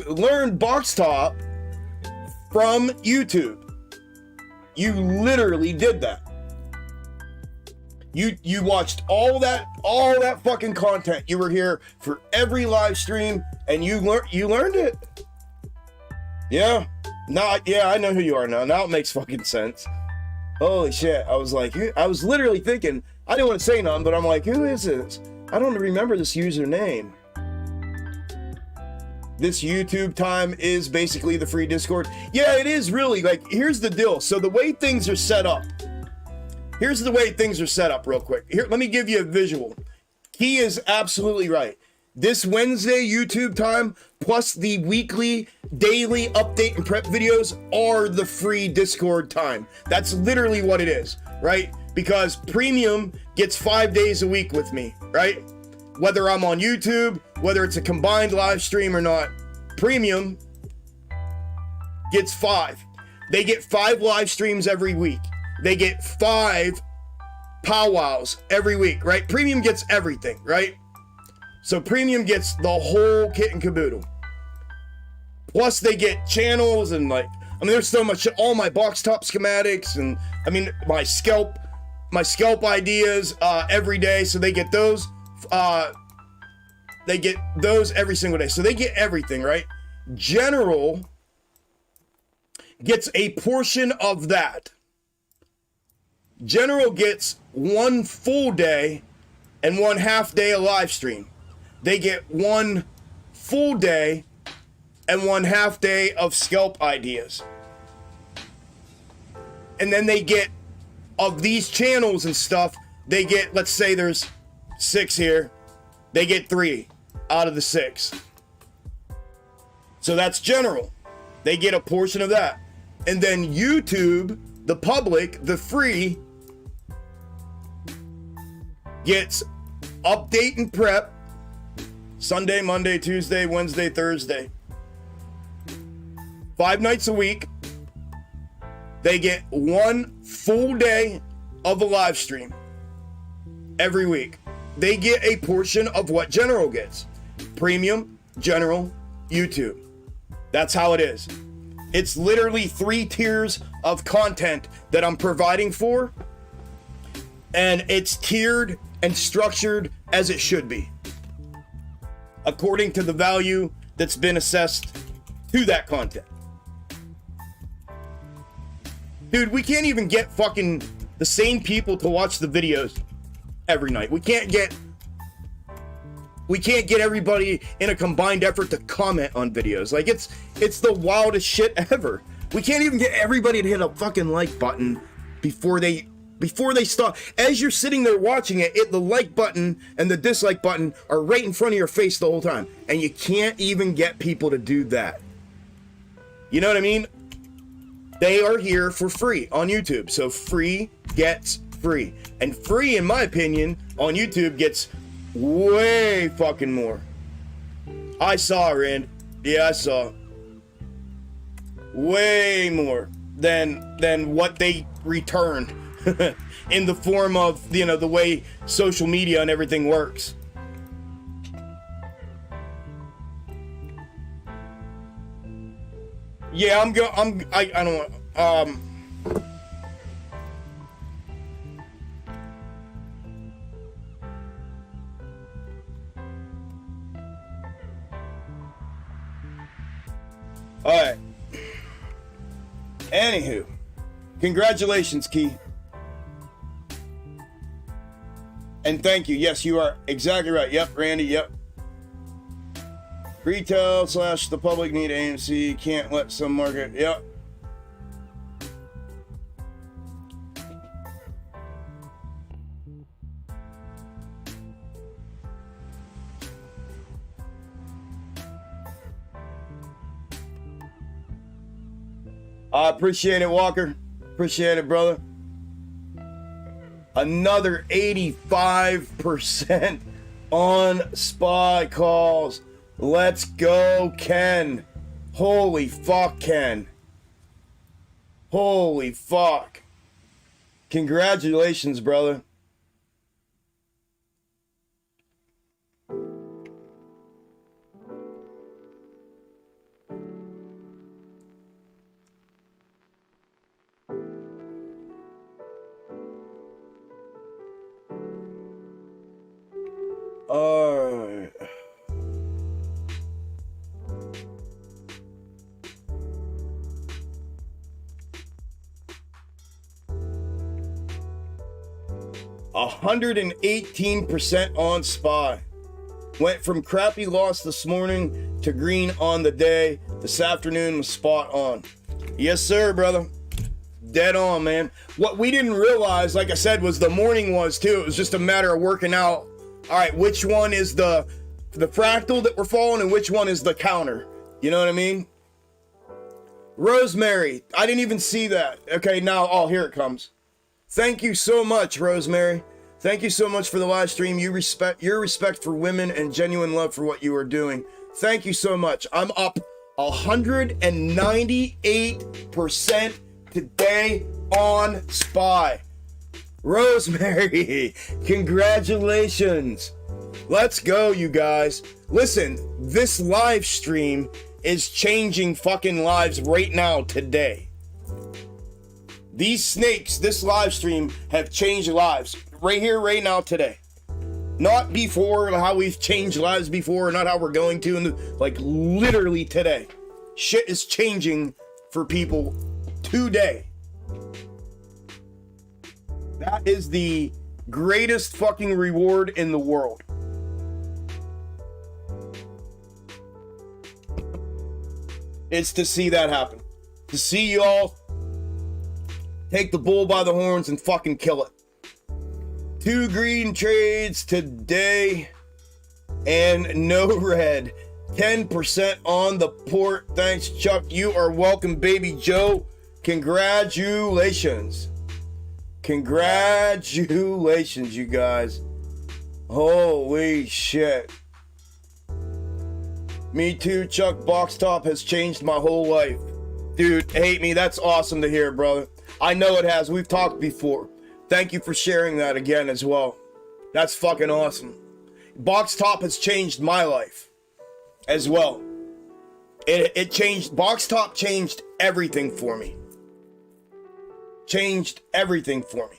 Speaker 1: learned box top from YouTube. You literally did that. You watched all that fucking content. You were here for every live stream and you learned it. Yeah. I know who you are now. Now it makes fucking sense. Holy shit. I was literally thinking, I didn't want to say nothing, but I'm like, who is this? I don't remember this username. This YouTube time is basically the free Discord. Yeah, it is really. Like, here's the deal. So the way things are set up. Here's the way things are set up real quick. Here, let me give you a visual. He is absolutely right. This Wednesday YouTube time plus the weekly, daily update and prep videos are the free Discord time. That's literally what it is, right? Because Premium gets 5 days a week with me, right? Whether I'm on YouTube, whether it's a combined live stream or not, Premium gets 5. They get 5 live streams every week. They get 5 powwows every week, right? Premium gets everything, right? So Premium gets the whole kit and caboodle. Plus they get channels and there's so much, all my box top schematics and my scalp ideas every day. So they get those. They get those every single day. So they get everything, right? General gets a portion of that. General gets 1 full day and 1 half day of live stream. They get 1 full day and 1 half day of scalp ideas. And then they get, of these channels and stuff, they get, let's say there's 6 here, they get 3 out of the 6. So that's general. They get a portion of that. And then YouTube, the public, the free, gets update and prep Sunday, Monday, Tuesday, Wednesday, Thursday. 5 nights a week. They get 1 full day of a live stream every week. They get a portion of what General gets. Premium, General, YouTube. That's how it is. It's literally 3 tiers of content that I'm providing for. And it's tiered and structured as it should be, according to the value that's been assessed to that content. Dude, we can't even get fucking the same people to watch the videos every night. We can't get everybody in a combined effort to comment on videos. Like, it's the wildest shit ever. We can't even get everybody to hit a fucking like button before they stop. As you're sitting there watching it, the like button and the dislike button are right in front of your face the whole time. And you can't even get people to do that. You know what I mean? They are here for free on YouTube. So free gets free. And free, in my opinion, on YouTube gets way fucking more. I saw, Rand. Yeah, I saw. Way more than what they returned. In the form of, the way social media and everything works. Yeah, I don't want, Alright. Anywho. Congratulations, Key. And thank you. Yes, you are exactly right. Yep, Randy, yep. Retail / the public need AMC. Can't let some market. Yep. I appreciate it, Walker. Appreciate it, brother. Another 85% on SPY calls. Let's go, Ken. Holy fuck, Ken. Holy fuck. Congratulations, brother. Alright. A 118% on SPY. Went from crappy loss this morning to green on the day. This afternoon was spot on. Yes, sir, brother. Dead on, man. What we didn't realize, like I said, was the morning was too. It was just a matter of working out. All right, which one is the fractal that we're following and which one is the counter? You know what I mean? Rosemary, I didn't even see that. Okay, now, oh, here it comes. Thank you so much, Rosemary. Thank you so much for the live stream. Your respect for women and genuine love for what you are doing. Thank you so much. I'm up 198% today on SPY. Rosemary, congratulations. Let's go, you guys. Listen, this live stream is changing fucking lives right now, today. These snakes, this live stream, have changed lives. Right here, right now, today. Not before, how we've changed lives before, not how we're going to, like literally today. Shit is changing for people today. That is the greatest fucking reward in the world. It's to see that happen. To see y'all take the bull by the horns and fucking kill it. 2 green trades today and no red. 10% on the port. Thanks, Chuck. You are welcome, baby Joe. Congratulations. Congratulations, you guys. Holy shit. Me too, Chuck. Box top has changed my whole life. Dude, hate me. That's awesome to hear, brother. I know it has. We've talked before. Thank you for sharing that again as well. That's fucking awesome. Box top has changed my life as well. It changed. Box top changed everything for me. Changed everything for me.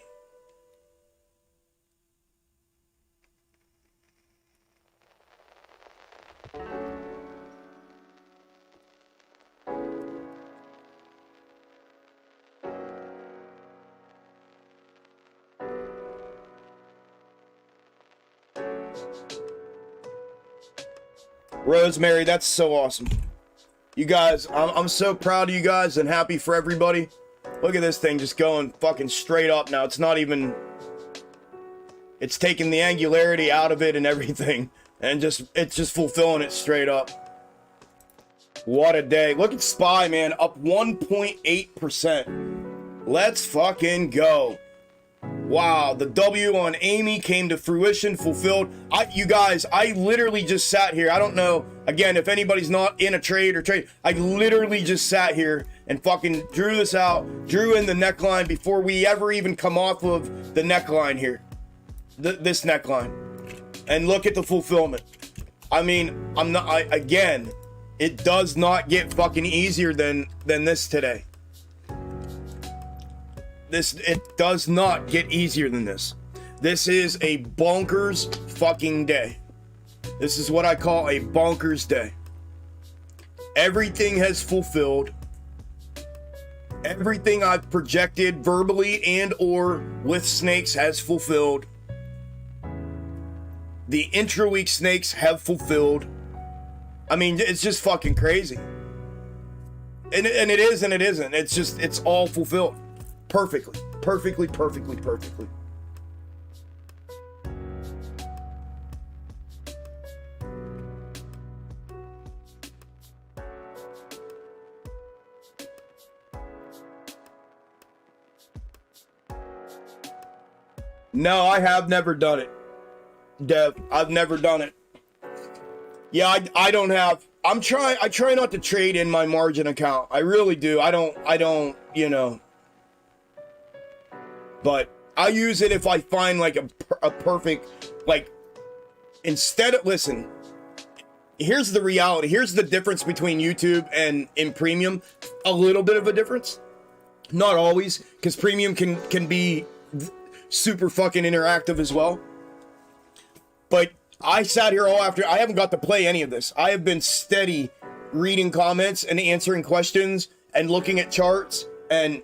Speaker 1: Rosemary, that's so awesome. You guys, I'm so proud of you guys and happy for everybody. Look at this thing just going fucking straight up now. It's not even... It's taking the angularity out of it and everything. And it's just fulfilling it straight up. What a day. Look at SPY, man. Up 1.8%. Let's fucking go. Wow, the W on Amy came to fruition, fulfilled. You guys, I literally just sat here. I don't know, again, if anybody's not in a trade or trade, I literally just sat here and fucking drew this out, drew in the neckline before we ever even come off of the neckline here. This neckline. And look at the fulfillment. I mean, again, it does not get fucking easier than this today. It does not get easier than this. This is a bonkers fucking day. This is what I call a bonkers day. Everything has fulfilled. Everything I've projected verbally and or with snakes has fulfilled. The intra-week snakes have fulfilled. I mean, it's just fucking crazy. And it is and it isn't. It's just, it's all fulfilled. Perfectly. Perfectly. No, I have never done it. Dev, I've never done it. Yeah, I don't have. I try not to trade in my margin account. I really do. I don't, you know. But I use it if I find like a perfect, like, instead of, listen, here's the reality. Here's the difference between YouTube and in premium. A little bit of a difference. Not always, because premium can be super fucking interactive as well. But I sat here all after. I haven't got to play any of this. I have been steady reading comments and answering questions and looking at charts, and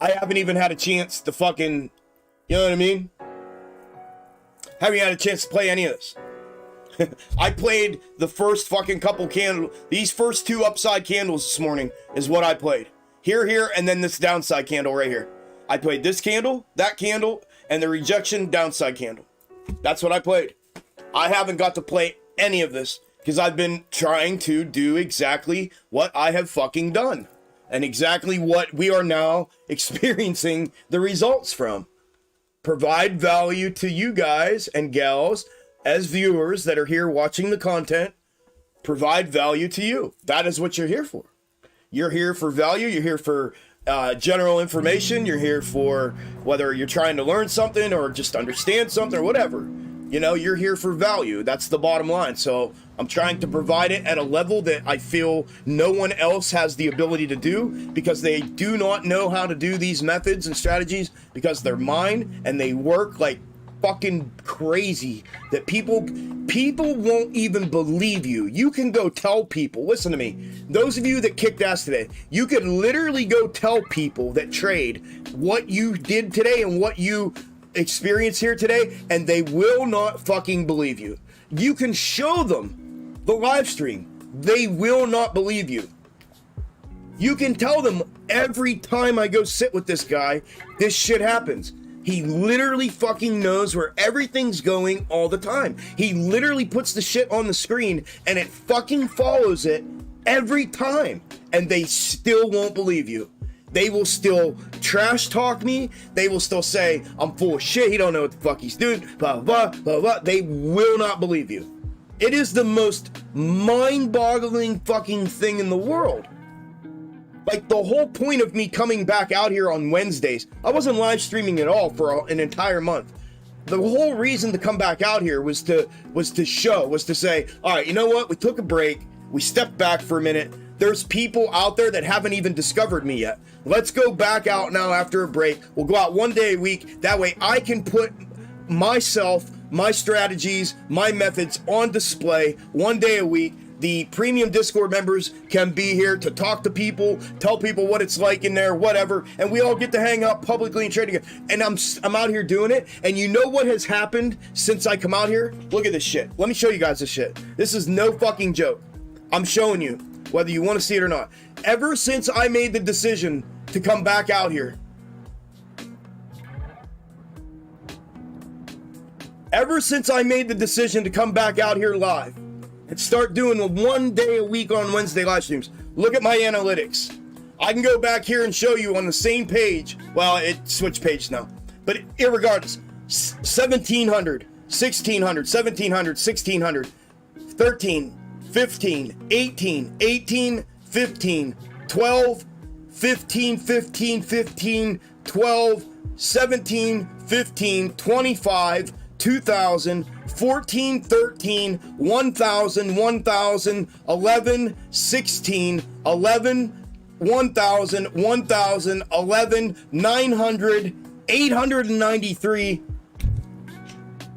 Speaker 1: I haven't even had a chance to fucking, you know what I mean? Haven't had a chance to play any of this. I played the first fucking couple candles. These first two upside candles this morning is what I played. Here, and then this downside candle right here. I played this candle, that candle, and the rejection downside candle. That's what I played. I haven't got to play any of this because I've been trying to do exactly what I have fucking done and exactly what we are now experiencing the results from. Provide value to you guys and gals as viewers that are here watching the content. Provide value to you. That is what you're here for. You're here for value. You're here for general information. You're here for whether you're trying to learn something or just understand something or whatever. You know, you're here for value. That's the bottom line. So I'm trying to provide it at a level that I feel no one else has the ability to do, because they do not know how to do these methods and strategies, because they're mine and they work like fucking crazy that people won't even believe you. You can go tell people, listen to me, those of you that kicked ass today, you could literally go tell people that trade what you did today and what you experienced here today, and they will not fucking believe you. You can show them the live stream, they will not believe you. You can tell them every time I go sit with this guy, this shit happens. He literally fucking knows where everything's going all the time. He literally puts the shit on the screen and it fucking follows it every time. And they still won't believe you. They will still trash talk me. They will still say, I'm full of shit. He don't know what the fuck he's doing. Blah, blah, blah, blah. They will not believe you. It is the most mind-boggling fucking thing in the world. Like, the whole point of me coming back out here on Wednesdays, I wasn't live streaming at all for an entire month. The whole reason to come back out here was to say, all right, you know what? We took a break. We stepped back for a minute. There's people out there that haven't even discovered me yet. Let's go back out now after a break. We'll go out one day a week. That way I can put myself, my strategies, my methods on display one day a week. The premium Discord members can be here to talk to people, tell people what it's like in there, whatever, and we all get to hang out publicly and trade together. And I'm out here doing it, and you know what has happened since I come out here? Look at this shit. Let me show you guys this shit. This is no fucking joke. I'm showing you, whether you want to see it or not. Ever since I made the decision to come back out here, live, and start doing a one day a week on Wednesday live streams. Look at my analytics. I can go back here and show you on the same page. Well, it switched page now. But irregardless, 1700, 1600, 1700, 1600, 13, 15, 18, 18, 15, 12, 15, 15, 15, 12, 17, 15, 25, 2000, 14, 13, 1000, 1000, 11, 16, 11, 1,000, 1,000, 11, 900, 893.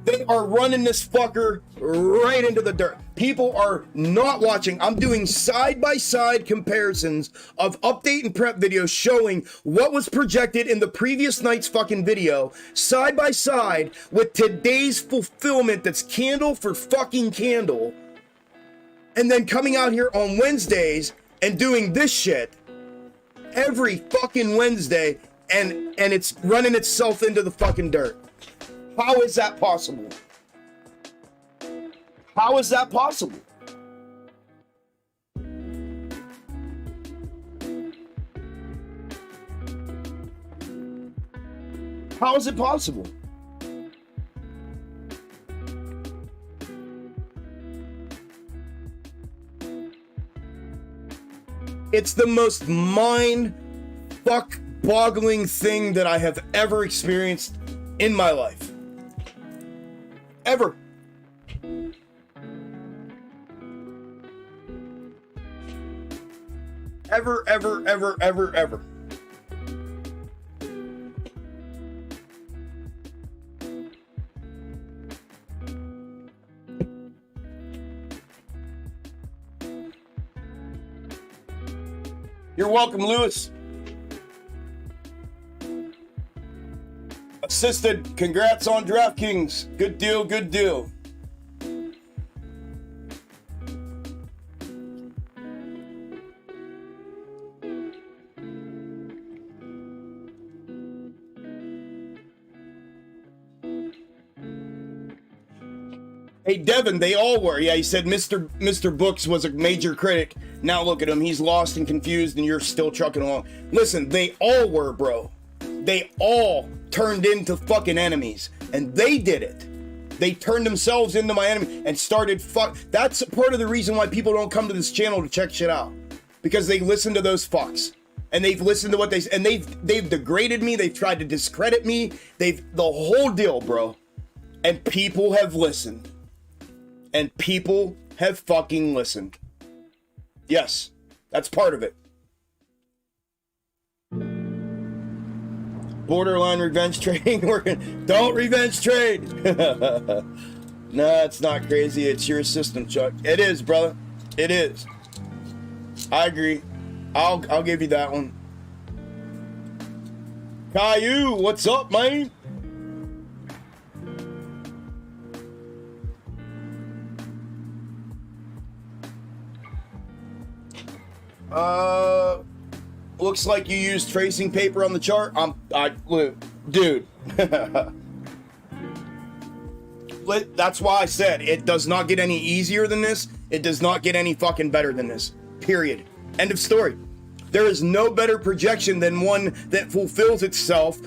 Speaker 1: They are running this fucker right into the dirt. People are not watching. I'm doing side-by-side comparisons of update and prep videos showing what was projected in the previous night's fucking video, side by side with today's fulfillment that's candle for fucking candle. And then coming out here on Wednesdays and doing this shit every fucking Wednesday, and it's running itself into the fucking dirt. How is that possible? How is that possible? How is it possible? It's the most mind-fuck-boggling thing that I have ever experienced in my life. Ever. Ever, ever, ever, ever, ever. You're welcome, Lewis. Assisted. Congrats on DraftKings. Good deal, good deal. Hey, Devin, they all were. Yeah, he said Mr. Books was a major critic. Now look at him. He's lost and confused, and you're still trucking along. Listen, they all were, bro. They all turned into fucking enemies. And they did it. They turned themselves into my enemy and started That's part of the reason why people don't come to this channel to check shit out. Because they listen to those fucks. And they've listened to what they... And they've degraded me. They've tried to discredit me. The whole deal, bro. And people have listened. And people have fucking listened. Yes, that's part of it. Borderline revenge trading working. Don't revenge trade. No, it's not crazy. It's your system, Chuck. It is, brother. It is. I agree. I'll give you that one. Caillou, what's up, man? Looks like you used tracing paper on the chart. Dude. That's why I said it does not get any easier than this. It does not get any fucking better than this. Period. End of story. There is no better projection than one that fulfills itself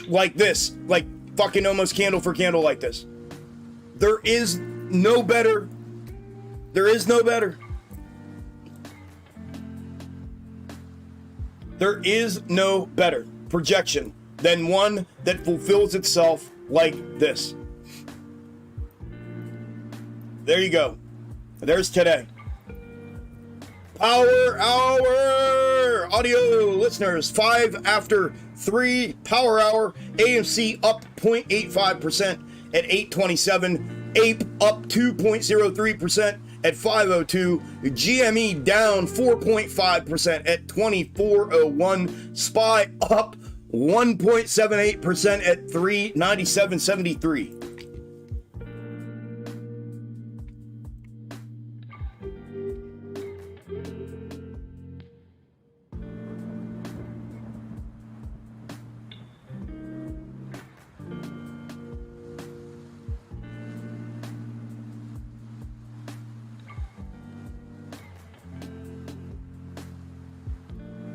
Speaker 1: like this. Like fucking almost candle for candle like this. There is no better. There is no better. There is no better projection than one that fulfills itself like this. There you go. There's today. Power Hour! Audio listeners, 5 after 3 Power Hour. AMC up 0.85% at 827. Ape up 2.03%. at 502, GME down 4.5% at 2401, SPY up 1.78% at 397.73.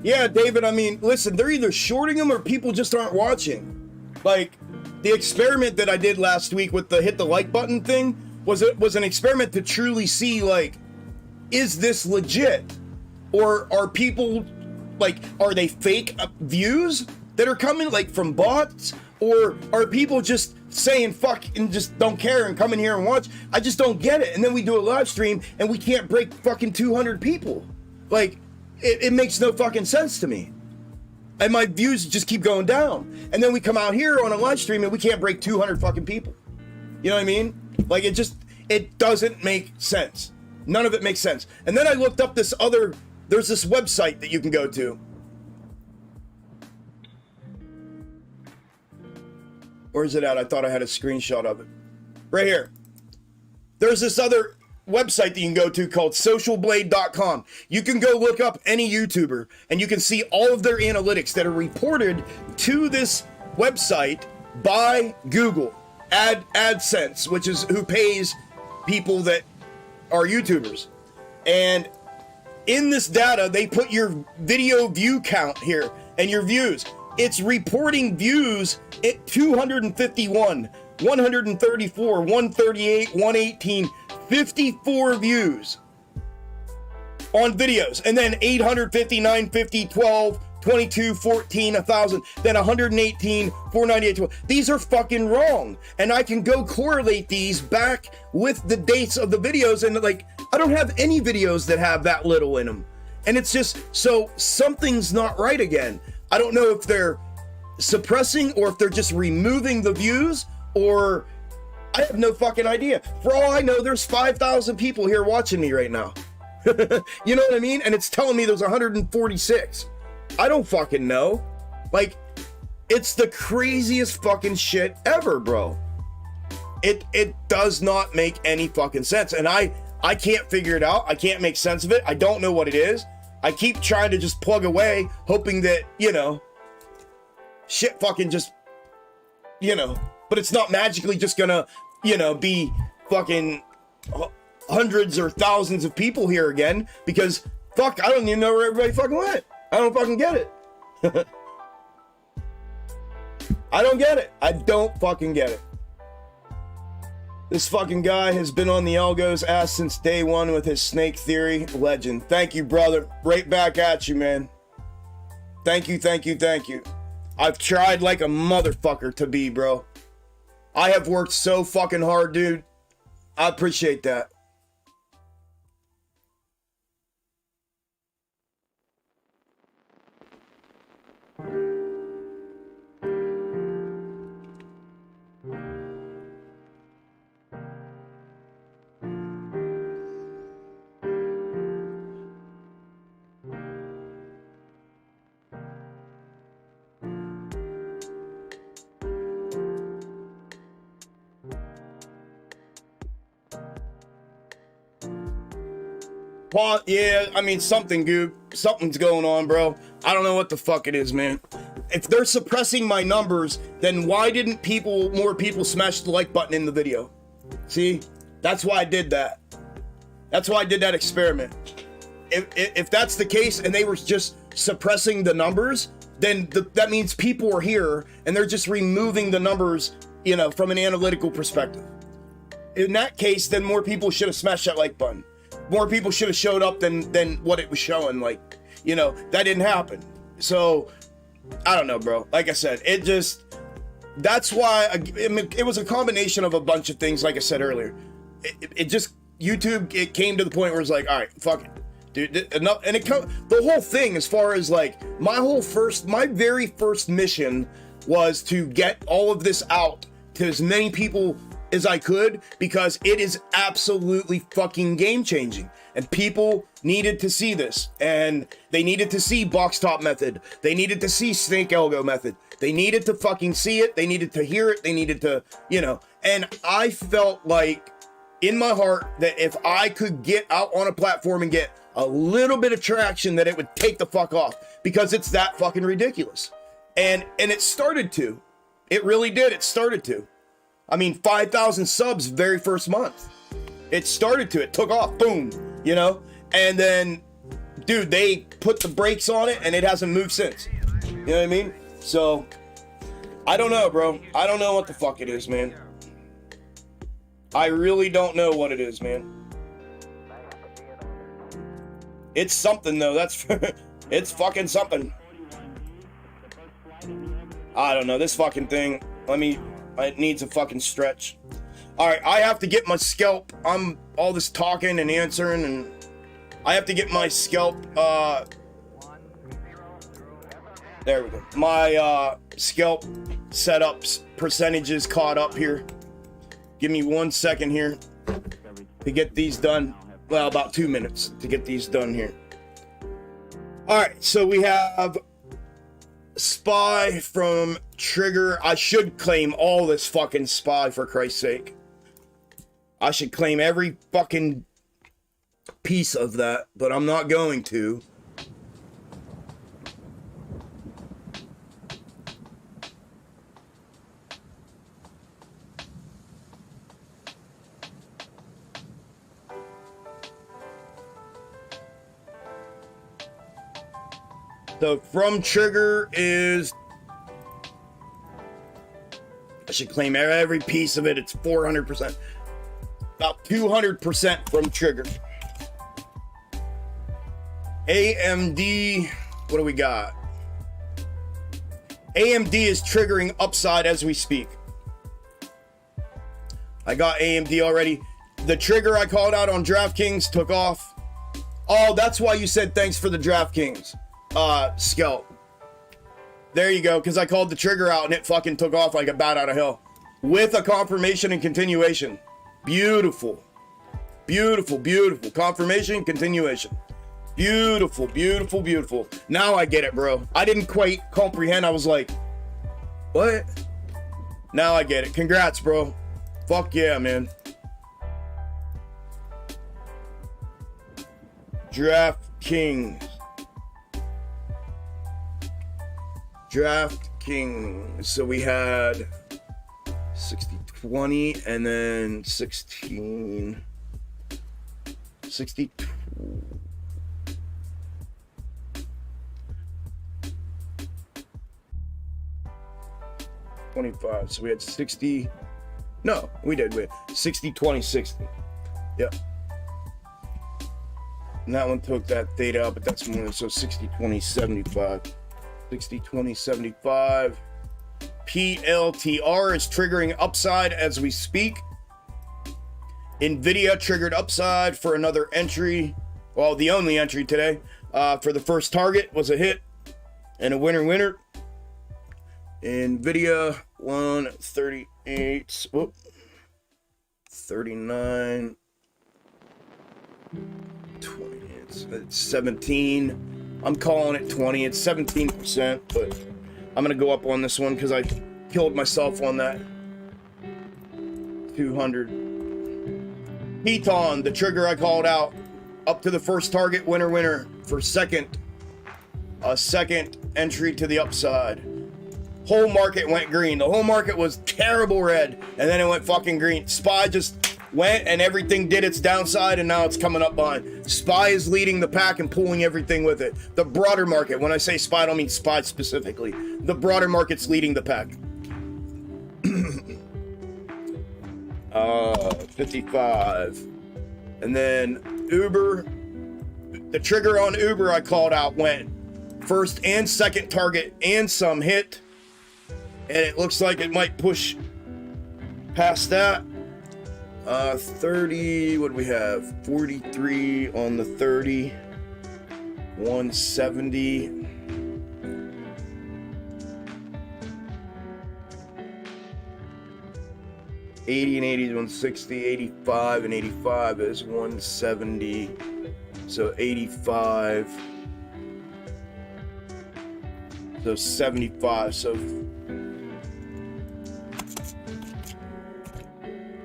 Speaker 1: Yeah, David, I mean, listen, they're either shorting them or people just aren't watching. Like, the experiment that I did last week with the hit the like button thing was an experiment to truly see, like, is this legit? Or are people, like, are they fake views that are coming, like, from bots? Or are people just saying fuck and just don't care and come in here and watch? I just don't get it. And then we do a live stream and we can't break fucking 200 people. Like, it makes no fucking sense to me. And my views just keep going down. And then we come out here on a live stream and we can't break 200 fucking people. You know what I mean? Like, it doesn't make sense. None of it makes sense. And then I looked up there's this website that you can go to. Where is it at? I thought I had a screenshot of it. Right here. There's this other website that you can go to called socialblade.com. You can go look up any YouTuber and you can see all of their analytics that are reported to this website by Google. AdSense, which is who pays people that are YouTubers. And in this data, they put your video view count here and your views. It's reporting views at 251, 134, 138, 118, 54 views on videos. And then 859, 50, 12, 22, 14, 1,000, then 118, 498, 12. These are fucking wrong. And I can go correlate these back with the dates of the videos. And like, I don't have any videos that have that little in them. And it's just, so something's not right again. I don't know if they're suppressing or if they're just removing the views, or I have no fucking idea. For all I know, there's 5,000 people here watching me right now. You know what I mean? And it's telling me there's 146. I don't fucking know. Like, it's the craziest fucking shit ever, bro. It does not make any fucking sense. And I can't figure it out. I can't make sense of it. I don't know what it is. I keep trying to just plug away, hoping that, you know, shit fucking just, you know, but it's not magically just gonna, you know, be fucking hundreds or thousands of people here again, because fuck, I don't even know where everybody fucking went. I don't fucking get it. I don't get it. I don't fucking get it. This fucking guy has been on the Algos ass since day one with his snake theory. Legend. Thank you, brother. Right back at you, man. Thank you, thank you, thank you. I've tried like a motherfucker to be, bro. I have worked so fucking hard, dude. I appreciate that. Yeah, I mean, something's going on, bro. I don't know what the fuck it is, man. If they're suppressing my numbers, then why didn't more people smash the like button in the video? See, that's why I did that. That's why I did that experiment. If that's the case and they were just suppressing the numbers, then that means people are here and they're just removing the numbers, you know, from an analytical perspective. In that case, then more people should have smashed that like button. More people should have showed up than what it was showing. Like, you know, that didn't happen. So, I don't know, bro. Like I said, that's why, it was a combination of a bunch of things, like I said earlier. YouTube, it came to the point where it's like, all right, fuck it. Dude, enough. And the whole thing, as far as like, my very first mission was to get all of this out to as many people as I could, because it is absolutely fucking game changing, and people needed to see this, and they needed to see box top method, they needed to see snake algo method, they needed to fucking see it, they needed to hear it, they needed to, you know. And I felt like in my heart that if I could get out on a platform and get a little bit of traction, that it would take the fuck off, because it's that fucking ridiculous. And it started to. It really did. It started to. I mean, 5,000 subs very first month. It started to. It took off. Boom. You know? And then, dude, they put the brakes on it and it hasn't moved since. You know what I mean? So, I don't know, bro. I don't know what the fuck it is, man. I really don't know what it is, man. It's something, though. It's fucking something. I don't know. This fucking thing. It needs a fucking stretch. All right, I have to get my scalp. I'm all this talking and answering, and I have to get my scalp There we go. My scalp setups percentages caught up here. Give me 1 second here to get these done. Well, about 2 minutes to get these done here. All right, so we have SPY from Trigger. I should claim all this fucking SPY, for Christ's sake. I should claim every fucking piece of that, but I'm not going to. So from Trigger is, I should claim every piece of it. It's 400%, about 200% from Trigger. AMD, what do we got? AMD is triggering upside as we speak. I got AMD already. The trigger I called out on DraftKings took off. Oh, that's why you said thanks for the DraftKings scalp. There you go, because I called the trigger out and it fucking took off like a bat out of hell. With a confirmation and continuation. Beautiful. Beautiful, beautiful. Confirmation and continuation. Beautiful, beautiful, beautiful. Now I get it, bro. I didn't quite comprehend. I was like, what? Now I get it. Congrats, bro. Fuck yeah, man. DraftKings. DraftKings. So we had 60-20 and then 16. 62. So we had 60. No, we did. We had 60, 20, 60. Yep. And that one took that theta out, but that's more. So 60, 20, 75. 60, 20, 75. PLTR is triggering upside as we speak. NVIDIA triggered upside for another entry. Well, the only entry today. For the first target was a hit and a winner. NVIDIA 138. Whoop. 39. 20. It's 17. I'm calling it 20. It's 17%, but I'm gonna go up on this one because I killed myself on that 200. Heaton, the trigger I called out, up to the first target, winner for a second entry to the upside. Whole market went green. The whole market was terrible red, and then it went fucking green. SPY just went and everything did its downside, and now it's coming up behind. SPY is leading the pack and pulling everything with it. The broader market, when I say SPY, I don't mean SPY specifically. The broader market's leading the pack. 55. And then Uber, the trigger on Uber I called out went first and second target and some hit. And it looks like it might push past that. 30, what do we have? 43 on the 30. 170. $80 and $80 is 160. 85 and 85 is 170. So 85. So 75.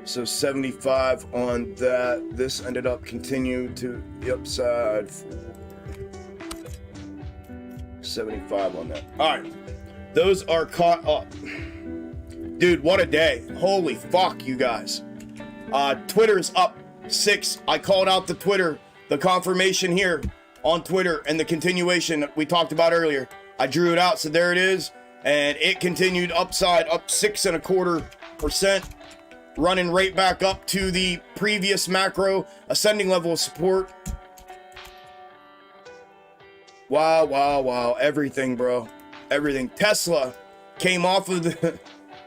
Speaker 1: So 75 on that. This ended up continuing to the upside for 75 on that. All right, those are caught up. Dude, what a day. Holy fuck, you guys. Twitter's up 6. I called out the Twitter, the confirmation here on Twitter and the continuation we talked about earlier. I drew it out, so there it is. And it continued upside, up 6.25%. Running right back up to the previous macro ascending level of support. Wow, wow, wow. Everything, bro. Everything. Tesla came off of the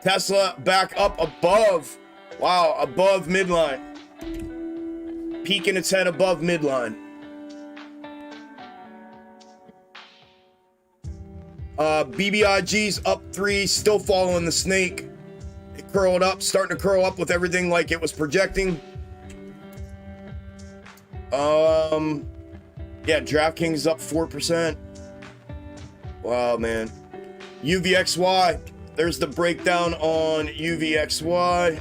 Speaker 1: Tesla back up above. Wow, above midline. Peeking its head above midline. BBIG's up 3, still following the snake. It curled up, starting to curl up with everything like it was projecting. Yeah, DraftKings up 4%. Wow, man. UVXY, there's the breakdown on UVXY.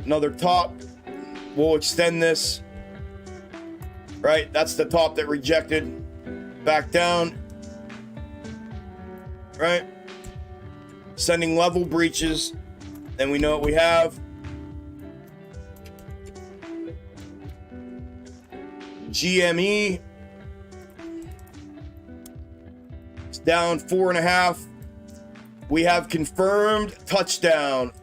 Speaker 1: Another top. We'll extend this. Right, that's the top that rejected. Back down. Right. Sending level breaches. Then we know what we have. GME. It's down 4.5. We have confirmed touchdown.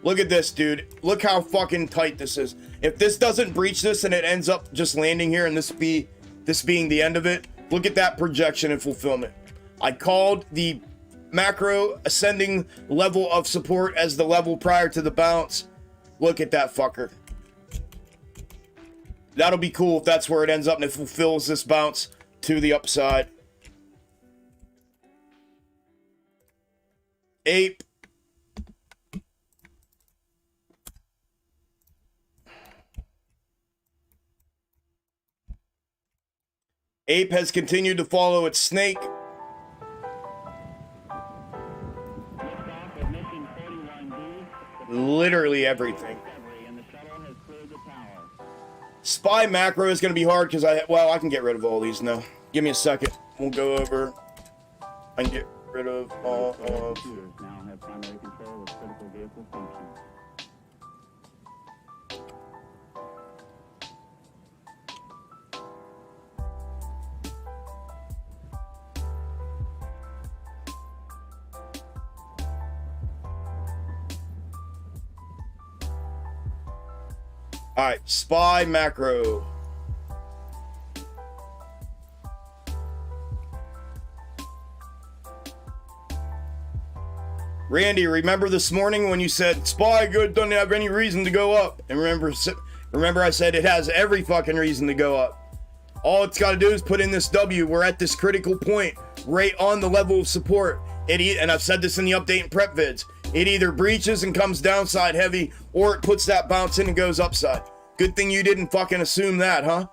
Speaker 1: Look at this, dude. Look how fucking tight this is. If this doesn't breach this and it ends up just landing here and this being the end of it, look at that projection and fulfillment. I called the macro ascending level of support as the level prior to the bounce. Look at that fucker. That'll be cool if that's where it ends up and it fulfills this bounce to the upside. Ape. Ape has continued to follow its snake. Literally everything. Spy macro is going to be hard because I can get rid of all these now. Give me a second. We'll go over. I can get rid of all of.
Speaker 3: Computers now have primary control of critical vehicle functions.
Speaker 1: All right, spy macro. Randy, remember this morning when you said spy good doesn't have any reason to go up? And remember I said it has every fucking reason to go up. All it's got to do is put in this W. We're at this critical point right on the level of support. And I've said this in the update and prep vids. It either breaches and comes downside heavy, or it puts that bounce in and goes upside. Good thing you didn't fucking assume that, huh?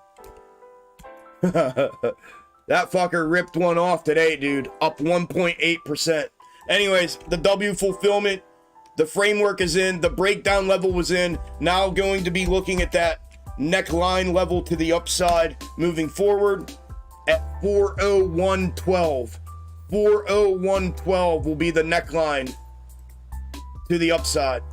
Speaker 1: That fucker ripped one off today, dude. Up 1.8%. Anyways, the W fulfillment, the framework is in, the breakdown level was in. Now going to be looking at that neckline level to the upside moving forward at 401.12. 401.12 will be the neckline to the upside.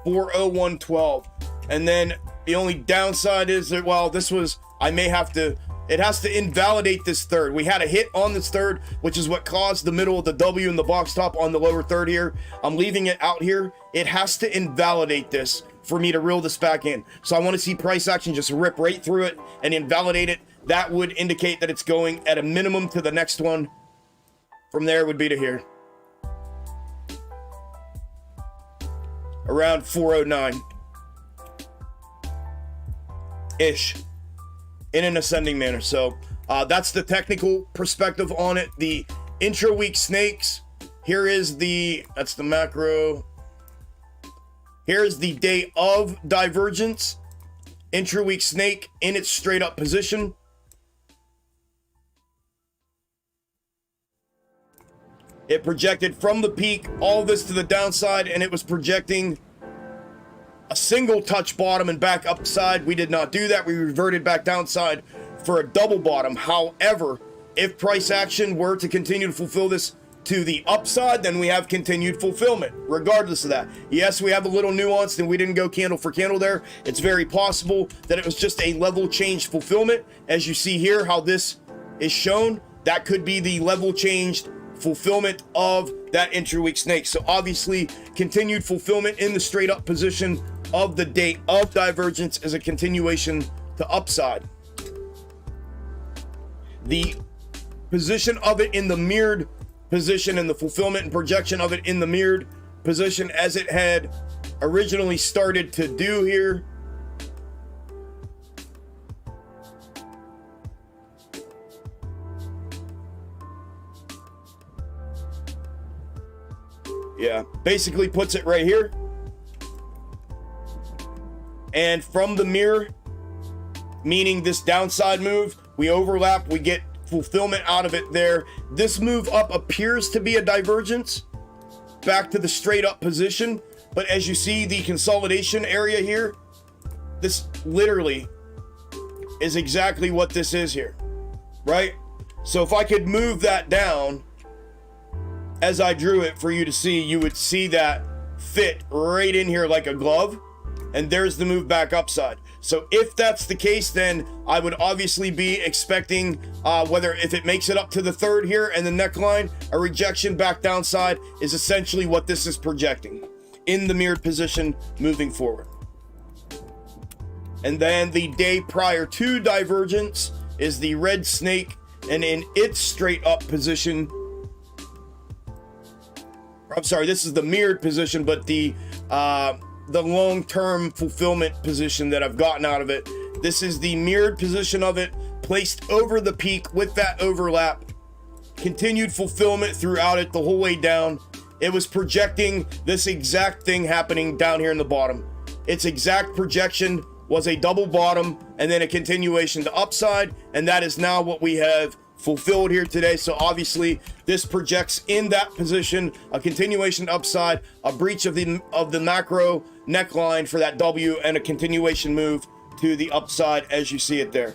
Speaker 1: 401.12. And then the only downside is that, well, this was, it has to invalidate this third. We had a hit on this third, which is what caused the middle of the W and the box top on the lower third here. I'm leaving it out here. It has to invalidate this for me to reel this back in. So I want to see price action just rip right through it and invalidate it. That would indicate that it's going at a minimum to the next one. From there would be to here. Around 409. Ish. In an ascending manner. So that's the technical perspective on it. The intra-week snakes. Here is that's the macro. Here's the day of divergence. Intra-week snake in its straight up position. It projected from the peak, all this to the downside, and it was projecting a single touch bottom and back upside. We did not do that. We reverted back downside for a double bottom. However, if price action were to continue to fulfill this to the upside, then we have continued fulfillment regardless of that. Yes, we have a little nuance and we didn't go candle for candle there. It's very possible that it was just a level change fulfillment. As you see here, how this is shown, that could be the level changed fulfillment of that intra-week snake. So obviously continued fulfillment in the straight up position of the date of divergence is a continuation to upside. The position of it in the mirrored position and the fulfillment and projection of it in the mirrored position as it had originally started to do here. Yeah, basically puts it right here. And from the mirror, meaning this downside move, we overlap, we get fulfillment out of it there. This move up appears to be a divergence back to the straight up position, but as you see the consolidation area here, this literally is exactly what this is here, right? So if I could move that down as I drew it for you to see, you would see that fit right in here like a glove, and there's the move back upside. So if that's the case, then I would obviously be expecting whether if it makes it up to the third here and the neckline, a rejection back downside is essentially what this is projecting in the mirrored position moving forward. And then the day prior to divergence is the red snake, and in its straight up position, I'm sorry, this is the mirrored position, but the long-term fulfillment position that I've gotten out of it. This is the mirrored position of it, placed over the peak with that overlap. Continued fulfillment throughout it the whole way down. It was projecting this exact thing happening down here in the bottom. Its exact projection was a double bottom and then a continuation to upside, and that is now what we have fulfilled here today. So obviously this projects in that position a continuation upside, a breach of the macro neckline for that W, and a continuation move to the upside as you see it there.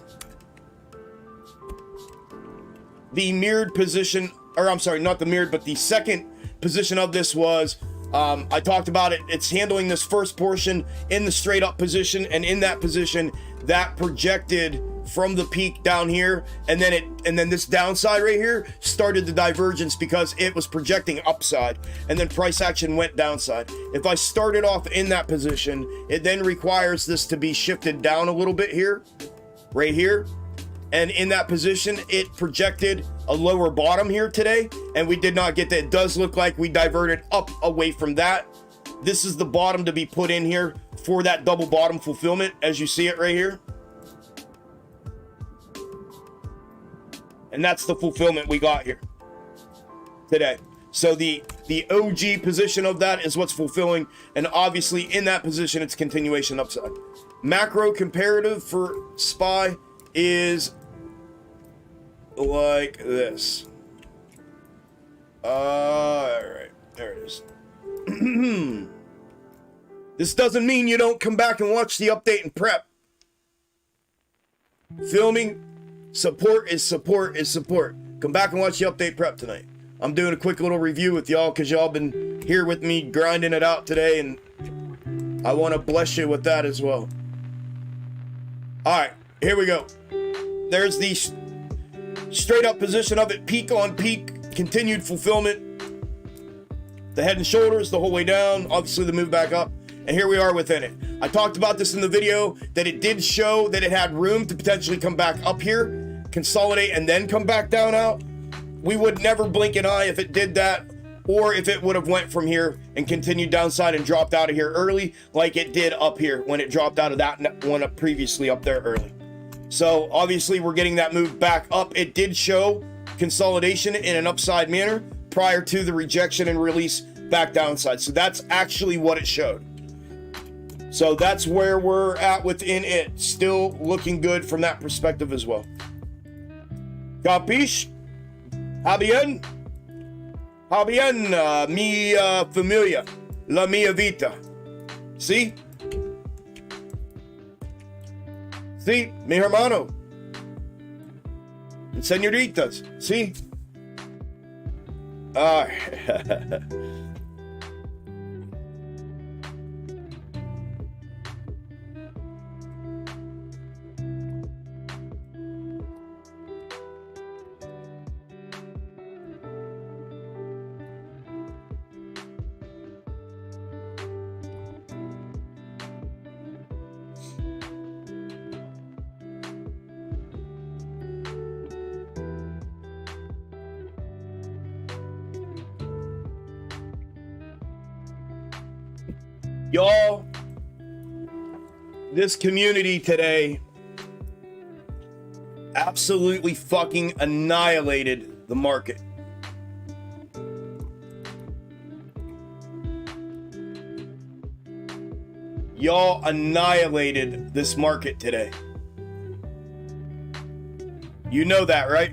Speaker 1: The mirrored position, or I'm sorry, not the mirrored, but the second position of this was I talked about it. It's handling this first portion in the straight up position, and in that position that projected from the peak down here, and then this downside right here started the divergence because it was projecting upside, and then price action went downside. If I started off in that position, it then requires this to be shifted down a little bit here, right here, and in that position it projected a lower bottom here today, and we did not get that. It does look like we diverted up away from that. This is the bottom to be put in here for that double bottom fulfillment as you see it right here. And that's the fulfillment we got here today. So the OG position of that is what's fulfilling, and obviously in that position it's continuation upside. Macro comparative for SPY is like this. All right, there it is. This doesn't mean you don't come back and watch the update and prep. Filming support is support is support. Come back and watch the update prep tonight. I'm doing a quick little review with y'all because y'all been here with me grinding it out today, and I want to bless you with that as well. All right, here we go. There's the straight up position of it, peak on peak, continued fulfillment. The head and shoulders the whole way down, obviously the move back up, and here we are within it. I talked about this in the video that it did show that it had room to potentially come back up here, consolidate, and then come back down out. We would never blink an eye if it did that, or if it would have went from here and continued downside and dropped out of here early like it did up here when it dropped out of that one up previously up there early. So obviously we're getting that move back up. It did show consolidation in an upside manner prior to the rejection and release back downside. So that's actually what it showed. So that's where we're at within it. Still looking good from that perspective as well. Capiche? Ha bien? Ha bien, mi familia, la mia vita. See? See, mi hermano. And senoritas. See? All right. Y'all, this community today absolutely fucking annihilated the market. Y'all annihilated this market today. You know that, right?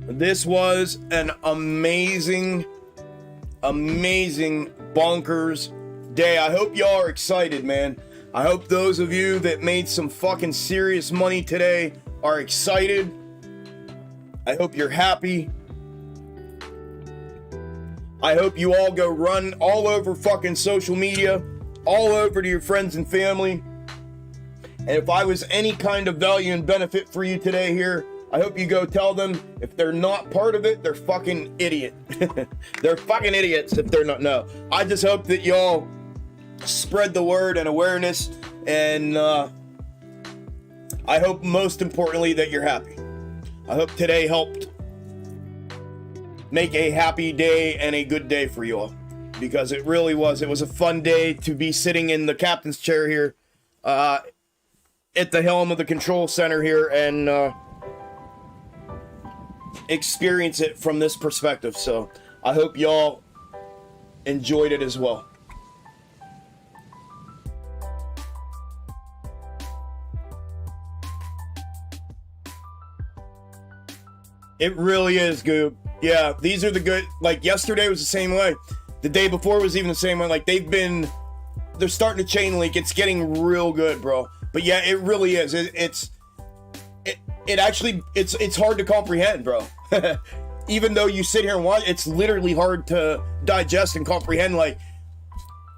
Speaker 1: This was an amazing, bonkers day. I hope y'all are excited, man. I hope those of you that made some fucking serious money today are excited. I hope you're happy. I hope you all go run all over fucking social media, all over to your friends and family. And if I was any kind of value and benefit for you today here, I hope you go tell them if they're not part of it, they're fucking idiot. They're fucking idiots if they're not. No, I just hope that y'all spread the word and awareness, and I hope most importantly that you're happy. I hope today helped make a happy day and a good day for you all, because it really was. It was a fun day to be sitting in the captain's chair here at the helm of the control center here and experience it from this perspective. So I hope y'all enjoyed it as well. It really is, Goob. Yeah, these are the good, like yesterday was the same way. The day before was even the same way. Like they're starting to chain link. It's getting real good, bro. But yeah, it really is. It's hard to comprehend, bro. Even though you sit here and watch, it's literally hard to digest and comprehend. Like,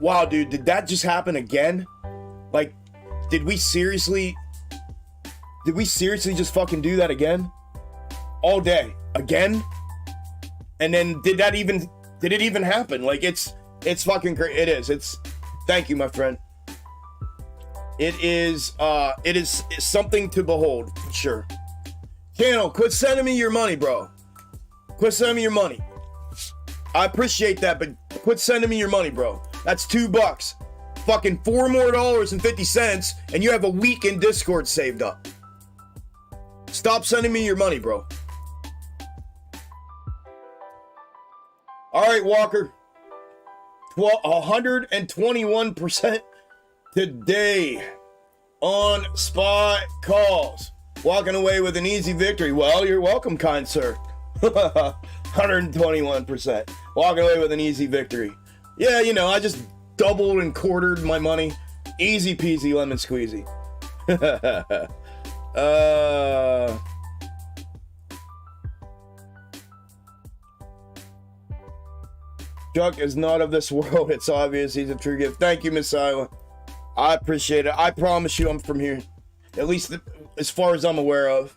Speaker 1: wow, dude, did that just happen again? Like, did we seriously just fucking do that again? All day again? And then did it even happen? Like, it's fucking great. It is. Thank you, my friend. It is something to behold, for sure. Channel, quit sending me your money, bro. Quit sending me your money. I appreciate that, but quit sending me your money, bro. That's $2. Fucking $4 more and 50 cents, and you have a week in Discord saved up. Stop sending me your money, bro. All right, Walker. 121% today on spot calls. Walking away with an easy victory. Well, you're welcome, kind sir. 121%. Walking away with an easy victory. Yeah, you know, I just doubled and quartered my money. Easy peasy lemon squeezy. Chuck is not of this world. It's obvious he's a true gift. Thank you, Miss Isla. I appreciate it. I promise you I'm from here. At least as far as I'm aware of.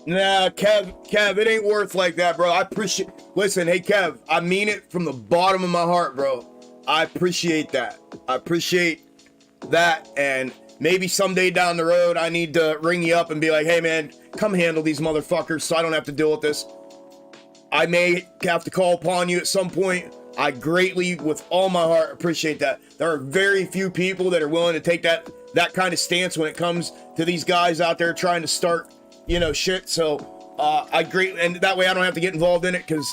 Speaker 1: Nah, Kev, it ain't worth like that, bro. I appreciate. Listen, hey, Kev, I mean it from the bottom of my heart, bro. I appreciate that. I appreciate that, and maybe someday down the road, I need to ring you up and be like, hey, man, come handle these motherfuckers so I don't have to deal with this. I may have to call upon you at some point. I greatly, with all my heart, appreciate that. There are very few people that are willing to take that kind of stance when it comes to these guys out there trying to start, you know, shit. So and that way I don't have to get involved in it, because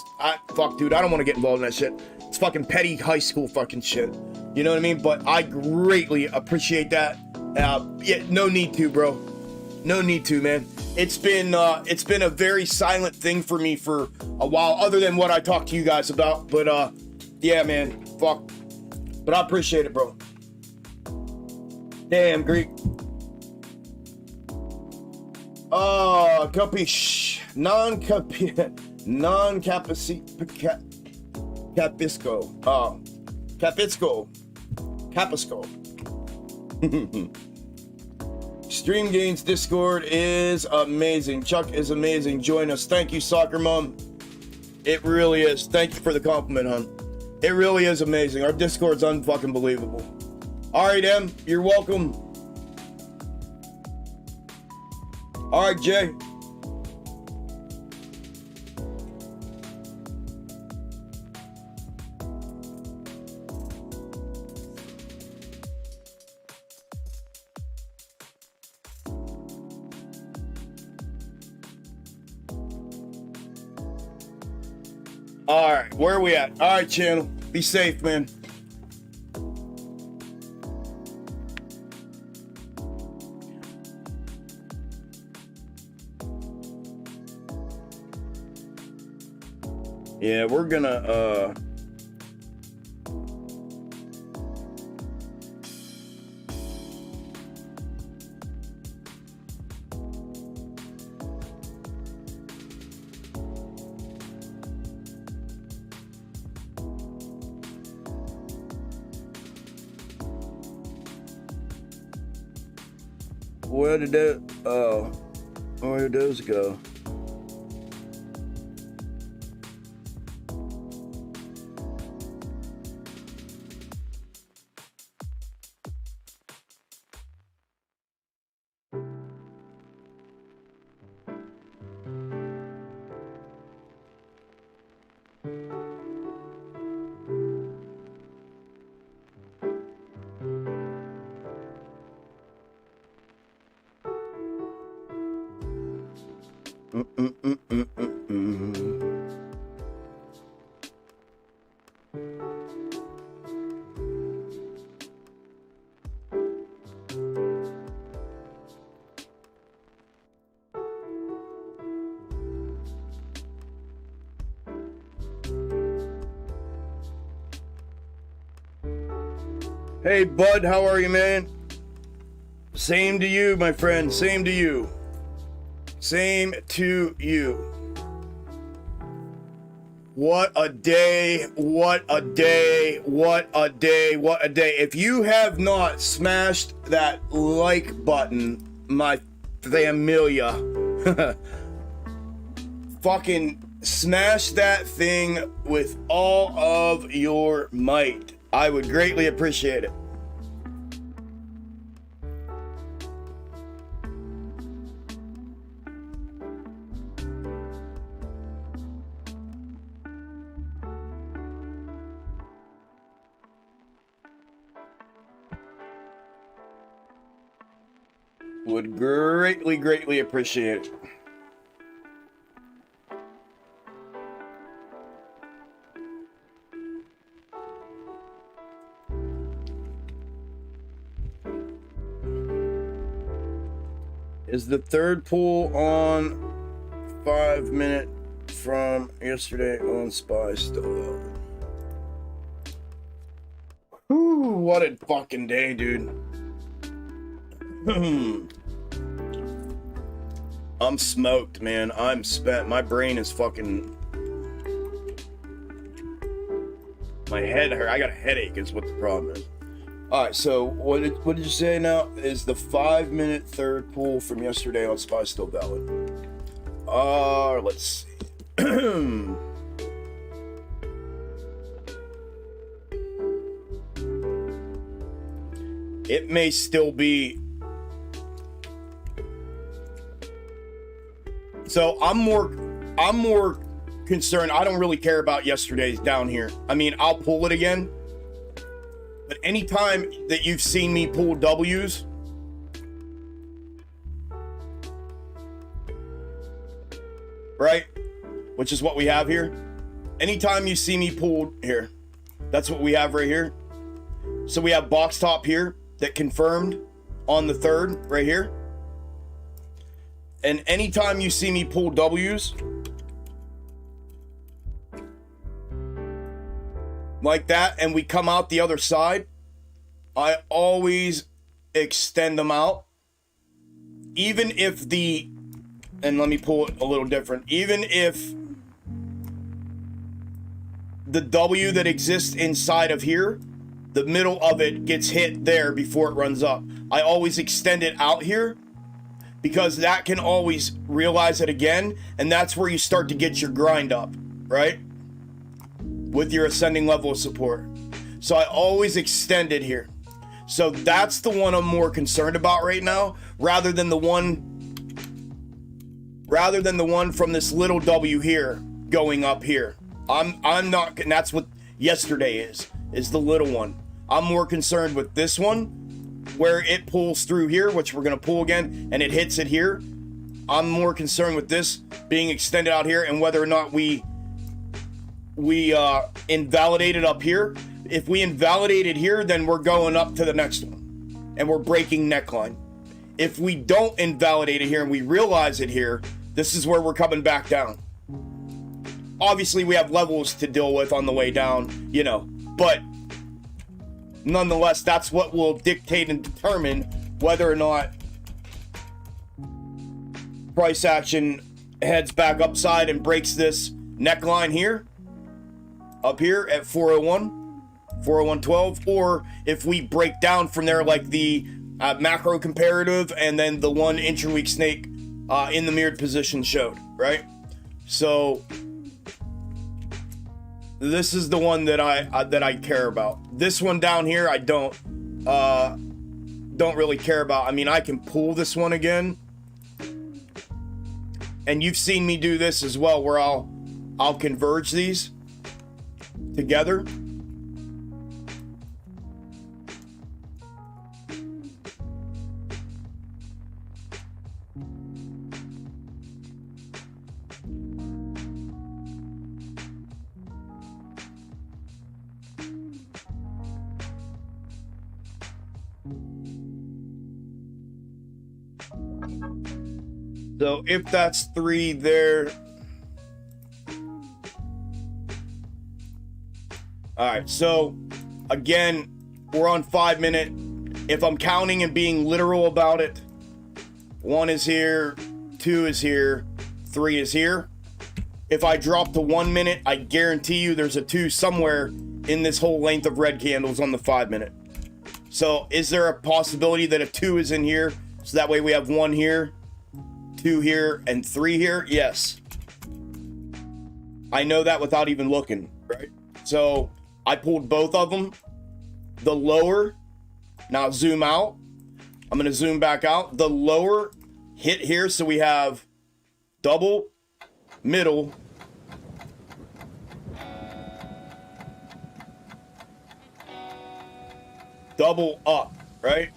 Speaker 1: fuck, dude, I don't want to get involved in that shit. It's fucking petty high school fucking shit. You know what I mean? But I greatly appreciate that. Yeah, no need to, bro. No need to, man. It's been a very silent thing for me for a while, other than what I talked to you guys about. But yeah, man, fuck. But I appreciate it, bro. Damn, Greek. Capisco. Stream Gainz Discord is amazing. Chuck is amazing. Join us. Thank you, Soccer Mom. It really is. Thank you for the compliment, hon. It really is amazing. Our Discord's unfucking believable. All right, Em, you're welcome. All right, Jay. All right, where are we at? All right, channel. Be safe, man. Yeah, we're gonna where did those go? Hey, bud, how are you, man? Same to you, my friend. Same to you. Same to you. What a day. What a day. What a day. What a day. If you have not smashed that like button, my familia, fucking smash that thing with all of your might. I would greatly appreciate it. Would greatly appreciate it. Is the third pool on 5 minute from yesterday on SPY still out? Whew, what a fucking day, dude. I'm smoked, man. I'm spent. My brain is fucking... My head hurt. I got a headache is what the problem is. Alright, so what did you say now? Is the 5 minute third pool from yesterday on SPY still valid? Let's see. It may still be. So I'm more concerned. I don't really care about yesterday's down here. I mean, I'll pull it again. But anytime that you've seen me pull W's, right? Which is what we have here. Anytime you see me pull here, that's what we have right here. So we have box top here that confirmed on the third right here. And anytime you see me pull W's like that and we come out the other side, I always extend them out. Even if the, and let me pull it a little different, even if the W that exists inside of here, the middle of it gets hit there before it runs up, I always extend it out here, because that can always realize it again, and that's where you start to get your grind up, right? With your ascending level of support. So I always extend it here. So that's the one I'm more concerned about right now, rather than the one from this little W here going up here. I'm not, and that's what yesterday is the little one. I'm more concerned with this one, where it pulls through here, which we're going to pull again, and it hits it here. I'm more concerned with this being extended out here and whether or not we we invalidate it up here. If we invalidate it here, then we're going up to the next one and we're breaking neckline. If we don't invalidate it here and we realize it here, this is where we're coming back down. Obviously, we have levels to deal with on the way down, you know, but nonetheless, that's what will dictate and determine whether or not price action heads back upside and breaks this neckline here, up here at 401, 401.12, or if we break down from there like the macro comparative and then the 1 intraweek snake in the mirrored position showed, right? So this is the one that I care about. This one down here I don't really care about. I mean, I can pull this one again, and you've seen me do this as well, where I'll converge these together. So if that's 3 there. All right, so again, we're on 5 minute. If I'm counting and being literal about it, 1 is here, 2 is here, 3 is here. If I drop to 1 minute, I guarantee you there's a 2 somewhere in this whole length of red candles on the 5 minute. So is there a possibility that a 2 is in here? So that way we have 1 here, 2 here, and 3 here? Yes. I know that without even looking, right? So I pulled both of them. The lower, now zoom out. I'm going to zoom back out. The lower hit here, so we have double, middle, double up, right?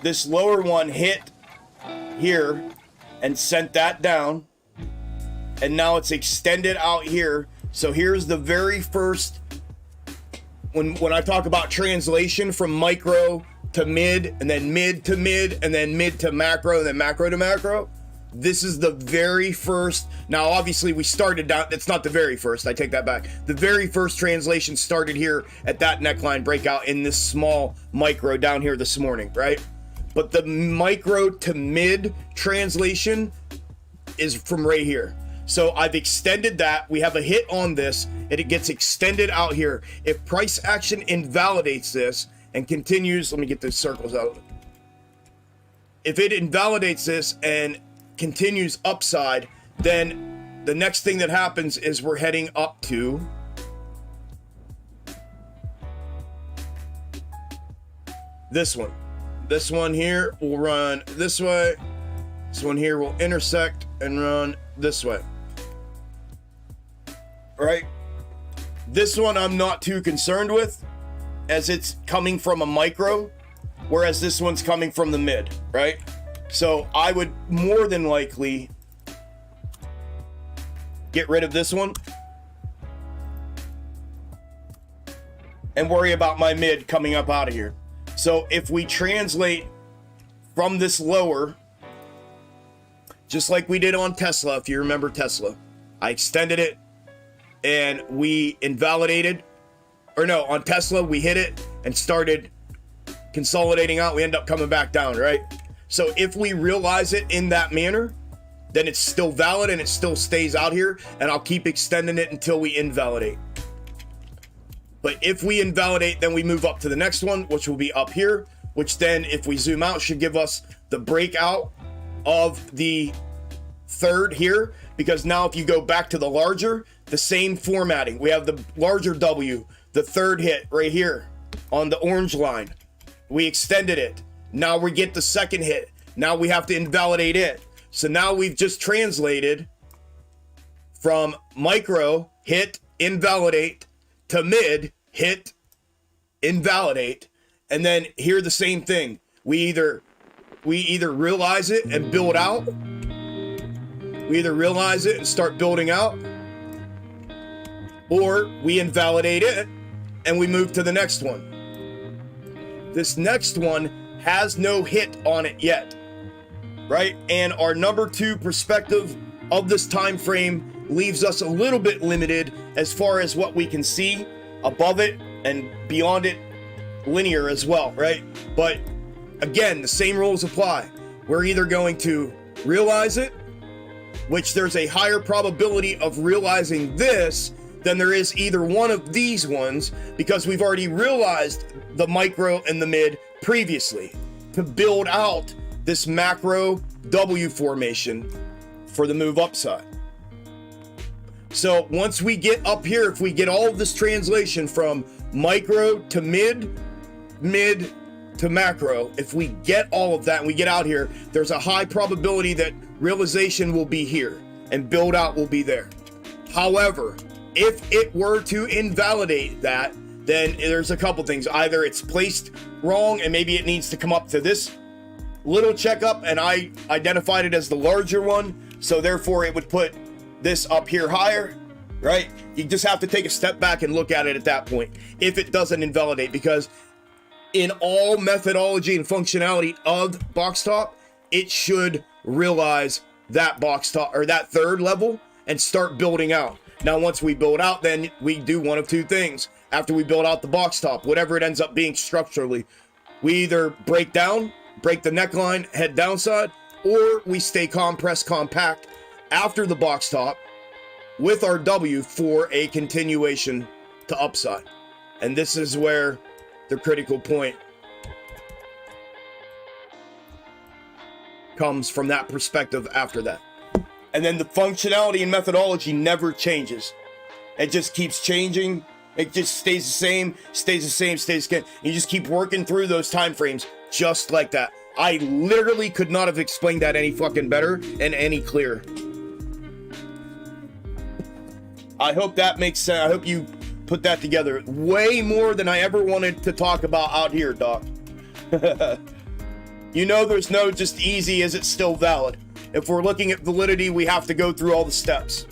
Speaker 1: This lower one hit here and sent that down, and now it's extended out here. So here's the very first, when I talk about translation from micro to mid, and then mid to mid, and then mid to macro, and then macro to macro, this is the very first. Now obviously we started down, it's not the very first, I take that back. The very first translation started here at that neckline breakout in this small micro down here this morning, right? But the micro to mid translation is from right here. So I've extended that. We have a hit on this, and it gets extended out here. If price action invalidates this and continues, let me get the circles out. If it invalidates this and continues upside, then the next thing that happens is we're heading up to this one. This one here will run this way. This one here will intersect and run this way. Right? This one I'm not too concerned with, as it's coming from a micro, whereas this one's coming from the mid, right? So I would more than likely get rid of this one and worry about my mid coming up out of here. So if we translate from this lower, just like we did on Tesla, if you remember Tesla, I extended it and we invalidated, or no, on Tesla, we hit it and started consolidating out. We end up coming back down, right? So if we realize it in that manner, then it's still valid and it still stays out here, and I'll keep extending it until we invalidate. But if we invalidate, then we move up to the next one, which will be up here, which then, if we zoom out, should give us the breakout of the third here. Because now if you go back to the larger, the same formatting. We have the larger W, the third hit right here on the orange line. We extended it. Now we get the second hit. Now we have to invalidate it. So now we've just translated from micro, hit, invalidate, to mid, hit, invalidate, and then here the same thing. We either realize it and build out. We either realize it and start building out, or we invalidate it and we move to the next one. This next one has no hit on it yet, right? And our number 2 perspective of this time frame leaves us a little bit limited as far as what we can see above it and beyond it, linear as well, right? But again, the same rules apply. We're either going to realize it, which there's a higher probability of realizing this than there is either one of these ones, because we've already realized the micro and the mid previously to build out this macro W formation for the move upside. So once we get up here, if we get all of this translation from micro to mid to macro, if we get all of that and we get out here, there's a high probability that realization will be here and build out will be there. However, if it were to invalidate that, then there's a couple things. Either it's placed wrong and maybe it needs to come up to this little checkup, and I identified it as the larger one, so therefore it would put this up here higher, right? You just have to take a step back and look at it at that point if it doesn't invalidate, because in all methodology and functionality of box top, it should realize that box top or that third level and start building out. Now, once we build out, then we do one of two things. After we build out the box top, whatever it ends up being structurally, we either break the neckline, head downside, or we stay compressed compact after the box top with our W for a continuation to upside. And this is where the critical point comes from, that perspective after that. And then the functionality and methodology never changes. It just keeps changing. It just stays the same, stays the same, stays the same. You just keep working through those time frames just like that. I literally could not have explained that any fucking better and any clearer. I hope that makes sense. I hope you put that together way more than I ever wanted to talk about out here, Doc. You know, there's no just easy, is it still valid? If we're looking at validity, we have to go through all the steps.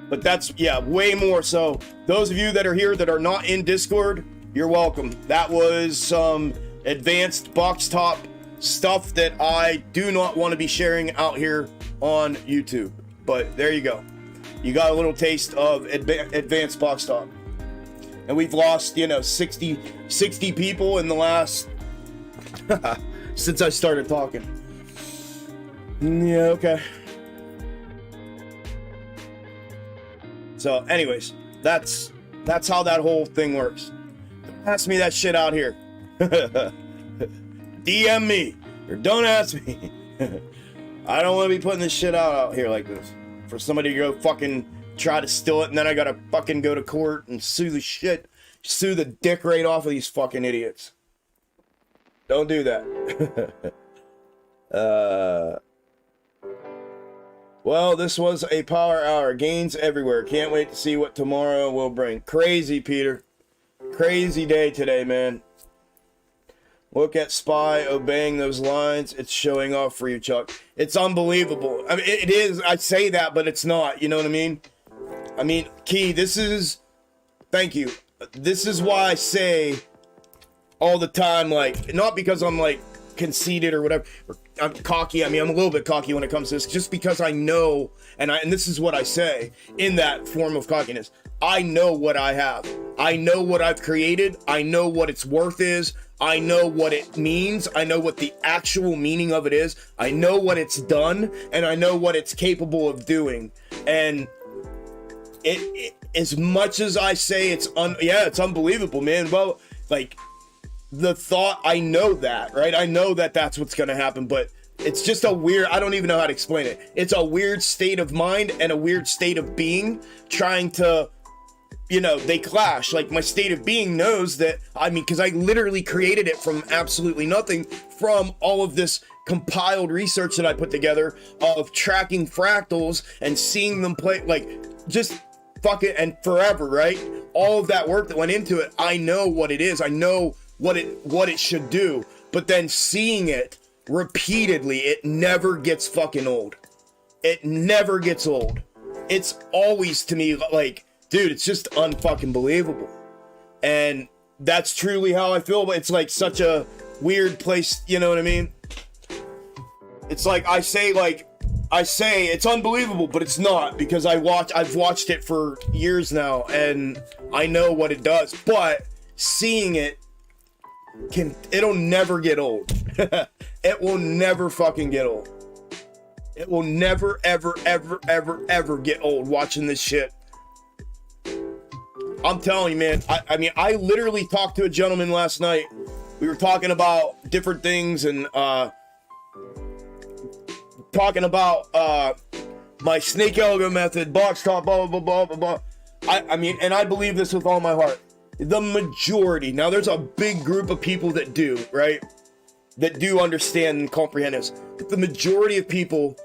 Speaker 1: But that's, yeah, way more. So those of you that are here that are not in Discord, you're welcome. That was some advanced box top stuff that I do not want to be sharing out here on YouTube. But there you go. You got a little taste of advanced box top. And we've lost, 60 people in the last, since I started talking. Yeah, okay. So anyways, that's how that whole thing works. Don't ask me that shit out here. DM me, or don't ask me. I don't want to be putting this shit out here like this. For somebody to go fucking try to steal it, and then I gotta fucking go to court and sue the dick right off of these fucking idiots. Don't do that. Well, this was a power hour. Gains everywhere. Can't wait to see what tomorrow will bring. Crazy, Peter. Crazy day today, man. Look at Spy obeying those lines. It's showing off for you, Chuck. It's unbelievable. I mean, it is. I say that, but it's not. You know what I mean? I mean, Key, thank you. This is why I say all the time, like, not because I'm, like, conceited or whatever, or I'm cocky. I mean, I'm a little bit cocky when it comes to this, just because I know, and this is what I say in that form of cockiness. I know what I have. I know what I've created. I know what its worth is. I know what it means. I know what the actual meaning of it is. I know what it's done, and I know what it's capable of doing. And it as much as I say it's unbelievable, man. Well, like, the thought, I know that, right? I know that that's what's going to happen, but it's just a weird, I don't even know how to explain it. It's a weird state of mind and a weird state of being trying to, they clash. Like, my state of being knows that, because I literally created it from absolutely nothing, from all of this compiled research that I put together of tracking fractals and seeing them play, like, just fucking, and forever, right? All of that work that went into it, I know what it is. I know what it should do, but then seeing it repeatedly, it never gets fucking old. It never gets old. it's always to me like, dude, it's just unfucking believable. And that's truly how I feel, but it's like such a weird place, you know what I mean? It's like I say it's unbelievable, but it's not, because I've watched it for years now and I know what it does. But seeing it'll never get old. It will never fucking get old. It will never, ever, ever, ever, ever get old watching this shit. I'm telling you, man. I mean, I literally talked to a gentleman last night. We were talking about different things and talking about my snake algo method, box top, blah, blah, blah, blah, blah. I mean, and I believe this with all my heart. The majority, now there's a big group of people that do, right? That do understand and comprehend this. But the majority of people,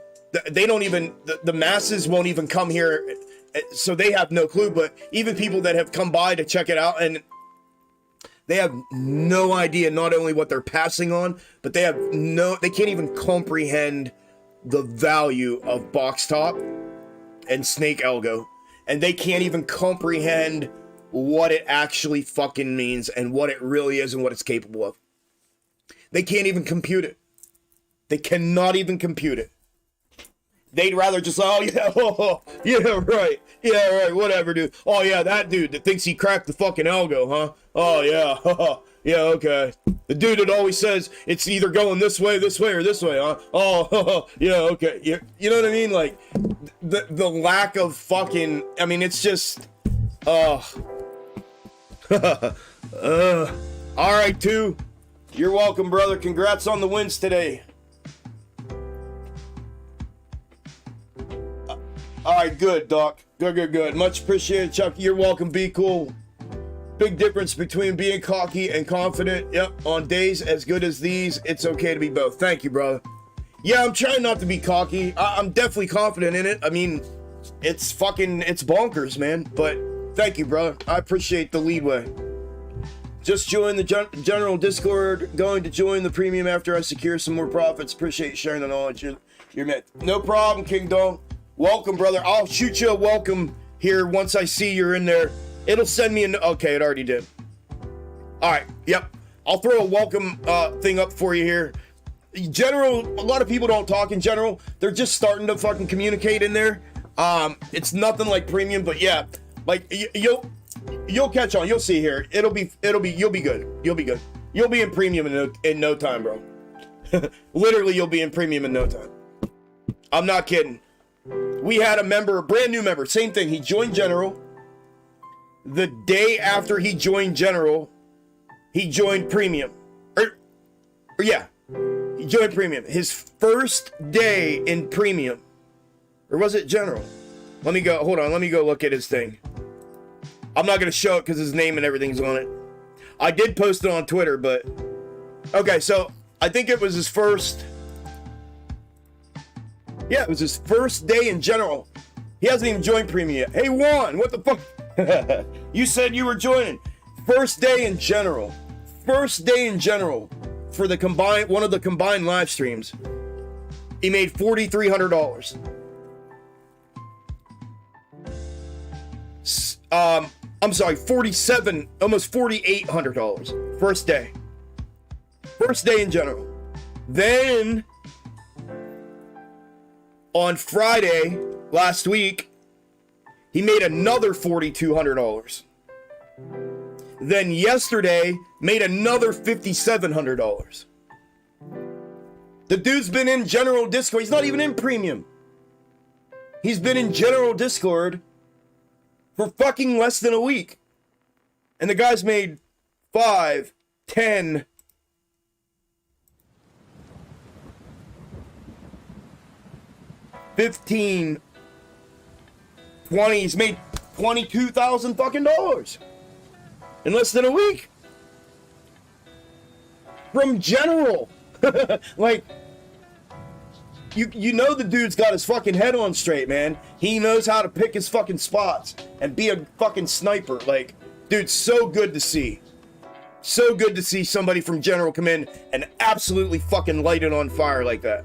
Speaker 1: they don't even, the masses won't even come here, so they have no clue. But even people that have come by to check it out, and they have no idea not only what they're passing on, but they can't even comprehend the value of box top and snake algo. And they can't even comprehend what it actually fucking means and what it really is and what it's capable of. They can't even compute it. They cannot even compute it. They'd rather just, yeah, right, whatever, dude. Oh, yeah, that dude that thinks he cracked the fucking algo, huh? Oh, yeah, yeah, okay. The dude that always says it's either going this way, or this way, huh? Oh, yeah, okay. You know what I mean? Like, the lack of fucking, I mean, it's just, all right, too. You're welcome, brother. Congrats on the wins today. All right, good, Doc. Good. Much appreciated, Chuck. You're welcome. Be cool. Big difference between being cocky and confident. Yep, on days as good as these, it's okay to be both. Thank you, brother. Yeah, I'm trying not to be cocky. I'm definitely confident in it. I mean, it's bonkers, man. But thank you, brother. I appreciate the leadway. Just join the general Discord. Going to join the premium after I secure some more profits. Appreciate you sharing the knowledge you're met. No problem, King Dong. Welcome, brother. I'll shoot you a welcome here once I see you're in there. It'll send me okay, it already did. All right, yep. I'll throw a welcome thing up for you here. General, a lot of people don't talk in general. They're just starting to fucking communicate in there. It's nothing like premium, but yeah, like you'll catch on. You'll see here. You'll be good. You'll be good. You'll be in premium in no time, bro. Literally, you'll be in premium in no time. I'm not kidding. We had a brand new member, same thing. He joined General. The day after he joined General, he joined Premium. Yeah, he joined Premium. His first day in Premium, or was it General? Let me go look at his thing. I'm not going to show it because his name and everything's on it. I did post it on Twitter, but... Okay, so I think it was his first... Yeah, it was his first day in General. He hasn't even joined Premium yet. Hey, Juan, what the fuck? You said you were joining. First day in General. First day in General for the one of the combined live streams. He made $4,300. I'm sorry, almost $4,800. First day. First day in General. Then on Friday last week, he made another $4,200. Then yesterday, made another $5,700. The dude's been in General Discord. He's not even in Premium. He's been in General Discord for fucking less than a week. And the guy's made 5, 10, 15, 20, he's made $22,000 fucking dollars in less than a week from General. Like, you know the dude's got his fucking head on straight, man. He knows how to pick his fucking spots and be a fucking sniper. Like, dude, so good to see. So good to see somebody from General come in and absolutely fucking light it on fire like that.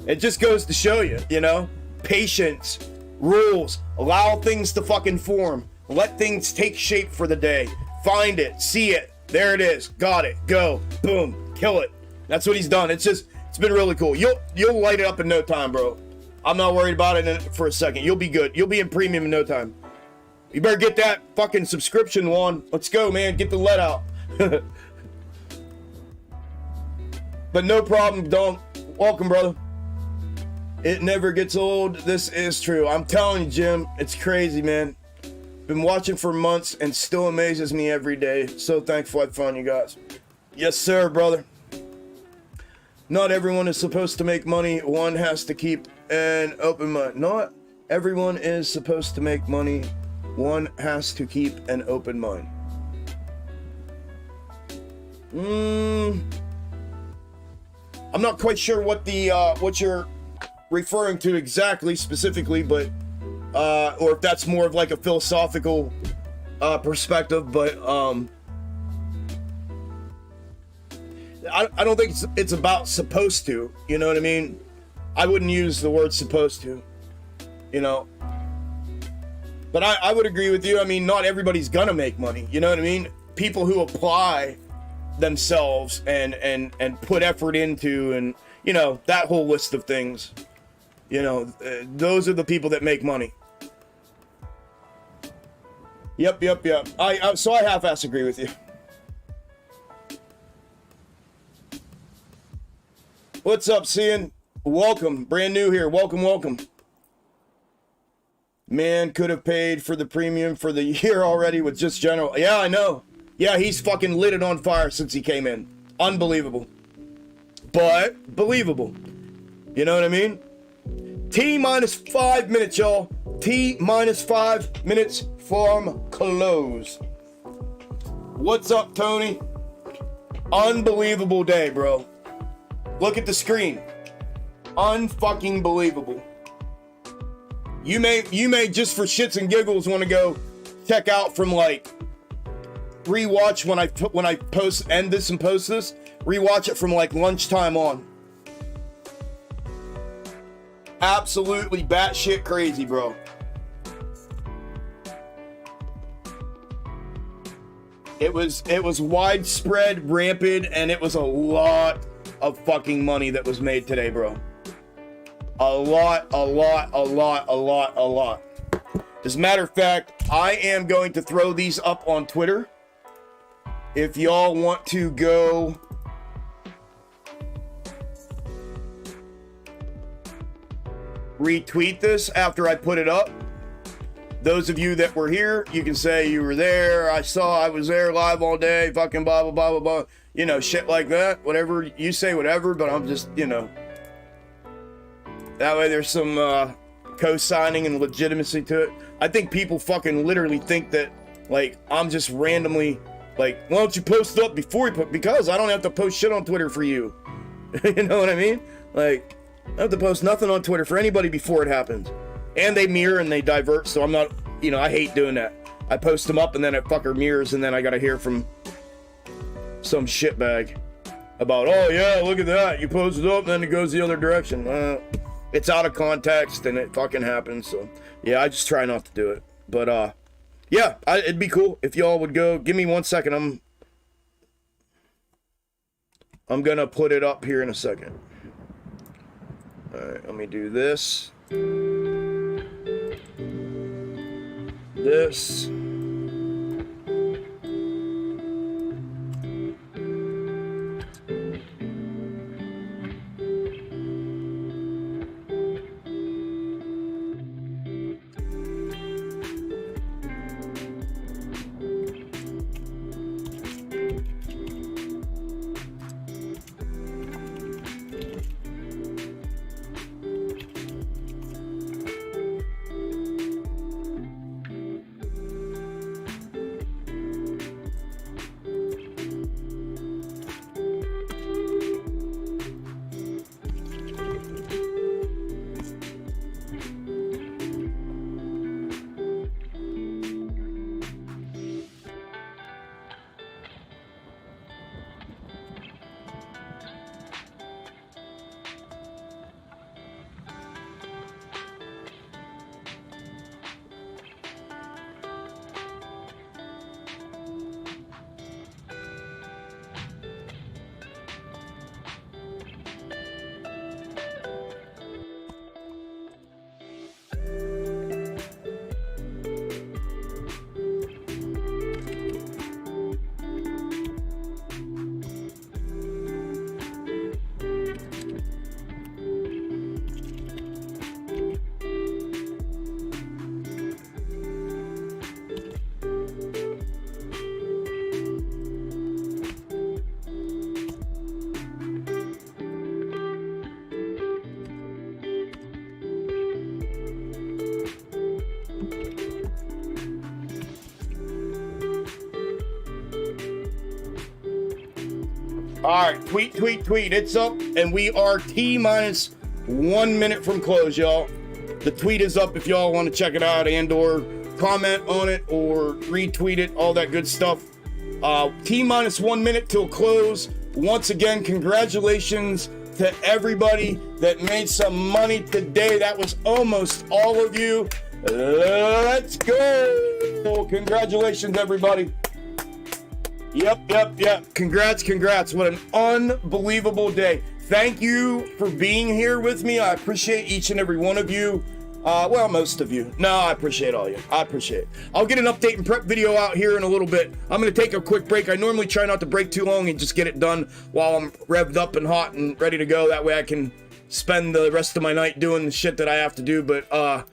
Speaker 1: It just goes to show you, you know, patience Rules. Allow things to fucking form. Let things take shape for the day. Find it. See it. There it is. Got it. Go. Boom. Kill it. That's what he's done. It's been really cool. You'll light it up in no time, bro. I'm not worried about it for a second. You'll be good. You'll be in premium in no time. You better get that fucking subscription, Juan. Let's go, man. Get the let out. But no problem, Dom. Welcome, brother. It never gets old. This is true. I'm telling you, Jim. It's crazy, man. Been watching for months and still amazes me every day. So thankful I found you guys. Yes, sir, brother. Not everyone is supposed to make money. One has to keep an open mind. Not everyone is supposed to make money. One has to keep an open mind. I'm not quite sure what you're referring to exactly, specifically, but or if that's more of like a philosophical perspective, but I don't think it's about supposed to, you know what I mean? I wouldn't use the word supposed to, you know. But I would agree with you. I mean, not everybody's gonna make money, you know what I mean? People who apply themselves and put effort into, and you know, that whole list of things, you know, those are the people that make money. Yep. So I half-ass agree with you. What's up, Cian? Welcome, brand new here. Welcome. Man could have paid for the premium for the year already with just general. Yeah, I know. Yeah, he's fucking lit it on fire since he came in. Unbelievable. But believable. You know what I mean? T minus 5 minutes, y'all. T minus 5 minutes from close. What's up, Tony? Unbelievable day, bro. Look at the screen. Unfucking believable. You may just for shits and giggles want to go check out from like rewatch when I post end this and post this. Rewatch it from like lunchtime on. Absolutely batshit crazy, bro. It was widespread, rampant, and it was a lot of fucking money that was made today, bro. A lot. As a matter of fact, I am going to throw these up on Twitter. If y'all want to go retweet this after I put it up, those of you that were here, you can say you were there. I was there live all day, fucking blah, blah, blah, blah, blah. You know, shit like that. Whatever, you say whatever, but I'm just, you know. That way there's some co-signing and legitimacy to it. I think people fucking literally think that, like, I'm just randomly, like, why don't you post it up before you put, because I don't have to post shit on Twitter for you. You know what I mean? Like, I don't have to post nothing on Twitter for anybody before it happens. And they mirror and they divert, so I'm not, you know, I hate doing that. I post them up and then it fucker mirrors and then I gotta hear from some shitbag about, oh yeah, look at that, you posted up and then it goes the other direction. It's out of context and it fucking happens, so yeah, I just try not to do it. But yeah, it'd be cool if y'all would go. Give me 1 second. I'm gonna put it up here in a second. Alright, let me do this. This. All right, tweet. It's up, and we are T-minus 1 minute from close, y'all. The tweet is up if y'all want to check it out and or comment on it or retweet it, all that good stuff. T-minus 1 minute till close. Once again, congratulations to everybody that made some money today. That was almost all of you. Let's go. Congratulations, everybody. Yep. Congrats. What an unbelievable day. Thank you for being here with me. I appreciate each and every one of you. Well, most of you. No, I appreciate all you. I appreciate it. I'll get an update and prep video out here in a little bit. I'm going to take a quick break. I normally try not to break too long and just get it done while I'm revved up and hot and ready to go. That way I can spend the rest of my night doing the shit that I have to do. But I'll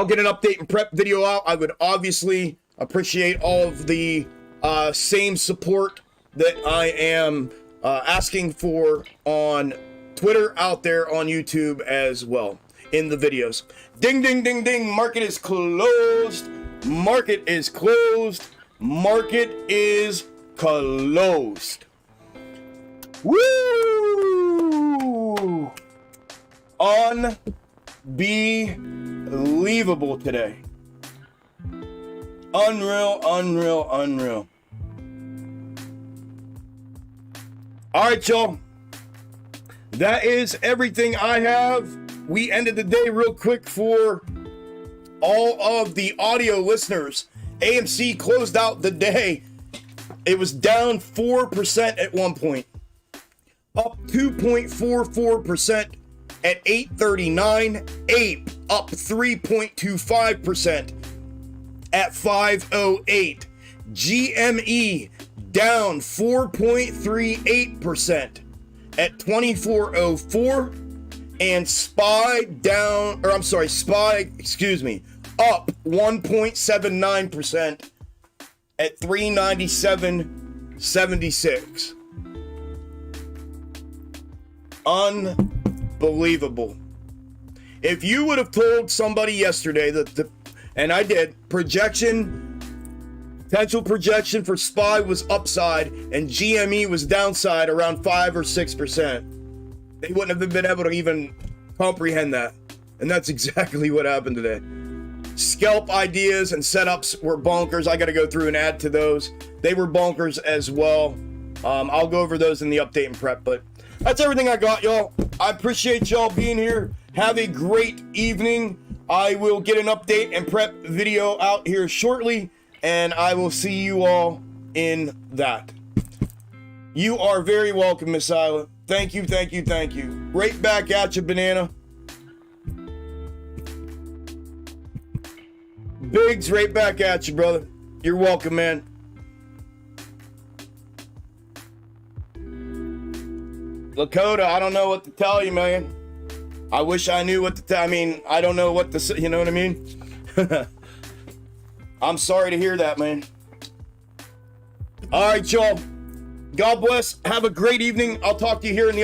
Speaker 1: get an update and prep video out. I would obviously appreciate all of the same support that I am asking for on Twitter, out there on YouTube as well in the videos. Ding, ding, ding, ding. Market is closed. Market is closed. Market is closed. Woo! Unbelievable today. Unreal. All right, y'all. That is everything I have. We ended the day real quick for all of the audio listeners. AMC closed out the day. It was down 4% at one point. Up 2.44% at 839. Ape up 3.25% at 508. GME down 4.38% at 2404. And SPY up 1.79% at 397.76. Unbelievable. If you would have told somebody yesterday that and I did, potential projection for SPY was upside and GME was downside around 5 or 6%. They wouldn't have been able to even comprehend that. And that's exactly what happened today. Scalp ideas and setups were bonkers. I got to go through and add to those. They were bonkers as well. I'll go over those in the update and prep, but that's everything I got, y'all. I appreciate y'all being here. Have a great evening. I will get an update and prep video out here shortly, and I will see you all in that. You are very welcome, Miss Isla. Thank you. Right back at you, Banana. Biggs, right back at you, brother. You're welcome, man. Lakota, I don't know what to tell you, man. I wish I knew what to tell. I mean, I don't know what to say. You know what I mean? I'm sorry to hear that, man. All right, y'all. God bless. Have a great evening. I'll talk to you here in the